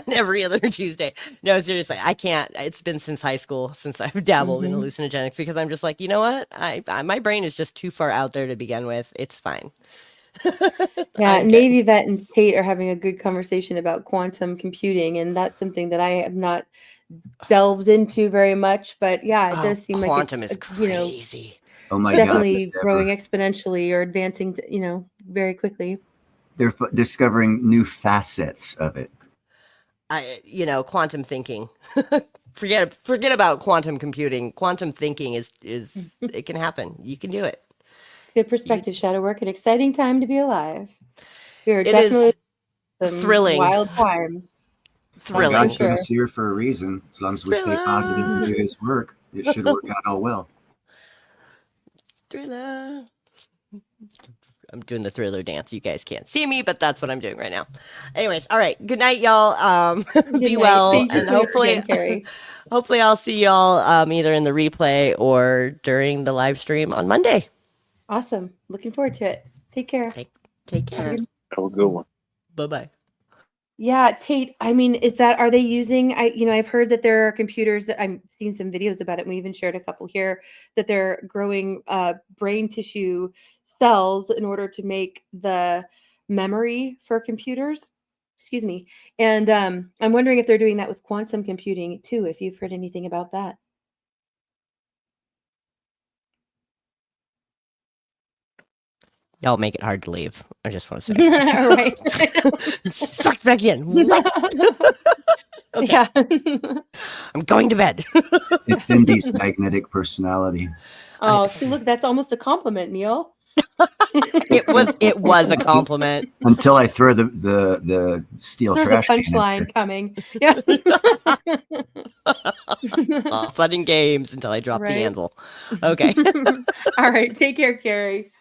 Every other Tuesday. No, seriously, I can't. It's been since high school since I've dabbled in hallucinogenics because I'm just like, you know what? My brain is just too far out there to begin with. It's fine. Yeah, Navy vet and Tate are having a good conversation about quantum computing, and that's something that I have not delved into very much. But yeah, it does seem like quantum it's is crazy. Oh my definitely God, growing exponentially or advancing, very quickly. they're discovering new facets of it. Quantum thinking. Forget about quantum computing. Quantum thinking is it can happen. You can do it. Good perspective, shadow work. An exciting time to be alive. We are It definitely is some thrilling. wild times. Thrilling. God For put sure. us here for a reason. As long as we stay positive and do His work, it should work out all well. Thriller. I'm doing the Thriller dance. You guys can't see me, but that's what I'm doing right now. Anyways, all right. Good night, y'all. Be night. well, Thank you and so much hopefully, again, Carrie. hopefully, I'll see y'all either in the replay or during the live stream on Monday. Awesome. Looking forward to it. Take care. Take care. Have a good one. Bye bye. Yeah, Tate, I mean, are they using, I've heard that there are computers that I've seen some videos about it. And we even shared a couple here that they're growing brain tissue cells in order to make the memory for computers. Excuse me. And I'm wondering if they're doing that with quantum computing too, if you've heard anything about that. Y'all make it hard to leave. I just want to say. Right. Sucked back in. What? Okay. Yeah. I'm going to bed. It's Indy's magnetic personality. Oh, see, look, that's almost a compliment, Neil. It was a compliment. Until I throw the steel There's a trash can. punchline coming. Yeah. All fun and games until I drop the Right. anvil. Okay. All right. Take care, Carrie.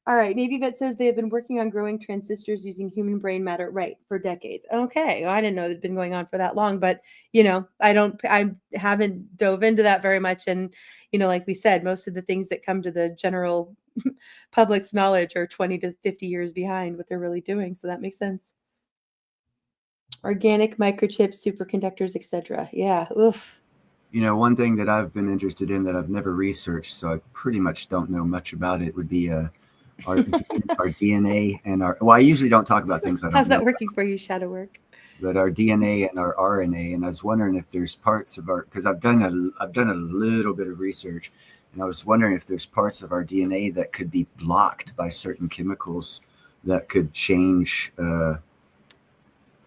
All right. Navy Vet says they have been working on growing transistors using human brain matter, right, for decades. Okay. Well, I didn't know it had been going on for that long, but I haven't dove into that very much. And, like we said, most of the things that come to the general public's knowledge are 20 to 50 years behind what they're really doing. So that makes sense. Organic microchips, superconductors, etc. Yeah. Oof. One thing that I've been interested in that I've never researched, so I pretty much don't know much about it, would be our DNA and I usually don't talk about things I don't How's that know, working for you, shadow work? but our DNA and our RNA. And I was wondering if there's parts of because I've done a little bit of research, and I was wondering if there's parts of our DNA that could be blocked by certain chemicals that could change the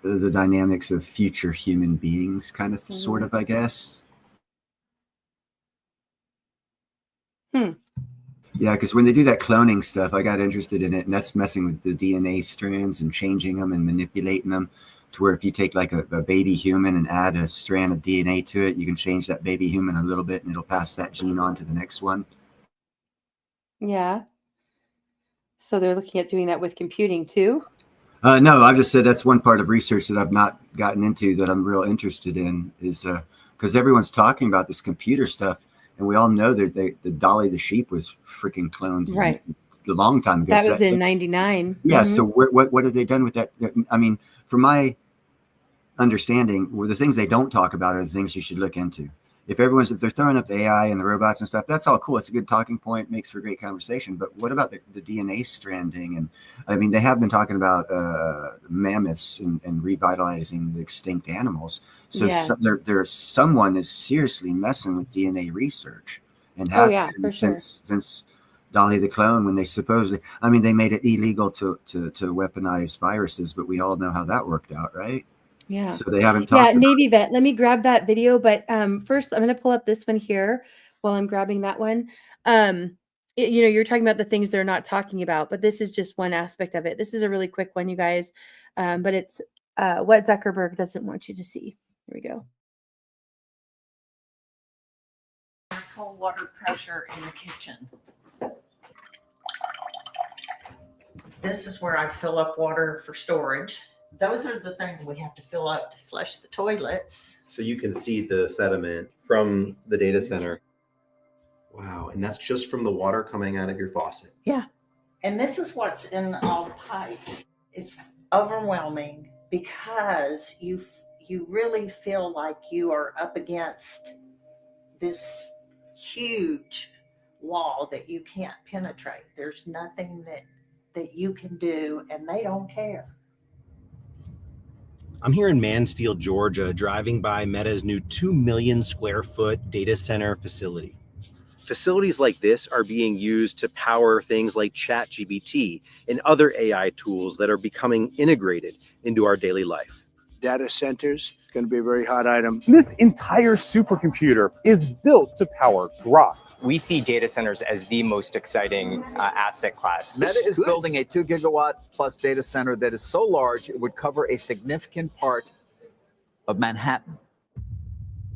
dynamics of future human beings, kind of, sort of, I guess. Yeah, because when they do that cloning stuff, I got interested in it, and that's messing with the DNA strands and changing them and manipulating them to where if you take like a baby human and add a strand of DNA to it, you can change that baby human a little bit and it'll pass that gene on to the next one. Yeah. So they're looking at doing that with computing too? No, I've just said that's one part of research that I've not gotten into that I'm real interested in, is because everyone's talking about this computer stuff, and we all know that the Dolly the sheep was freaking cloned Right. a long time ago. That was in 99. Yeah. Mhm. So what have they done with that? I mean, from my understanding, the things they don't talk about are the things you should look into. if they're throwing up the AI and the robots and stuff, that's all cool. It's a good talking point, makes for great conversation. But what about the DNA stranding? And I mean, they have been talking about mammoths and revitalizing the extinct animals. So there's someone is seriously messing with DNA research, and have been since Dolly the clone, when they supposedly, I mean, they made it illegal to weaponize viruses, but we all know how that worked out, right? Yeah. So they haven't talked about Navy Vet. Let me grab that video. But first, I'm going to pull up this one here while I'm grabbing that one. You're talking about the things they're not talking about, but this is just one aspect of it. This is a really quick one, you guys. But it's what Zuckerberg doesn't want you to see. Here we go. Cold water pressure in the kitchen. This is where I fill up water for storage. Those are the things we have to fill up to flush the toilets. So you can see the sediment from the data center. Wow. And that's just from the water coming out of your faucet. Yeah. And this is what's in all the pipes. It's overwhelming because you really feel like you are up against this huge wall that you can't penetrate. There's nothing that you can do, and they don't care. I'm here in Mansfield, Georgia, driving by Meta's new 2 million square foot data center facility. Facilities like this are being used to power things like ChatGPT and other AI tools that are becoming integrated into our daily life. Data centers, going to be a very hot item. This entire supercomputer is built to power Grok. We see data centers as the most exciting asset class. Meta is building a 2 gigawatt plus data center that is so large it would cover a significant part of Manhattan.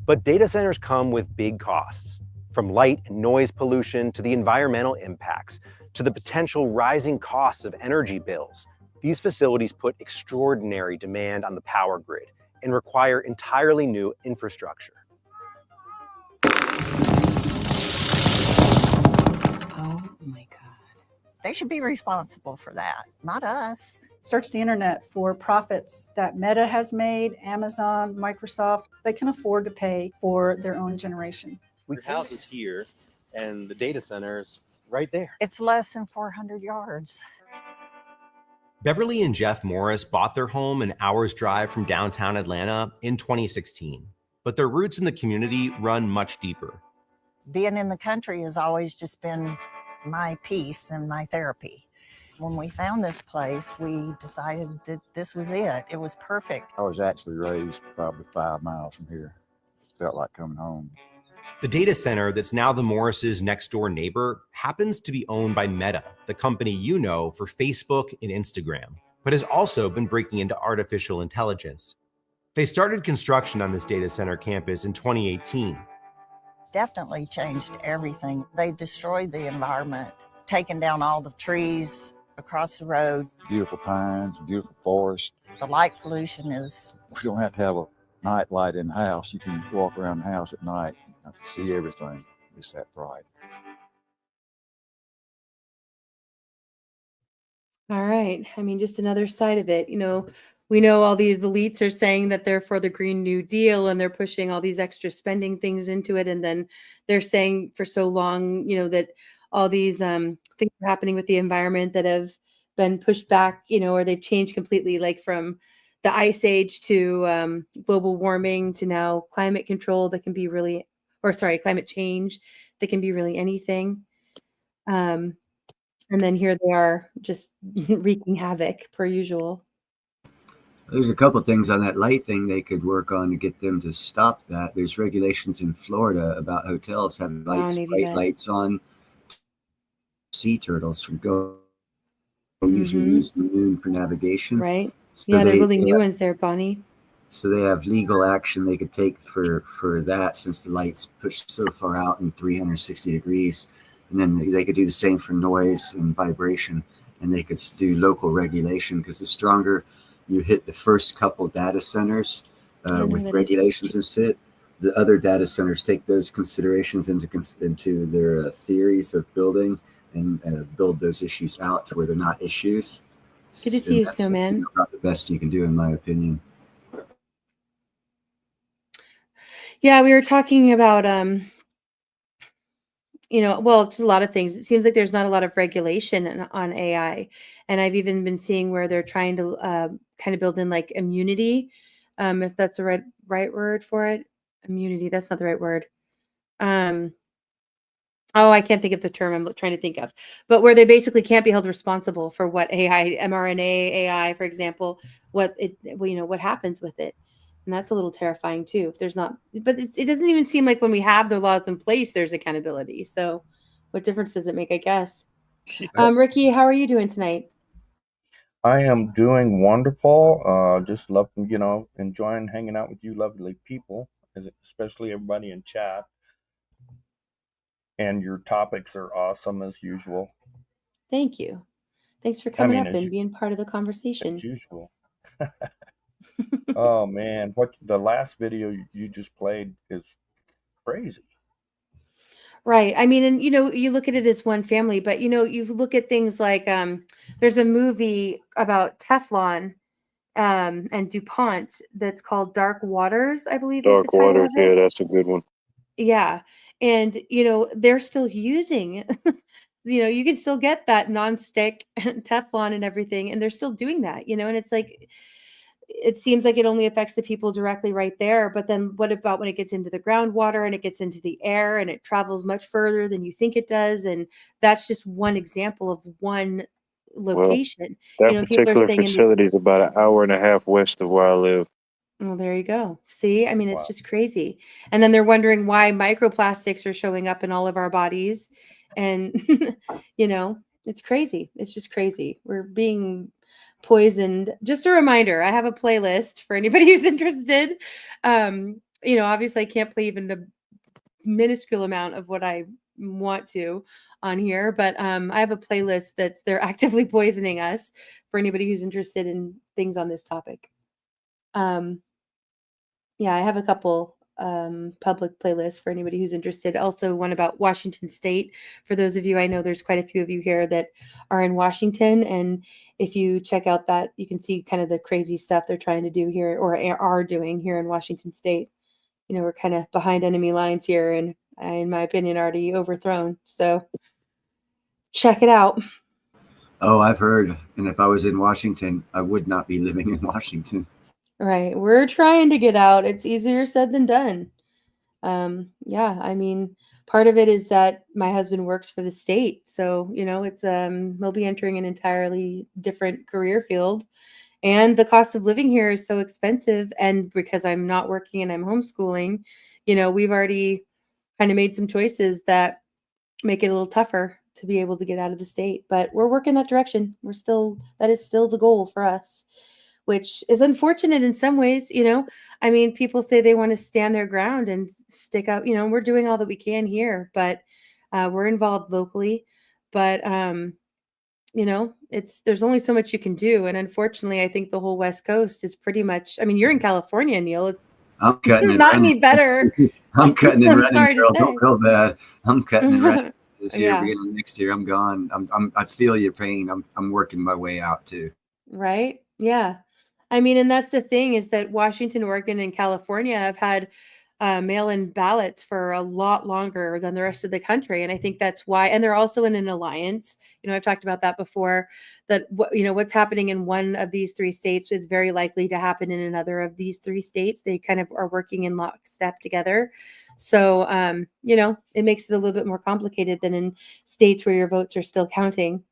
But data centers come with big costs, from light and noise pollution to the environmental impacts, to the potential rising costs of energy bills. These facilities put extraordinary demand on the power grid and require entirely new infrastructure. They should be responsible for that, not us. Search the internet for profits that Meta has made, Amazon, Microsoft. They can afford to pay for their own generation. Your house is here, and the data center is right there. It's less than 400 yards. Beverly and Jeff Morris bought their home an hour's drive from downtown Atlanta in 2016, but their roots in the community run much deeper. Being in the country has always just been my peace and my therapy. When we found this place, we decided that this was it. It was perfect. I was actually raised probably 5 miles from here. It felt like coming home. The data center that's now the Morris's next door neighbor happens to be owned by Meta, the company you know for Facebook and Instagram, but has also been breaking into artificial intelligence. They started construction on this data center campus in 2018. Definitely changed everything. They destroyed the environment, taking down all the trees across the road. Beautiful pines, beautiful forest. The light pollution is... You don't have to have a night light in the house. You can walk around the house at night and see everything. It's that bright. All right. I mean, just another side of it. We know all these elites are saying that they're for the Green New Deal and they're pushing all these extra spending things into it. And then they're saying for so long, that all these things are happening with the environment that have been pushed back, or they've changed completely, like from the ice age to global warming to now climate control that can be really, climate change that can be really anything. And then here they are just wreaking havoc per usual. There's a couple things on that light thing they could work on to get them to stop that. There's regulations in Florida about hotels having bright lights on sea turtles from going. Usually use the moon for navigation. Right. So Yeah, they're really new ones there, Bonnie. So they have legal action they could take for that, since the light's pushed so far out in 360 degrees. And then they could do the same for noise and vibration. And they could do local regulation, because the stronger you hit the first couple data centers with regulations and shit, the other data centers take those considerations into their theories of building and build those issues out to where they're not issues. Good to see you, Snowman. About the best you can do, in my opinion. Yeah, we were talking about well, just a lot of things. It seems like there's not a lot of regulation on AI, and I've even been seeing where they're trying to kind of build in like immunity, if that's the right word for it. Immunity. That's not the right word. Um, oh, I can't think of the term I'm trying to think of, but where they basically can't be held responsible for what AI, mRNA AI, for example, what happens with it. And that's a little terrifying too. If there's not, but it doesn't even seem like when we have the laws in place, there's accountability. So what difference does it make, I guess? Ricky, how are you doing tonight? I am doing wonderful. Just love, enjoying hanging out with you lovely people, especially everybody in chat. And your topics are awesome as usual. Thank you. Thanks for coming up and being part of the conversation. As usual. Oh man, what the last video you just played is crazy. Right. I mean, and you look at it as one family, but you look at things like there's a movie about Teflon and DuPont that's called Dark Waters, I believe is the Dark title Waters, of it. yeah, that's a good one. Yeah. And they're still using you can still get that nonstick Teflon and everything, and they're still doing that, and it's like it seems like it only affects the people directly right there. But then what about when it gets into the groundwater and it gets into the air and it travels much further than you think it does? And that's just one example of one location. Well, People that are particular saying facility is about an hour and a half west of where I live. well, there you go. See, I mean, it's just crazy. And then they're wondering why microplastics are showing up in all of our bodies. And, it's crazy. It's just crazy. We're being poisoned. Just a reminder, I have a playlist for anybody who's interested. Obviously I can't play even the minuscule amount of what I want to on here, but I have a playlist they're actively poisoning us for anybody who's interested in things on this topic. Yeah, I have a couple public playlists for anybody who's interested. Also, one about Washington State. For those of you, I know there's quite a few of you here that are in Washington. And if you check out that, you can see kind of the crazy stuff they're trying to do here or are doing here in Washington State. We're kind of behind enemy lines here and, in my opinion, already overthrown. So check it out. Oh, I've heard. And if I was in Washington, I would not be living in Washington. Right. We're trying to get out. It's easier said than done. Yeah, I mean, part of it is that my husband works for the state. So, it's he'll be entering an entirely different career field. And the cost of living here is so expensive. And because I'm not working and I'm homeschooling, we've already kind of made some choices that make it a little tougher to be able to get out of the state. But we're working that direction. That is still the goal for us, which is unfortunate in some ways. I mean, people say they want to stand their ground and stick up, we're doing all that we can here, but we're involved locally. But there's only so much you can do. And unfortunately, I think the whole West Coast is pretty much, I mean, you're in California, Neil. I'm cutting and not running. any better. I'm cutting and I'm running, sorry to girl. say. Don't feel bad. I'm cutting and running. This year, Yeah. beginning of next year, I'm gone. I feel your pain. I'm working my way out too. Right? Yeah. I mean, and that's the thing is that Washington, Oregon, and California have had mail-in ballots for a lot longer than the rest of the country, and I think that's why. And they're also in an alliance. I've talked about that before. That what's happening in one of these three states is very likely to happen in another of these three states. They kind of are working in lockstep together. So, it makes it a little bit more complicated than in states where your votes are still counting.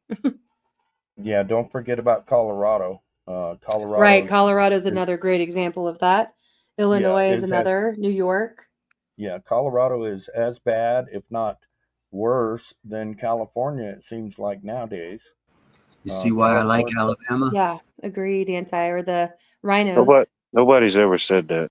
Yeah, don't forget about Colorado. Right, Colorado's another great example of that. Illinois is another. New York. Yeah, Colorado is as bad, if not worse, than California, it seems like nowadays. You see why I like Alabama? Yeah, agreed, Anti, or the rhinos. Nobody's ever said that.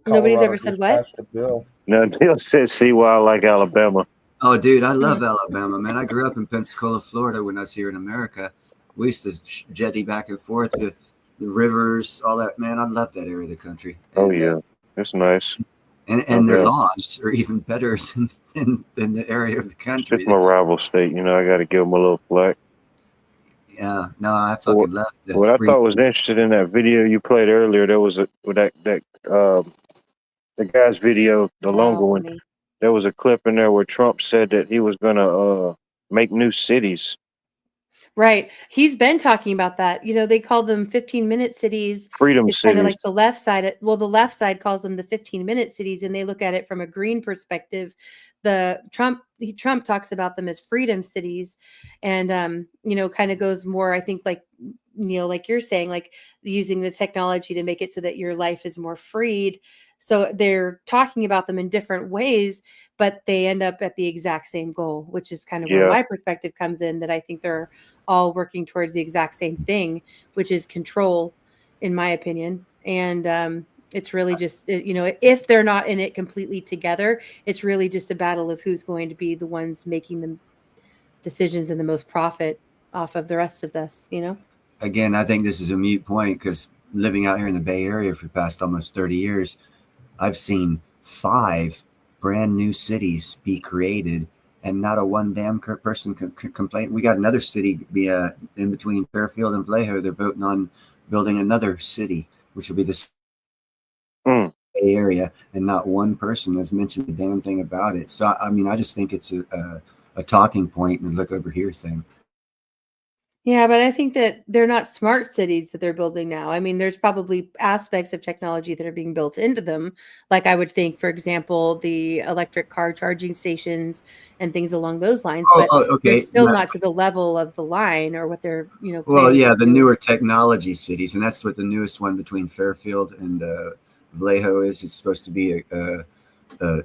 Nobody's ever said what? Passed a bill. No, Neil said, see why I like Alabama. Oh, dude, I love Alabama, man. I grew up in Pensacola, Florida when I was here in America. We used to jetty back and forth to the rivers, all that. Man, I love that area of the country. Oh, yeah. It's nice. And their laws are even better than the area of the country. It's my rival state. I got to give them a little flack. Yeah, no, I fucking love it. What I thought was interesting in that video you played earlier, there was that the guy's video, the longer one. funny. There was a clip in there where Trump said that he was gonna make new cities, Right. He's been talking about that. You know, they call them 15-minute cities. freedom It's kind of like cities. the left side. Well, the left side calls them the 15-minute cities, and they look at it from a green perspective. The Trump talks about them as freedom cities, and you know, kind of goes more, I think, like Neil, like you're saying, like using the technology to make it so that your life is more freed. So they're talking about them in different ways, but they end up at the exact same goal, which is kind of where Yeah. my perspective comes in, that I think they're all working towards the exact same thing, which is control, in my opinion. And it's really just, you know, if they're not in it completely together, it's really just a battle of who's going to be the ones making the decisions and the most profit off of the rest of this, you know? Again, I think this is a moot point because living out here in the Bay Area for the past almost 30 years, I've seen 5 brand new cities be created and not a one damn person complain. We got another city in between Fairfield and Vallejo. They're voting on building another city, which will be the Bay Area, and not one person has mentioned a damn thing about it. So, I mean, I just think it's a talking point and look over here thing. Yeah, but I think that they're not smart cities that they're building now. I mean, there's probably aspects of technology that are being built into them. Like I would think, for example, the electric car charging stations and things along those lines, but they're Okay. still not to the level of the line or what they're, you know, Well, planning yeah, to the do. newer technology cities, and that's what the newest one between Fairfield and Vallejo is. It's supposed to be a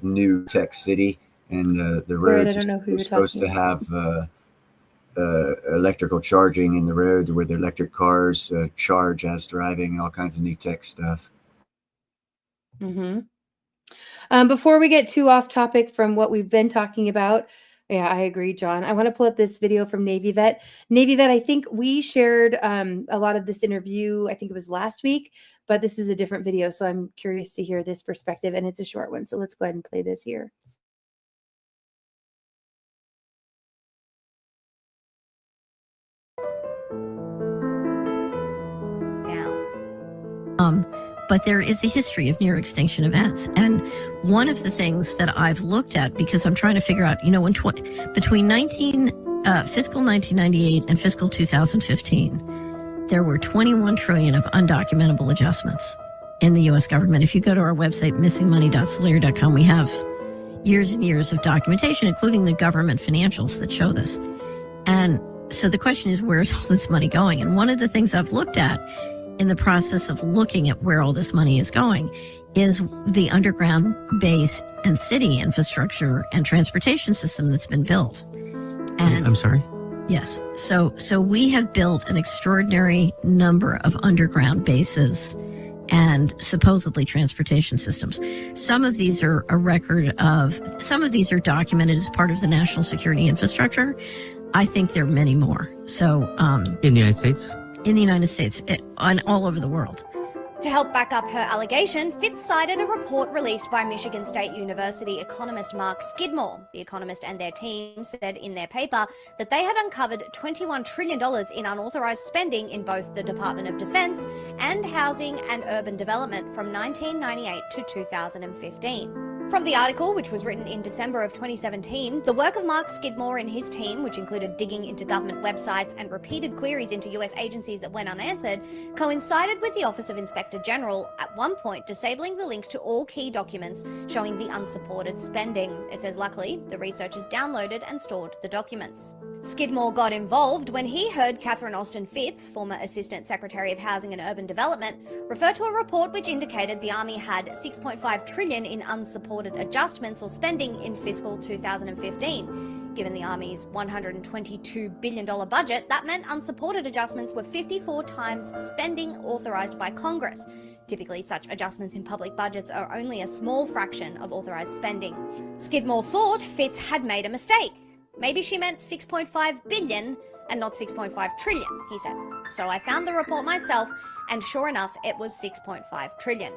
new tech city, and the Right, I roads don't know who are you're supposed talking to about. have electrical charging in the road where the electric cars charge as driving, and all kinds of new tech stuff. Mm-hmm. Before we get too off topic from what we've been talking about, yeah, I agree, John. I want to pull up this video from Navy Vet. Navy Vet, I think we shared a lot of this interview, I think it was last week, but this is a different video. So I'm curious to hear this perspective, and it's a short one. So let's go ahead and play this here. But there is a history of near extinction events. And one of the things that I've looked at, because I'm trying to figure out, you know, between fiscal 1998 and fiscal 2015, there were 21 trillion of undocumentable adjustments in the U.S. government. If you go to our website, missingmoney.solari.com, we have years and years of documentation, including the government financials that show this. And so the question is, where's all this money going? And one of the things I've looked at in the process of looking at where all this money is going is the underground base and city infrastructure and transportation system that's been built. And I'm sorry? yes, so we have built an extraordinary number of underground bases and supposedly transportation systems. Some of these are some of these are documented as part of the national security infrastructure. I think there are many more. So In the United States? In the United States, all over the world. To help back up her allegation, Fitz cited a report released by Michigan State University economist Mark Skidmore. The Economist and their team said in their paper that they had uncovered $21 trillion in unauthorized spending in both the Department of Defense and Housing and Urban Development from 1998 to 2015. From the article, which was written in December of 2017, the work of Mark Skidmore and his team, which included digging into government websites and repeated queries into US agencies that went unanswered, coincided with the Office of Inspector General at one point disabling the links to all key documents showing the unsupported spending. It says luckily, the researchers downloaded and stored the documents. Skidmore got involved when he heard Catherine Austin Fitz, former Assistant Secretary of Housing and Urban Development, refer to a report which indicated the Army had $6.5 trillion in unsupported adjustments or spending in fiscal 2015. Given the Army's $122 billion budget, that meant unsupported adjustments were 54 times spending authorized by Congress. Typically, such adjustments in public budgets are only a small fraction of authorized spending. Skidmore thought Fitz had made a mistake. Maybe she meant $6.5 billion, and not 6.5 trillion, he said. So I found the report myself, and sure enough, it was 6.5 trillion.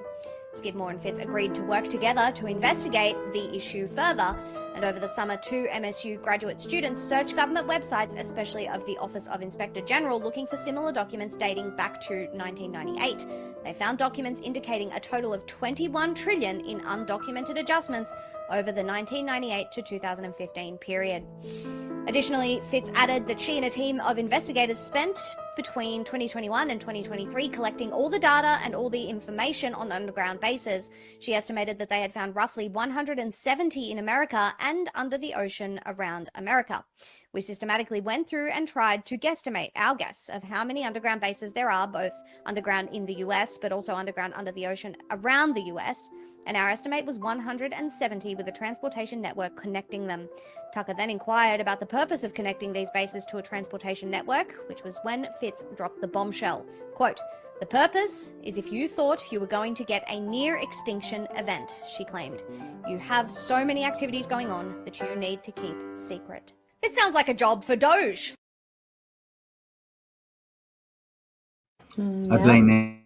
Skidmore and Fitz agreed to work together to investigate the issue further, and over the summer, 2 MSU graduate students searched government websites, especially of the Office of Inspector General, looking for similar documents dating back to 1998. They found documents indicating a total of 21 trillion in undocumented adjustments over the 1998 to 2015 period. Additionally, Fitz added that she and a team of investigators spent between 2021 and 2023 collecting all the data and all the information on underground bases. She estimated that they had found roughly 170 in America and under the ocean around America. We systematically went through and tried to guesstimate our guess of how many underground bases there are, both underground in the US, but also underground under the ocean around the US. And our estimate was 170 with a transportation network connecting them. Tucker then inquired about the purpose of connecting these bases to a transportation network, which was when Fitz dropped the bombshell. Quote, "The purpose is if you thought you were going to get a near extinction event," she claimed. "You have so many activities going on that you need to keep secret." This sounds like a job for Doge. I blame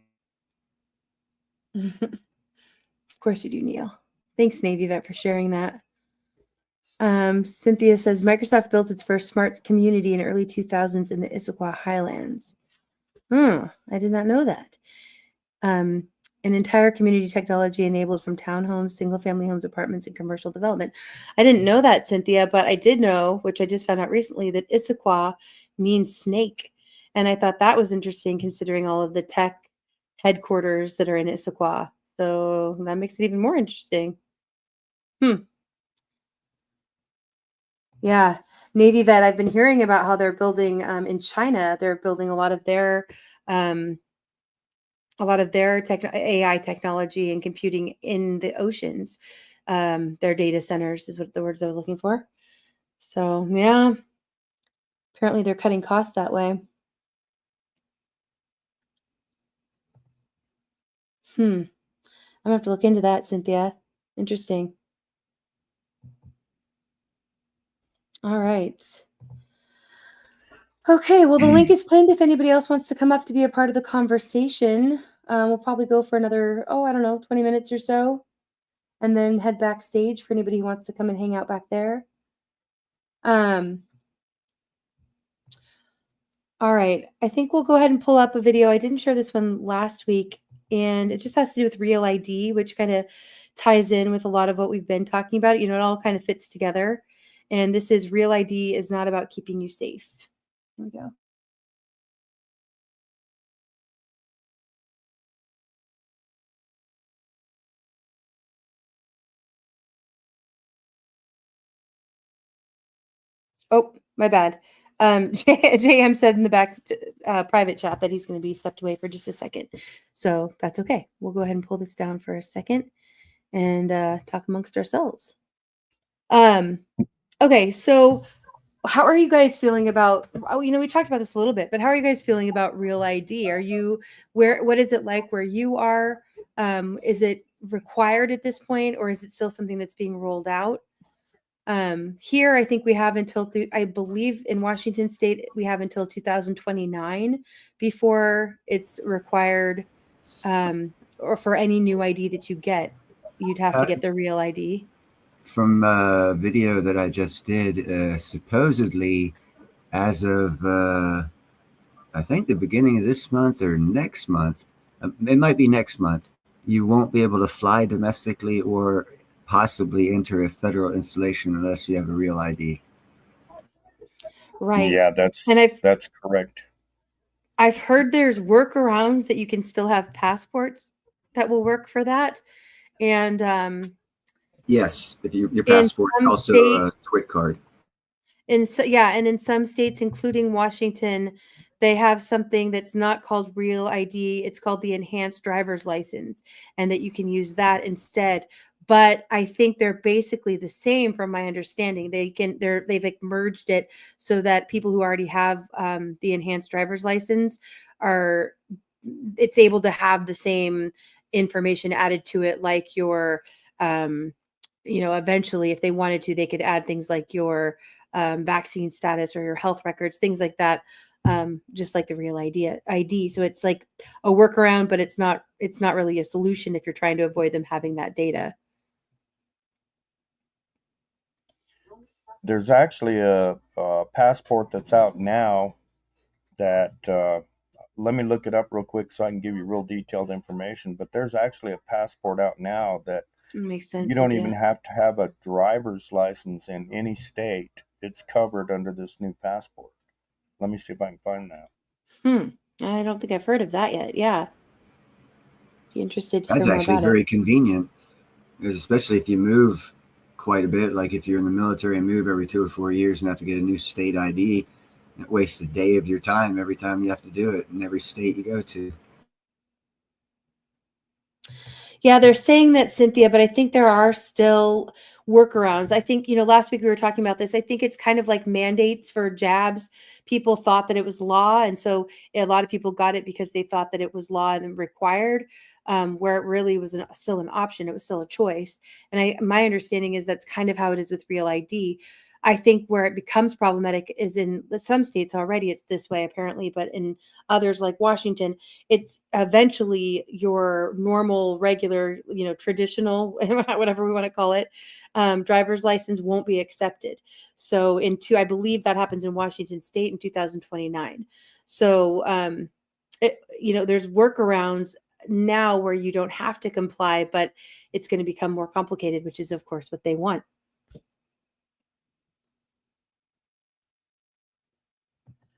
it. Of course you do, Neil. Thanks, Navy Vet, for sharing that. Cynthia says Microsoft built its first smart community in early 2000s in the Issaquah Highlands. I did not know that. An entire community technology enabled from townhomes, single-family homes, apartments, and commercial development. I didn't know that, Cynthia, but I did know, which I just found out recently, that Issaquah means snake. And I thought that was interesting considering all of the tech headquarters that are in Issaquah. So that makes it even more interesting. Yeah. Navy Vet, I've been hearing about how they're building in China. They're building a lot of their AI technology and computing in the oceans. Their data centers is what the words I was looking for. So yeah, apparently they're cutting costs that way. I'm gonna have to look into that, Cynthia. Interesting. All right. Okay, well, the link is pinned if anybody else wants to come up to be a part of the conversation. We'll probably go for another, 20 minutes or so, and then head backstage for anybody who wants to come and hang out back there. All right, I think we'll go ahead and pull up a video. I didn't share this one last week, and it just has to do with Real ID, which kind of ties in with a lot of what we've been talking about. It all kind of fits together. And this is Real ID is not about keeping you safe. Here we go. Oh, my bad. JM said in the back private chat that he's going to be stepped away for just a second. So that's okay. We'll go ahead and pull this down for a second and talk amongst ourselves. Okay, so how are you guys feeling about, we talked about this a little bit, but how are you guys feeling about Real ID? What is it like where you are? Is it required at this point, or is it still something that's being rolled out? Here, I think we have until, I believe in Washington State, we have until 2029 before it's required, or for any new ID that you get, you'd have to get the Real ID. From a video that I just did, supposedly as of, I think the beginning of this month or next month, it might be next month, you won't be able to fly domestically or possibly enter a federal installation unless you have a Real ID. Right. Yeah, that's correct. I've heard there's workarounds that you can still have passports that will work for that. And yes, if your passport, also a TWIC card. And in some states, including Washington, they have something that's not called Real ID. It's called the Enhanced Driver's License, and that you can use that instead. But I think they're basically the same, from my understanding. They've merged it so that people who already have the Enhanced Driver's License it's able to have the same information added to it, like your eventually, if they wanted to, they could add things like your vaccine status or your health records, things like that, just like the real ID. So it's like a workaround, but it's not really a solution if you're trying to avoid them having that data. There's actually a passport that's out now that let me look it up real quick so I can give you real detailed information. But there's actually a passport out now that Makes sense. you don't even have to have a driver's license in any state. It's covered under this new passport. Let me see if I can find that. I don't think I've heard of that yet. Yeah. Be interested to That's hear more actually about very it. convenient, especially if you move quite a bit. Like if you're in the military and move every 2 or 4 years and have to get a new state ID, it wastes a day of your time every time you have to do it in every state you go to. Yeah, they're saying that, Cynthia, but I think there are still workarounds. I think, last week we were talking about this. I think it's kind of like mandates for jabs. People thought that it was law. And so a lot of people got it because they thought that it was law and required, where it really was still an option. It was still a choice. And my understanding is that's kind of how it is with Real ID. I think where it becomes problematic is in some states already it's this way apparently, but in others like Washington, it's eventually your normal, regular, traditional, whatever we want to call it, driver's license won't be accepted. So I believe that happens in Washington State in 2029. So, there's workarounds now where you don't have to comply, but it's going to become more complicated, which is of course what they want.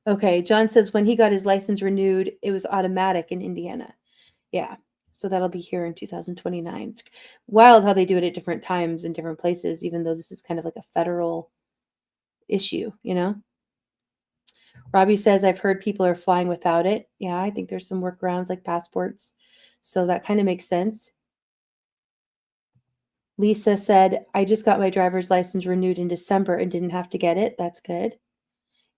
Okay, John says when he got his license renewed, it was automatic in Indiana. Yeah, so that'll be here in 2029. It's wild how they do it at different times in different places, even though this is kind of like a federal issue, Robbie says, I've heard people are flying without it. Yeah, I think there's some workarounds like passports. So that kind of makes sense. Lisa said, I just got my driver's license renewed in December and didn't have to get it. That's good.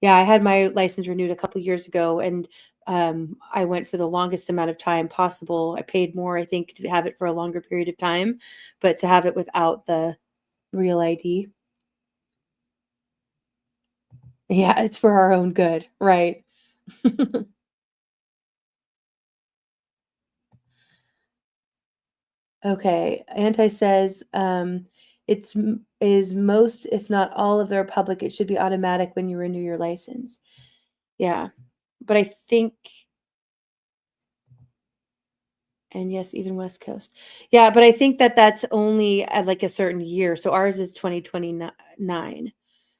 Yeah, I had my license renewed a couple years ago, and I went for the longest amount of time possible. I paid more, I think, to have it for a longer period of time, but to have it without the real ID. Yeah, it's for our own good, right? Okay, Anti says is most, if not all, of the Republic. It should be automatic when you renew your license. Yeah, but I think. And yes, even West Coast. Yeah, but I think that that's only at like a certain year. So ours is 2029.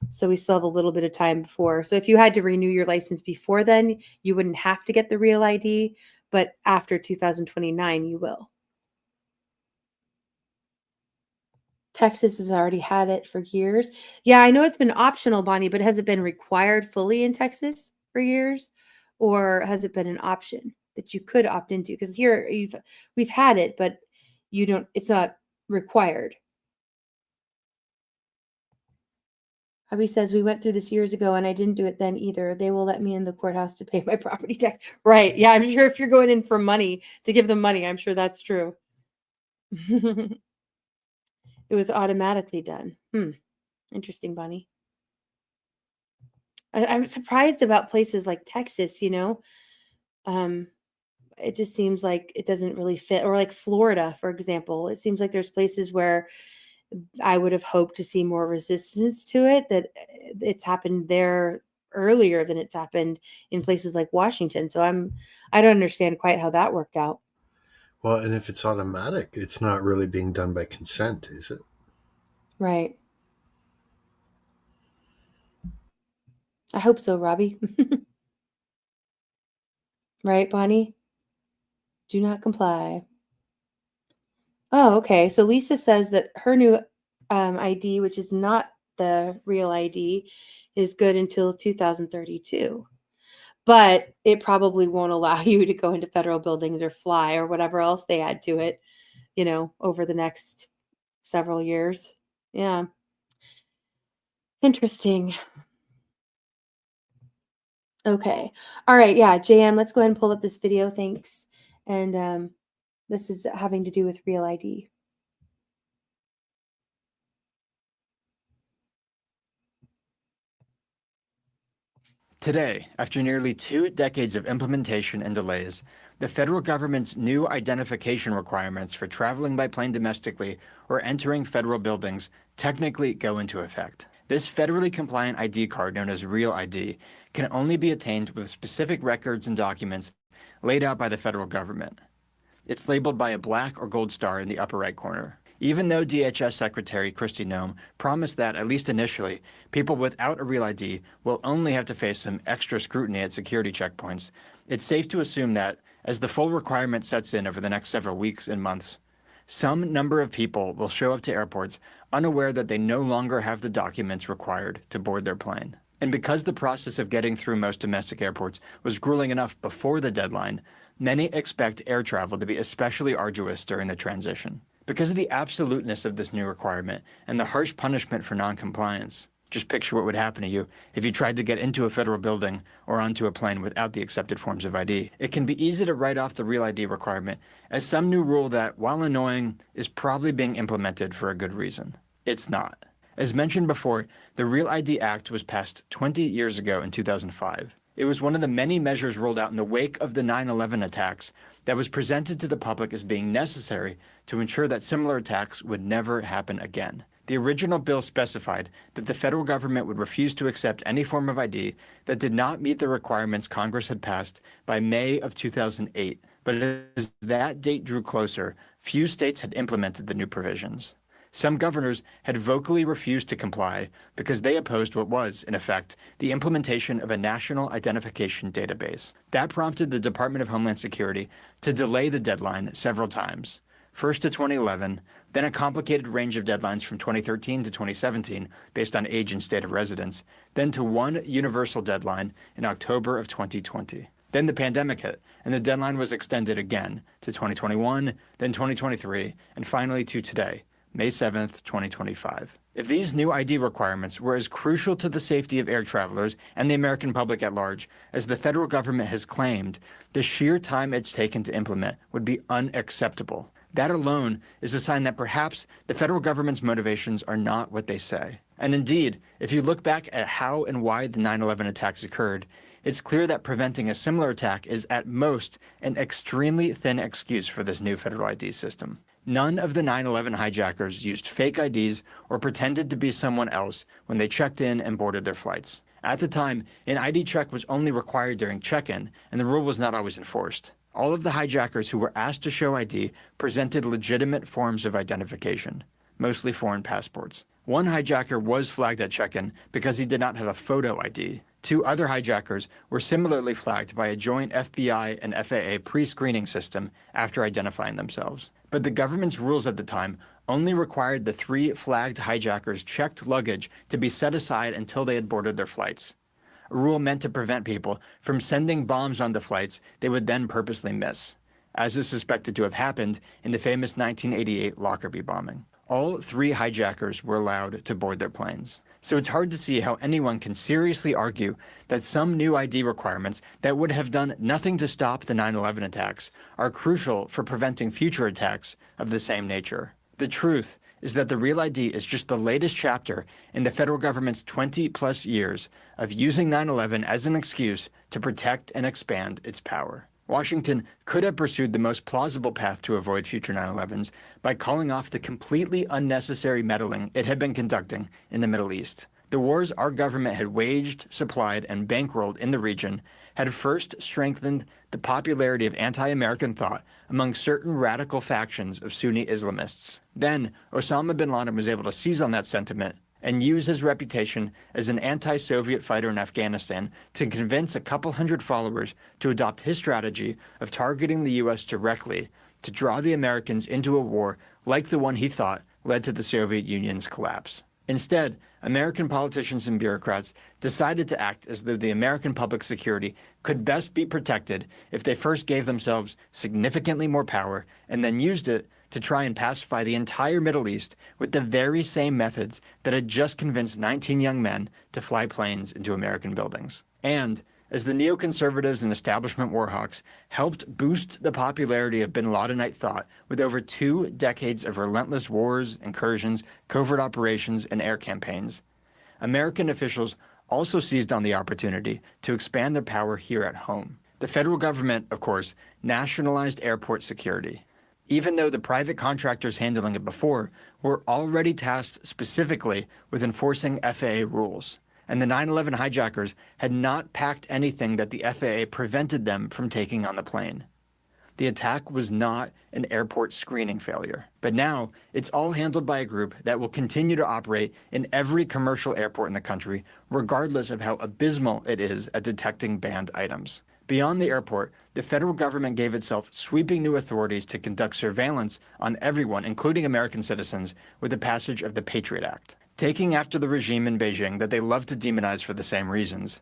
So we still have a little bit of time before. So if you had to renew your license before then, you wouldn't have to get the real ID, but after 2029, you will. Texas has already had it for years. Yeah, I know it's been optional, Bonnie, but has it been required fully in Texas for years? Or has it been an option that you could opt into? Because here we've had it, but it's not required. Hubby says we went through this years ago and I didn't do it then either. They will let me in the courthouse to pay my property tax. Right. Yeah, I'm sure if you're going in for money to give them money, I'm sure that's true. It was automatically done. Interesting, Bonnie. I'm surprised about places like Texas, it just seems like it doesn't really fit. Or like Florida, for example. It seems like there's places where I would have hoped to see more resistance to it, that it's happened there earlier than it's happened in places like Washington. So I don't understand quite how that worked out. Well, and if it's automatic, it's not really being done by consent, is it? Right. I hope so, Robbie. Right, Bonnie? Do not comply. Oh, okay. So Lisa says that her new ID, which is not the real ID, is good until 2032. But it probably won't allow you to go into federal buildings or fly or whatever else they add to it, over the next several years. Yeah. Interesting. Okay. All right. Yeah. JM, let's go ahead and pull up this video. Thanks. And this is having to do with Real ID. Today, after nearly 2 decades of implementation and delays, the federal government's new identification requirements for traveling by plane domestically or entering federal buildings technically go into effect. This federally compliant ID card, known as Real ID, can only be attained with specific records and documents laid out by the federal government. It's labeled by a black or gold star in the upper right corner. Even though DHS Secretary Kristi Noem promised that, at least initially, people without a Real ID will only have to face some extra scrutiny at security checkpoints, it's safe to assume that, as the full requirement sets in over the next several weeks and months, some number of people will show up to airports unaware that they no longer have the documents required to board their plane. And because the process of getting through most domestic airports was grueling enough before the deadline, many expect air travel to be especially arduous during the transition. Because of the absoluteness of this new requirement and the harsh punishment for noncompliance, just picture what would happen to you if you tried to get into a federal building or onto a plane without the accepted forms of ID. It can be easy to write off the Real ID requirement as some new rule that, while annoying, is probably being implemented for a good reason. It's not. As mentioned before, the Real ID Act was passed 20 years ago in 2005. It was one of the many measures rolled out in the wake of the 9/11 attacks that was presented to the public as being necessary to ensure that similar attacks would never happen again. The original bill specified that the federal government would refuse to accept any form of ID that did not meet the requirements Congress had passed by May of 2008. But as that date drew closer, few states had implemented the new provisions. Some governors had vocally refused to comply because they opposed what was, in effect, the implementation of a national identification database. That prompted the Department of Homeland Security to delay the deadline several times. First to 2011, then a complicated range of deadlines from 2013 to 2017 based on age and state of residence, then to one universal deadline in October of 2020. Then the pandemic hit, and the deadline was extended again to 2021, then 2023, and finally to today, May 7th, 2025. If these new ID requirements were as crucial to the safety of air travelers and the American public at large as the federal government has claimed, the sheer time it's taken to implement would be unacceptable. That alone is a sign that perhaps the federal government's motivations are not what they say. And indeed, if you look back at how and why the 9/11 attacks occurred, it's clear that preventing a similar attack is at most an extremely thin excuse for this new federal ID system. None of the 9/11 hijackers used fake IDs or pretended to be someone else when they checked in and boarded their flights. At the time, an ID check was only required during check-in, and the rule was not always enforced. All of the hijackers who were asked to show ID presented legitimate forms of identification, mostly foreign passports. One hijacker was flagged at check-in because he did not have a photo ID. Two other hijackers were similarly flagged by a joint FBI and FAA pre-screening system after identifying themselves. But the government's rules at the time only required the 3 flagged hijackers' checked luggage to be set aside until they had boarded their flights. A rule meant to prevent people from sending bombs onto flights they would then purposely miss, as is suspected to have happened in the famous 1988 Lockerbie bombing. All 3 hijackers were allowed to board their planes. So it's hard to see how anyone can seriously argue that some new ID requirements that would have done nothing to stop the 9/11 attacks are crucial for preventing future attacks of the same nature. The truth is that the Real ID is just the latest chapter in the federal government's 20-plus years of using 9/11 as an excuse to protect and expand its power. Washington could have pursued the most plausible path to avoid future 9/11s by calling off the completely unnecessary meddling it had been conducting in the Middle East. The wars our government had waged, supplied, and bankrolled in the region had first strengthened the popularity of anti-American thought among certain radical factions of Sunni Islamists. Then, Osama bin Laden was able to seize on that sentiment and use his reputation as an anti-Soviet fighter in Afghanistan to convince a couple hundred followers to adopt his strategy of targeting the U.S. directly to draw the Americans into a war like the one he thought led to the Soviet Union's collapse. Instead, American politicians and bureaucrats decided to act as though the American public security could best be protected if they first gave themselves significantly more power and then used it to try and pacify the entire Middle East with the very same methods that had just convinced 19 young men to fly planes into American buildings. And as the neoconservatives and establishment warhawks helped boost the popularity of bin Ladenite thought with over 2 decades of relentless wars, incursions, covert operations, and air campaigns, American officials also seized on the opportunity to expand their power here at home. The federal government, of course, nationalized airport security, even though the private contractors handling it before were already tasked specifically with enforcing FAA rules. And the 9/11 hijackers had not packed anything that the FAA prevented them from taking on the plane. The attack was not an airport screening failure, but now it's all handled by a group that will continue to operate in every commercial airport in the country, regardless of how abysmal it is at detecting banned items. Beyond the airport, the federal government gave itself sweeping new authorities to conduct surveillance on everyone, including American citizens, with the passage of the Patriot Act. Taking after the regime in Beijing that they love to demonize for the same reasons,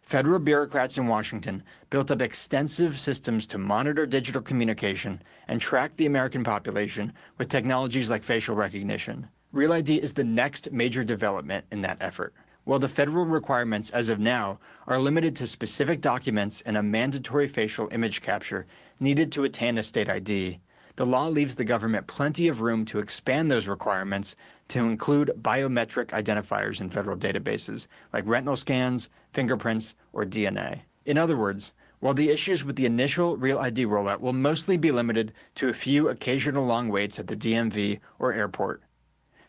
federal bureaucrats in Washington built up extensive systems to monitor digital communication and track the American population with technologies like facial recognition. Real ID is the next major development in that effort. While the federal requirements as of now are limited to specific documents and a mandatory facial image capture needed to attain a state ID, the law leaves the government plenty of room to expand those requirements to include biometric identifiers in federal databases like retinal scans, fingerprints, or DNA. In other words, while the issues with the initial Real ID rollout will mostly be limited to a few occasional long waits at the DMV or airport,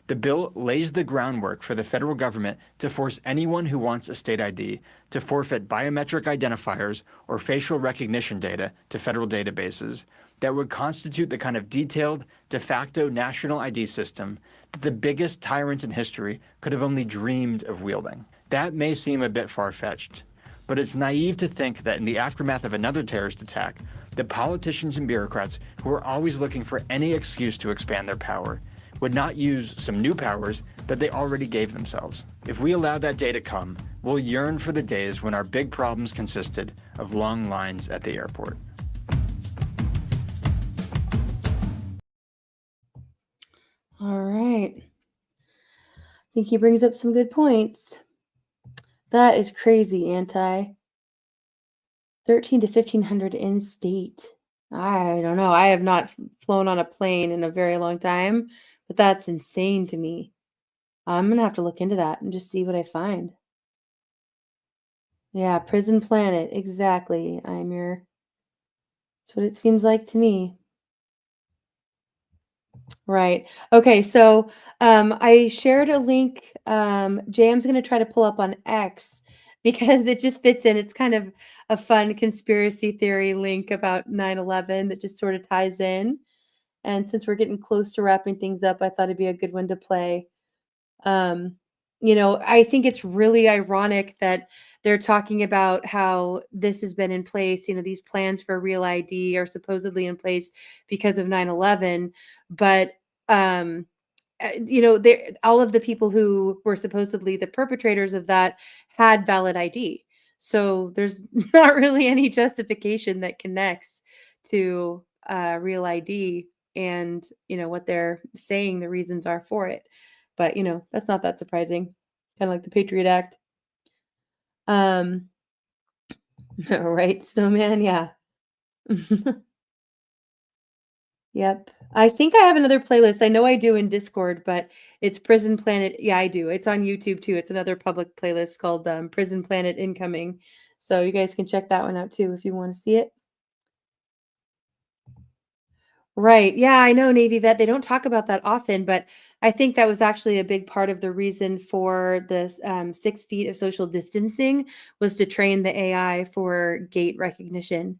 the bill lays the groundwork for the federal government to force anyone who wants a state ID to forfeit biometric identifiers or facial recognition data to federal databases that would constitute the kind of detailed, de facto national ID system that the biggest tyrants in history could have only dreamed of wielding. That may seem a bit far-fetched, but it's naive to think that in the aftermath of another terrorist attack, the politicians and bureaucrats who are always looking for any excuse to expand their power would not use some new powers that they already gave themselves. If we allow that day to come, we'll yearn for the days when our big problems consisted of long lines at the airport. All right. I think he brings up some good points. That is crazy, Anti. 13 to 1,500 in state. I don't know. I have not flown on a plane in a very long time, but that's insane to me. I'm going to have to look into that and just see what I find. Yeah, Prison Planet. Exactly, Imir. That's what it seems like to me. Right. Okay, so I shared a link. Jam's going to try to pull up on X because it just fits in. It's kind of a fun conspiracy theory link about 9/11 that just sort of ties in. And since we're getting close to wrapping things up, I thought it'd be a good one to play. I think it's really ironic that they're talking about how this has been in place. These plans for Real ID are supposedly in place because of 9/11, but all of the people who were supposedly the perpetrators of that had valid ID. So there's not really any justification that connects to Real ID and what they're saying the reasons are for it. But that's not that surprising. Kind of like the Patriot Act. Right, Snowman, yeah. Yep. I think I have another playlist. I know I do in Discord, but it's Prison Planet. Yeah, I do. It's on YouTube too. It's another public playlist called Prison Planet Incoming. So you guys can check that one out too if you want to see it. Right. Yeah, I know, Navy vet. They don't talk about that often, but I think that was actually a big part of the reason for this 6 feet of social distancing was to train the AI for gait recognition,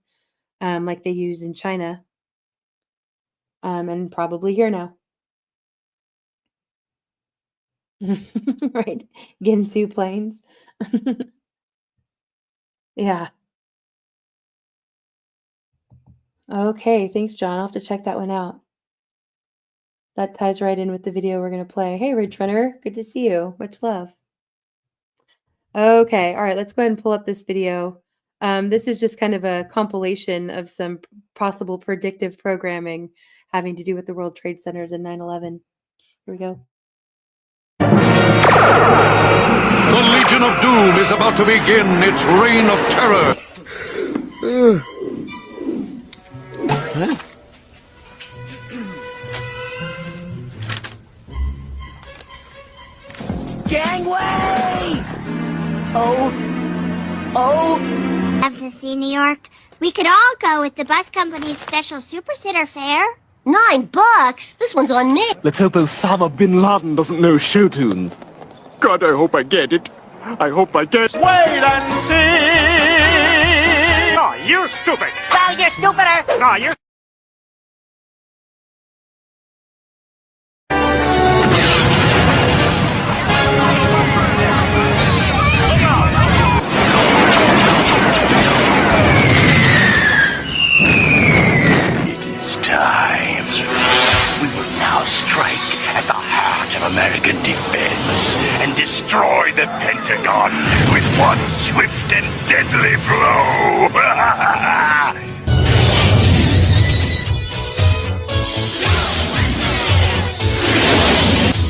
like they use in China. And probably here now. Right. Ginsu planes. Yeah. Okay. Thanks, John. I'll have to check that one out. That ties right in with the video we're going to play. Hey, Ridge Runner. Good to see you. Much love. Okay. All right. Let's go ahead and pull up this video. This is just kind of a compilation of some possible predictive programming having to do with the World Trade Centers and 9/11. Here we go. The Legion of Doom is about to begin its reign of terror. Huh? Gangway! New York. We could all go with the bus company's special super sitter fare. $9? This one's on me. Let's hope Osama bin Laden doesn't know show tunes. God, I hope I get it. I hope I get. Wait and see! Oh, you're stupid! Well, you're stupider. No, you're... It's time. We will now strike at the heart of American defense and destroy the Pentagon with one swift and deadly blow.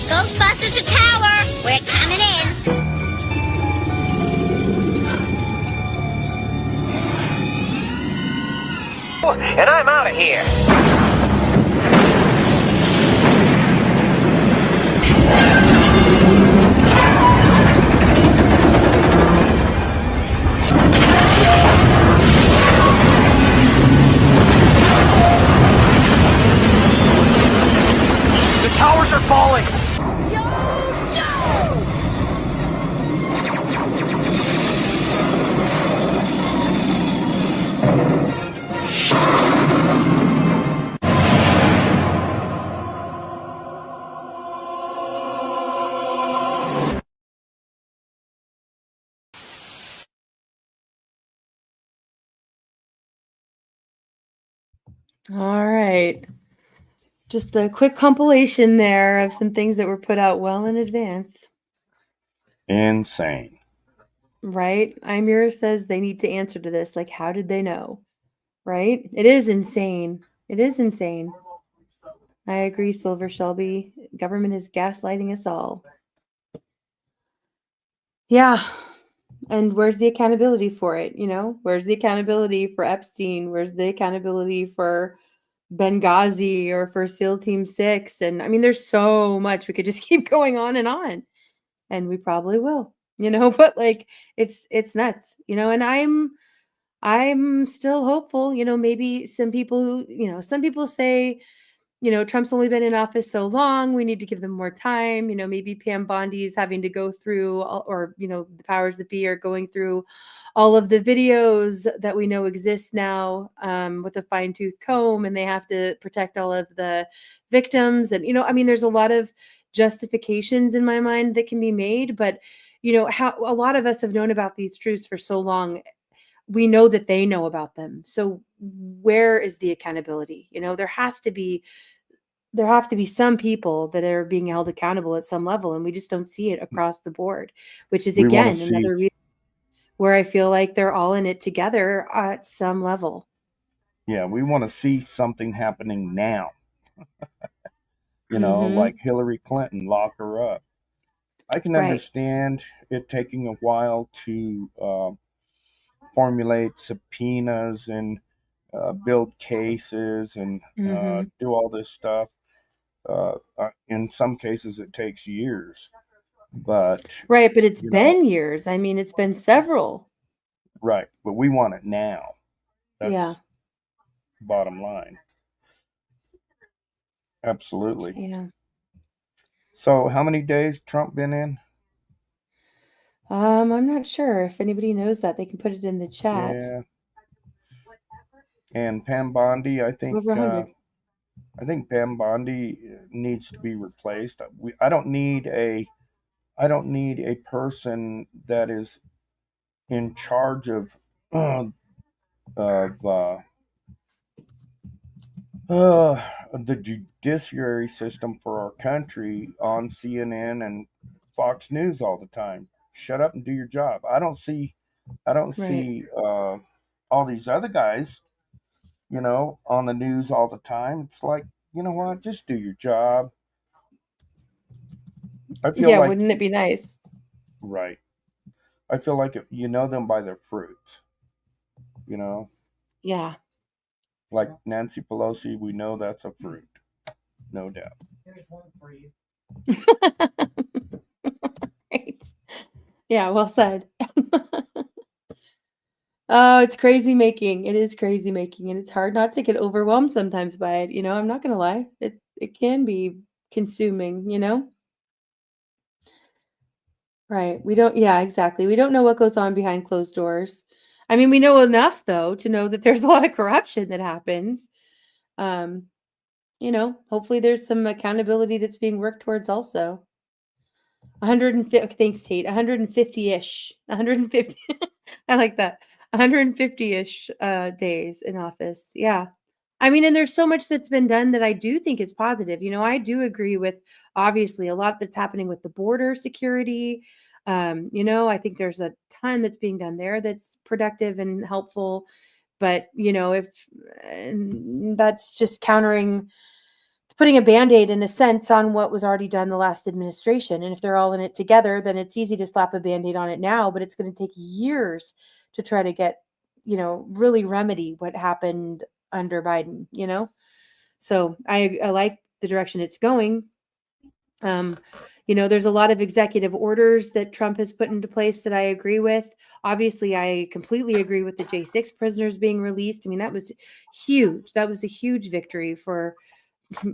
Ghostbusters to tower. We're coming in. And I'm out of here. The towers are falling. All right. Just a quick compilation there of some things that were put out well in advance. Insane. Right? Imir says they need to answer to this. Like, how did they know? Right? It is insane. It is insane. I agree, Silver Shelby. Government is gaslighting us all. Yeah. And where's the accountability for it? You know, where's the accountability for Epstein? Where's the accountability for Benghazi or for SEAL Team 6? And I mean, there's so much we could just keep going on, and we probably will, you know, but like it's nuts, you know, and I'm still hopeful, you know, maybe some people who, you know, some people say, you know, Trump's only been in office so long, we need to give them more time. You know, maybe Pam Bondi is having to go through, or, you know, the powers that be are going through all of the videos that we know exist now with a fine tooth comb, and they have to protect all of the victims. And, you know, I mean, there's a lot of justifications in my mind that can be made, but, you know, how a lot of us have known about these truths for so long. We know that they know about them. So where is the accountability? You know, there have to be some people that are being held accountable at some level, and we just don't see it across the board, which is We want to again see. another reason where I feel like they're all in it together at some level. Yeah, we want to see something happening now. You know, like Hillary Clinton, lock her up. I can Right. understand it taking a while to formulate subpoenas and build cases and do all this stuff. In some cases, it takes years, but Right, but it's you know, been years. I mean, it's been several. right. But we want it now. That's Yeah. bottom line. Absolutely. Yeah. So, how many days Trump been in? I'm not sure if anybody knows that. They can put it in the chat. Yeah. And Pam Bondi, I think Over 100. Pam Bondi needs to be replaced. I don't need a person that is in charge of of the judiciary system for our country on CNN and Fox News all the time. Shut up and do your job. I don't see all these other guys, you know, on the news all the time. It's like, you know what? Just do your job. I feel Yeah, like wouldn't it be nice? right. I feel like you know them by their fruits. You know, Yeah. like Nancy Pelosi, we know that's a fruit, no doubt. There's one for you. Right. Yeah, well said. Oh, it's crazy making. It is crazy making, and it's hard not to get overwhelmed sometimes by it. I'm not gonna lie. It can be consuming, Right. We don't, yeah, exactly. We don't know what goes on behind closed doors. I mean, we know enough though to know that there's a lot of corruption that happens. Um, hopefully there's some accountability that's being worked towards also. 150, thanks, Tate. 150-ish. 150. I like that. 150-ish days in office. Yeah. I mean, and there's so much that's been done that I do think is positive. I do agree with obviously a lot that's happening with the border security. I think there's a ton that's being done there that's productive and helpful. But, if that's just countering putting a band-aid in a sense on what was already done the last administration. And if they're all in it together, then it's easy to slap a band-aid on it now, but it's going to take years to try to get, really remedy what happened under Biden. So I like the direction it's going. There's a lot of executive orders that Trump has put into place that I agree with. Obviously, I completely agree with the J6 prisoners being released. I mean, that was huge. That was a huge victory for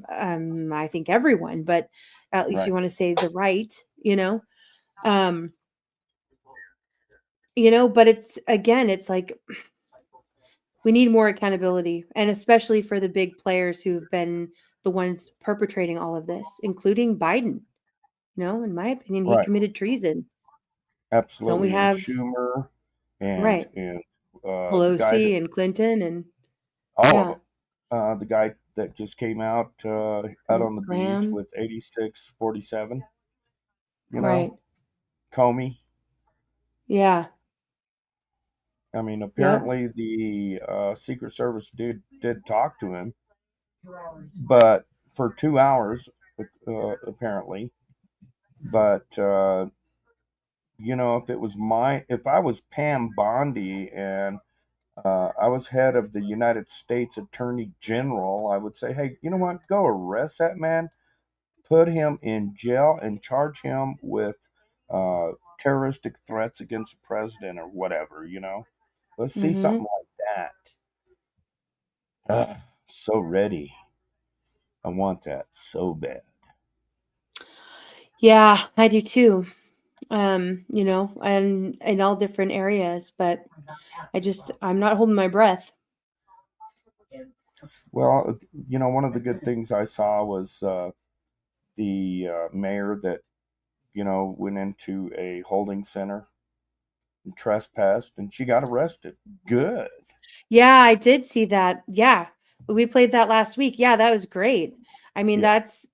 I think everyone, but at least you Right. want to say the right, but it's like we need more accountability, and especially for the big players who've been the ones perpetrating all of this, including Biden. In my opinion, he Right. committed treason. Don't we Absolutely. And have Schumer and right the guy that Pelosi and Clinton and all of yeah, them. The guy that just came out on the beach Graham, with 8647. right? Comey. Yeah, I mean, yep. apparently the Secret Service did talk to him, but for 2 hours, apparently. But if I was Pam Bondi and I was head of the United States Attorney General, I would say, hey, you know what? Go arrest that man, put him in jail, and charge him with uh, terroristic threats against the president or whatever. Let's see something Mhm. like that. So ready. I want that so bad. Yeah, I do too. And in all different areas, but I'm not holding my breath. Well, one of the good things I saw was the mayor that, went into a holding center and trespassed, and she got arrested. Good. Yeah, I did see that. Yeah. We played that last week. Yeah, that was great. I mean, Yeah, that's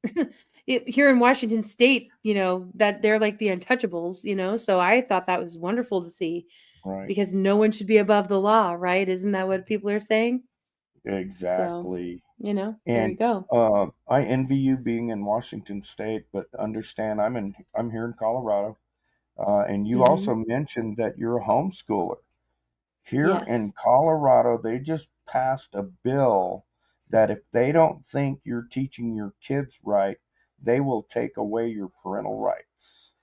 here in Washington State, that they're like the untouchables, so I thought that was wonderful to see right. because no one should be above the law, right? Isn't that what people are saying? So, Exactly. there you And go. I envy you being in Washington State, but understand I'm here in Colorado. And you Hmm. also mentioned that you're a homeschooler. Here in Yes. Colorado, they just passed a bill that if they don't think you're teaching your kids right, they will take away your parental rights.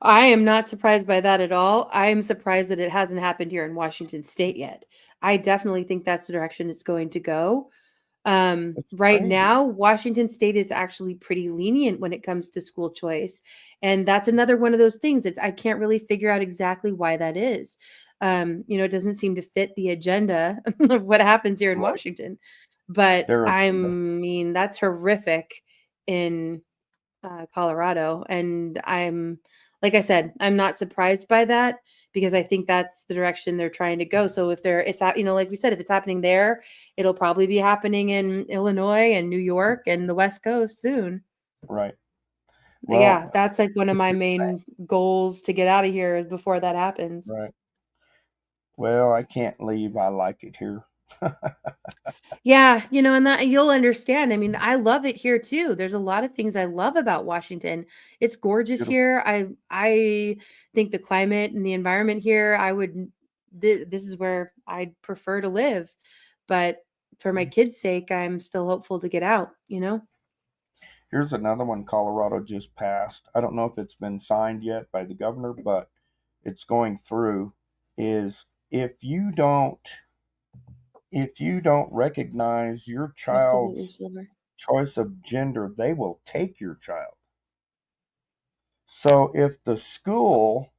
I am not surprised by that at all. I am surprised that it hasn't happened here in Washington State yet. I definitely think that's the direction it's going to go. It's Right crazy. now, Washington State is actually pretty lenient when it comes to school choice. And that's another one of those things. I can't really figure out exactly why that is. It doesn't seem to fit the agenda of what happens here in Right. Washington. But Their I agenda. mean, that's horrific in Colorado. And like I said, I'm not surprised by that because I think that's the direction they're trying to go. So if like we said, if it's happening there, it'll probably be happening in Illinois and New York and the West Coast soon. Right. Yeah, Well, that's like one of it's my insane. main goals to get out of here before that happens. Right. Well, I can't leave. I like it here. Yeah, and that you'll understand. I mean, I love it here too. There's a lot of things I love about Washington. It's gorgeous Beautiful. here. I think the climate and the environment here, this is where I'd prefer to live. But for my kids' sake, I'm still hopeful to get out. Here's another one Colorado just passed. I don't know if it's been signed yet by the governor, but it's going through. Is if you don't recognize your Absolutely, child's Silver. choice of gender, they will take your child. So if the school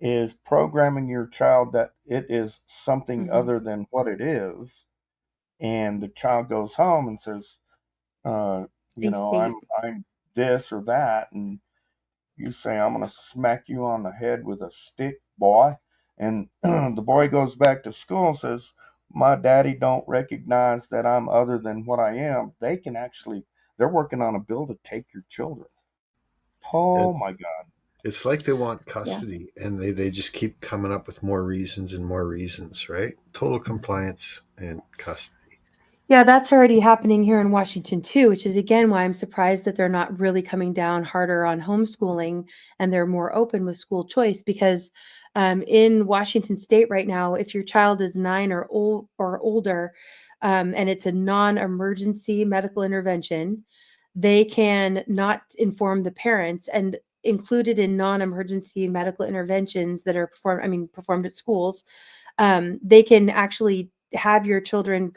is programming your child that it is something other than what it is, and the child goes home and says, Thanks, State. I'm this or that, and you say, I'm gonna smack you on the head with a stick, boy, and the boy goes back to school and says, my daddy don't recognize that I'm other than what I am, they're working on a bill to take your children. Oh It's, my God. it's like they want Yeah. custody, and they just keep coming up with more reasons and more reasons, right? Total compliance and custody. Yeah, that's already happening here in Washington too, which is again why I'm surprised that they're not really coming down harder on homeschooling and they're more open with school choice. Because in Washington State right now, if your child is 9 or older, and it's a non-emergency medical intervention, they can not inform the parents. And included in non-emergency medical interventions that are performed at schools, they can actually have your children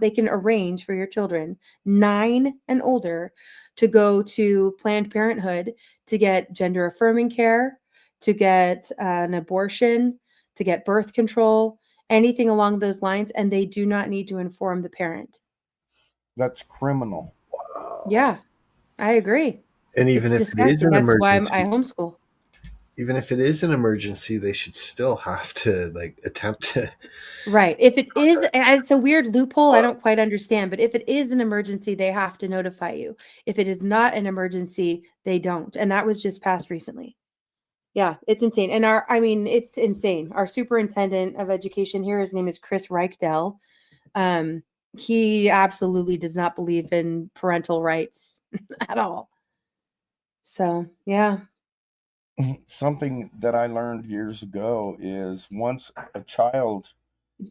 they can arrange for your children 9 and older to go to Planned Parenthood to get gender affirming care, to get an abortion, to get birth control, anything along those lines, and they do not need to inform the parent. That's criminal. Yeah, I agree. And even It's if it is disgusting. an That's why I emergency, homeschool. even if it is an emergency, they should still have to attempt to. Right. If it is, and it's a weird loophole, I don't quite understand, but if it is an emergency, they have to notify you. If it is not an emergency, they don't. And that was just passed recently. Yeah, it's insane. And it's insane. Our superintendent of education here, his name is Chris Reichdel. He absolutely does not believe in parental rights at all. So, yeah. Something that I learned years ago is once a child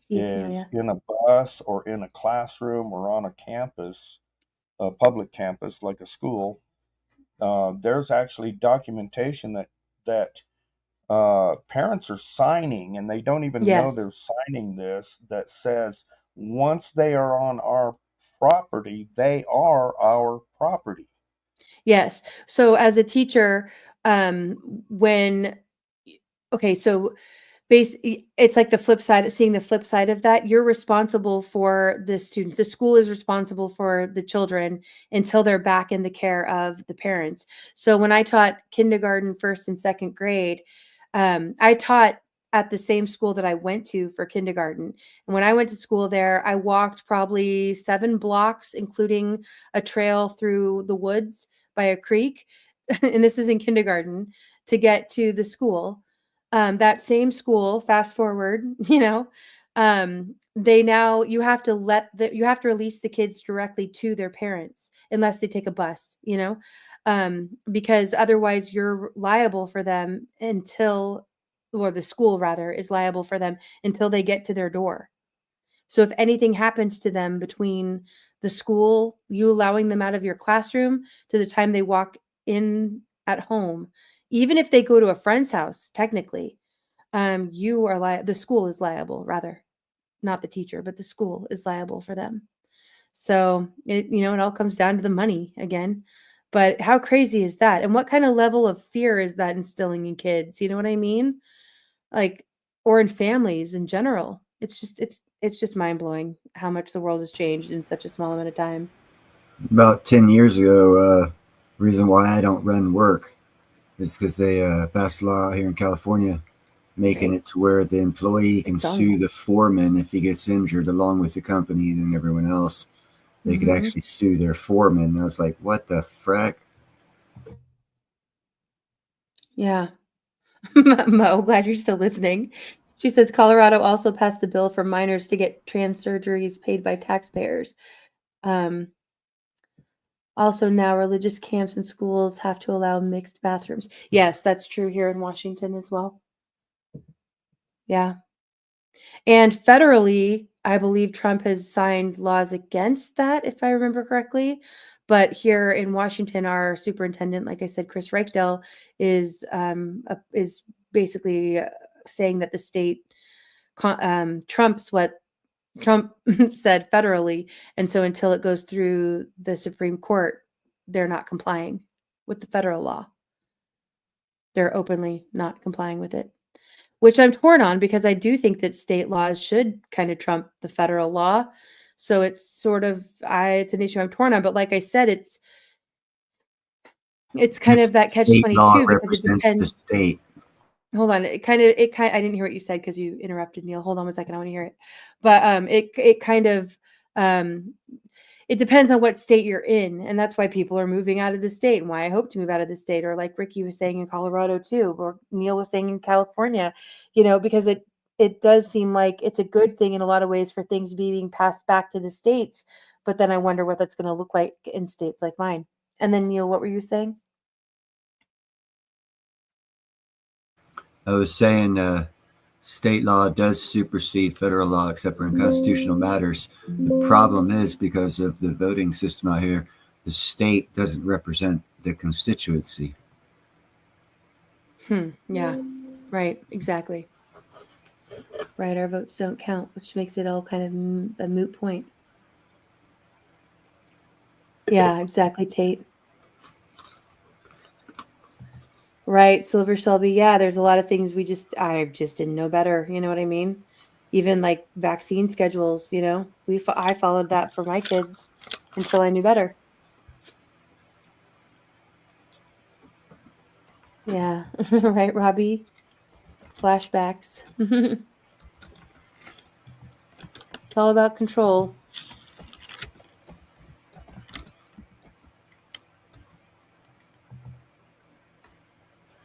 is in a bus or in a classroom or on a campus, a public campus like a school, there's actually documentation that parents are signing, and they don't even know Yes. they're signing this, that says once they are on our property, they are our property. Yes. So as a teacher, so it's like the flip side, seeing the flip side of that. You're responsible for the students. The school is responsible for the children until they're back in the care of the parents. So when I taught kindergarten, first and second grade, I taught at the same school that I went to for kindergarten. And when I went to school there, I walked probably 7 blocks, including a trail through the woods by a creek. And this is in kindergarten, to get to the school. That same school, fast forward, you have to release the kids directly to their parents unless they take a bus, because otherwise you're liable for them or the school rather is liable for them until they get to their door. So if anything happens to them between the school, you allowing them out of your classroom, to the time they walk in at home, even if they go to a friend's house, technically, the school is liable, rather, not the teacher, but the school is liable for them. So it all comes down to the money again. But how crazy is that? And what kind of level of fear is that instilling in kids? You know what I mean? Like, or in families in general. It's just mind blowing how much the world has changed in such a small amount of time. About 10 years ago, reason why I don't run work is because they passed a law here in California making it to where the employee can sue the foreman if he gets injured, along with the company and everyone else. They could actually sue their foreman. And I was like, what the frack? Yeah. Mo, glad you're still listening. She says Colorado also passed a bill for minors to get trans surgeries paid by taxpayers. Also now religious camps and schools have to allow mixed bathrooms. Yes, that's true here in Washington as well. Yeah. And federally, I believe Trump has signed laws against that, if I remember correctly. But here in Washington, our superintendent, like I said, Chris Reichdel, is basically saying that the state trumps what Trump said federally. And so until it goes through the Supreme Court, they're not complying with the federal law. They're openly not complying with it, which I'm torn on because I do think that state laws should kind of trump the federal law. So it's sort of it's an issue I'm torn on. But like I said, it's kind of that catch State law 22 because it represents the depends. state. Hold on. I didn't hear what you said because you interrupted, Neil. Hold on 1 second. I want to hear it. But it kind of it depends on what state you're in, and that's why people are moving out of the state, and why I hope to move out of the state, or like Ricky was saying in Colorado too, or Neil was saying in California, because it does seem like it's a good thing in a lot of ways for things being passed back to the states, but then I wonder what that's going to look like in states like mine. And then Neil, what were you saying? I was saying state law does supersede federal law, except for in constitutional matters. The problem is because of the voting system out here, the state doesn't represent the constituency. Yeah, right, exactly. Right, our votes don't count, which makes it all kind of a moot point. Yeah, exactly, Tate. Right, Silver Shelby. Yeah, there's a lot of things I just didn't know better. You know what I mean? Even like vaccine schedules. I followed that for my kids until I knew better. Yeah, right, Robbie. Flashbacks. It's all about control.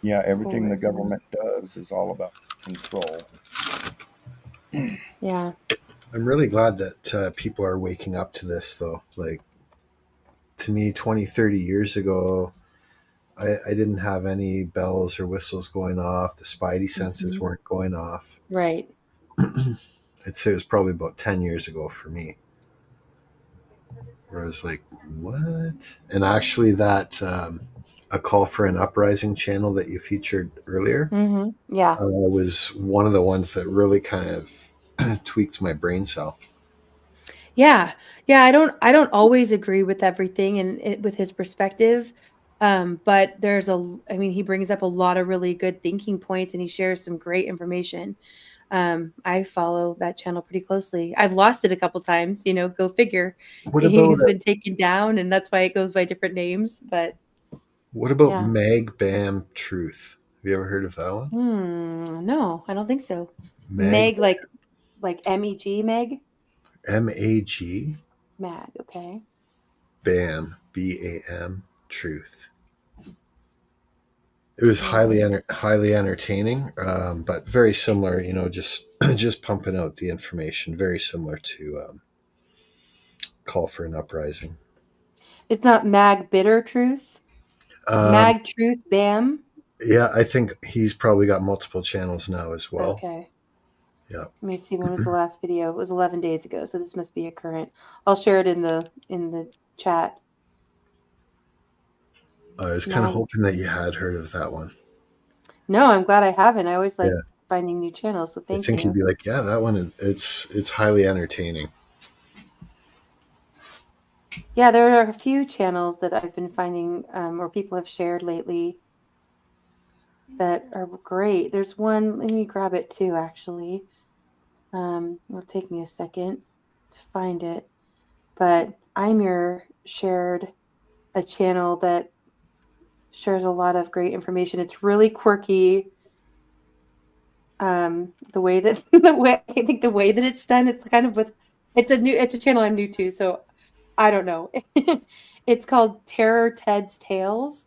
Yeah, everything the government does is all about control. Yeah. I'm really glad that people are waking up to this, though. Like, to me, 20, 30 years ago, I didn't have any bells or whistles going off. The spidey senses weren't going off. Right. I'd say it was probably about 10 years ago for me, where I was like, what? And actually that A Call for an Uprising channel that you featured earlier Yeah. was one of the ones that really kind of tweaked my brain cell. Yeah. Yeah, I don't always agree with everything and with his perspective. But he brings up a lot of really good thinking points and he shares some great information. I follow that channel pretty closely. I've lost it a couple times, go figure. What about He's been taken down and that's why it goes by different names, but what about yeah. Mag Bam Truth? Have you ever heard of that one? No, I don't think so. Mag, Meg, like MEG, Meg? MAG Mag, okay. Bam, BAM Truth. It was highly entertaining, but very similar. Just pumping out the information. Very similar to Call for an Uprising. It's not Mag Bitter Truth. Mag Truth Bam. Yeah, I think he's probably got multiple channels now as well. Okay. Yeah. Let me see. When was the last video? It was 11 days ago, so this must be a current. I'll share it in the chat. I was kind of hoping that you had heard of that one. No, I'm glad I haven't. I always like finding new channels, so thank you. I think you'd be like, yeah, that one. It's highly entertaining. Yeah, there are a few channels that I've been finding, or people have shared lately, that are great. There's one. Let me grab it too. Actually, it'll take me a second to find it, but Imir shared a channel that shares a lot of great information. It's really quirky. The way that the way that it's done, it's kind of it's a channel I'm new to, so I don't know. It's called Terror Ted's Tales.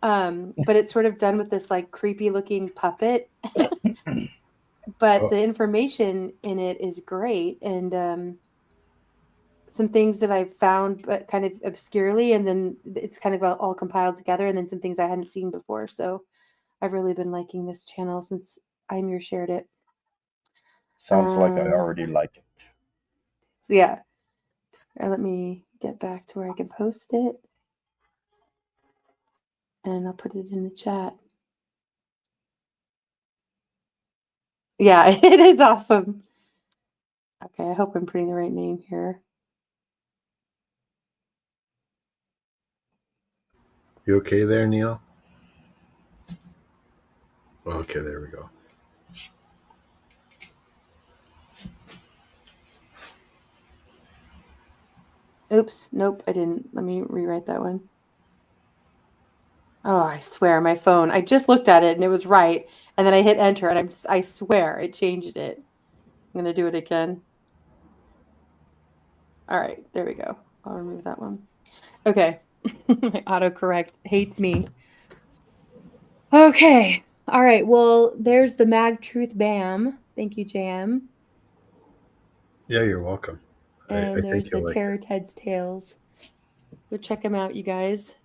But it's sort of done with this like creepy looking puppet. But the information in it is great, and some things that I've found but kind of obscurely, and then it's kind of all compiled together, and then some things I hadn't seen before. So I've really been liking this channel since Imir shared it. Sounds like I already like it. So yeah. Let me get back to where I can post it. And I'll put it in the chat. Yeah, it is awesome. Okay, I hope I'm putting the right name here. You okay there, Neil? Okay, there we go. Oops, nope, I didn't. Let me rewrite that one. Oh, I swear, my phone. I just looked at it and it was right, and then I hit enter, and I swear it changed it. I'm gonna do it again. All right, there we go. I'll remove that one. Okay, my autocorrect hates me. Okay, all right. Well, there's the Mag Truth Bam. Thank you, Jam. Yeah, you're welcome. And I there's think the you'll like Terror it. Ted's Tales. Go check them out, you guys.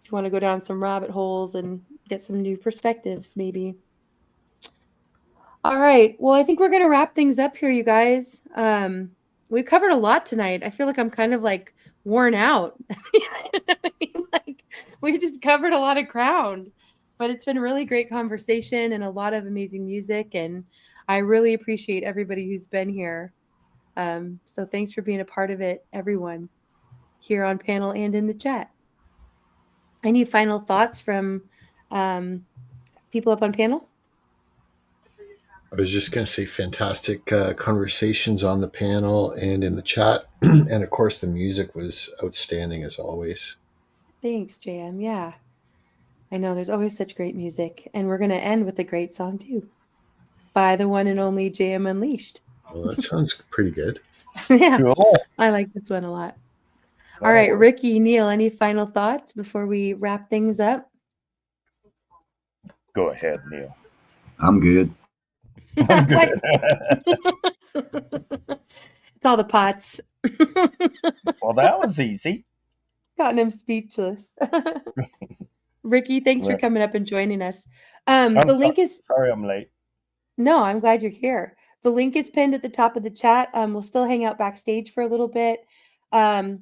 If you want to go down some rabbit holes and get some new perspectives, maybe. All right. Well, I think we're going to wrap things up here, you guys. We've covered a lot tonight. I feel like I'm kind of like worn out. I mean, like we just covered a lot of ground, but it's been a really great conversation and a lot of amazing music. And I really appreciate everybody who's been here. So thanks for being a part of it, everyone here on panel and in the chat. Any final thoughts from people up on panel? I was just going to say fantastic conversations on the panel and in the chat. And of course, the music was outstanding as always. Thanks, JM. Yeah. I know there's always such great music. And we're going to end with a great song, too, by the one and only JM Unleashed. Well, that sounds pretty good. Yeah. Cool. I like this one a lot. All right, Ricky, Neil, any final thoughts before we wrap things up? Go ahead, Neil. I'm good. I'm good. It's all the pots. Well, that was easy. Gotten him speechless. Ricky, thanks for coming up and joining us. The link is... Sorry I'm late. No, I'm glad you're here. The link is pinned at the top of the chat. We'll still hang out backstage for a little bit.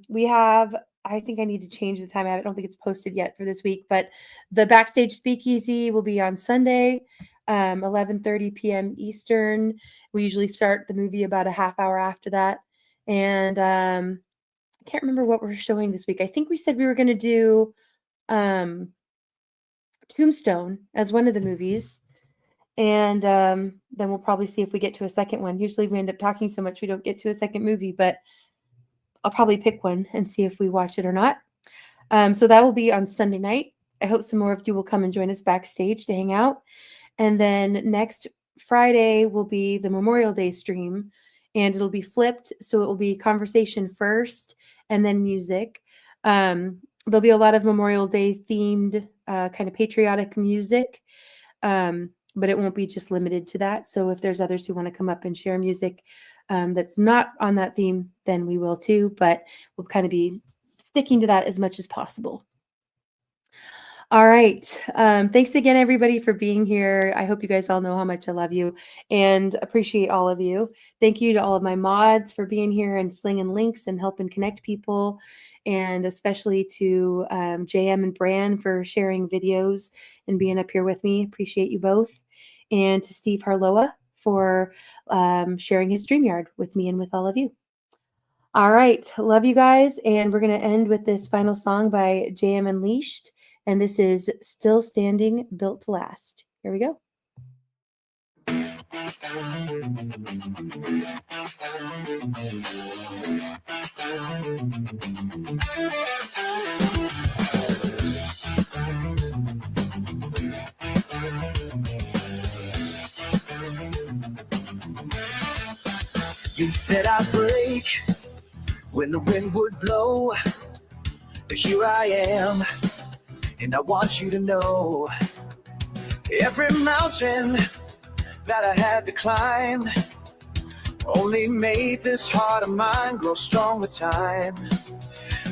We have... I think I need to change the time. I don't think it's posted yet for this week, but the backstage speakeasy will be on Sunday, 11:30 p.m. Eastern. We usually start the movie about a half hour after that. And I can't remember what we're showing this week. I think we said we were going to do Tombstone as one of the movies. And then we'll probably see if we get to a second one. Usually we end up talking so much we don't get to a second movie, but I'll probably pick one and see if we watch it or not. So that will be on Sunday night. I hope some more of you will come and join us backstage to hang out. And then next Friday will be the Memorial Day stream, and it'll be flipped. So it will be conversation first and then music. There'll be a lot of Memorial Day themed kind of patriotic music, but it won't be just limited to that. So if there's others who want to come up and share music that's not on that theme, then we will too, but we'll kind of be sticking to that as much as possible. All right. Thanks again, everybody, for being here. I hope you guys all know how much I love you and appreciate all of you. Thank you to all of my mods for being here and slinging links and helping connect people, and especially to JM and Bran for sharing videos and being up here with me. Appreciate you both. And to Steve Harloa for sharing his StreamYard with me and with all of you. All right. Love you guys. And we're going to end with this final song by JM Unleashed. And this is Still Standing, Built to Last. Here we go. You said I'd break when the wind would blow, but here I am, and I want you to know every mountain that I had to climb only made this heart of mine grow strong with time.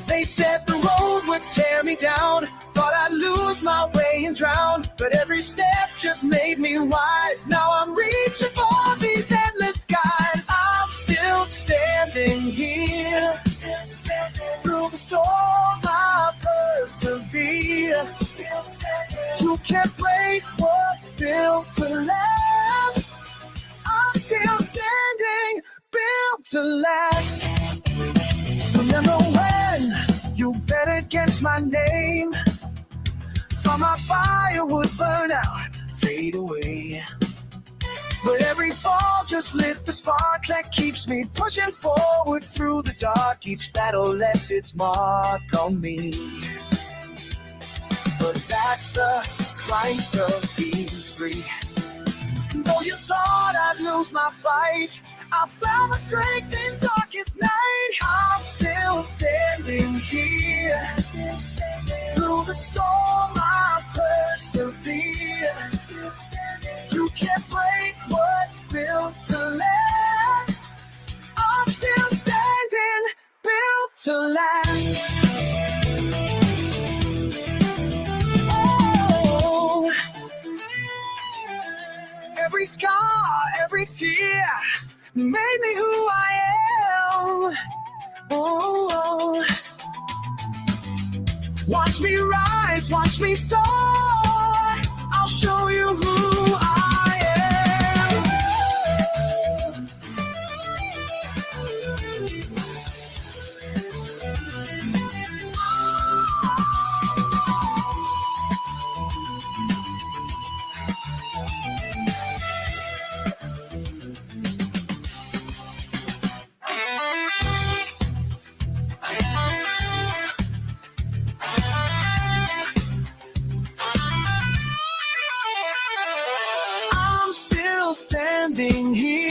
They said the road would tear me down, thought I'd lose my way and drown, but every step just made me wise. Now I'm reaching for these endless skies. I'm still standing here. Through the storm I persevere. You can't break what's built to last. to last. Remember when you bet against my name? Thought my fire would burn out, fade away. But every fall just lit the spark that keeps me pushing forward through the dark. Each battle left its mark on me. But that's the price of being free. Though you thought I'd lose my fight, I found my strength in darkest night. I'm still standing here. Through the storm I persevere. You can't break what's built to last. I'm still standing, built to last. Oh, every scar, every tear made me who I am. Oh, watch me rise, watch me soar. I'll show you who I am. I'm still standing here.